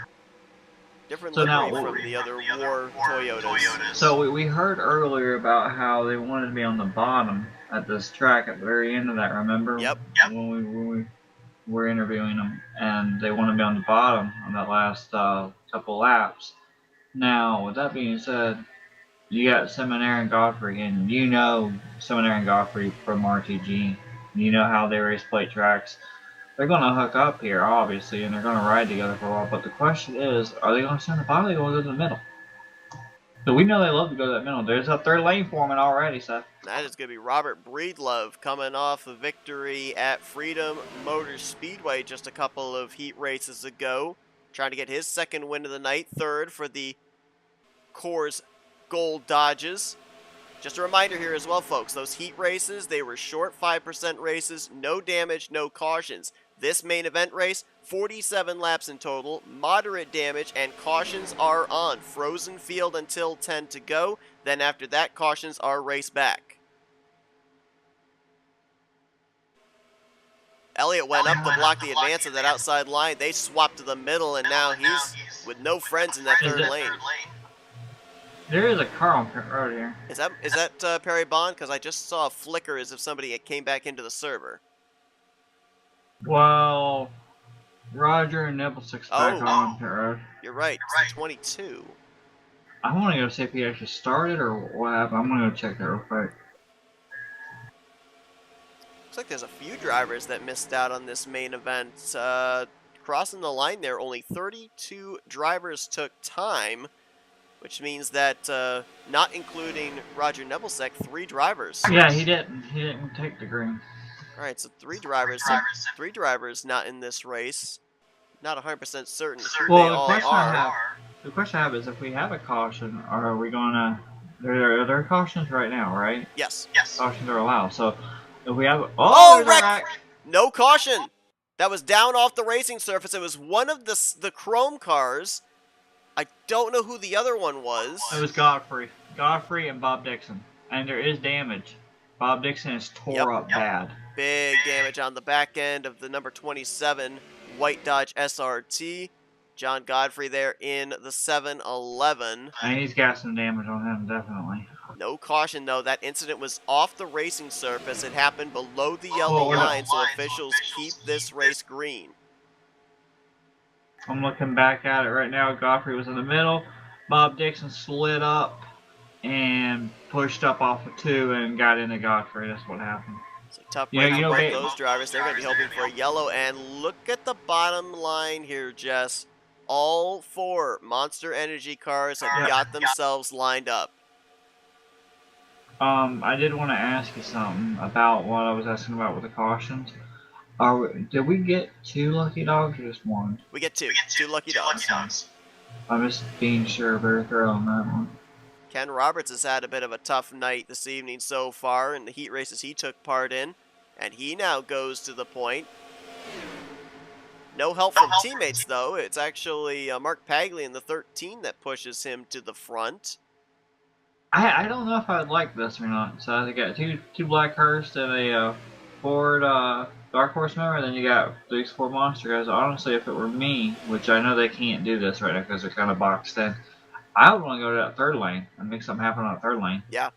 Different So livery now- from the other War Toyotas. So we heard earlier about how they wanted to be on the bottom at this track at the very end of that, remember? Yep. When we were interviewing them, and they want to be on the bottom on that last couple laps. Now, with that being said, you got Seminary and Godfrey, and you know Seminary and Godfrey from RTG. You know how they race plate tracks. They're going to hook up here, obviously, and they're going to ride together for a while. But the question is, are they going to stay on the bottom or are they going to go to the middle? So we know they love to go to that middle. There's a third lane forming already, Seth. That is going to be Robert Breedlove coming off a victory at Freedom Motor Speedway just a couple of heat races ago. Trying to get his second win of the night, third for the Coors Gold Dodges. Just a reminder here as well, folks, those heat races, they were short 5% races, no damage, no cautions. This main event race, 47 laps in total, moderate damage, and cautions are on. Frozen field until 10 to go. Then after that, cautions are raced back. Elliott went up to block the advance of that outside line. They swapped to the middle, and now he's with no friends in that third lane. There is a car on pit road here. Is that Perry Bond? Because I just saw a flicker as if somebody came back into the server. Well, Roger and Nibblestick's back on pit road. You're right. It's the 22. I want to go see if he actually started or what happened. I'm gonna go check that real quick. Looks like there's a few drivers that missed out on this main event. Crossing the line there, only 32 drivers took time, which means that, not including Roger Nebelsack, 3 drivers. Yeah, he didn't. He didn't take the green. All right, so 3 drivers not in this race. Not 100% certain who Well, they all are. The question I have is, if we have a caution, are we gonna? Are there cautions right now, right? Yes. Cautions are allowed. So if we have, Oh, there's a wreck! No caution. That was down off the racing surface. It was one of the chrome cars. I don't know who the other one was. It was Godfrey and Bob Dixon, and there is damage. Bob Dixon is tore up bad. Big damage on the back end of the number 27 white Dodge SRT. John Godfrey there in the 711. And he's got some damage on him, definitely. No caution, though. That incident was off the racing surface. It happened below the yellow line, so officials keep this race green. I'm looking back at it right now. Godfrey was in the middle. Bob Dixon slid up and pushed up off of 2 and got into Godfrey. That's what happened. So tough break for both those drivers. They're going to be hoping for a yellow. And look at the bottom line here, Jess. All 4 Monster Energy cars have got themselves lined up. I did want to ask you something about what I was asking about with the cautions. Did we get 2 lucky dogs or just 1? We get 2. 2 lucky dogs. I'm just being sure, very thorough on that one. Ken Roberts has had a bit of a tough night this evening so far in the heat races he took part in. And he now goes to the point. No help from teammates, though. It's actually Mark Pagley in the 13 that pushes him to the front. I don't know if I'd like this or not. So they got two Blackhurst and a Ford Dark Horse member, and then you got these 4 monster guys. Honestly, if it were me, which I know they can't do this right now because they're kind of boxed in, I would want to go to that 3rd lane and make something happen on that 3rd lane. Yeah.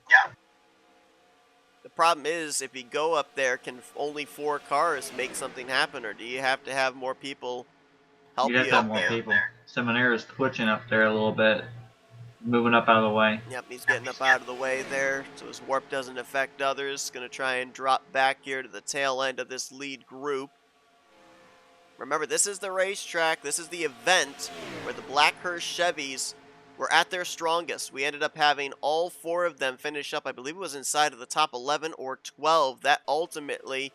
The problem is, if you go up there, can only 4 cars make something happen, or do you have to have more people help you have to have up more there? people. Seminaire is twitching up there a little bit, moving up out of the way. Yep, he's getting up out of the way there, so his warp doesn't affect others. Going to try and drop back here to the tail end of this lead group. Remember, this is the racetrack. This is the event where the Blackhurst Chevys were at their strongest. We ended up having all 4 of them finish up. I believe it was inside of the top 11 or 12. That ultimately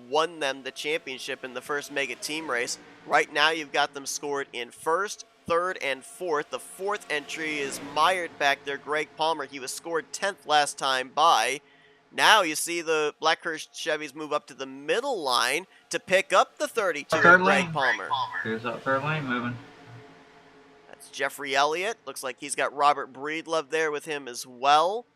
won them the championship in the first mega team race. Right now, you've got them scored in 1st, 3rd, and 4th. The 4th entry is mired back there, Greg Palmer. He was scored 10th last time by. Now you see the Blackhurst Chevys move up to the middle line to pick up the 32 of Greg Palmer. Here's that 3rd lane moving. That's Jeffrey Elliott. Looks like he's got Robert Breedlove there with him as well.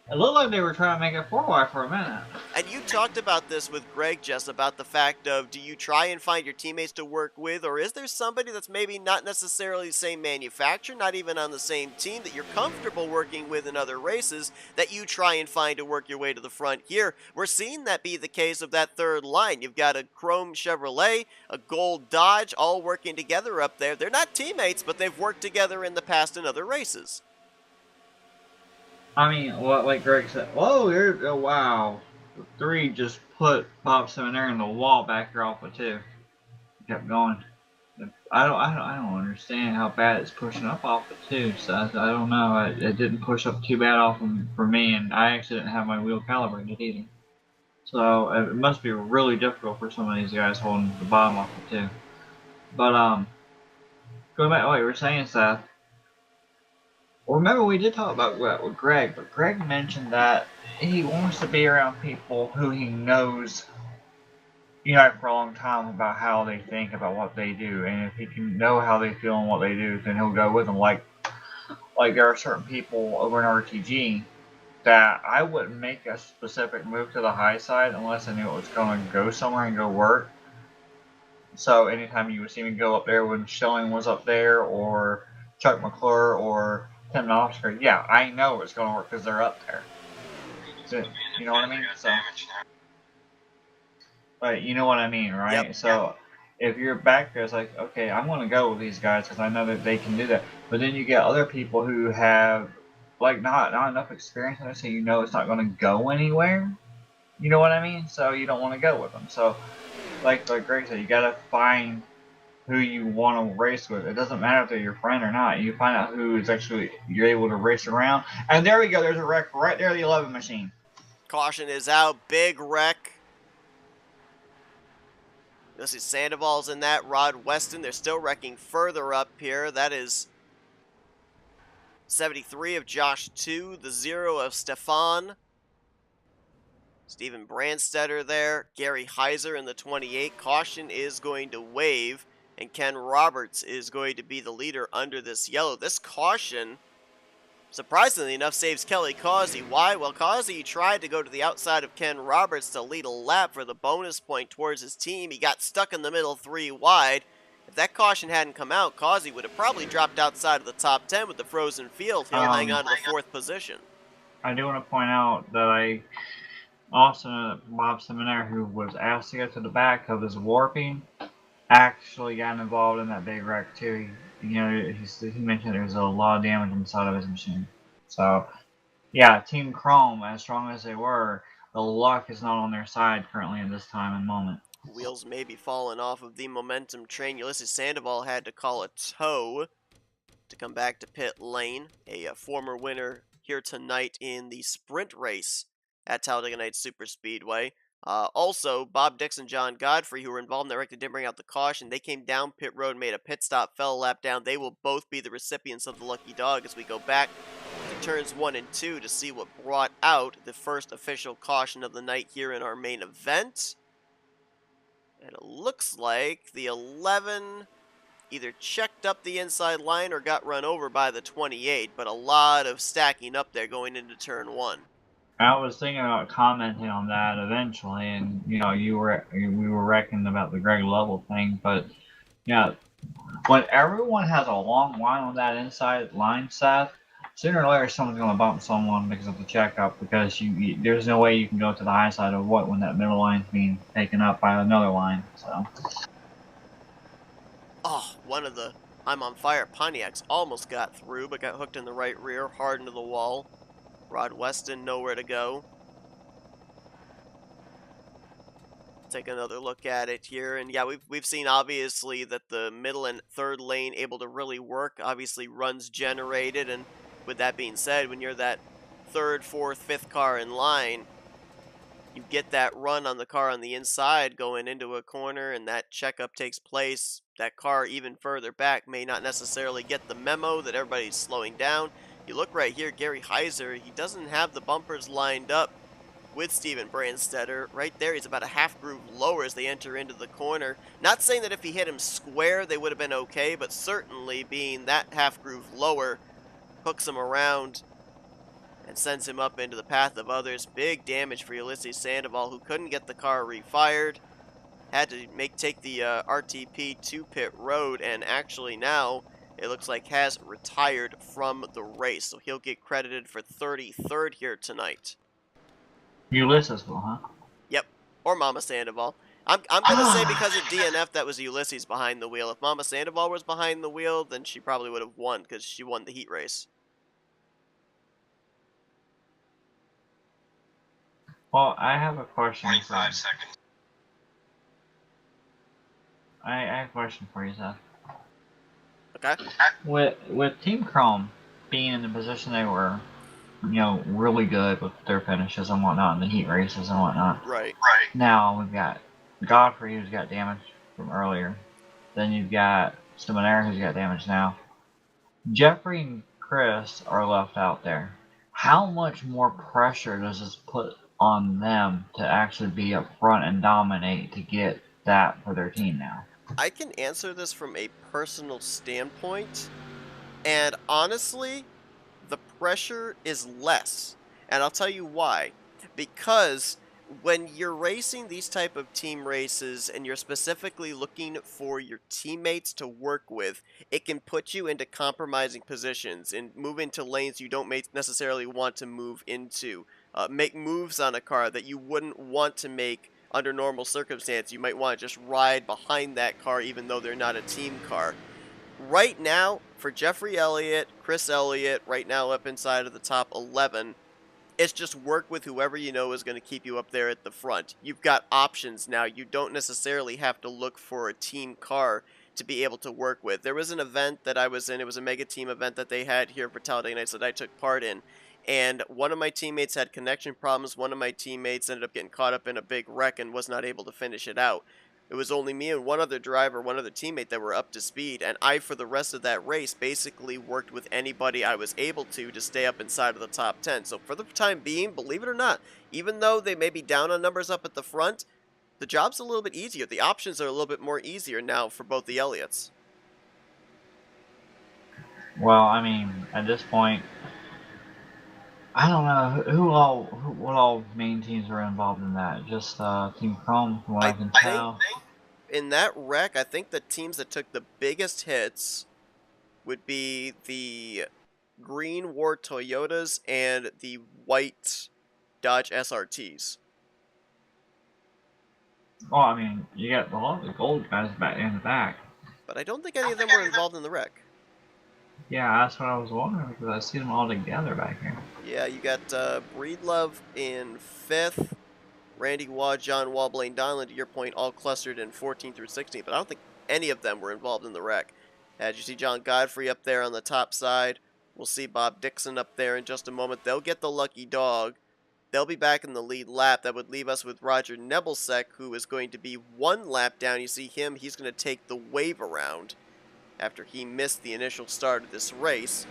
It looked like they were trying to make a 4-wide for a minute. And you talked about this with Greg, Jess, about the fact of, do you try and find your teammates to work with, or is there somebody that's maybe not necessarily the same manufacturer, not even on the same team, that you're comfortable working with in other races, that you try and find to work your way to the front here? We're seeing that be the case of that 3rd line. You've got a chrome Chevrolet, a gold Dodge, all working together up there. They're not teammates, but they've worked together in the past in other races. I mean, like Greg said, oh wow. The 3 just put Bob Seminary in the wall back here off of 2. Kept going. I don't understand how bad it's pushing up off of 2. So I don't know. It didn't push up too bad off for me, and I actually didn't have my wheel calibrated either. So it must be really difficult for some of these guys holding the bottom off of 2. But going back to what you were saying, Seth. Remember, we did talk about that with Greg, but Greg mentioned that he wants to be around people who he knows, for a long time about how they think, about what they do, and if he can know how they feel and what they do, then he'll go with them. Like there are certain people over in RTG that I wouldn't make a specific move to the high side unless I knew it was going to go somewhere and go work. So anytime you would see me go up there when Schilling was up there, or Chuck McClure, or Tim Oscar, yeah, I know it's going to work because they're up there. So, you know what I mean? So, but you know what I mean, right? Yep. So, if you're back there, it's like, okay, I'm going to go with these guys because I know that they can do that. But then you get other people who have like not enough experience in it, so you know it's not going to go anywhere. You know what I mean? So you don't want to go with them. So like Greg said, you got to find who you want to race with. It doesn't matter if they're your friend or not. You find out who is actually you're able to race around. And there we go. There's a wreck right there, the 11 machine. Caution is out. Big wreck. You'll see Sandoval's in that. Rod Weston, they're still wrecking further up here. That is 73 of Josh 2, the 0 of Stefan. Steven Brandstetter there. Gary Heiser in the 28. Caution is going to wave, and Ken Roberts is going to be the leader under this yellow. This caution, surprisingly enough, saves Kelly Causey. Why? Well, Causey tried to go to the outside of Ken Roberts to lead a lap for the bonus point towards his team. He got stuck in the middle 3 wide. If that caution hadn't come out, Causey would have probably dropped outside of the top 10 with the frozen field. He'll hang on to the 4th position. I do want to point out that also Bob Seminaire, who was asked to go to the back of his warping, actually got involved in that big wreck too. He mentioned there was a lot of damage inside of his machine. So, yeah, Team Chrome, as strong as they were, the luck is not on their side currently at this time and moment. Wheels may be falling off of the momentum train. Ulysses Sandoval had to call a tow to come back to pit lane. A former winner here tonight in the sprint race at Talladega Nights Super Speedway. Also, Bob Dixon, John Godfrey, who were involved in that wreck that didn't bring out the caution, they came down pit road, made a pit stop, fell a lap down. They will both be the recipients of the lucky dog as we go back to turns 1 and 2 to see what brought out the first official caution of the night here in our main event. And it looks like the 11 either checked up the inside line or got run over by the 28, but a lot of stacking up there going into turn 1. I was thinking about commenting on that eventually, and we were reckoning about the Greg Lovell thing, but yeah, when everyone has a long line on that inside line, Seth, sooner or later someone's going to bump someone because of the checkup, because there's no way you can go to the high side of when that middle line's being taken up by another line. So. Oh, one of the I'm on fire Pontiacs almost got through, but got hooked in the right rear, hard into the wall. Rod Weston nowhere to go. Take another look at it here, and yeah, we've seen obviously that the middle and third lane able to really work. Obviously, runs generated, and with that being said, when you're that third, fourth, fifth car in line, you get that run on the car on the inside going into a corner, and that checkup takes place. That car even further back may not necessarily get the memo that everybody's slowing down. You look right here, Gary Heiser, he doesn't have the bumpers lined up with Steven Brandstetter. Right there, he's about a half groove lower as they enter into the corner. Not saying that if he hit him square, they would have been okay, but certainly being that half groove lower hooks him around and sends him up into the path of others. Big damage for Ulysses Sandoval, who couldn't get the car refired. Had to take the RTP to pit road, and actually now it looks like has retired from the race. So he'll get credited for 33rd here tonight. Ulysses will, huh? Yep, or Mama Sandoval. I'm going to say because of DNF that was Ulysses behind the wheel. If Mama Sandoval was behind the wheel, then she probably would have won because she won the heat race. Well, I have a question. 25 seconds. I have a question for you, Seth. Okay. With Team Chrome being in the position they were, really good with their finishes and whatnot, and the heat races and whatnot. Right. Now we've got Godfrey, who's got damage from earlier. Then you've got Seminaire, who's got damage now. Jeffrey and Chris are left out there. How much more pressure does this put on them to actually be up front and dominate to get that for their team now? I can answer this from a personal standpoint, and honestly, the pressure is less. And I'll tell you why. Because when you're racing these type of team races and you're specifically looking for your teammates to work with, it can put you into compromising positions and move into lanes you don't necessarily want to move into. Make moves on a car that you wouldn't want to make under normal circumstance, you might want to just ride behind that car even though they're not a team car. Right now, for Jeffrey Elliott, Chris Elliott, right now up inside of the top 11, it's just work with whoever you know is going to keep you up there at the front. You've got options now. You don't necessarily have to look for a team car to be able to work with. There was an event that I was in. It was a mega team event that they had here for Talladega Nights that I took part in. And one of my teammates had connection problems. One of my teammates ended up getting caught up in a big wreck and was not able to finish it out. It was only me and one other driver, one other teammate that were up to speed, and I, for the rest of that race, basically worked with anybody I was able to stay up inside of the top 10. So for the time being, believe it or not, even though they may be down on numbers up at the front, the job's a little bit easier. The options are a little bit more easier now for both the Elliots. Well, I mean, at this point, I don't know what all main teams are involved in that. Just Team Chrome, from what I can tell. In that wreck, I think the teams that took the biggest hits would be the green War Toyotas and the white Dodge SRTs. Well, I mean, you got a lot of the gold guys back in the back. But I don't think any of them were involved in the wreck. Yeah, that's what I was wondering, because I see them all together back here. Yeah, you got Breedlove in 5th, Randy Waugh, John Wall, Blaine Donlan, to your point, all clustered in 14 through 16, but I don't think any of them were involved in the wreck. As you see John Godfrey up there on the top side, we'll see Bob Dixon up there in just a moment. They'll get the lucky dog. They'll be back in the lead lap. That would leave us with Roger Nebelsack, who is going to be one lap down. You see him, he's going to take the wave around after he missed the initial start of this race.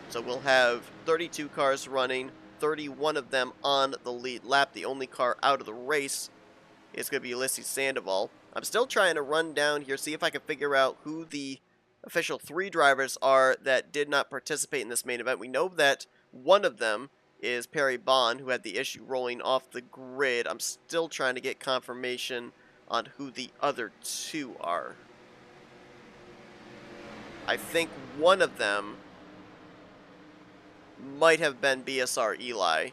So we'll have 32 cars running, 31 of them on the lead lap. The only car out of the race is going to be Ulysses Sandoval. I'm still trying to run down here, see if I can figure out who the official 3 drivers are that did not participate in this main event. We know that one of them is Perry Bond, who had the issue rolling off the grid. I'm still trying to get confirmation on who the other 2 are. I think one of them might have been BSR Eli.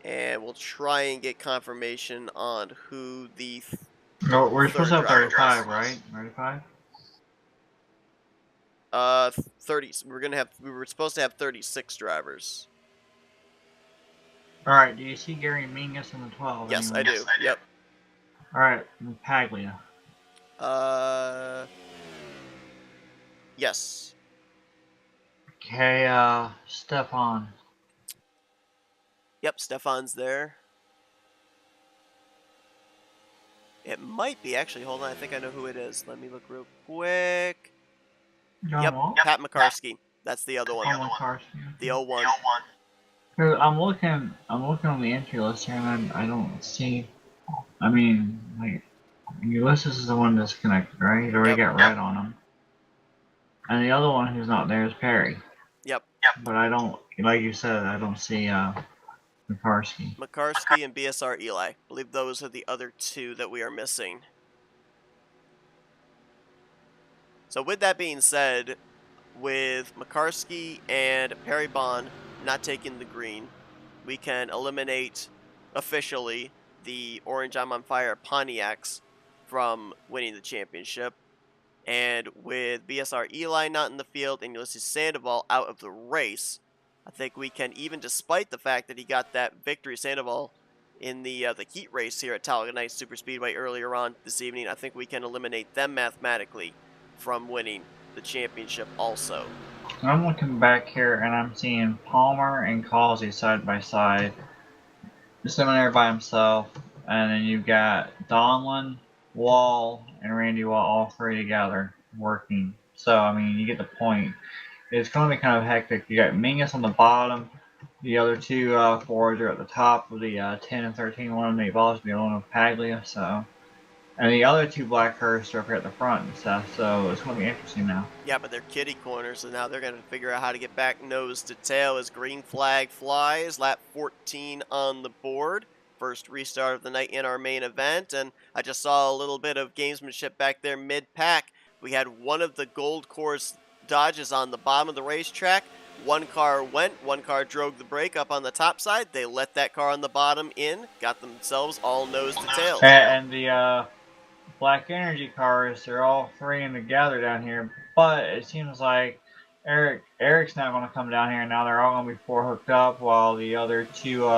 And we'll try and get confirmation on who the No, we're supposed to have 35, right? 35? 30. We were supposed to have 36 drivers. Alright, do you see Gary Mingus in the 12? Yes, anyway? I do. Yep. Alright, Paglia. Yes. Okay, Stefan. Yep, Stefan's there. It might be, actually, hold on, I think I know who it is. Let me look real quick. John Yep, Wall? Pat McCarskey. That's the other one. The 01. I'm looking on the entry list here, and I don't see. I mean, like, Ulysses is the one disconnected, right? He's already got red on him. And the other one who's not there is Perry. Yep. But I don't, like you said, I don't see McCarskey. McCarskey and BSR Eli. I believe those are the other 2 that we are missing. So with that being said, with McCarskey and Perry Bond not taking the green, we can eliminate officially the Orange I'm on Fire Pontiacs from winning the championship. And with BSR Eli not in the field and Ulysses Sandoval out of the race, I think we can, even despite the fact that he got that victory, Sandoval, in the heat race here at Talladega Nights Super Speedway earlier on this evening, I think we can eliminate them mathematically from winning the championship also. I'm looking back here and I'm seeing Palmer and Causey side by side. The Seminary by himself, and then you've got Donlan, Wall, and Randy Wall all 3 together working. So, I mean, you get the point. It's going to be kind of hectic. You got Mingus on the bottom. The other 2 forwards are at the top with the 10 and 13. One of them Balls, the other one of Paglia. So, and the other 2 Blackhursts are up here at the front and stuff. So it's going to be interesting now. Yeah, but they're kiddie corners, so now they're going to figure out how to get back nose to tail as green flag flies. Lap 14 on the board. First restart of the night in our main event, and I just saw a little bit of gamesmanship back there mid-pack. We had one of the Gold Course Dodges on the bottom of the racetrack One car went, one car drove the brake up on the top side. They let that car on the bottom in, got themselves all nose to tail. And the Black Energy cars, they're all freeing together down here, but it seems like Eric's not going to come down here, and now they're all going to be four hooked up, while the other two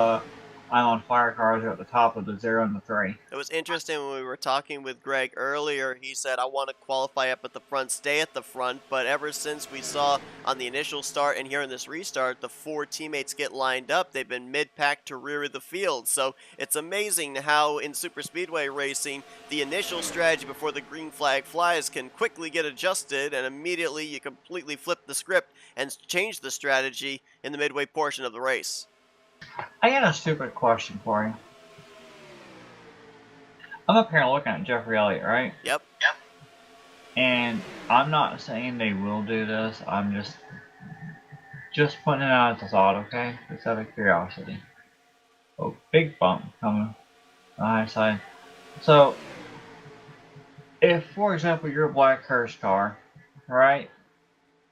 I'm on fire cars are at the top of the 0 and the 3. It was interesting when we were talking with Greg earlier. He said, I want to qualify up at the front, stay at the front. But ever since we saw on the initial start and here in this restart, the 4 teammates get lined up. They've been mid-pack to rear of the field. So it's amazing how in super speedway racing, the initial strategy before the green flag flies can quickly get adjusted, and immediately you completely flip the script and change the strategy in the midway portion of the race. I got a stupid question for you. I'm up here looking at Jeffrey Elliott, right? Yep. And I'm not saying they will do this. I'm just putting it out as a thought, okay? Just out of curiosity. Oh, big bump coming on the high side. So, if, for example, you're a Black Hearse car, right?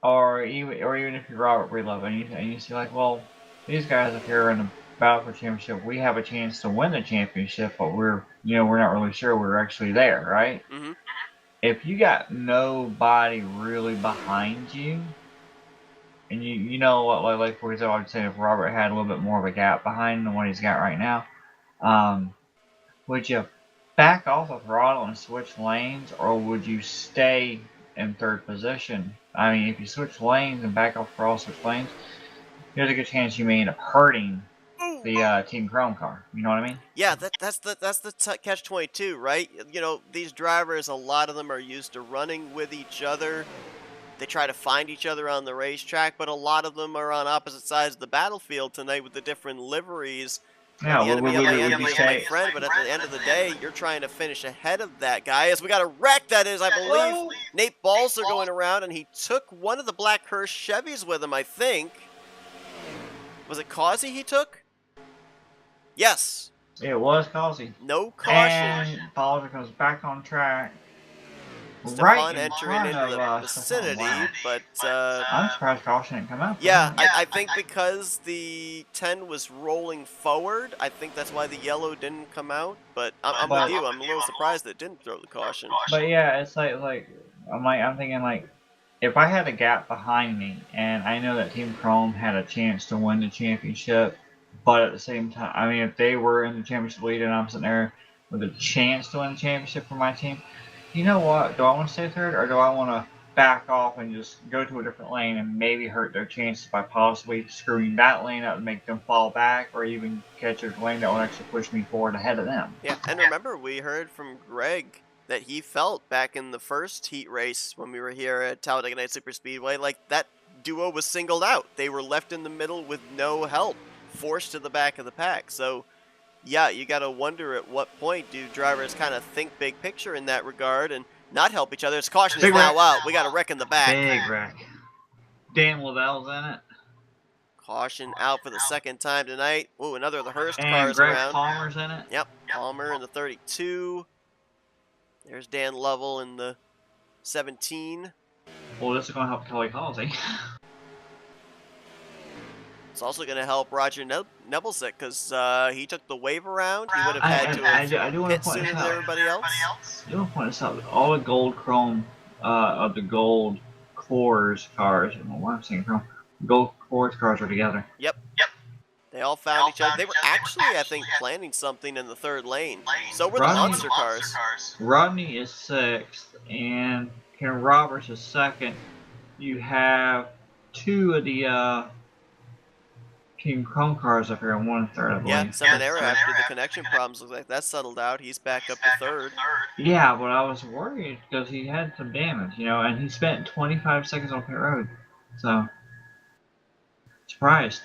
Or even if you're Robert Breedlove and you see like, well, these guys up here in the battle for championship, we have a chance to win the championship, but we're not really sure we're actually there, right? Mm-hmm. If you got nobody really behind you, and you know what, like for example, I'd say if Robert had a little bit more of a gap behind him than what he's got right now, would you back off the throttle and switch lanes, or would you stay in third position? I mean, if you switch lanes and back off the throttle, switch lanes, there's a good chance you may end up hurting the Team Chrome car. You know what I mean? Yeah, that's the catch-22, right? You know, these drivers, a lot of them are used to running with each other. They try to find each other on the racetrack, but a lot of them are on opposite sides of the battlefield tonight with the different liveries. Yeah, the enemy of my enemy is my friend, but at the end of the day, you're trying to finish ahead of that guy. As we got a wreck, that is, I believe, Nate Balser going around, and he took one of the Black Hearse Chevys with him, I think. Was it Causey he took? Yes. It was Causey. No caution. And Balser comes back on track. Stefan entering into the vicinity, but I'm surprised caution didn't come out. Yeah, I think because the 10 was rolling forward, I think that's why the yellow didn't come out. But I'm with you. I'm a little surprised that it didn't throw the caution. But yeah, it's like I'm thinking like, if I had a gap behind me and I know that Team Chrome had a chance to win the championship, but at the same time, I mean, if they were in the championship lead and I'm sitting there with a chance to win the championship for my team, you know what? Do I want to stay third, or do I want to back off and just go to a different lane and maybe hurt their chances by possibly screwing that lane up and make them fall back, or even catch a lane that would actually push me forward ahead of them? Yeah, and remember, we heard from Greg that he felt back in the first heat race when we were here at Talladega Night Super Speedway, like that duo was singled out. They were left in the middle with no help, forced to the back of the pack. So yeah, you got to wonder at what point do drivers kind of think big picture in that regard and not help each other. His caution is now out. We got a wreck in the back. Big wreck. Dan Lavell's in it. Caution out for the second time tonight. Ooh, another of the Hurst And cars Greg around. Palmer's in it. Yep, Palmer in the 32. There's Dan Lovell in the 17. Well, this is going to help Kelly Halsey. It's also going to help Roger Nebelsick because he took the wave around. He would have had to have hit sooner than everybody else. I do want to point this out. All the gold chrome of the gold cores cars, I don't know why I'm saying chrome, gold cores cars are together. Yep. They all found each other. They were actually, I think, planning something in the third lane. So were the monster cars. Rodney is 6th, and Ken Roberts is 2nd. You have 2 of the Team Chrome cars up here in 1/3, I believe. Yeah, Seminara after the connection problems looks like that's settled out. He's back up to 3rd. Yeah, but I was worried because he had some damage, and he spent 25 seconds on pit road. So, surprised.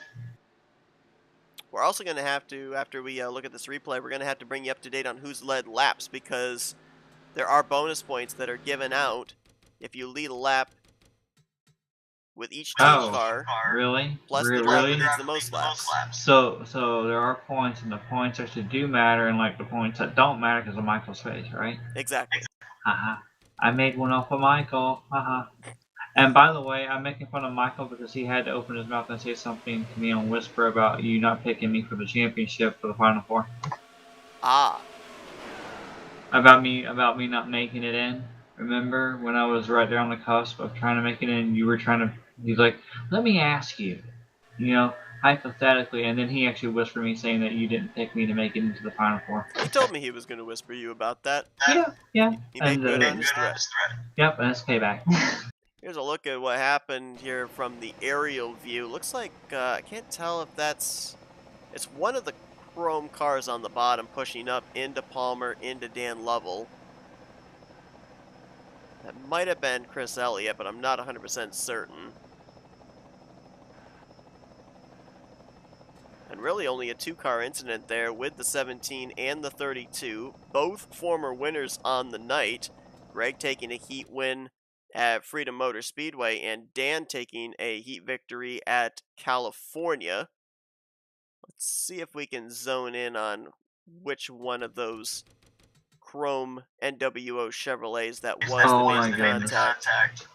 We're also going to have to, after we look at this replay, we're going to have to bring you up to date on who's led laps because there are bonus points that are given out if you lead a lap with each team car. Really? Plus the driver that leads the most laps. So there are points, and the points actually do matter, and like the points that don't matter because of Michael's face, right? Exactly. Haha. I made one off of Michael. Haha. And by the way, I'm making fun of Michael because he had to open his mouth and say something to me on Whisper about you not picking me for the championship for the Final Four. Ah. About me not making it in. Remember when I was right there on the cusp of trying to make it in? You were trying to. He's like, let me ask you, hypothetically, and then he actually whispered me saying that you didn't pick me to make it into the Final Four. He told me he was going to whisper you about that. Yeah. He made good on his threat. Yep, and that's payback. Here's a look at what happened here from the aerial view. Looks like, I can't tell if that's... It's one of the chrome cars on the bottom pushing up into Palmer, into Dan Lovell. That might have been Chris Elliott, but I'm not 100% certain. And really only a two-car incident there with the 17 and the 32. Both former winners on the night. Greg taking a heat win at Freedom Motor Speedway and Dan taking a heat victory at California. Let's see if we can zone in on which one of those chrome NWO Chevrolets that was the main contact.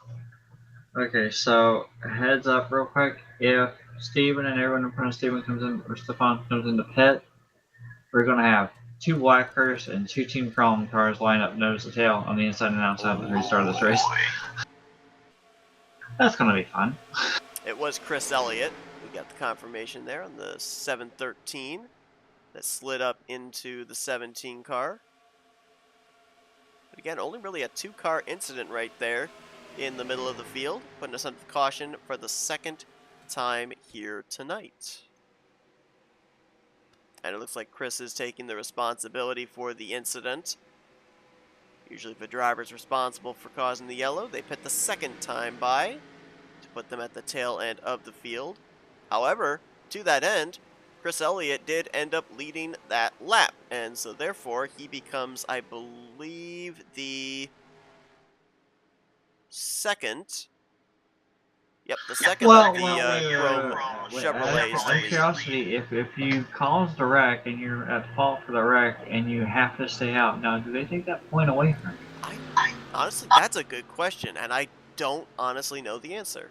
Okay, so heads up real quick. If Steven and everyone in front of Steven comes in, or Stefan comes in the pit, we're going to have two Blackers and two Team Chrome cars line up nose to tail on the inside and outside at the restart of this race. That's going to be fun. It was Chris Elliott. We got the confirmation there on the 713 that slid up into the 17 car. But again, only really a two-car incident right there in the middle of the field, putting us under caution for the second time here tonight. And it looks like Chris is taking the responsibility for the incident. Usually if a driver's responsible for causing the yellow, they pit the second time by to put them at the tail end of the field. However, to that end, Chris Elliott did end up leading that lap, and so therefore he becomes, I believe, the second. Yep, the second of the chrome Chevrolets. Out of curiosity, if you caused a wreck and you're at fault for the wreck and you have to stay out, now do they take that point away from you? Honestly, that's a good question, and I don't honestly know the answer.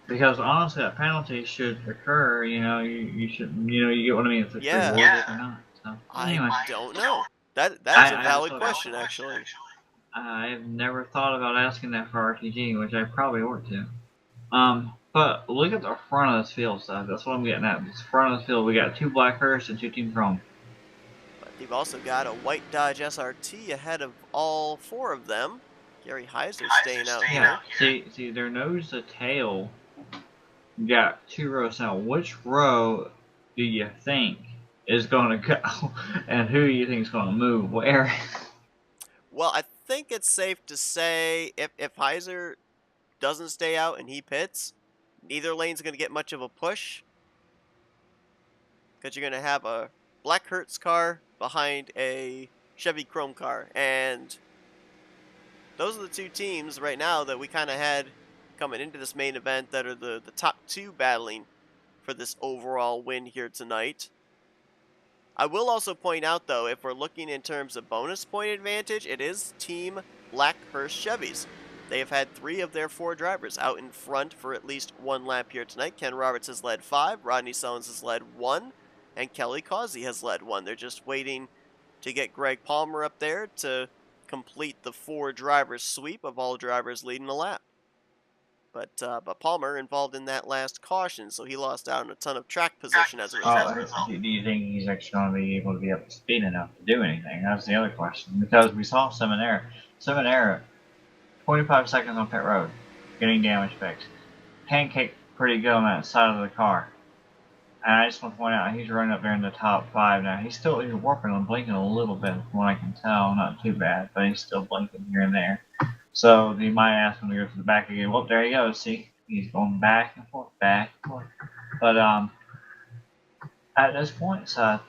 Because honestly, that penalty should occur. You should, you get what I mean. If it's rewarded or not. So, anyway. I don't know. That's a valid question, actually. I've never thought about asking that for RTG, which I probably ought to. But look at the front of this field, stuff. That's what I'm getting at. This front of the field, we got two Blackhurst and two Team Chrome. But you've also got a white Dodge SRT ahead of all four of them. Gary Heiser staying out here. See, their nose to tail. You got two rows now. Which row do you think is going to go, and who do you think is going to move where? Well, I think it's safe to say if Heiser doesn't stay out and he pits, neither lane's going to get much of a push. Because you're going to have a Black Hertz car behind a Chevy Chrome car. And those are the two teams right now that we kind of had coming into this main event that are the top two battling for this overall win here tonight. I will also point out, though, if we're looking in terms of bonus point advantage, it is Team Blackhurst Chevys. They have had 3 of their 4 drivers out in front for at least one lap here tonight. Ken Roberts has led 5, Rodney Sullins has led 1, and Kelly Causey has led 1. They're just waiting to get Greg Palmer up there to complete the 4 drivers sweep of all drivers leading a lap. But Palmer involved in that last caution, so he lost out on a ton of track position as a result. Do you think he's actually going to be able to be up to speed enough to do anything? That's the other question. Because we saw Seminara, 25 seconds on pit road, getting damage fixed. Pancake pretty good on that side of the car. And I just want to point out, he's running up there in the top 5 now. He's working on blinking a little bit, from what I can tell. Not too bad, but he's still blinking here and there. So you might ask him to go to the back again. Well, there he goes. See, he's going back and forth, back and forth. But at this point, Seth,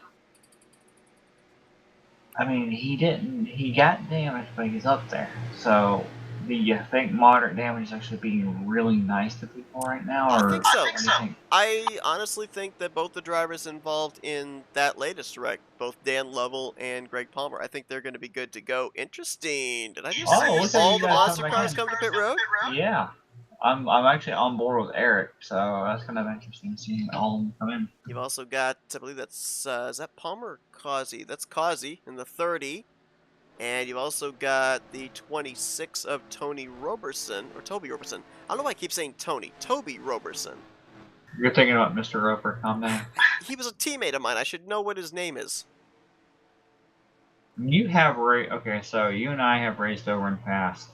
I mean, he got damaged, but he's up there. So do you think moderate damage is actually being really nice to people right now? Or I think so. what do you think? I honestly think that both the drivers involved in that latest wreck, both Dan Lovell and Greg Palmer, I think they're going to be good to go. Interesting. Did I just Oh, see look at all you the guys monster coming cars in. come to pit road? Yeah. I'm actually on board with Eric, so that's kind of interesting seeing all of them come in. You've also got, I believe that's, is that Palmer or Causey? That's Causey in the 30. And you've also got the 26 of Tony Roberson, or Toby Roberson. I don't know why I keep saying Tony. Toby Roberson. You're thinking about Mr. Roper, calm down. He was a teammate of mine. I should know what his name is. You have okay, so you and I have raced over in the past.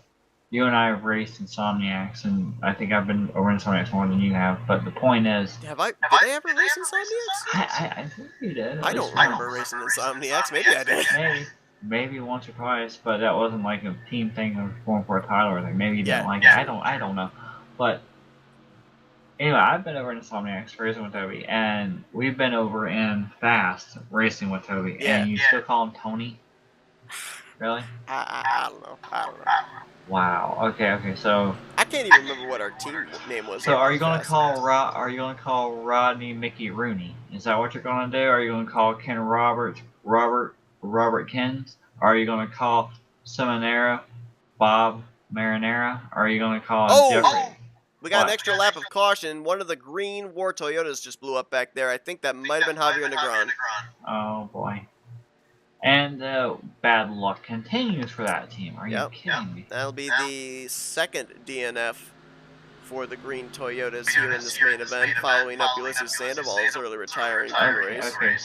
You and I have raced Insomniacs, and I think I've been over Insomniacs more than you have. But the point is, Did I ever race Insomniacs? I think you did. I don't remember racing Insomniacs. Maybe I did. Maybe once or twice, but that wasn't like a team thing or going for a title or anything. Maybe you didn't like it. I don't know. But anyway, I've been over in Insomniacs racing with Toby, and we've been over in Fast racing with Toby, and you still call him Tony? Really? I don't know. Wow. Okay. So I can't even remember what our team name was. So are you gonna call Rodney Mickey Rooney? Is that what you're gonna do? Are you gonna call Ken Robert Kens? Are you gonna call Seminara Bob Marinara? Are you gonna call Jeffrey? We got an extra lap of caution. One of the green War Toyotas just blew up back there. I think that might have been Javier Negron. Oh boy. And bad luck continues for that team. Are you kidding me? That'll be the second DNF for the green Toyotas here in this main event, following up Ulysses Sandoval's early retiring from the race. Okay,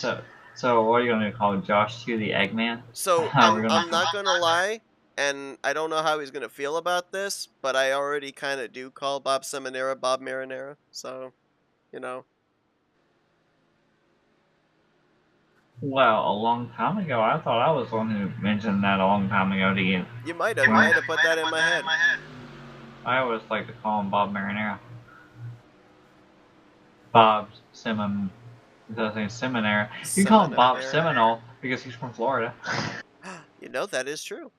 so what are you going to call Josh Q the Eggman? So I'm not going to lie, and I don't know how he's going to feel about this, but I already kind of do call Bob Seminara Bob Marinara, so, you know. Well, a long time ago, I thought I was the one who mentioned that a long time ago to you. You might have put that in my head. I always like to call him Bob Marinara. Bob Seminara. You call him Bob Seminole because he's from Florida. You know, that is true.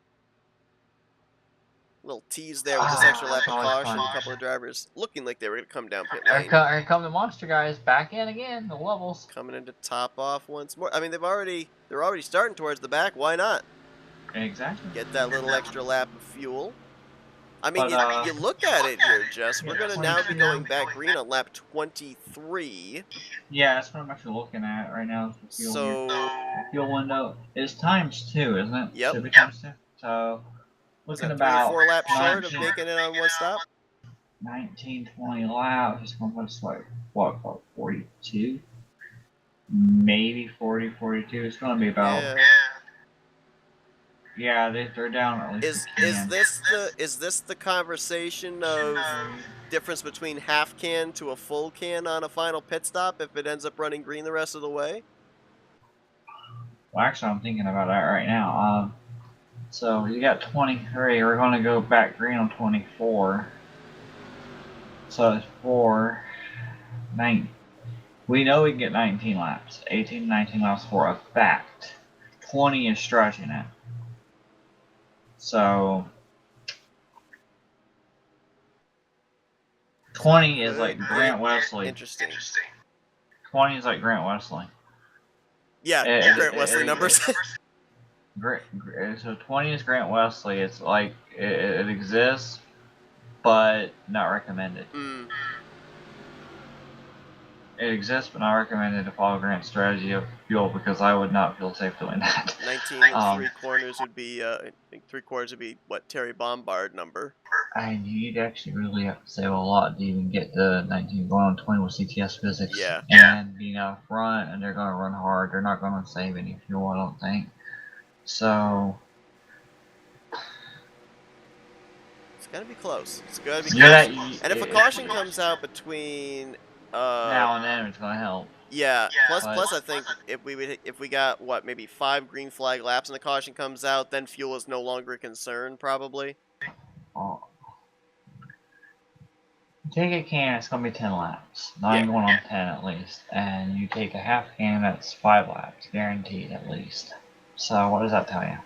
Little tease there with this extra lap of caution. A couple of drivers looking like they were going to come down pit lane. Here come the monster guys back in again. The levels coming in to top off once more. I mean, they're already starting towards the back. Why not? Exactly. Get that little extra lap of fuel. I mean, you look at it here, Jess. We're going to now be going back green on lap 23. Yeah, that's what I'm actually looking at right now. The fuel window is ×2, isn't it? Yep. Should be ×2. So. Looking about 3 or 4 laps short of making it on one stop. 19, 20 laps. It's going to put us like, what, 42? Maybe 40, 42. It's going to be about. Yeah, they're down at least. Is this the conversation of difference between half can to a full can on a final pit stop if it ends up running green the rest of the way? Well, actually, I'm thinking about that right now. So you got 23. We're going to go back green on 24. So it's 4, 9. We know we can get 19 laps. 18, 19 laps for a fact. 20 is stretching it. So 20 is like Grant Wesley. Interesting. 20 is like Grant Wesley. Yeah, Grant Wesley numbers. So 20 is Grant Wesley. It's like it exists, but not recommended. It exists, but not recommended to follow Grant's strategy of fuel because I would not feel safe doing that. 19 and 3/4 would be, I think 3/4 would be what Terry Bombard number. And you'd actually really have to save a lot to even get the 19 going on 20 with CTS physics. Yeah. And being out front, and they're going to run hard. They're not going to save any fuel, I don't think. So it's gotta be close. It's gotta be close. And if a caution comes out between now and then, it's gonna help. Yeah. Plus, I think if we got what, maybe 5 green flag laps and the caution comes out, then fuel is no longer a concern, probably. Oh. Take a can, it's gonna be 10 laps. Not even going on 10 at least. And you take a half can, that's 5 laps, guaranteed at least. So what does that tell you?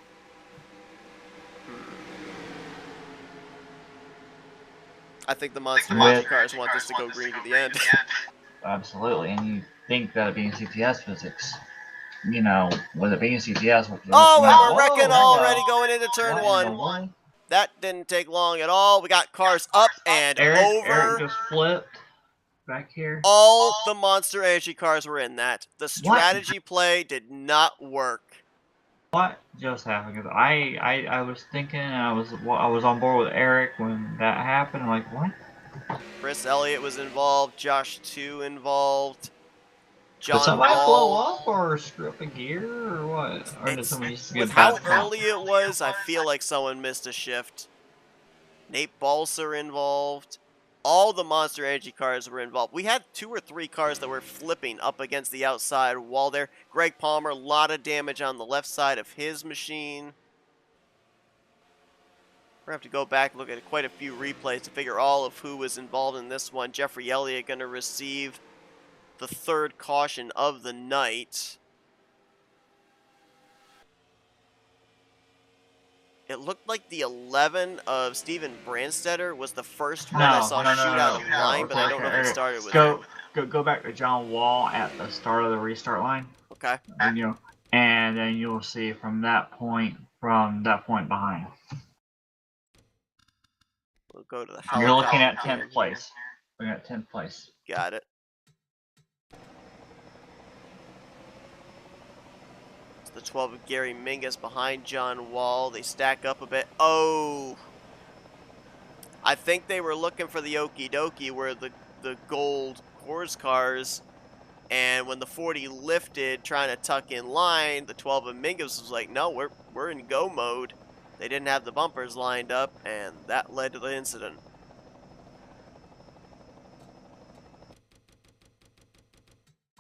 I think the Monster With- Energy cars want this to go green to the end. Absolutely, and you think that it being CTS physics, you know, with it being CTS, Oh, and we're whoa, wrecking hang already on. going into turn What in the 1. world? That didn't take long at all. We got cars up and over. Eric just flipped back here. All the Monster Energy cars were in that. The strategy play did not work. What just happened? 'Cause I was thinking, I was on board with Eric when that happened. I'm like, what? Chris Elliott was involved. Josh 2 involved. Did John somebody Wall. blow up or screw up a gear or what? Or did somebody just With get how back out? early it was, I feel like someone missed a shift. Nate Balser involved. All the Monster Energy cars were involved. We had 2 or 3 cars that were flipping up against the outside wall there. Greg Palmer, a lot of damage on the left side of his machine. We're going to have to go back and look at quite a few replays to figure all of who was involved in this one. Jeffrey Elliott going to receive the 3rd caution of the night. It looked like the 11 of Steven Brandstetter was the first one I saw shoot out of line, but I don't know if he started with him. Go back to John Wall at the start of the restart line. Okay. And then you'll see from that point behind. We'll go to the You're looking at helicopter 10th place. We're at 10th place. Got it. It's the 12 of Gary Mingus behind John Wall. They stack up a bit. Oh! I think they were looking for the okie dokie where the gold Coors cars, and when the 40 lifted trying to tuck in line, the 12 of Mingus was like, no, we're in go mode. They didn't have the bumpers lined up, and that led to the incident.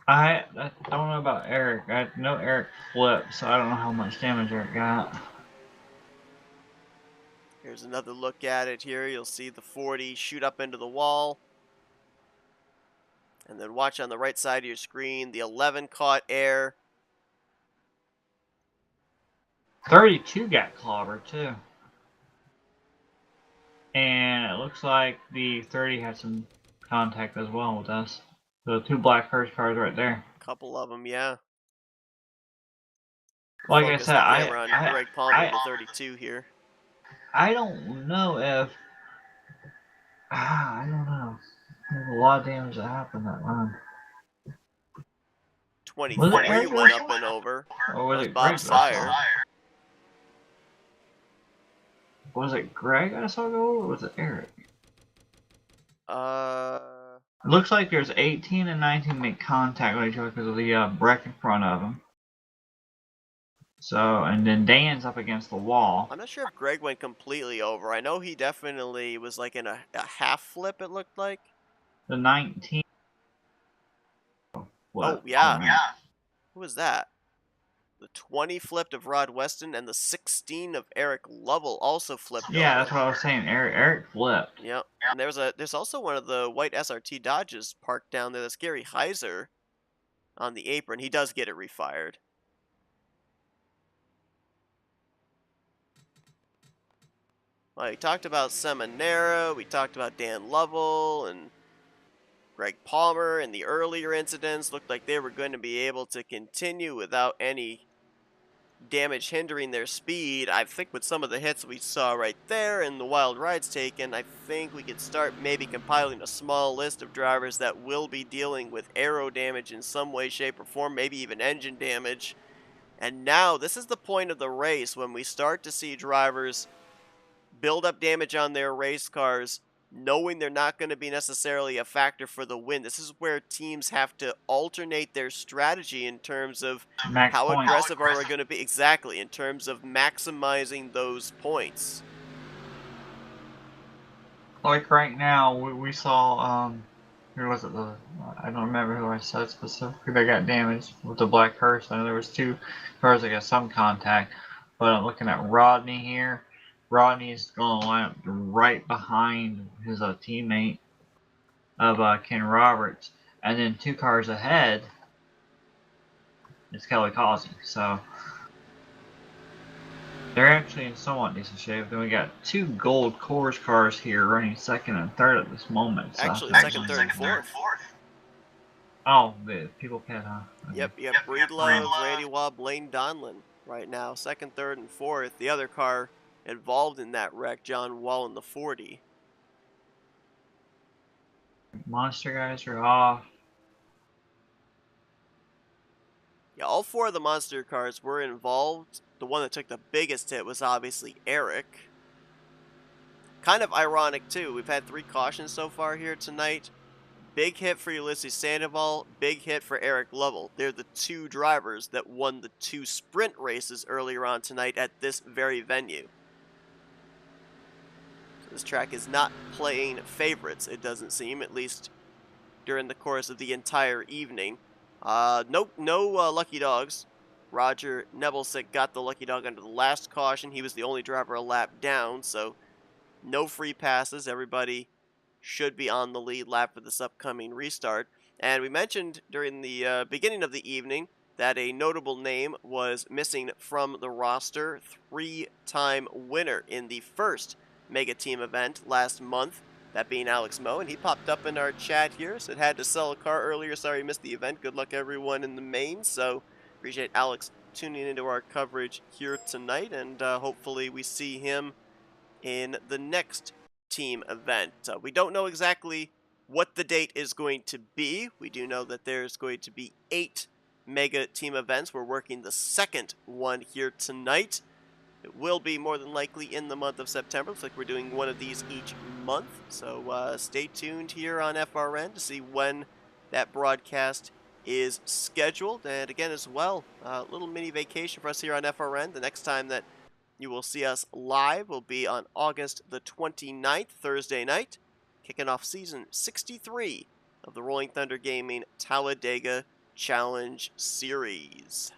I don't know about Eric. I know Eric flipped, so I don't know how much damage Eric got. Here's another look at it here. You'll see the 40 shoot up into the wall. And then watch on the right side of your screen, the 11 caught air. 32 got clobbered too. And it looks like the 30 had some contact as well with us. The 2 black Hearse cars right there. A couple of them, yeah. Like Focus I said, the camera on Greg Palmer, the 32 here. I don't know if... I don't know. There's a lot of damage that happened that run. 23 went up and over. Or was it Bob Greg? Sire. Was it Greg I saw go over, or was it Eric? It looks like there's 18 and 19 make contact with each other because of the wreck in front of them. So, and then Dan's up against the wall. I'm not sure if Greg went completely over. I know he definitely was like in a half flip, it looked like. The 19. Oh, yeah. Who was that? The 20 flipped of Rod Weston, and the 16 of Eric Lovell also flipped Yeah, over. that's what I was saying. Eric flipped. Yep. And there's also one of the white SRT Dodges parked down there. That's Gary Heiser on the apron. He does get it refired. Well, we talked about Seminara, we talked about Dan Lovell and Greg Palmer, and the earlier incidents looked like they were going to be able to continue without any damage hindering their speed. I think with some of the hits we saw right there and the wild rides taken, I think we could start maybe compiling a small list of drivers that will be dealing with aero damage in some way, shape, or form, maybe even engine damage. And now, this is the point of the race when we start to see drivers build up damage on their race cars, knowing they're not going to be necessarily a factor for the win. This is where teams have to alternate their strategy in terms of how aggressive are we going to be. Exactly, in terms of maximizing those points. Like right now, we saw, who was it? I don't remember who I said specifically. They got damaged with the black hearse. I know there was 2 cars that got some contact, but I'm looking at Rodney here. Rodney's going to line up right behind his teammate of Ken Roberts. And then 2 cars ahead is Kelly Causey. So They're actually in somewhat decent shape. Then we got 2 gold Coors cars here running second and third at this moment. So Actually, second, third, and fourth. Oh, the people pit, huh? Yep, Breedlove, Randy Waugh, Blaine Donlin right now. Second, third, and fourth. The other car involved in that wreck, John Wall in the 40. Monster guys are off. Yeah, all 4 of the monster cars were involved. The one that took the biggest hit was obviously Eric. Kind of ironic, too. We've had 3 cautions so far here tonight. Big hit for Ulysses Sandoval, big hit for Eric Lovell. They're the 2 drivers that won the 2 sprint races earlier on tonight at this very venue. So this track is not playing favorites, it doesn't seem, at least during the course of the entire evening. No lucky dogs. Roger Nebelsick got the lucky dog under the last caution. He was the only driver a lap down, so no free passes. Everybody should be on the lead lap for this upcoming restart. And we mentioned during the beginning of the evening that a notable name was missing from the roster. 3-time winner in the first Mega Team event last month, that being Alex Moe, and he popped up in our chat here, said had to sell a car earlier, sorry he missed the event. Good luck everyone in the main. So appreciate Alex tuning into our coverage here tonight, and hopefully we see him in the next team event. We don't know exactly what the date is going to be. We do know that there's going to be 8 Mega Team events. We're working the second one here tonight. It will be more than likely in the month of September. Looks like we're doing one of these each month. So stay tuned here on FRN to see when that broadcast is scheduled. And again, as well, a little mini vacation for us here on FRN. The next time that you will see us live will be on August the 29th, Thursday night, kicking off season 63 of the Rolling Thunder Gaming Talladega Challenge Series.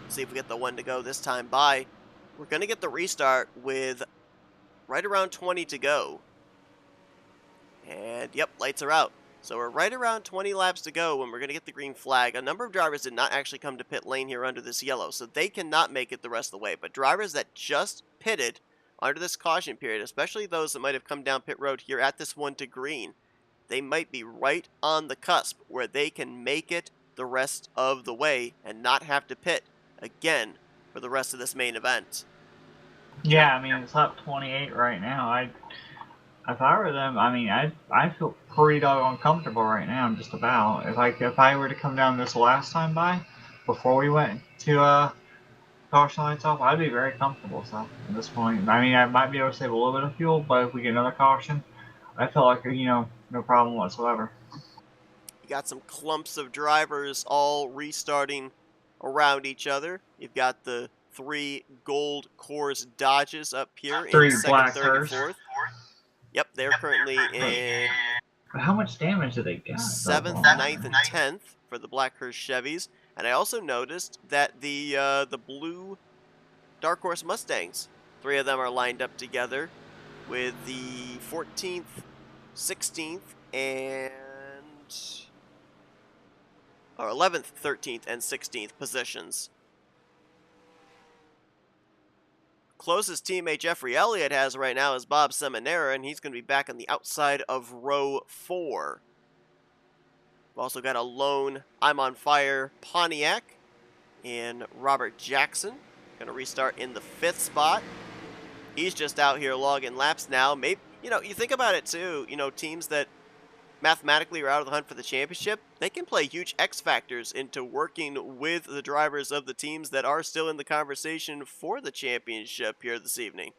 See if we get the one to go this time by. We're going to get the restart with right around 20 to go. And yep, lights are out. So we're right around 20 laps to go when we're going to get the green flag. A number of drivers did not actually come to pit lane here under this yellow, so they cannot make it the rest of the way. But drivers that just pitted under this caution period, especially those that might have come down pit road here at this one to green, they might be right on the cusp where they can make it the rest of the way and not have to pit again for the rest of this main event. Yeah, I mean, it's up 28 right now. If I were them, I mean, I feel pretty doggone comfortable right now, just about. If I were to come down this last time by, before we went to caution lights off, I'd be very comfortable. So at this point, I mean, I might be able to save a little bit of fuel, but if we get another caution, I feel like, no problem whatsoever. You got some clumps of drivers all restarting around each other. You've got the 3 gold Coors Dodges up here in second, third, and fourth. Yep, they're currently in how much damage did they get? 7th, 9th, and 10th for the Black Hearse Chevys. And I also noticed that the blue Dark Horse Mustangs, 3 of them are lined up together with the 14th, 16th, and 11th, 13th, and 16th positions. Closest teammate Jeffrey Elliott has right now is Bob Seminara, and he's going to be back on the outside of row 4. We've also got a lone I'm on Fire Pontiac in Robert Jackson. Going to restart in the 5th spot. He's just out here logging laps now. Maybe, you think about it too, teams that mathematically are out of the hunt for the championship, they can play huge X factors into working with the drivers of the teams that are still in the conversation for the championship here this evening.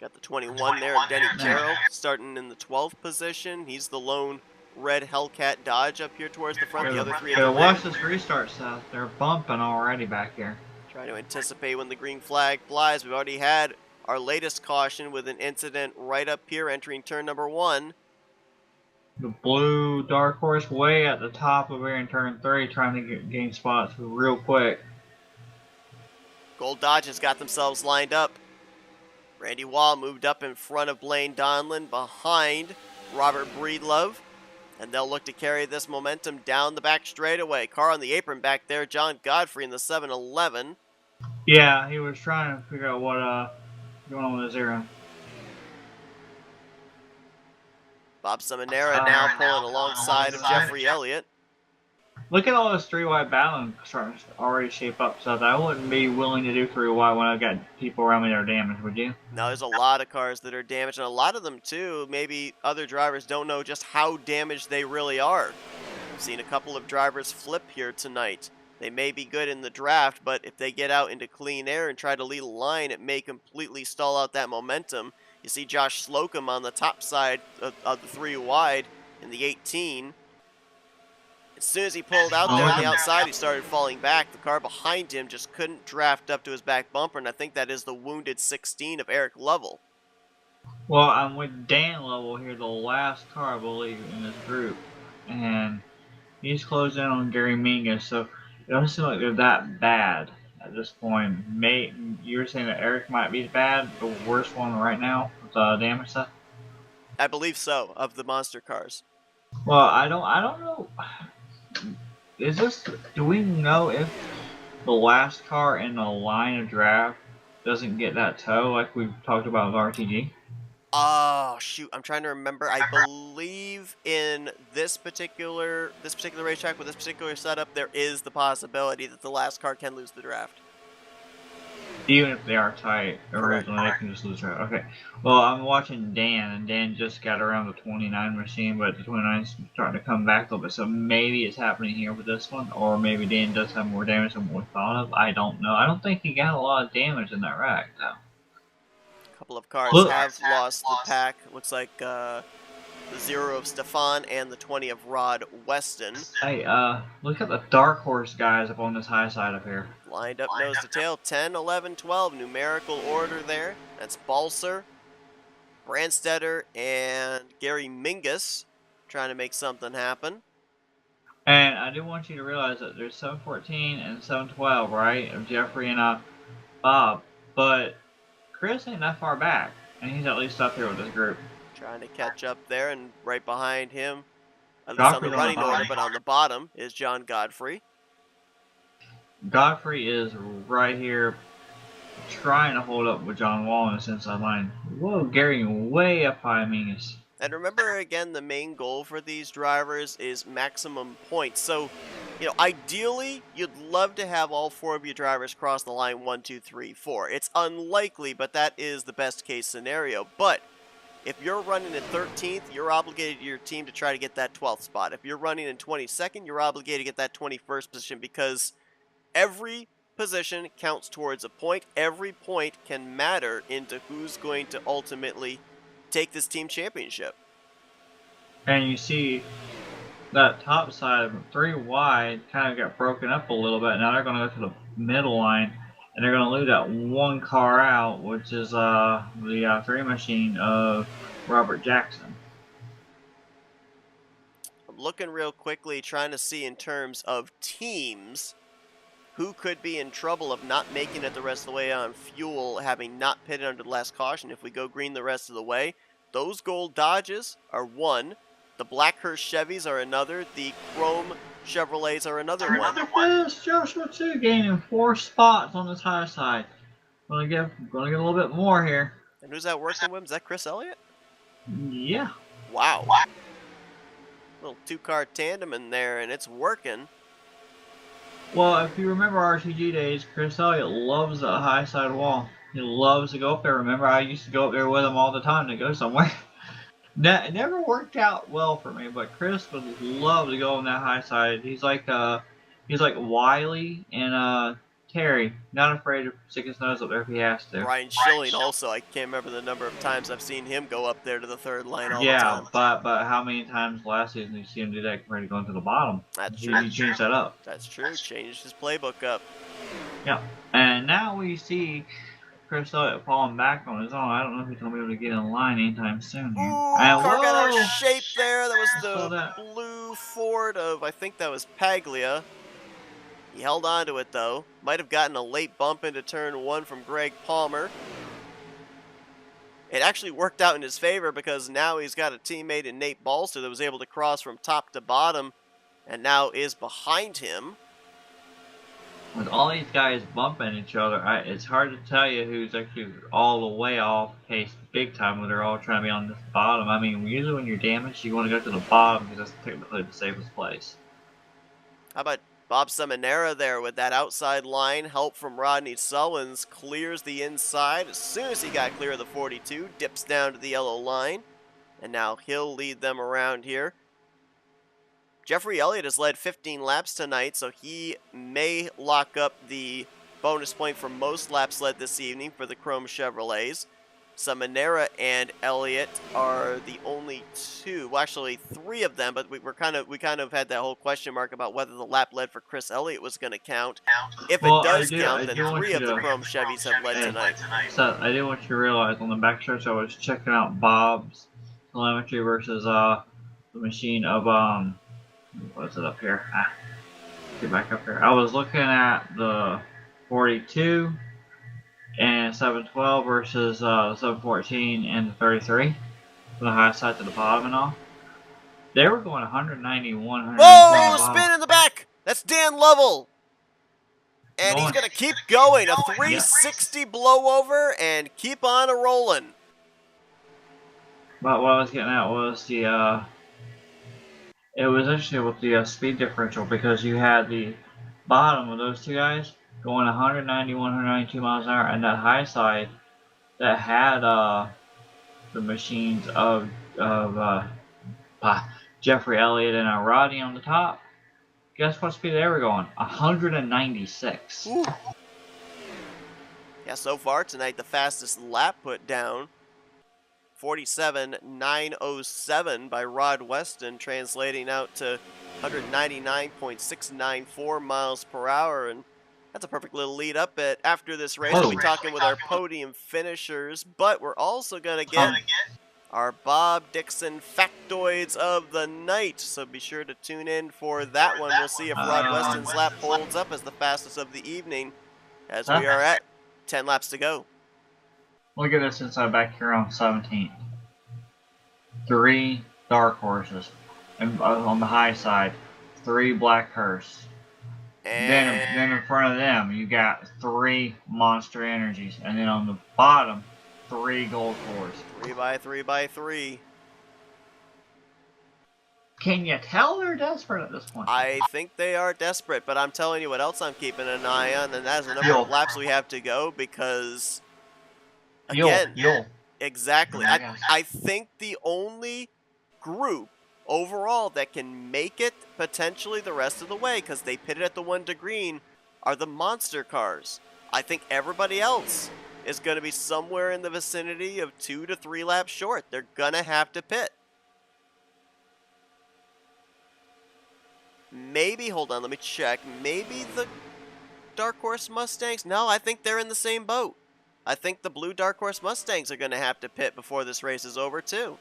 Got the 21 there, Denny Carroll, starting in the 12th position. He's the lone red Hellcat Dodge up here towards the front. The other 3 of the watch this restart, Seth. They're bumping already back here. Trying to anticipate when the green flag flies. We've already had our latest caution with an incident right up here entering turn number 1. The blue Dark Horse way at the top of here in turn 3, trying to gain spots real quick. Gold Dodge has got themselves lined up. Randy Waugh moved up in front of Blaine Donlin, behind Robert Breedlove. And they'll look to carry this momentum down the back straightaway. Car on the apron back there, John Godfrey in the 7-11. Yeah, he was trying to figure out what going on with the zero. Bob Seminara now pulling alongside of Jeffrey Elliott. Look at all this 3-wide battling starting to already shape up, so that I wouldn't be willing to do 3-wide when I've got people around me that are damaged, would you? Now, there's a lot of cars that are damaged, and a lot of them, too, maybe other drivers don't know just how damaged they really are. I've seen a couple of drivers flip here tonight. They may be good in the draft, but if they get out into clean air and try to lead a line, it may completely stall out that momentum. You see Josh Slocum on the top side of the 3-wide in the 18. As soon as he pulled out there on the outside, he started falling back. The car behind him just couldn't draft up to his back bumper, and I think that is the wounded 16 of Eric Lovell. Well, I'm with Dan Lovell here, the last car, I believe, in this group. And he's closing in on Gary Mingus, so it doesn't seem like they're that bad at this point. You were saying that Eric might be bad, the worst one right now with damage stuff? I believe so, of the monster cars. Well, I don't know. Do we know if the last car in the line of draft doesn't get that tow like we've talked about with RTG? Oh shoot, I'm trying to remember. I believe in this particular racetrack with this particular setup, there is the possibility that the last car can lose the draft. Even if they are tight originally, they can just lose track. Okay. Well, I'm watching Dan, and Dan just got around the 29 machine, but the 29 is starting to come back a little bit. So maybe it's happening here with this one, or maybe Dan does have more damage than what we thought of. I don't know. I don't think he got a lot of damage in that wreck, though. A couple of cars have lost the pack. Looks like the 0 of Stefan and the 20 of Rod Weston. Hey, look at the Dark Horse guys up on this high side up here. Lined up nose to tail, 10, 11, 12, numerical order there. That's Balser, Brandstetter, and Gary Mingus trying to make something happen. And I do want you to realize that there's 714 and 712, right, of Jeffrey and Bob, but Chris ain't that far back, and he's at least up here with this group. Trying to catch up there, and right behind him, at least on the running order, but on the bottom, is John Godfrey. Godfrey is right here trying to hold up with John Wall in the inside line. Whoa, Gary way up high, Mingus. And remember, again, the main goal for these drivers is maximum points. So, you know, ideally, you'd love to have all 4 of your drivers cross the line 1, 2, 3, 4. It's unlikely, but that is the best case scenario. But if you're running in 13th, you're obligated to your team to try to get that 12th spot. If you're running in 22nd, you're obligated to get that 21st position, because every position counts towards a point. Every point can matter into who's going to ultimately take this team championship. And you see that top side, 3 wide, kind of got broken up a little bit. Now they're going to go to the middle line, and they're going to lose that 1 car out, which is the 3 machine of Robert Jackson. I'm looking real quickly, trying to see in terms of teams who could be in trouble of not making it the rest of the way on fuel, having not pitted under the last caution. If we go green the rest of the way, those gold Dodges are 1. The Blackhurst Chevys are another. The Chrome Chevrolets are another one. Yes, Joshua 2 gaining 4 spots on this high side. Gonna get a little bit more here. And who's that working with? Is that Chris Elliott? Yeah. Wow. Little 2-car tandem in there, and it's working. Well, if you remember RTG days, Chris Elliott loves the high side wall. He loves to go up there. Remember, I used to go up there with him all the time to go somewhere. It never worked out well for me, but Chris would love to go on that high side. He's like Wiley and Terry, not afraid to stick his nose up there if he has to. Ryan Schilling also, I can't remember the number of times I've seen him go up there to the 3rd line all the time. Yeah, but how many times last season did you see him do that compared to going to the bottom? That's true. He changed that up. That's true. Changed his playbook up. Yeah, and now we see Chris Elliott falling back on his own. I don't know if he's going to be able to get in line anytime soon here. And Car got out of shape there. That was the blue Ford of, I think that was Paglia. He held on to it, though. Might have gotten a late bump into turn 1 from Greg Palmer. it actually worked out in his favor because now he's got a teammate in Nate Balster that was able to cross from top to bottom and now is behind him. With all these guys bumping each other, it's hard to tell you who's actually all the way off pace big time when they're all trying to be on this bottom. I mean, usually when you're damaged, you want to go to the bottom because that's technically the safest place. How about Bob Seminara there with that outside line? Help from Rodney Sullins, clears the inside. As soon as he got clear of the 42, dips down to the yellow line. And now he'll lead them around here. Jeffrey Elliott has led 15 laps tonight, so he may lock up the bonus point for most laps led this evening for the Chrome Chevrolets. Seminara and Elliott are the only two, well, actually 3 of them, but we kind of had that whole question mark about whether the lap led for Chris Elliott was going to count. If it does count, then 3 of the Chrome Chevys have led tonight. So I do want you to realize on the back stretch I was checking out Bob's telemetry versus the machine of what is it up here? Get back up here. I was looking at the 42 and 712 versus 714 and the 33 from the high side to the bottom and all. They were going 191, 192. Whoa! Spin in the back! That's Dan Lovell! And he's going to keep going. A 360 blowover and keep on a-rolling. But what I was getting at was it was interesting with the speed differential because you had the bottom of those 2 guys going 191, 192 miles an hour, and that high side that had the machines of Jeffrey Elliott and Rodney on the top. Guess what speed they were going? 196. Ooh. Yeah, so far tonight the fastest lap put down. 47.907 by Rod Weston, translating out to 199.694 miles per hour, and that's a perfect little lead up at after this race. We'll be talking with our podium finishers, but we're also going to get our Bob Dixon factoids of the night, so be sure to tune in for that one. We'll see if Rod Weston's lap holds up as the fastest of the evening, as we are at 10 laps to go. Look at this inside back here on 17th. 3 dark horses. And on the high side, 3 black hearse. Then in front of them, you got 3 monster energies. And then on the bottom, 3 gold cores. 3 by 3 by 3. Can you tell they're desperate at this point? I think they are desperate, but I'm telling you what else I'm keeping an eye on, and that's the number of laps we have to go because... Again, exactly. I think the only group overall that can make it potentially the rest of the way, because they pitted at the 1 to green, are the monster cars. I think everybody else is going to be somewhere in the vicinity of 2 to 3 laps short. They're going to have to pit. Maybe, hold on, let me check. Maybe the Dark Horse Mustangs? No, I think they're in the same boat. I think the blue Dark Horse Mustangs are going to have to pit before this race is over, too.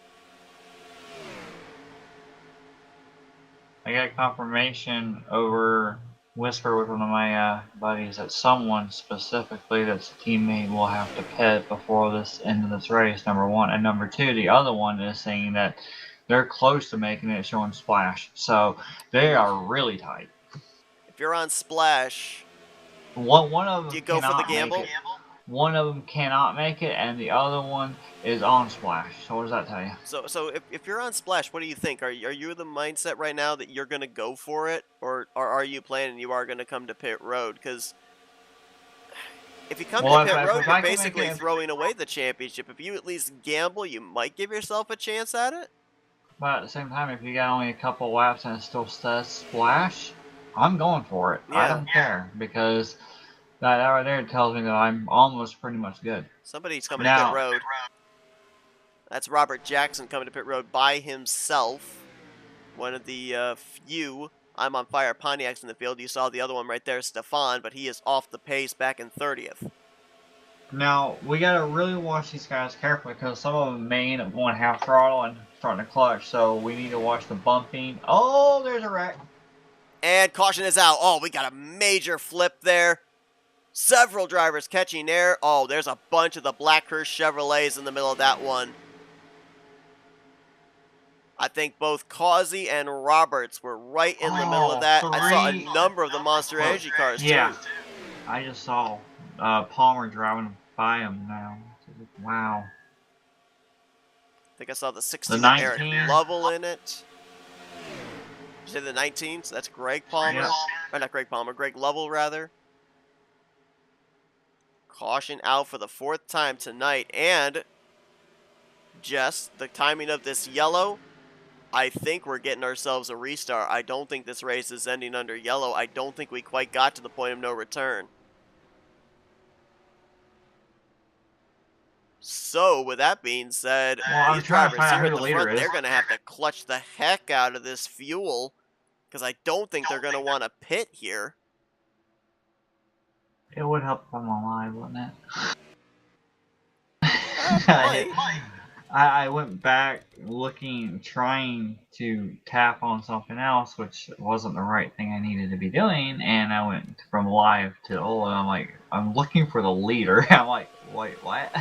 I got confirmation over whisper with one of my buddies that someone specifically that's a teammate will have to pit before this end of this race, number 1. And number 2, the other one is saying that they're close to making it showing Splash. So they are really tight. If you're on Splash, one of them do you go for the gamble? One of them cannot make it, and the other one is on Splash. So what does that tell you? So if you're on Splash, what do you think? Are you in the mindset right now that you're going to go for it, or are you planning you are going to come to pit road? Because if you come to pit road, you're basically throwing away the championship. If you at least gamble, you might give yourself a chance at it. But at the same time, if you got only a couple laps and it still says Splash, I'm going for it. Yeah. I don't care, because that right there tells me that I'm almost pretty much good. Somebody's coming to pit road. That's Robert Jackson coming to pit road by himself. One of the few I'm on fire Pontiacs in the field. You saw the other one right there, Stefan, but he is off the pace back in 30th. Now, we got to really watch these guys carefully because some of them may end up going half throttle and starting to clutch, so we need to watch the bumping. Oh, there's a wreck. And caution is out. Oh, we got a major flip there. Several drivers catching air. Oh, there's a bunch of the Blackhurst Chevrolets in the middle of that one. I think both Causey and Roberts were right in the middle of that. I saw a number of the Monster Energy cars, Yeah. too. I just saw Palmer driving by him now. Wow. I think I saw the 16 The with Eric 19. Lovell in it. Did you say the 19? So that's Greg Palmer. Yeah. Or not Greg Palmer, Greg Lovell, rather. Caution out for the 4th time tonight. And just the timing of this yellow, I think we're getting ourselves a restart. I don't think this race is ending under yellow. I don't think we quite got to the point of no return. So, with that being said, I'm these trying to drivers find out here who at the the front, leader is. they're going to have to clutch the heck out of this fuel because I don't think they're going to want to pit here. It would help if I'm alive, wouldn't it? I went back looking, trying to tap on something else, which wasn't the right thing I needed to be doing, and I went from live to and I'm like, I'm looking for the leader. I'm like, wait, what?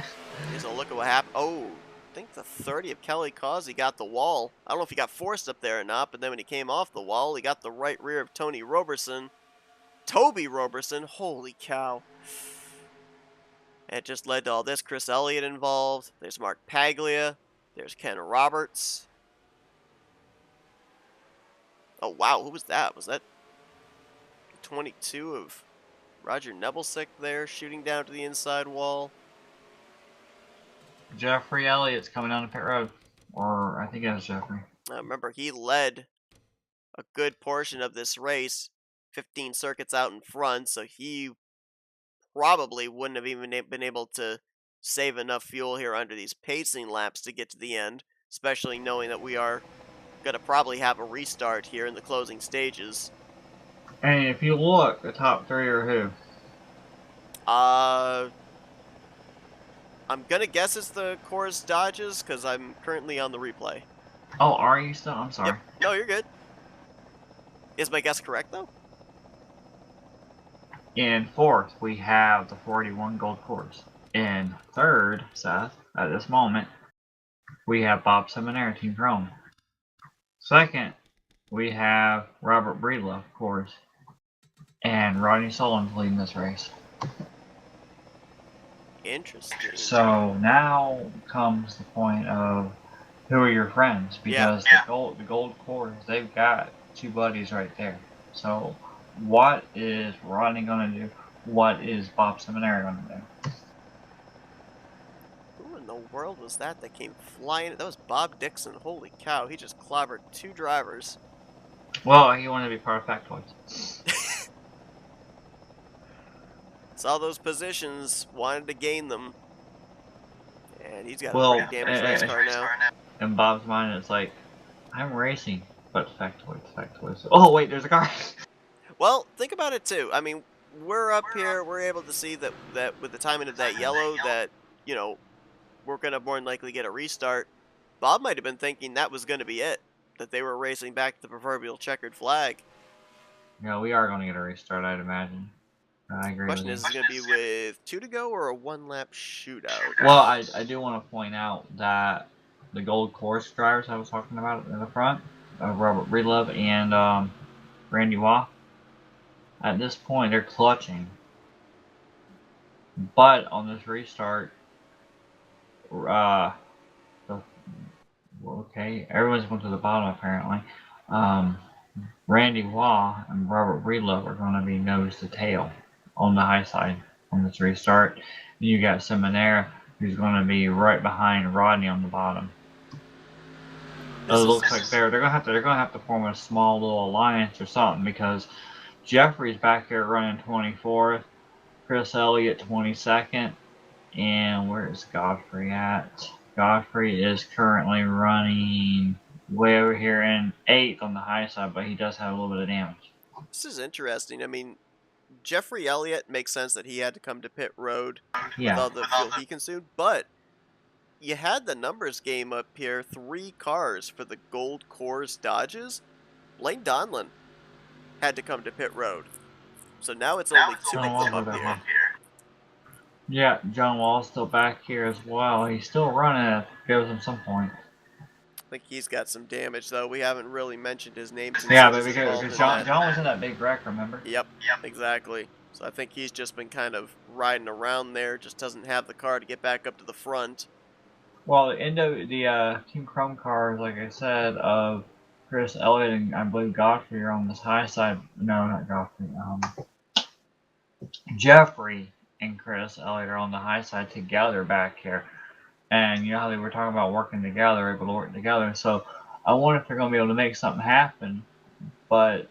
Here's a look at what happened. Oh, I think the 30 of Kelly Causey got the wall. I don't know if he got forced up there or not, but then when he came off the wall, he got the right rear of Tony Roberson. Toby Roberson, holy cow. It just led to all this. Chris Elliott involved. There's Mark Paglia. There's Ken Roberts. Oh, wow. Who was that? Was that 22 of Roger Nebelsick there shooting down to the inside wall? Jeffrey Elliott's coming down the pit road. Or I think it was Jeffrey. I remember he led a good portion of this race, 15 circuits out in front, so he probably wouldn't have even been able to save enough fuel here under these pacing laps to get to the end, especially knowing that we are going to probably have a restart here in the closing stages. And if you look, the top 3 are who? I'm going to guess it's the Coors Dodges because I'm currently on the replay. Oh, are you still? I'm sorry. Yep. No, you're good. Is my guess correct, though? In 4th, we have the 41 Gold Course. In 3rd, Seth, at this moment, we have Bob Seminary, Team Chrome. 2nd, we have Robert Breedlove, of course. And Rodney Sullivan's leading this race. Interesting. So now comes the point of who are your friends? Because the gold Course, they've got 2 buddies right there. So what is Rodney going to do? What is Bob Seminary going to do? Who in the world was that came flying? That was Bob Dixon. Holy cow, he just clobbered 2 drivers. Well, he wanted to be part of Factoids. Saw those positions, wanted to gain them. And he's got a pretty damaged race car now. In Bob's mind, it's like, I'm racing, but Factoids. Oh, wait, there's a car. Well, think about it, too. I mean, we're up here, we're able to see that with the timing of that yellow, that, you know, we're going to more than likely get a restart. Bob might have been thinking that was going to be it, that they were racing back to the proverbial checkered flag. Yeah, we are going to get a restart, I'd imagine. I agree. Question is it going to be with 2 to go or a 1-lap shootout? Well, I do want to point out that the Gold Course drivers I was talking about in the front, Robert Breedlove and Randy Waugh, at this point they're clutching. But on this restart, okay, everyone's going to the bottom apparently. Randy Waugh and Robert Breedlove are going to be nose to tail on the high side on this restart. And you got Seminara, who's going to be right behind Rodney on the bottom. So it looks like they're gonna have to form a small little alliance or something, because Jeffrey's back there running 24th, Chris Elliott 22nd, and where's Godfrey at? Godfrey is currently running way over here in 8th on the high side, but he does have a little bit of damage. This is interesting. I mean, Jeffrey Elliott makes sense that he had to come to pit road with all the fuel he consumed, but you had the numbers game up here, 3 cars for the Gold Coors Dodges. Blaine Donlin had to come to pit road. So now it's only 2 of them up here. Yeah, John Wall's still back here as well. He's still running it. Goes at some point. I think he's got some damage, though. We haven't really mentioned his name since Yeah, he but was involved because in John, that. John was in that big wreck, remember? Yep, exactly. So I think he's just been kind of riding around there, just doesn't have the car to get back up to the front. Well, the Team Chrome cars, like I said, of Chris Elliott and I believe Godfrey are on this high side. No, not Godfrey. Jeffrey and Chris Elliott are on the high side together back here. And you know how they were talking about working together, able to work together. So I wonder if they're going to be able to make something happen. But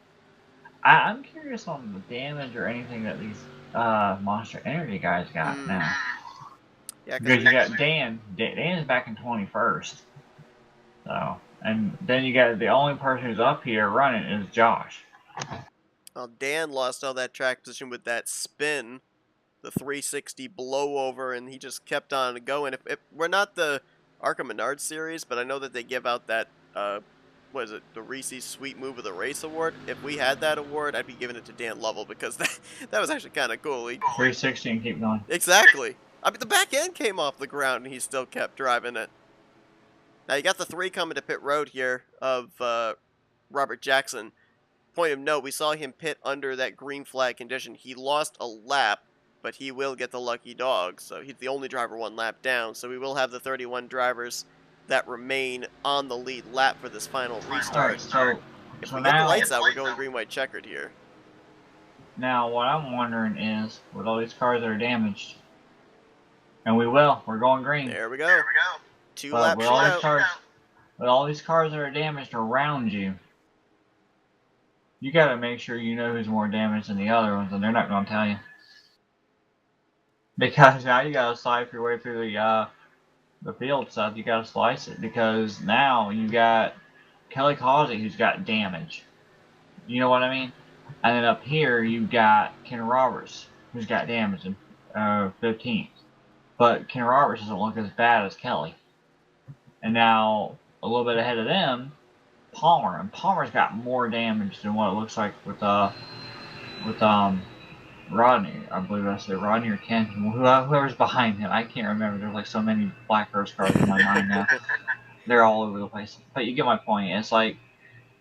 I'm curious on the damage or anything that these Monster Energy guys got now. Yeah, because you got Dan. Dan's back in 21st. So, and then you got the only person who's up here running is Josh. Well, Dan lost all that track position with that spin, the 360 blowover, and he just kept on going. If we're not the Arkham Menard series, but I know that they give out that, what is it, the Reese's Sweet Move of the Race award. If we had that award, I'd be giving it to Dan Lovell because that was actually kind of cool. 360 and keep going. Exactly. I mean, the back end came off the ground and he still kept driving it. Now, you got the 3 coming to pit road here of Robert Jackson. Point of note, we saw him pit under that green flag condition. He lost a lap, but he will get the lucky dog. So he's the only driver 1 lap down. So we will have the 31 drivers that remain on the lead lap for this final restart. So if we get the lights out, we're going green, white, checkered here. Now, what I'm wondering is, with all these cars that are damaged, and we're going green. There we go. 2 lap with shootout. With all these cars that are damaged around you, you got to make sure you know who's more damaged than the other ones, and they're not going to tell you. Because now you got to slice your way through the field stuff. You got to slice it because now you got Kelly Causey who's got damage. You know what I mean? And then up here you got Ken Roberts who's got damage in 15th. But Ken Roberts doesn't look as bad as Kelly. And now a little bit ahead of them, Palmer, and Palmer's got more damage than what it looks like with Rodney. I believe I said Rodney or Ken, whoever's behind him. I can't remember. There's like so many Black Earth cars in my mind now. They're all over the place. But you get my point. It's like,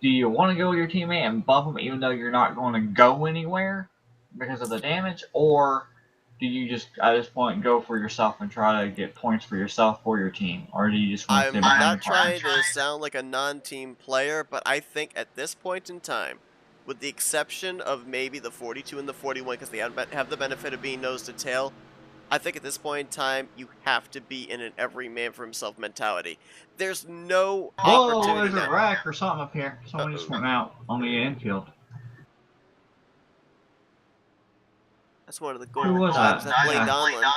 do you want to go with your teammate and bump him even though you're not going to go anywhere because of the damage, or do you just at this point go for yourself and try to get points for yourself or your team, or do you just want to stay behind I'm not the car? trying to sound like a non-team player, but I think at this point in time, with the exception of maybe the 42 and the 41, because they have the benefit of being nose to tail, I think at this point in time, you have to be in an every man for himself mentality. There's no opportunity. There's a wreck or something up here. Someone just went out on the infield. That's one of the Who golden was times. that? That's Blaine Donlin.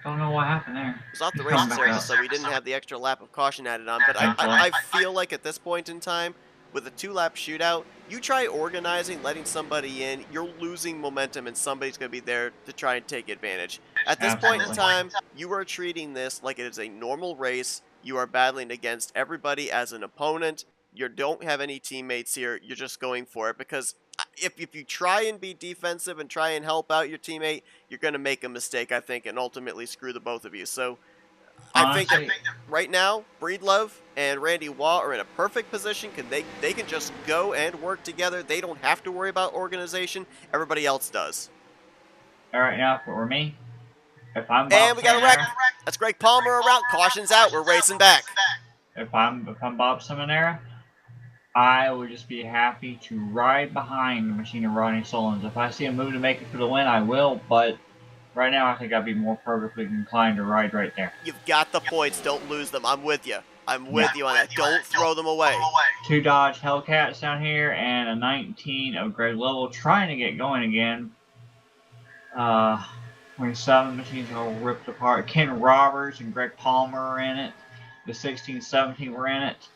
Don't know what happened there. It was off the racing series, so we didn't have the extra lap of caution added on. But I feel like at this point in time, with a 2-lap shootout, you try organizing, letting somebody in, you're losing momentum, and somebody's going to be there to try and take advantage. At this point in time, you are treating this like it is a normal race. You are battling against everybody as an opponent. You don't have any teammates here. You're just going for it, because if you try and be defensive and try and help out your teammate, you're going to make a mistake, I think, and ultimately screw the both of you. So I think that right now, Breedlove and Randy Waugh are in a perfect position because they can just go and work together. They don't have to worry about organization. Everybody else does. All right, now if it were me, if I'm and we got a wreck. That's Greg Palmer around. Caution's out. We're racing back. If I'm Bob Seminara, I would just be happy to ride behind the machine of Ronnie Solons. If I see a move to make it for the win, I will, but right now I think I'd be more perfectly inclined to ride right there. You've got the points. Don't lose them. I'm with you. I'm with you on that. Don't throw them away. 2 Dodge Hellcats down here and a 19 of Greg Lovell trying to get going again. 27 machines are all ripped apart. Ken Roberts and Greg Palmer are in it. The 16, 17 were in it.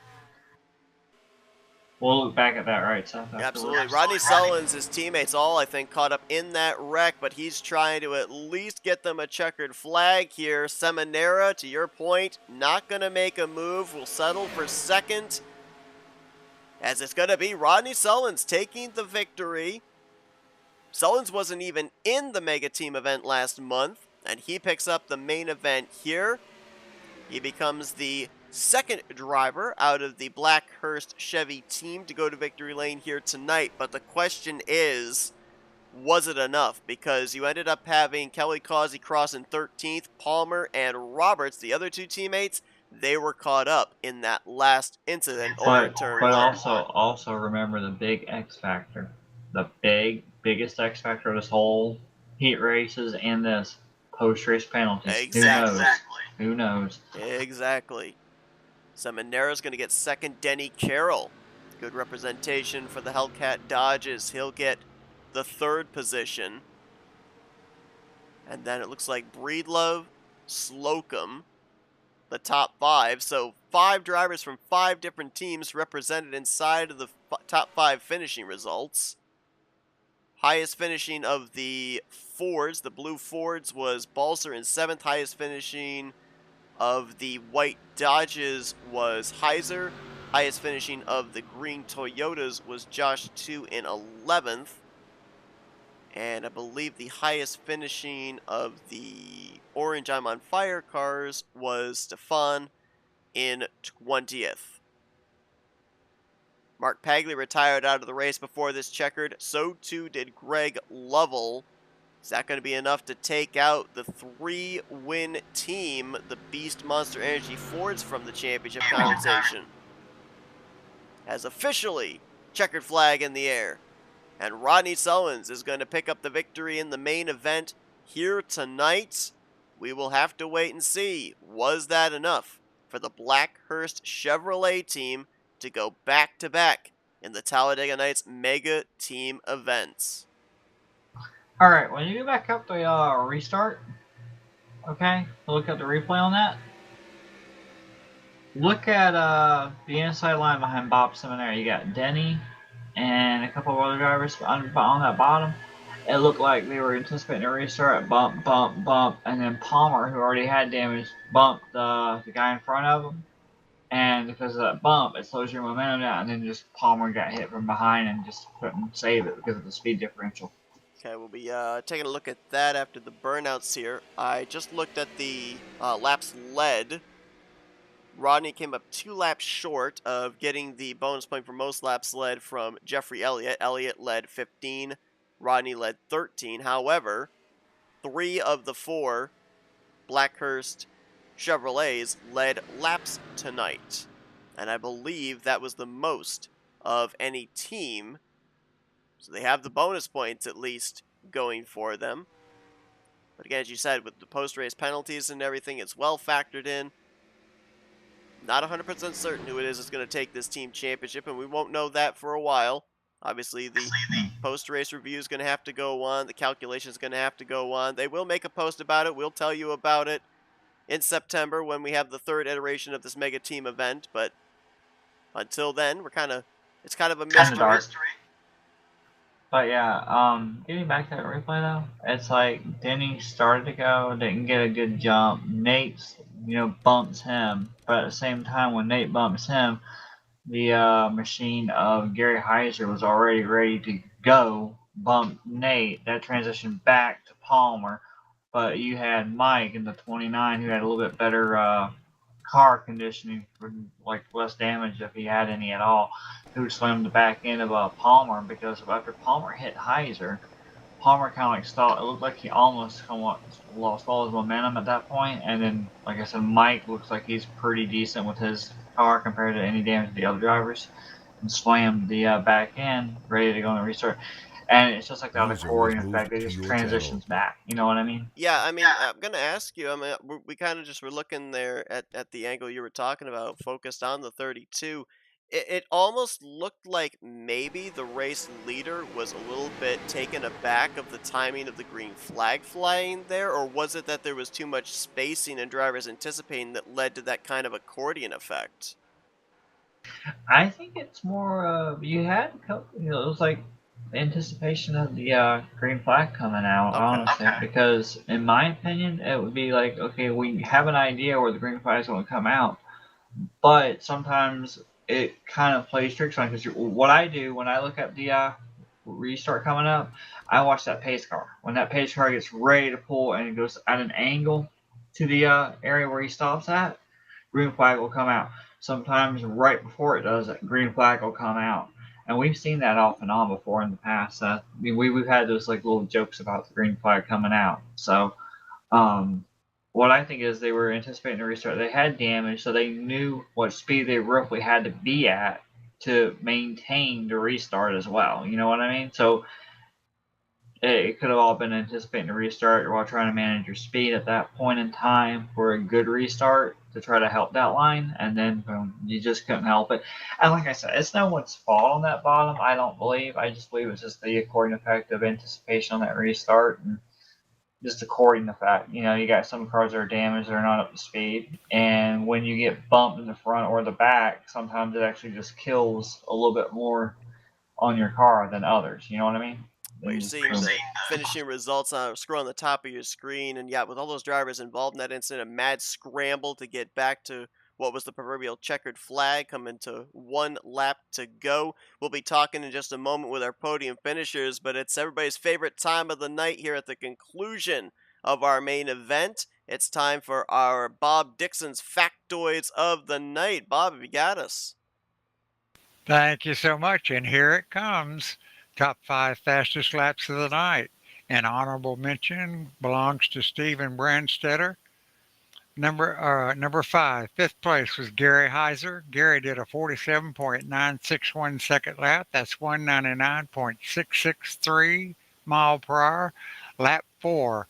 We'll look back at that, right? So absolutely. Rodney Sullins, his teammates all, I think, caught up in that wreck, but he's trying to at least get them a checkered flag here. Seminara, to your point, not going to make a move. Will settle for second, as it's going to be Rodney Sullins taking the victory. Sullins wasn't even in the Mega Team event last month, And he picks up the main event here. He becomes the second driver out of the Blackhurst Chevy team to go to victory lane here tonight. But the question is, was it enough? Because you ended up having Kelly Causey cross in 13th, Palmer and Roberts, the other two teammates, they were caught up in that last incident over in turn But one. also remember the big X factor, the biggest X factor of this whole heat races and this post-race penalties. Exactly. Who knows? Exactly. So Monera's going to get second. Denny Carroll, good representation for the Hellcat Dodges. He'll get the third position. And then it looks like Breedlove, Slocum, the top 5. So 5 drivers from 5 different teams represented inside of the top 5 finishing results. Highest finishing of the Fords, the blue Fords, was Balser in 7th. Highest finishing of the white Dodges was Heiser. Highest finishing of the green Toyotas was Josh 2 in 11th. And I believe the highest finishing of the orange I'm on fire cars was Stefan in 20th. Mark Pagley retired out of the race before this checkered. So too did Greg Lovell. Is that going to be enough to take out the 3-win team, the Beast Monster Energy Fords, from the championship conversation? Has officially checkered flag in the air. And Rodney Sullins is going to pick up the victory in the main event here tonight. We will have to wait and see. Was that enough for the Blackhurst Chevrolet team to go back-to-back in the Talladega Nights Mega Team events? All right, when you go back up the restart, okay, look at the replay on that. Look at the inside line behind Bob Seminary. You got Denny and a couple of other drivers on that bottom. It looked like they were anticipating a restart, bump, bump, bump, and then Palmer, who already had damage, bumped the guy in front of him. And because of that bump, it slows your momentum down, and then just Palmer got hit from behind and just couldn't save it because of the speed differential. Okay, we'll be taking a look at that after the burnouts here. I just looked at the laps led. Rodney came up 2 laps short of getting the bonus point for most laps led from Jeffrey Elliott. Elliott led 15, Rodney led 13. However, 3 of the 4 Blackhurst Chevrolets led laps tonight. And I believe that was the most of any team. So they have the bonus points at least going for them. But again, as you said, with the post-race penalties and everything, it's well factored in. Not 100% certain who it is that's going to take this team championship, and we won't know that for a while. Obviously, the post-race review is going to have to go on. The calculation is going to have to go on. They will make a post about it. We'll tell you about it in September when we have the 3rd iteration of this mega team event. But until then, it's kind of a mystery. But yeah, getting back to that replay though, it's like Denny started to go, didn't get a good jump. Nate's, bumps him, but at the same time when Nate bumps him, the machine of Gary Heiser was already ready to go, bumped Nate. That transitioned back to Palmer, but you had Mike in the 29 who had a little bit better car conditioning for like less damage if he had any at all, who slammed the back end of Palmer, because after Palmer hit Heiser, Palmer kind of like stalled. It looked like he almost lost all his momentum at that point, and then like I said, Mike looks like he's pretty decent with his car compared to any damage to the other drivers, and slammed the back end ready to go and restart. And it's just like the accordion effect. It just transitions back. You know what I mean? Yeah, I mean, I'm going to ask you, we kind of just were looking there at the angle you were talking about, focused on the 32. It almost looked like maybe the race leader was a little bit taken aback of the timing of the green flag flying there, or was it that there was too much spacing and drivers anticipating that led to that kind of accordion effect? I think it's more you had a couple, it was like anticipation of the green flag coming out, honestly, because in my opinion, it would be like, okay, we have an idea where the green flag is going to come out, but sometimes it kind of plays tricks on, because what I do when I look at the restart coming up, I watch that pace car. When that pace car gets ready to pull and it goes at an angle to the area where he stops at, green flag will come out. Sometimes right before it does, that green flag will come out. And we've seen that off and on before in the past. I mean, we've had those like little jokes about the green flag coming out. So what I think is they were anticipating the restart. They had damage, so they knew what speed they roughly had to be at to maintain the restart as well. You know what I mean? So it could have all been anticipating a restart while trying to manage your speed at that point in time for a good restart to try to help that line, and then boom, you just couldn't help it. And like I said, it's no one's fault on that bottom, I don't believe. I just believe it's just the according effect of anticipation on that restart, and just according to fact. You know, you got some cars that are damaged, they're not up to speed, and when you get bumped in the front or the back, sometimes it actually just kills a little bit more on your car than others. You know what I mean? Well, you're seeing the finishing results on scroll on the top of your screen, and yeah, with all those drivers involved in that incident, a mad scramble to get back to what was the proverbial checkered flag, coming to 1 lap to go. We'll be talking in just a moment with our podium finishers, but it's everybody's favorite time of the night here at the conclusion of our main event. It's time for our Bob Dixon's Factoids of the Night. Bob, have you got us? Thank you so much, and here it comes. Top 5 fastest laps of the night. An honorable mention belongs to Steven Brandstetter. Number 5, fifth place was Gary Heiser. Gary did a 47.961 second lap. That's 199.663 mile per hour. Lap 4.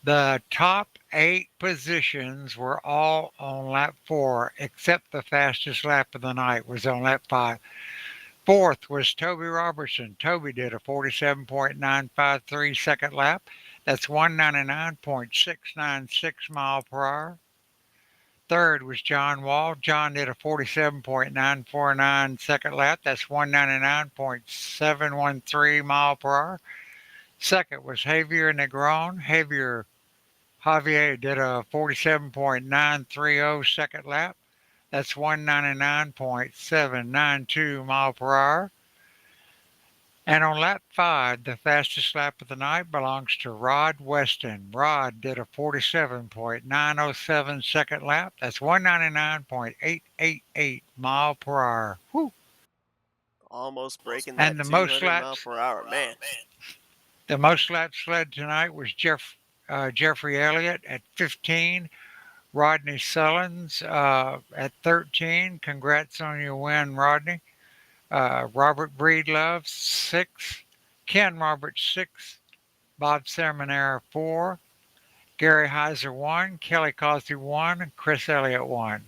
The top 8 positions were all on lap 4, except the fastest lap of the night was on lap 5. Fourth was Toby Robertson. Toby did a 47.953 second lap. That's 199.696 mile per hour. Third was John Wall. John did a 47.949 second lap. That's 199.713 mile per hour. Second was Javier Negron. Javier did a 47.930 second lap. That's 199.792 mile per hour. And on lap 5, the fastest lap of the night belongs to Rod Weston. Rod did a 47.907 second lap. That's 199.888 mile per hour. Whew. Almost breaking that And the 200 most mile laps, per hour, man. the most laps led tonight was Jeffrey Elliott at 15. Rodney Sullins at 13. Congrats on your win, Rodney. Robert Breedlove, 6. Ken Roberts, 6. Bob Seminara, 4. Gary Heiser, 1. Kelly Cosby, 1. Chris Elliott, 1.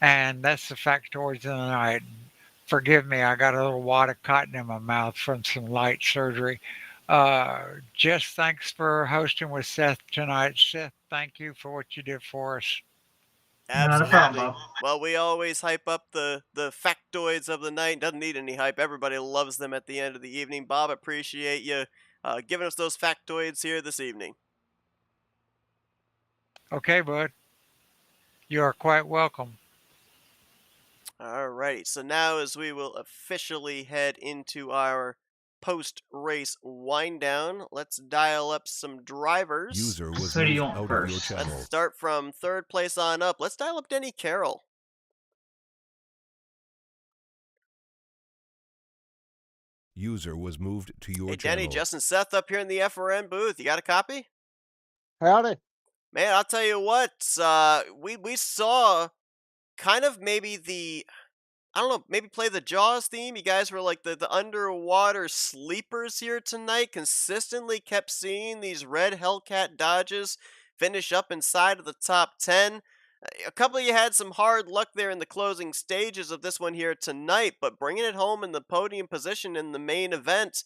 And that's the factoids of the night. Forgive me, I got a little wad of cotton in my mouth from some light surgery. Jess, thanks for hosting with Seth tonight. Seth, thank you for what you did for us. Absolutely. Well, we always hype up the factoids of the night. Doesn't need any hype. Everybody loves them at the end of the evening. Bob, appreciate you giving us those factoids here this evening. Okay, bud. You are quite welcome. Alrighty, so now as we will officially head into our post-race wind down, let's dial up some drivers. User was moved out of your channel. Let's start from third place on up. Let's dial up Denny Carroll. User was moved to your Hey, channel. Denny, Justin Seth up here in the FRN booth. You got a copy? Howdy. Man, I'll tell you what, we saw kind of maybe I don't know, maybe play the Jaws theme. You guys were like the underwater sleepers here tonight. Consistently kept seeing these red Hellcat Dodges finish up inside of the top 10. A couple of you had some hard luck there in the closing stages of this one here tonight, but bringing it home in the podium position in the main event.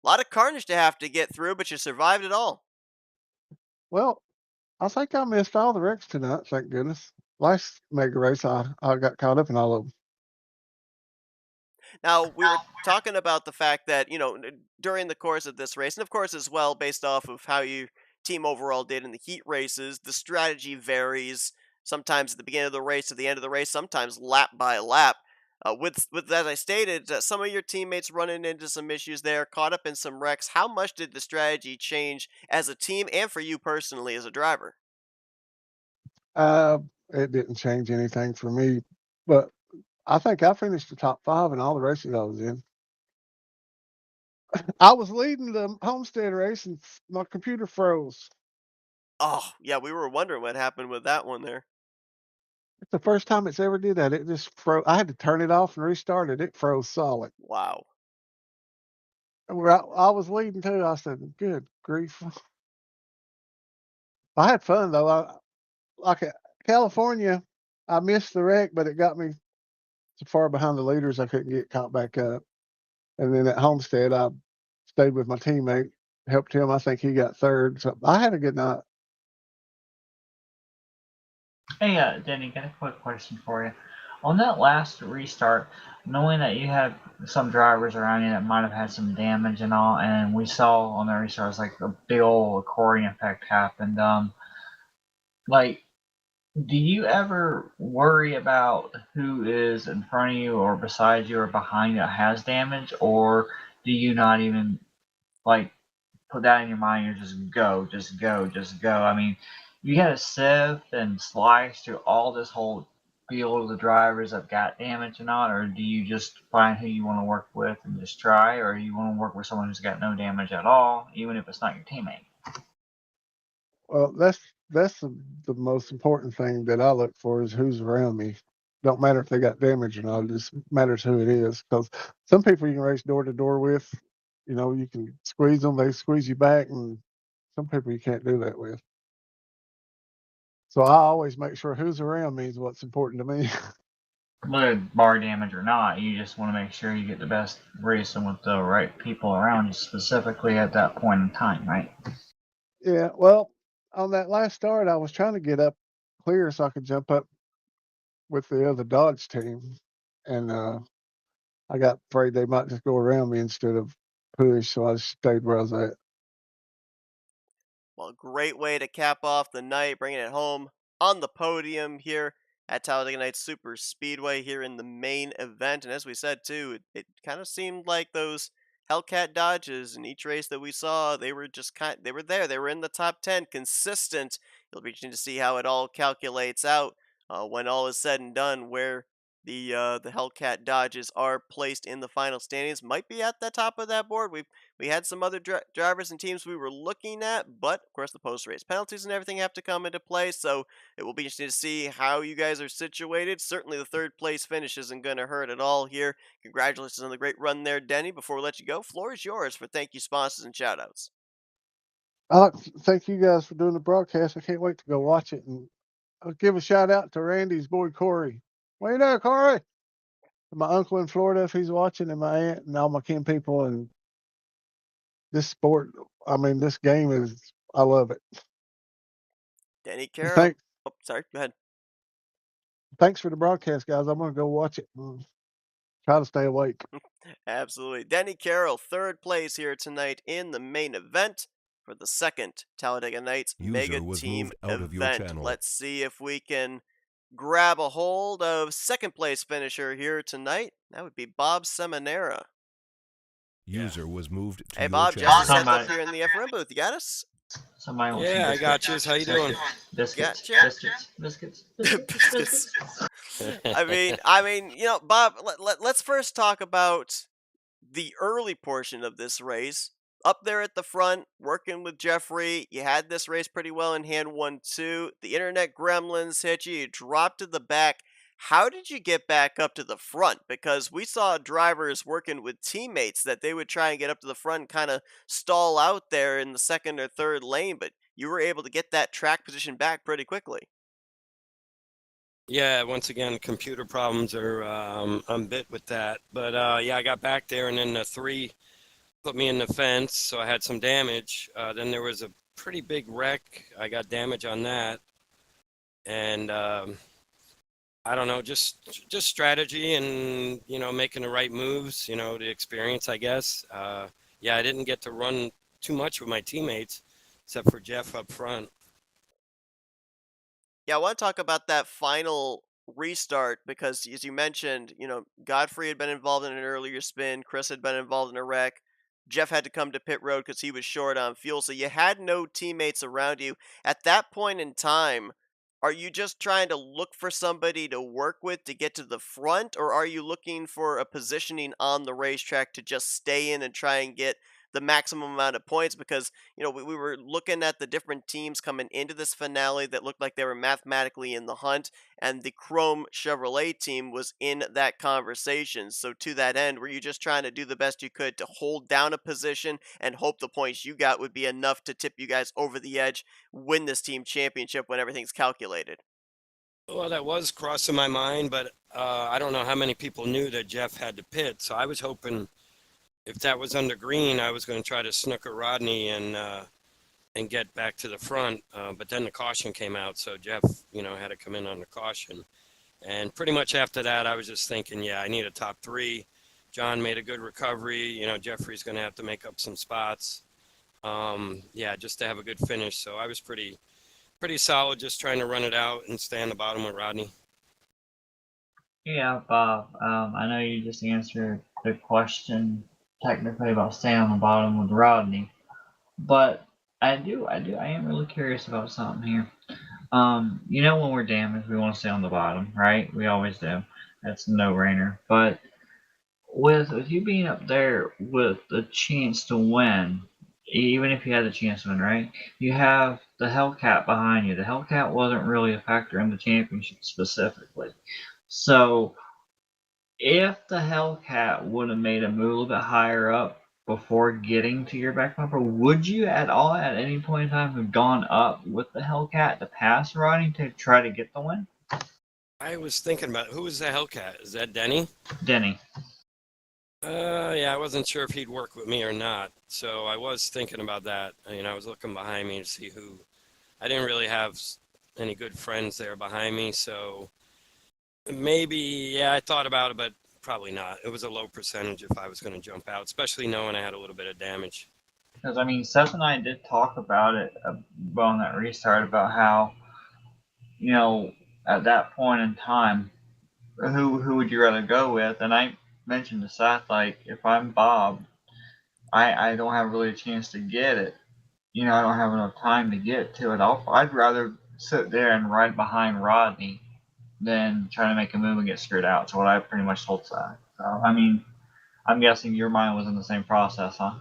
A lot of carnage to have to get through, but you survived it all. Well, I think I missed all the wrecks tonight, thank goodness. Last mega race, I got caught up in all of them. Now, we were talking about the fact that, during the course of this race, and of course as well, based off of how your team overall did in the heat races, the strategy varies, sometimes at the beginning of the race to the end of the race, sometimes lap by lap. with as I stated, some of your teammates running into some issues there, caught up in some wrecks. How much did the strategy change as a team and for you personally as a driver? Uh, it didn't change anything for me, but I think I finished the top 5 in all the races I was in. I was leading the Homestead race and my computer froze. Oh, yeah, we were wondering what happened with that one there. It's the first time it's ever did that. It just froze. I had to turn it off and restart it. It froze solid. Wow. Where I was leading too. I said, "Good grief!" I had fun though. Like at California, I missed the wreck, but it got me so far behind the leaders I couldn't get caught back up. And then at Homestead, I stayed with my teammate, helped him. I think he got third. So I had a good night. Hey, Denny, got a quick question for you. On that last restart, knowing that you had some drivers around you that might have had some damage and all, and we saw on the restarts like a big old accordion effect happened. Like, do you ever worry about who is in front of you or beside you or behind you that has damage, or do you not even like put that in your mind? You're just go, just go, just go. I mean, you got to sift and slice through all this whole field of the drivers that got damage or not, or do you just find who you want to work with and just try, or you want to work with someone who's got no damage at all, even if it's not your teammate? Well, that's the most important thing that I look for is who's around me. Don't matter if they got damage or not. It just matters who it is. Because some people you can race door to door with. You know, you can squeeze them, they squeeze you back, and some people you can't do that with. So I always make sure who's around me is what's important to me. Whether bar damage or not, you just want to make sure you get the best racing with the right people around you, specifically at that point in time, right? Yeah, well, on that last start, I was trying to get up clear so I could jump up with the other Dodge team, and I got afraid they might just go around me instead of push, so I stayed where I was at. Well, great way to cap off the night, bringing it home on the podium here at Talladega Nights Super Speedway here in the main event. And as we said too, it kind of seemed like those Hellcat Dodges in each race that we saw, they were just they were there. They were in the top 10, consistent. You'll be interesting to see how it all calculates out when all is said and done, where the Hellcat Dodges are placed in the final standings. Might be at the top of that board. We had some other drivers and teams we were looking at, but of course the post-race penalties and everything have to come into play, so it will be interesting to see how you guys are situated. Certainly the third place finish isn't going to hurt at all here. Congratulations on the great run there, Denny. Before we let you go, floor is yours for thank you sponsors and shoutouts. I like to thank you guys for doing the broadcast. I can't wait to go watch it. And I'll give a shout out to Randy's boy, Corey. Where you there, Corey? My uncle in Florida, if he's watching, and my aunt and all my kin people. And this sport, I mean, this game is, I love it. Denny Carroll. Thanks. Oh, sorry, go ahead. Thanks for the broadcast, guys. I'm going to go watch it and try to stay awake. Absolutely. Denny Carroll, third place here tonight in the main event for the second Talladega Nights Mega Team event. Let's see if we can grab a hold of second place finisher here tonight. That would be Bob Seminara. User was moved to Hey your Bob, channel. Jesse's heading up here in the FRM booth. You got us? Somebody wants Yeah, I got you. How you doing? Biscuits. Gotcha. Biscuits. Biscuits. I mean, you know, Bob, let's first talk about the early portion of this race. Up there at the front, working with Jeffrey, you had this race pretty well in hand 1-2. The internet gremlins hit you, you dropped to the back. How did you get back up to the front? Because we saw drivers working with teammates that they would try and get up to the front and kind of stall out there in the second or third lane, but you were able to get that track position back pretty quickly. Yeah, once again, computer problems are I'm bit with that. But yeah, I got back there, and then the 3 put me in the fence, so I had some damage. Then there was a pretty big wreck. I got damage on that, and I don't know, just strategy and, you know, making the right moves, you know, the experience, I guess. Yeah, I didn't get to run too much with my teammates, except for Jeff up front. Yeah, I want to talk about that final restart because, as you mentioned, Godfrey had been involved in an earlier spin, Chris had been involved in a wreck. Jeff had to come to pit road because he was short on fuel, so you had no teammates around you. At that point in time, are you just trying to look for somebody to work with to get to the front, or are you looking for a positioning on the racetrack to just stay in and try and get the maximum amount of points? Because, we were looking at the different teams coming into this finale that looked like they were mathematically in the hunt, and the Chrome Chevrolet team was in that conversation. So to that end, were you just trying to do the best you could to hold down a position and hope the points you got would be enough to tip you guys over the edge, win this team championship when everything's calculated? Well, that was crossing my mind, but I don't know how many people knew that Jeff had to pit. So I was hoping if that was under green, I was going to try to snooker Rodney and get back to the front. But then the caution came out, so Jeff, had to come in on the caution. And pretty much after that, I was just thinking, yeah, I need a top three. John made a good recovery. Jeffrey's going to have to make up some spots. Just to have a good finish. So I was pretty solid, just trying to run it out and stay on the bottom with Rodney. Yeah, Bob. I know you just answered the question technically about staying on the bottom with Rodney, but I am really curious about something here. When we're damaged, we want to stay on the bottom, right? We always do. That's a no-brainer. But with you being up there with the chance to win, even if you had the chance to win, right? You have the Hellcat behind you. The Hellcat wasn't really a factor in the championship specifically. So if the Hellcat would have made a move a little bit higher up before getting to your back bumper, would you at all at any point in time have gone up with the Hellcat to pass Rodney to try to get the win? I was thinking about who was the Hellcat? Is that Denny? Denny. I wasn't sure if he'd work with me or not. So I was thinking about that. I was looking behind me to see who. I didn't really have any good friends there behind me, so maybe, I thought about it, but probably not. It was a low percentage if I was going to jump out, especially knowing I had a little bit of damage. Because, Seth and I did talk about it on that restart about how, at that point in time, who would you rather go with? And I mentioned to Seth, like, if I'm Bob, I don't have really a chance to get it. I don't have enough time to get to it. I'd rather sit there and ride behind Rodney than try to make a move and get screwed out. So what I pretty much told Seth. So, I'm guessing your mind was in the same process, huh?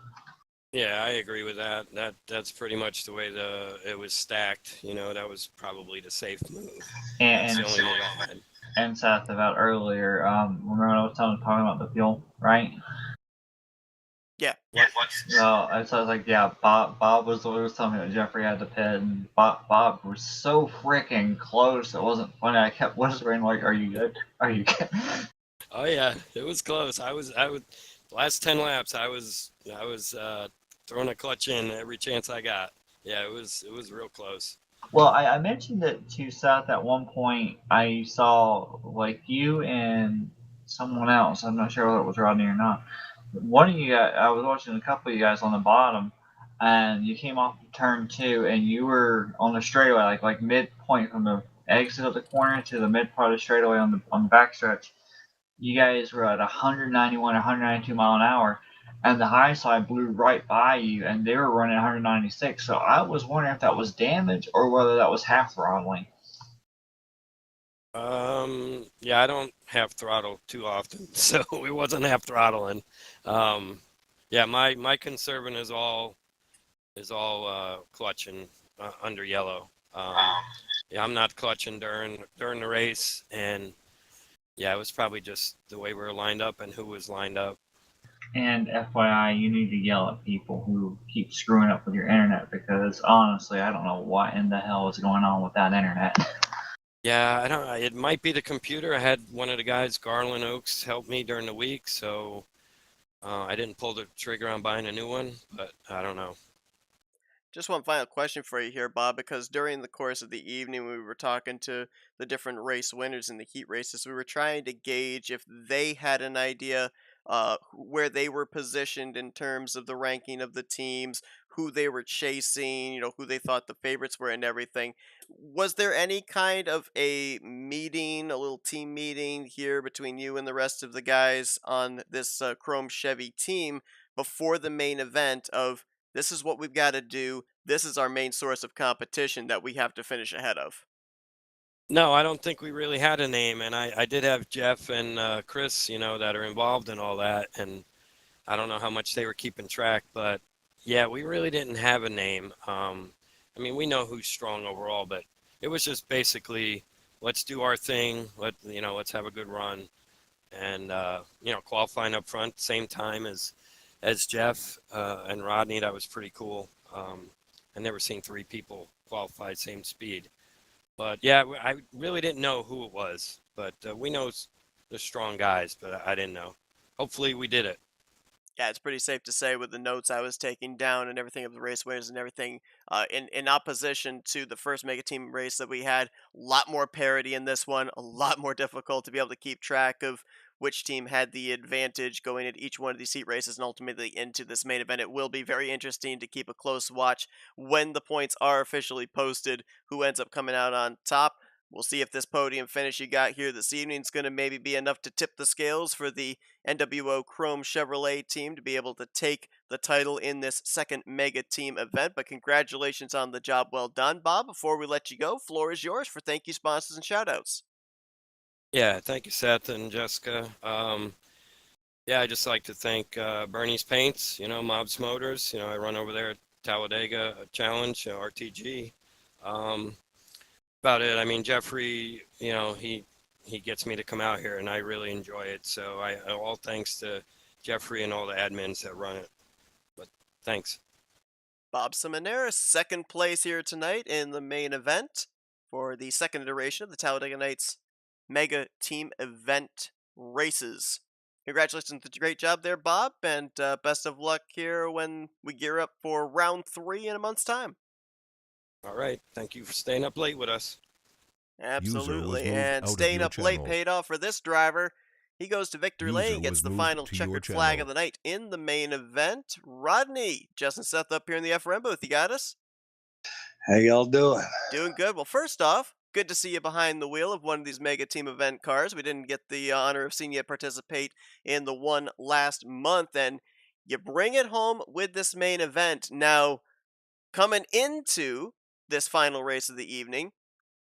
Yeah, I agree with that. That's pretty much the way it was stacked. That was probably the safe move. That's the only move I had. And Seth, about earlier, remember when I was talking about the fuel, right? Yeah. So I was like, yeah, Bob was the one who was telling me that Jeffrey had to pit, and Bob was so freaking close. It wasn't funny. I kept whispering, like, "Are you good? Are you good?" Oh yeah, it was close. I was last 10 laps. I was throwing a clutch in every chance I got. Yeah, it was real close. Well, I mentioned it to Seth at one point. I saw like you and someone else. I'm not sure whether it was Rodney or not. One of you guys, I was watching a couple of you guys on the bottom, and you came off turn 2, and you were on the straightaway, like midpoint from the exit of the corner to the mid part of the straightaway on the backstretch. You guys were at 191, 192 mile an hour, and the high side blew right by you, and they were running 196. So I was wondering if that was damage or whether that was half throttling. I don't have throttle too often, so it wasn't half throttling. My conserving is all clutching under yellow. I'm not clutching during the race, and it was probably just the way we were lined up and who was lined up. And FYI, you need to yell at people who keep screwing up with your internet, because honestly, I don't know what in the hell is going on with that internet. Yeah, it might be the computer. I had one of the guys, Garland Oaks, help me during the week, so I didn't pull the trigger on buying a new one, but I don't know. Just one final question for you here, Bob, because during the course of the evening, we were talking to the different race winners in the heat races. We were trying to gauge if they had an idea where they were positioned in terms of the ranking of the teams, who they were chasing, who they thought the favorites were and everything. Was there any kind of a meeting, a little team meeting here between you and the rest of the guys on this Chrome Chevy team before the main event of this is what we've got to do, this is our main source of competition that we have to finish ahead of? No, I don't think we really had a name, and I did have Jeff and Chris, that are involved in all that, and I don't know how much they were keeping track, but yeah, we really didn't have a name. I mean, we know who's strong overall, but it was just basically let's do our thing, let's have a good run, and qualifying up front same time as Jeff and Rodney. That was pretty cool. I never seen 3 people qualify same speed. But yeah, I really didn't know who it was, but we know the strong guys, but I didn't know. Hopefully we did it. Yeah, it's pretty safe to say with the notes I was taking down and everything of the race winners and everything, in opposition to the first mega team race that we had, a lot more parity in this one, a lot more difficult to be able to keep track of which team had the advantage going into each one of these heat races and ultimately into this main event. It will be very interesting to keep a close watch when the points are officially posted, who ends up coming out on top. We'll see if this podium finish you got here this evening is going to maybe be enough to tip the scales for the NWO Chrome Chevrolet team to be able to take the title in this second mega team event. But congratulations on the job well done, Bob. Before we let you go, floor is yours for thank you, sponsors, and shoutouts. Yeah, thank you, Seth and Jessica. Yeah, I just like to thank Bernie's Paints, Mobs Motors. I run over there at Talladega Challenge, RTG. About it. I mean, Jeffrey, he gets me to come out here, and I really enjoy it. So all thanks to Jeffrey and all the admins that run it. But thanks. Bob Simoneris, second place here tonight in the main event for the second iteration of the Talladega Nights Mega Team Event races. Congratulations, great job there, Bob, and best of luck here when we gear up for round 3 in a month's time. All right. Thank you for staying up late with us. Absolutely. And staying up late paid off for this driver. He goes to victory lane, gets the final checkered flag of the night in the main event. Rodney, Justin Seth up here in the FRM booth. You got us? How y'all doing? Doing good. Well, first off, good to see you behind the wheel of one of these mega team event cars. We didn't get the honor of seeing you participate in the one last month, and you bring it home with this main event. Now, coming into this final race of the evening,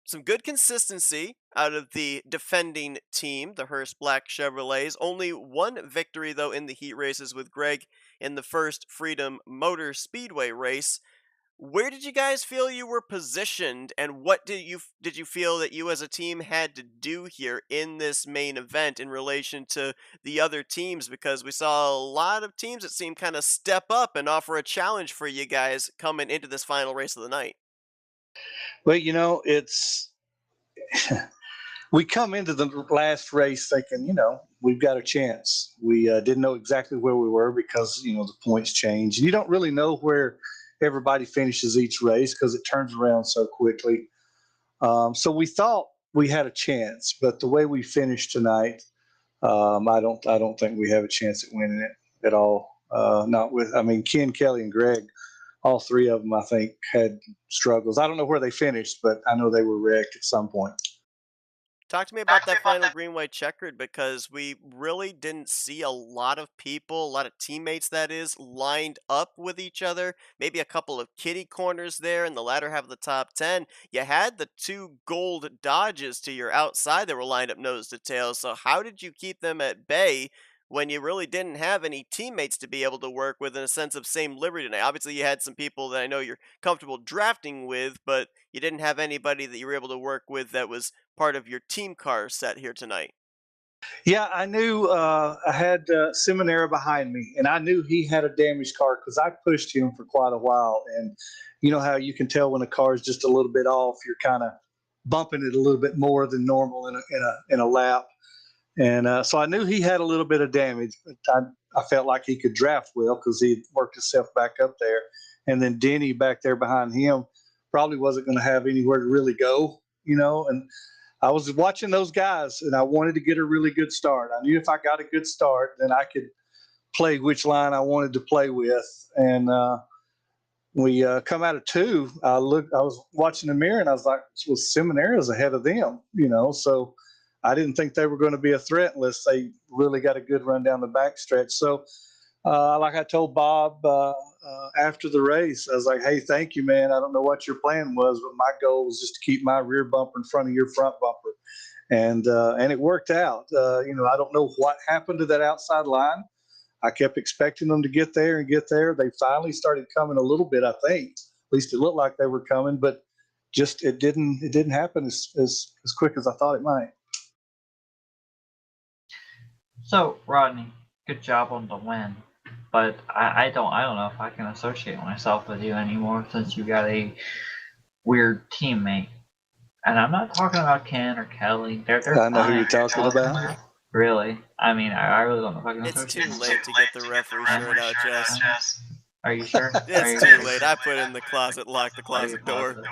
some good consistency out of the defending team, the Hearst Black Chevrolets. Only one victory, though, in the heat races with Greg in the first Freedom Motor Speedway race. Where did you guys feel you were positioned, and what did you feel that you as a team had to do here in this main event in relation to the other teams? Because we saw a lot of teams that seemed kind of step up and offer a challenge for you guys coming into this final race of the night. Well, it's we come into the last race thinking, we've got a chance. We didn't know exactly where we were because, the points change. You don't really know where everybody finishes each race because it turns around so quickly. So we thought we had a chance, but the way we finished tonight, I don't think we have a chance at winning it at all. Ken, Kelly, and Greg, all 3 of them, I think, had struggles. I don't know where they finished, but I know they were wrecked at some point. Talk to me about that final green-white checkered, because we really didn't see a lot of people, a lot of teammates, that is, lined up with each other. Maybe a couple of kitty corners there in the latter half of the top 10. You had the 2 gold Dodges to your outside that were lined up nose to tail. So how did you keep them at bay when you really didn't have any teammates to be able to work with in a sense of same liberty tonight? Obviously, you had some people that I know you're comfortable drafting with, but you didn't have anybody that you were able to work with that was part of your team car set here tonight. Yeah, I knew I had Seminara behind me, and I knew he had a damaged car because I pushed him for quite a while. And you know how you can tell when a car is just a little bit off, you're kind of bumping it a little bit more than normal in a lap. And so I knew he had a little bit of damage, but I felt like he could draft well because he worked himself back up there. And then Denny back there behind him probably wasn't going to have anywhere to really go, and I was watching those guys, and I wanted to get a really good start. I knew if I got a good start, then I could play which line I wanted to play with. And we come out of 2. I was watching the mirror, and I was like, well, Seminara's ahead of them, So I didn't think they were going to be a threat unless they really got a good run down the backstretch. So, like I told Bob after the race, I was like, hey, thank you, man. I don't know what your plan was, but my goal was just to keep my rear bumper in front of your front bumper. And it worked out. I don't know what happened to that outside line. I kept expecting them to get there and get there. They finally started coming a little bit, I think. At least it looked like they were coming, but just it didn't happen as quick as I thought it might. So, Rodney, good job on the win. But I don't know if I can associate myself with you anymore since you got a weird teammate. And I'm not talking about Ken or Kelly. They're I know fine. who you're talking about. Really? I mean, I really don't know if I can It's associate too late to get the referee shirt out, Jess. Are you sure? It's too late. I put it in the closet, locked the closet door.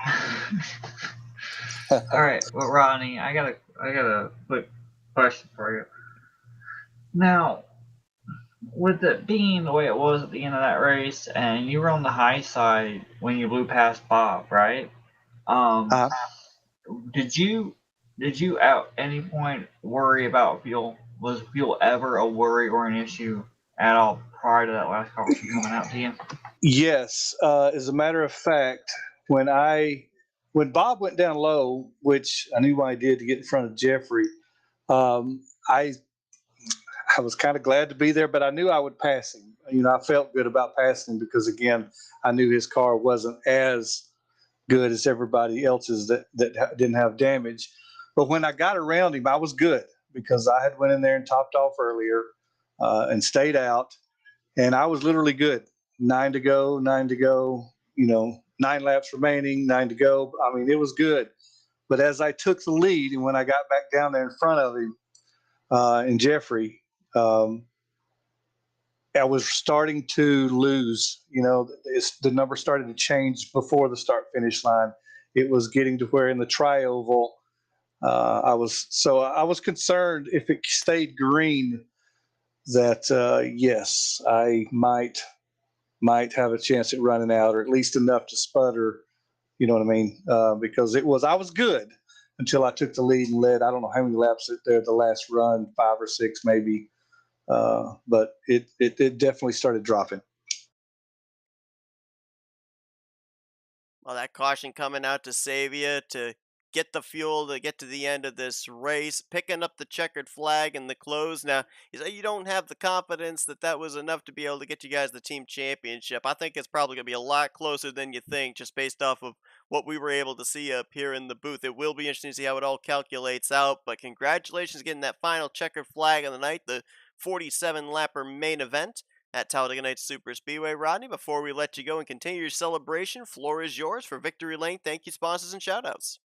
All right, well, Rodney, I got a quick question for you. Now, with it being the way it was at the end of that race, and you were on the high side when you blew past Bob, right? Did you at any point worry about fuel? Was fuel ever a worry or an issue at all prior to that last caution coming out to you? Yes. As a matter of fact, when Bob went down low, which I knew I did to get in front of Jeffrey, I was kind of glad to be there, but I knew I would pass him. I felt good about passing him because, again, I knew his car wasn't as good as everybody else's that didn't have damage. But when I got around him, I was good because I had went in there and topped off earlier and stayed out, and I was literally good. 9 to go, 9 laps remaining, 9 to go. I mean, it was good. But as I took the lead and when I got back down there in front of him and Jeffrey, I was starting to lose. The number started to change before the start-finish line. It was getting to where in the tri-oval, I was concerned if it stayed green that yes, I might have a chance at running out, or at least enough to sputter. You know what I mean? Because I was good until I took the lead and led. I don't know how many laps there the last run, 5 or 6 maybe. But it definitely started dropping. Well, that caution coming out to save you, to get the fuel to get to the end of this race, picking up the checkered flag in the close. Now, you say you don't have the confidence that was enough to be able to get you guys the team championship. I think it's probably going to be a lot closer than you think, just based off of what we were able to see up here in the booth. It will be interesting to see how it all calculates out, but congratulations getting that final checkered flag of the night, the 47-lapper main event at Talladega Nights Super Speedway. Rodney, before we let you go and continue your celebration, floor is yours for Victory Lane. Thank you, sponsors, and shoutouts.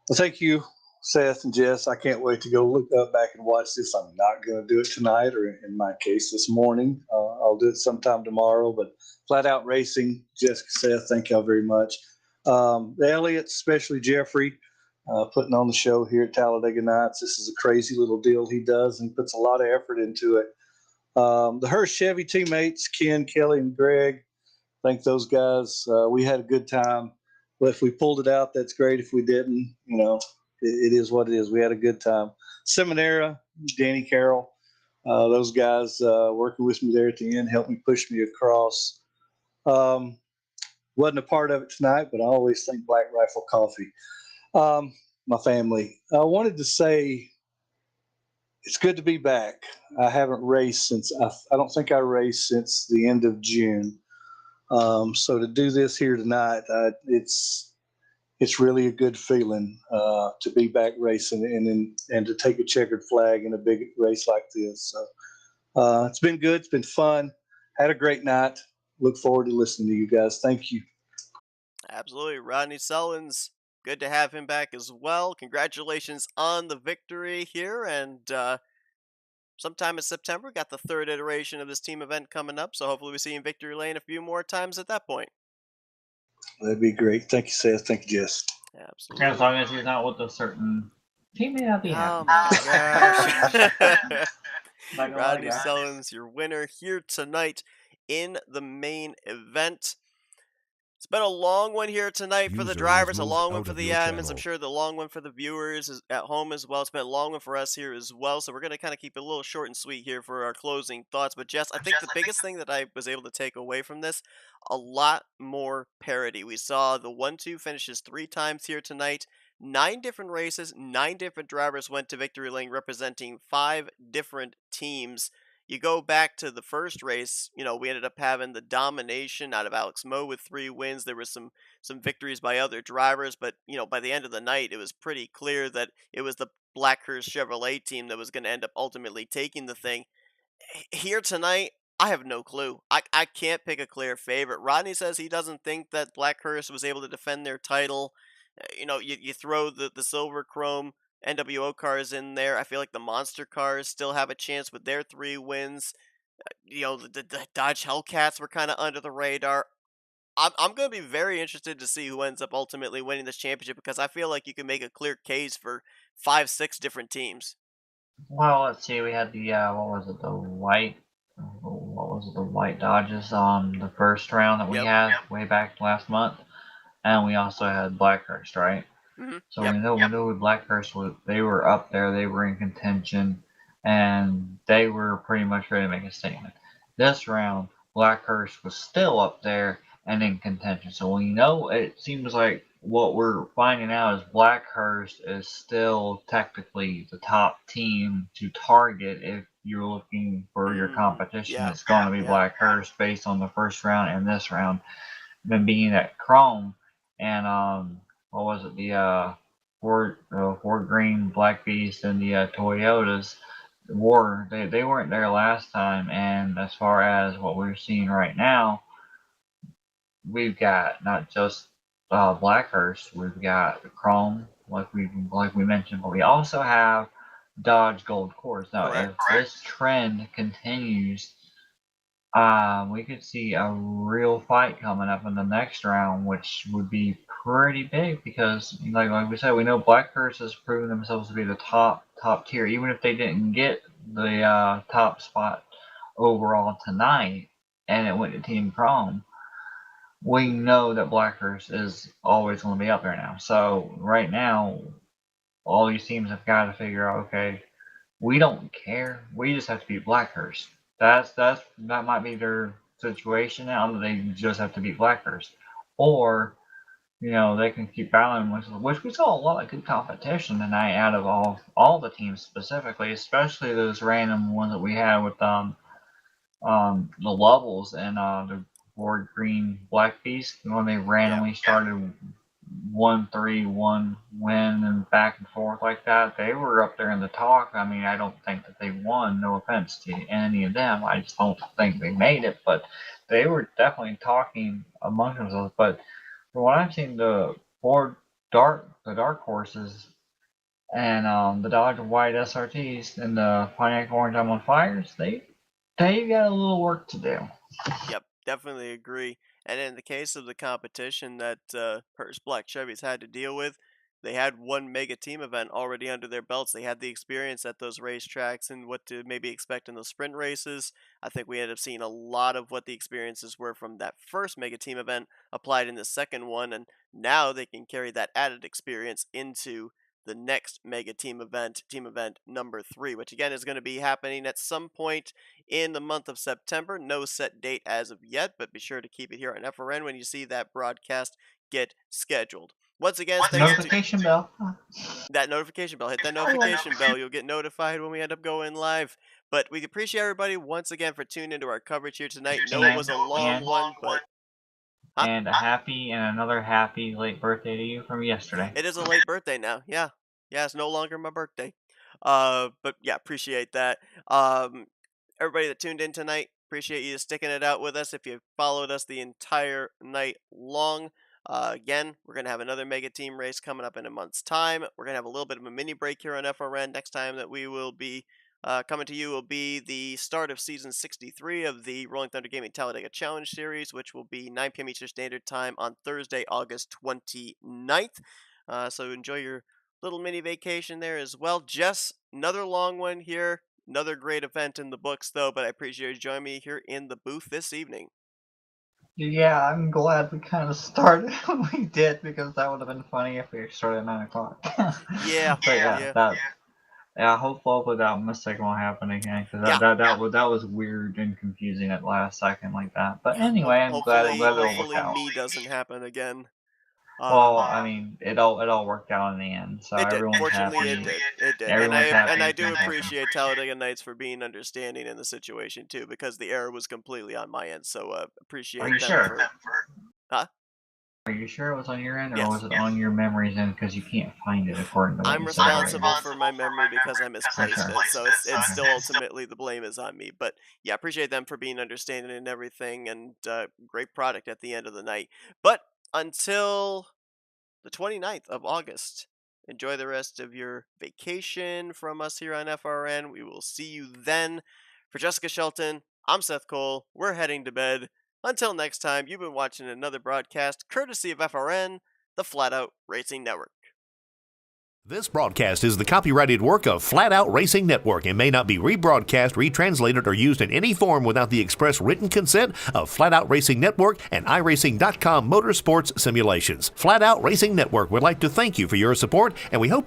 Well, thank you, Seth and Jess. I can't wait to go look back and watch this. I'm not going to do it tonight, or in my case, this morning. I'll do it sometime tomorrow. But Flatout Racing, Jessica, Seth, thank y'all very much. The Elliots, especially Jeffrey, putting on the show here at Talladega Nights. This is a crazy little deal he does, and puts a lot of effort into it. The Hirsch Chevy teammates, Ken, Kelly, and Greg, thank those guys. We had a good time. But if we pulled it out, that's great. If we didn't, it is what it is. We had a good time. Seminara, Danny Carroll, those guys working with me there at the end helped me push me across. Wasn't a part of it tonight, but I always think Black Rifle Coffee. My family. I wanted to say it's good to be back. I haven't raced since I don't think I raced since the end of June. So to do this here tonight, it's really a good feeling to be back racing and to take a checkered flag in a big race like this. So it's been good. It's been fun. Had a great night. Look forward to listening to you guys. Thank you. Absolutely. Rodney Sullins, good to have him back as well. Congratulations on the victory here. And sometime in September, got the 3rd iteration of this team event coming up. So hopefully we see you in Victory Lane a few more times at that point. That'd be great. Thank you, Seth. Thank you, Jess. Absolutely. As long as he's not with a certain teammate, I'll be happy. Oh my gosh. Not gonna lie, Rodney guys. Sullins, your winner here tonight in the main event. It's been a long one here tonight for the User was drivers, a moved long one out for of the your admins. I'm channel. sure the long one for the viewers is at home as well. It's been a long one for us here as well. So we're going to kind of keep it a little short and sweet here for our closing thoughts. But Jess, I think the biggest thing that I was able to take away from this, a lot more parity. We saw the 1-2 finishes 3 times here tonight. 9 different races, 9 different drivers went to victory lane representing 5 different teams. You go back to the first race, we ended up having the domination out of Alex Moe with 3 wins. There was some victories by other drivers, but by the end of the night, it was pretty clear that it was the Blackhurst Chevrolet team that was going to end up ultimately taking the thing. Here tonight, I have no clue. I can't pick a clear favorite. Rodney says he doesn't think that Blackhurst was able to defend their title. You throw the silver chrome NWO cars in there. I feel like the monster cars still have a chance with their 3 wins. The Dodge Hellcats were kind of under the radar. I'm going to be very interested to see who ends up ultimately winning this championship because I feel like you can make a clear case for 5, 6 different teams. Well, let's see. We had the what was it? The white Dodges on the first round that we had way back last month, and we also had Blackhurst, right? Mm-hmm. So we know with Blackhurst they were up there, they were in contention, and they were pretty much ready to make a statement. This round, Blackhurst was still up there and in contention. So we know it seems like what we're finding out is Blackhurst is still technically the top team to target if you're looking for your competition. It's going to be Blackhurst based on the first round and this round. Then being at Chrome and what was it, the Ford Green, Black Beast, and the Toyotas they weren't there last time. And as far as what we're seeing right now, we've got not just Blackhurst, we've got the Chrome, like we mentioned, but we also have Dodge Gold Course. Now, if this trend continues, we could see a real fight coming up in the next round, which would be pretty big because, like we said, we know Blackhurst has proven themselves to be the top tier, even if they didn't get the top spot overall tonight, and it went to Team Chrome. We know that Blackhurst is always going to be up there now. So right now, all these teams have got to figure out, okay, we don't care. We just have to beat Blackhurst. That might be their situation now. That they just have to beat Blackhurst, or they can keep battling, which we saw a lot of good competition tonight out of all the teams specifically, especially those random ones that we had with the Lovels and the Ford Green Black Beast when they randomly started 1-3-1 win and back and forth like that. They were up there in the talk. I mean, I don't think that they won. No offense to any of them. I just don't think they made it. But they were definitely talking among themselves. But from what I've seen, the dark horses and the Dodge White SRTs and the Pontiac Orange I'm on Fires, they got a little work to do. Yep, definitely agree. And in the case of the competition that Hearst Black Chevys had to deal with, they had one mega team event already under their belts. They had the experience at those racetracks and what to maybe expect in those sprint races. I think we ended up seeing a lot of what the experiences were from that first mega team event applied in the second one, and now they can carry that added experience into the next mega team event number 3, which again is going to be happening at some point in the month of September. No set date as of yet, but be sure to keep it here on FRN when you see that broadcast get scheduled. Once again, notification bell. That notification bell. Hit that notification bell. You'll get notified when we end up going live. But we appreciate everybody once again for tuning into our coverage here tonight. No, it was a long one, but and another happy late birthday to you from yesterday. It is a late birthday now. Yeah, it's no longer my birthday. But yeah, appreciate that. Everybody that tuned in tonight, appreciate you sticking it out with us. If you followed us the entire night long, again, we're gonna have another mega team race coming up in a month's time. We're gonna have a little bit of a mini break here on FRN. Next time that we will be coming to you will be the start of season 63 of the Rolling Thunder Gaming Talladega Challenge Series, which will be 9 p.m. Eastern Standard Time on Thursday, August 29th. So enjoy your little mini vacation there as well. Jess, another long one here. Another great event in the books, though, but I appreciate you joining me here in the booth this evening. Yeah, I'm glad we kind of started when we did, because that would have been funny if we started at 9 o'clock. Yeah. But yeah, hopefully that mistake won't happen again, because that was weird and confusing at the last second like that. But anyway, I'm glad it all worked Hopefully out. me doesn't happen again. Well, I mean, it all worked out in the end, so It did. everyone's Fortunately, happy. it did. Everyone's happy. And I do everyone's happy. appreciate Talladega Nights for being understanding in the situation too, because the error was completely on my end. So appreciate Are you them sure? for. Huh? Are you sure it was on your end, or Yes. was it on your memory's end because you can't find it according to what I'm you said right responsible now? for my memory because I misplaced Okay. it. So it's Okay. still ultimately the blame is on me. But yeah, appreciate them for being understanding and everything, and great product at the end of the night. But until the 29th of August, enjoy the rest of your vacation from us here on FRN. We will see you then. For Jessica Shelton, I'm Seth Cole. We're heading to bed. Until next time, you've been watching another broadcast courtesy of FRN, the Flatout Racing Network. This broadcast is the copyrighted work of Flatout Racing Network and may not be rebroadcast, retranslated, or used in any form without the express written consent of Flatout Racing Network and iRacing.com Motorsports Simulations. Flatout Racing Network would like to thank you for your support, and we hope you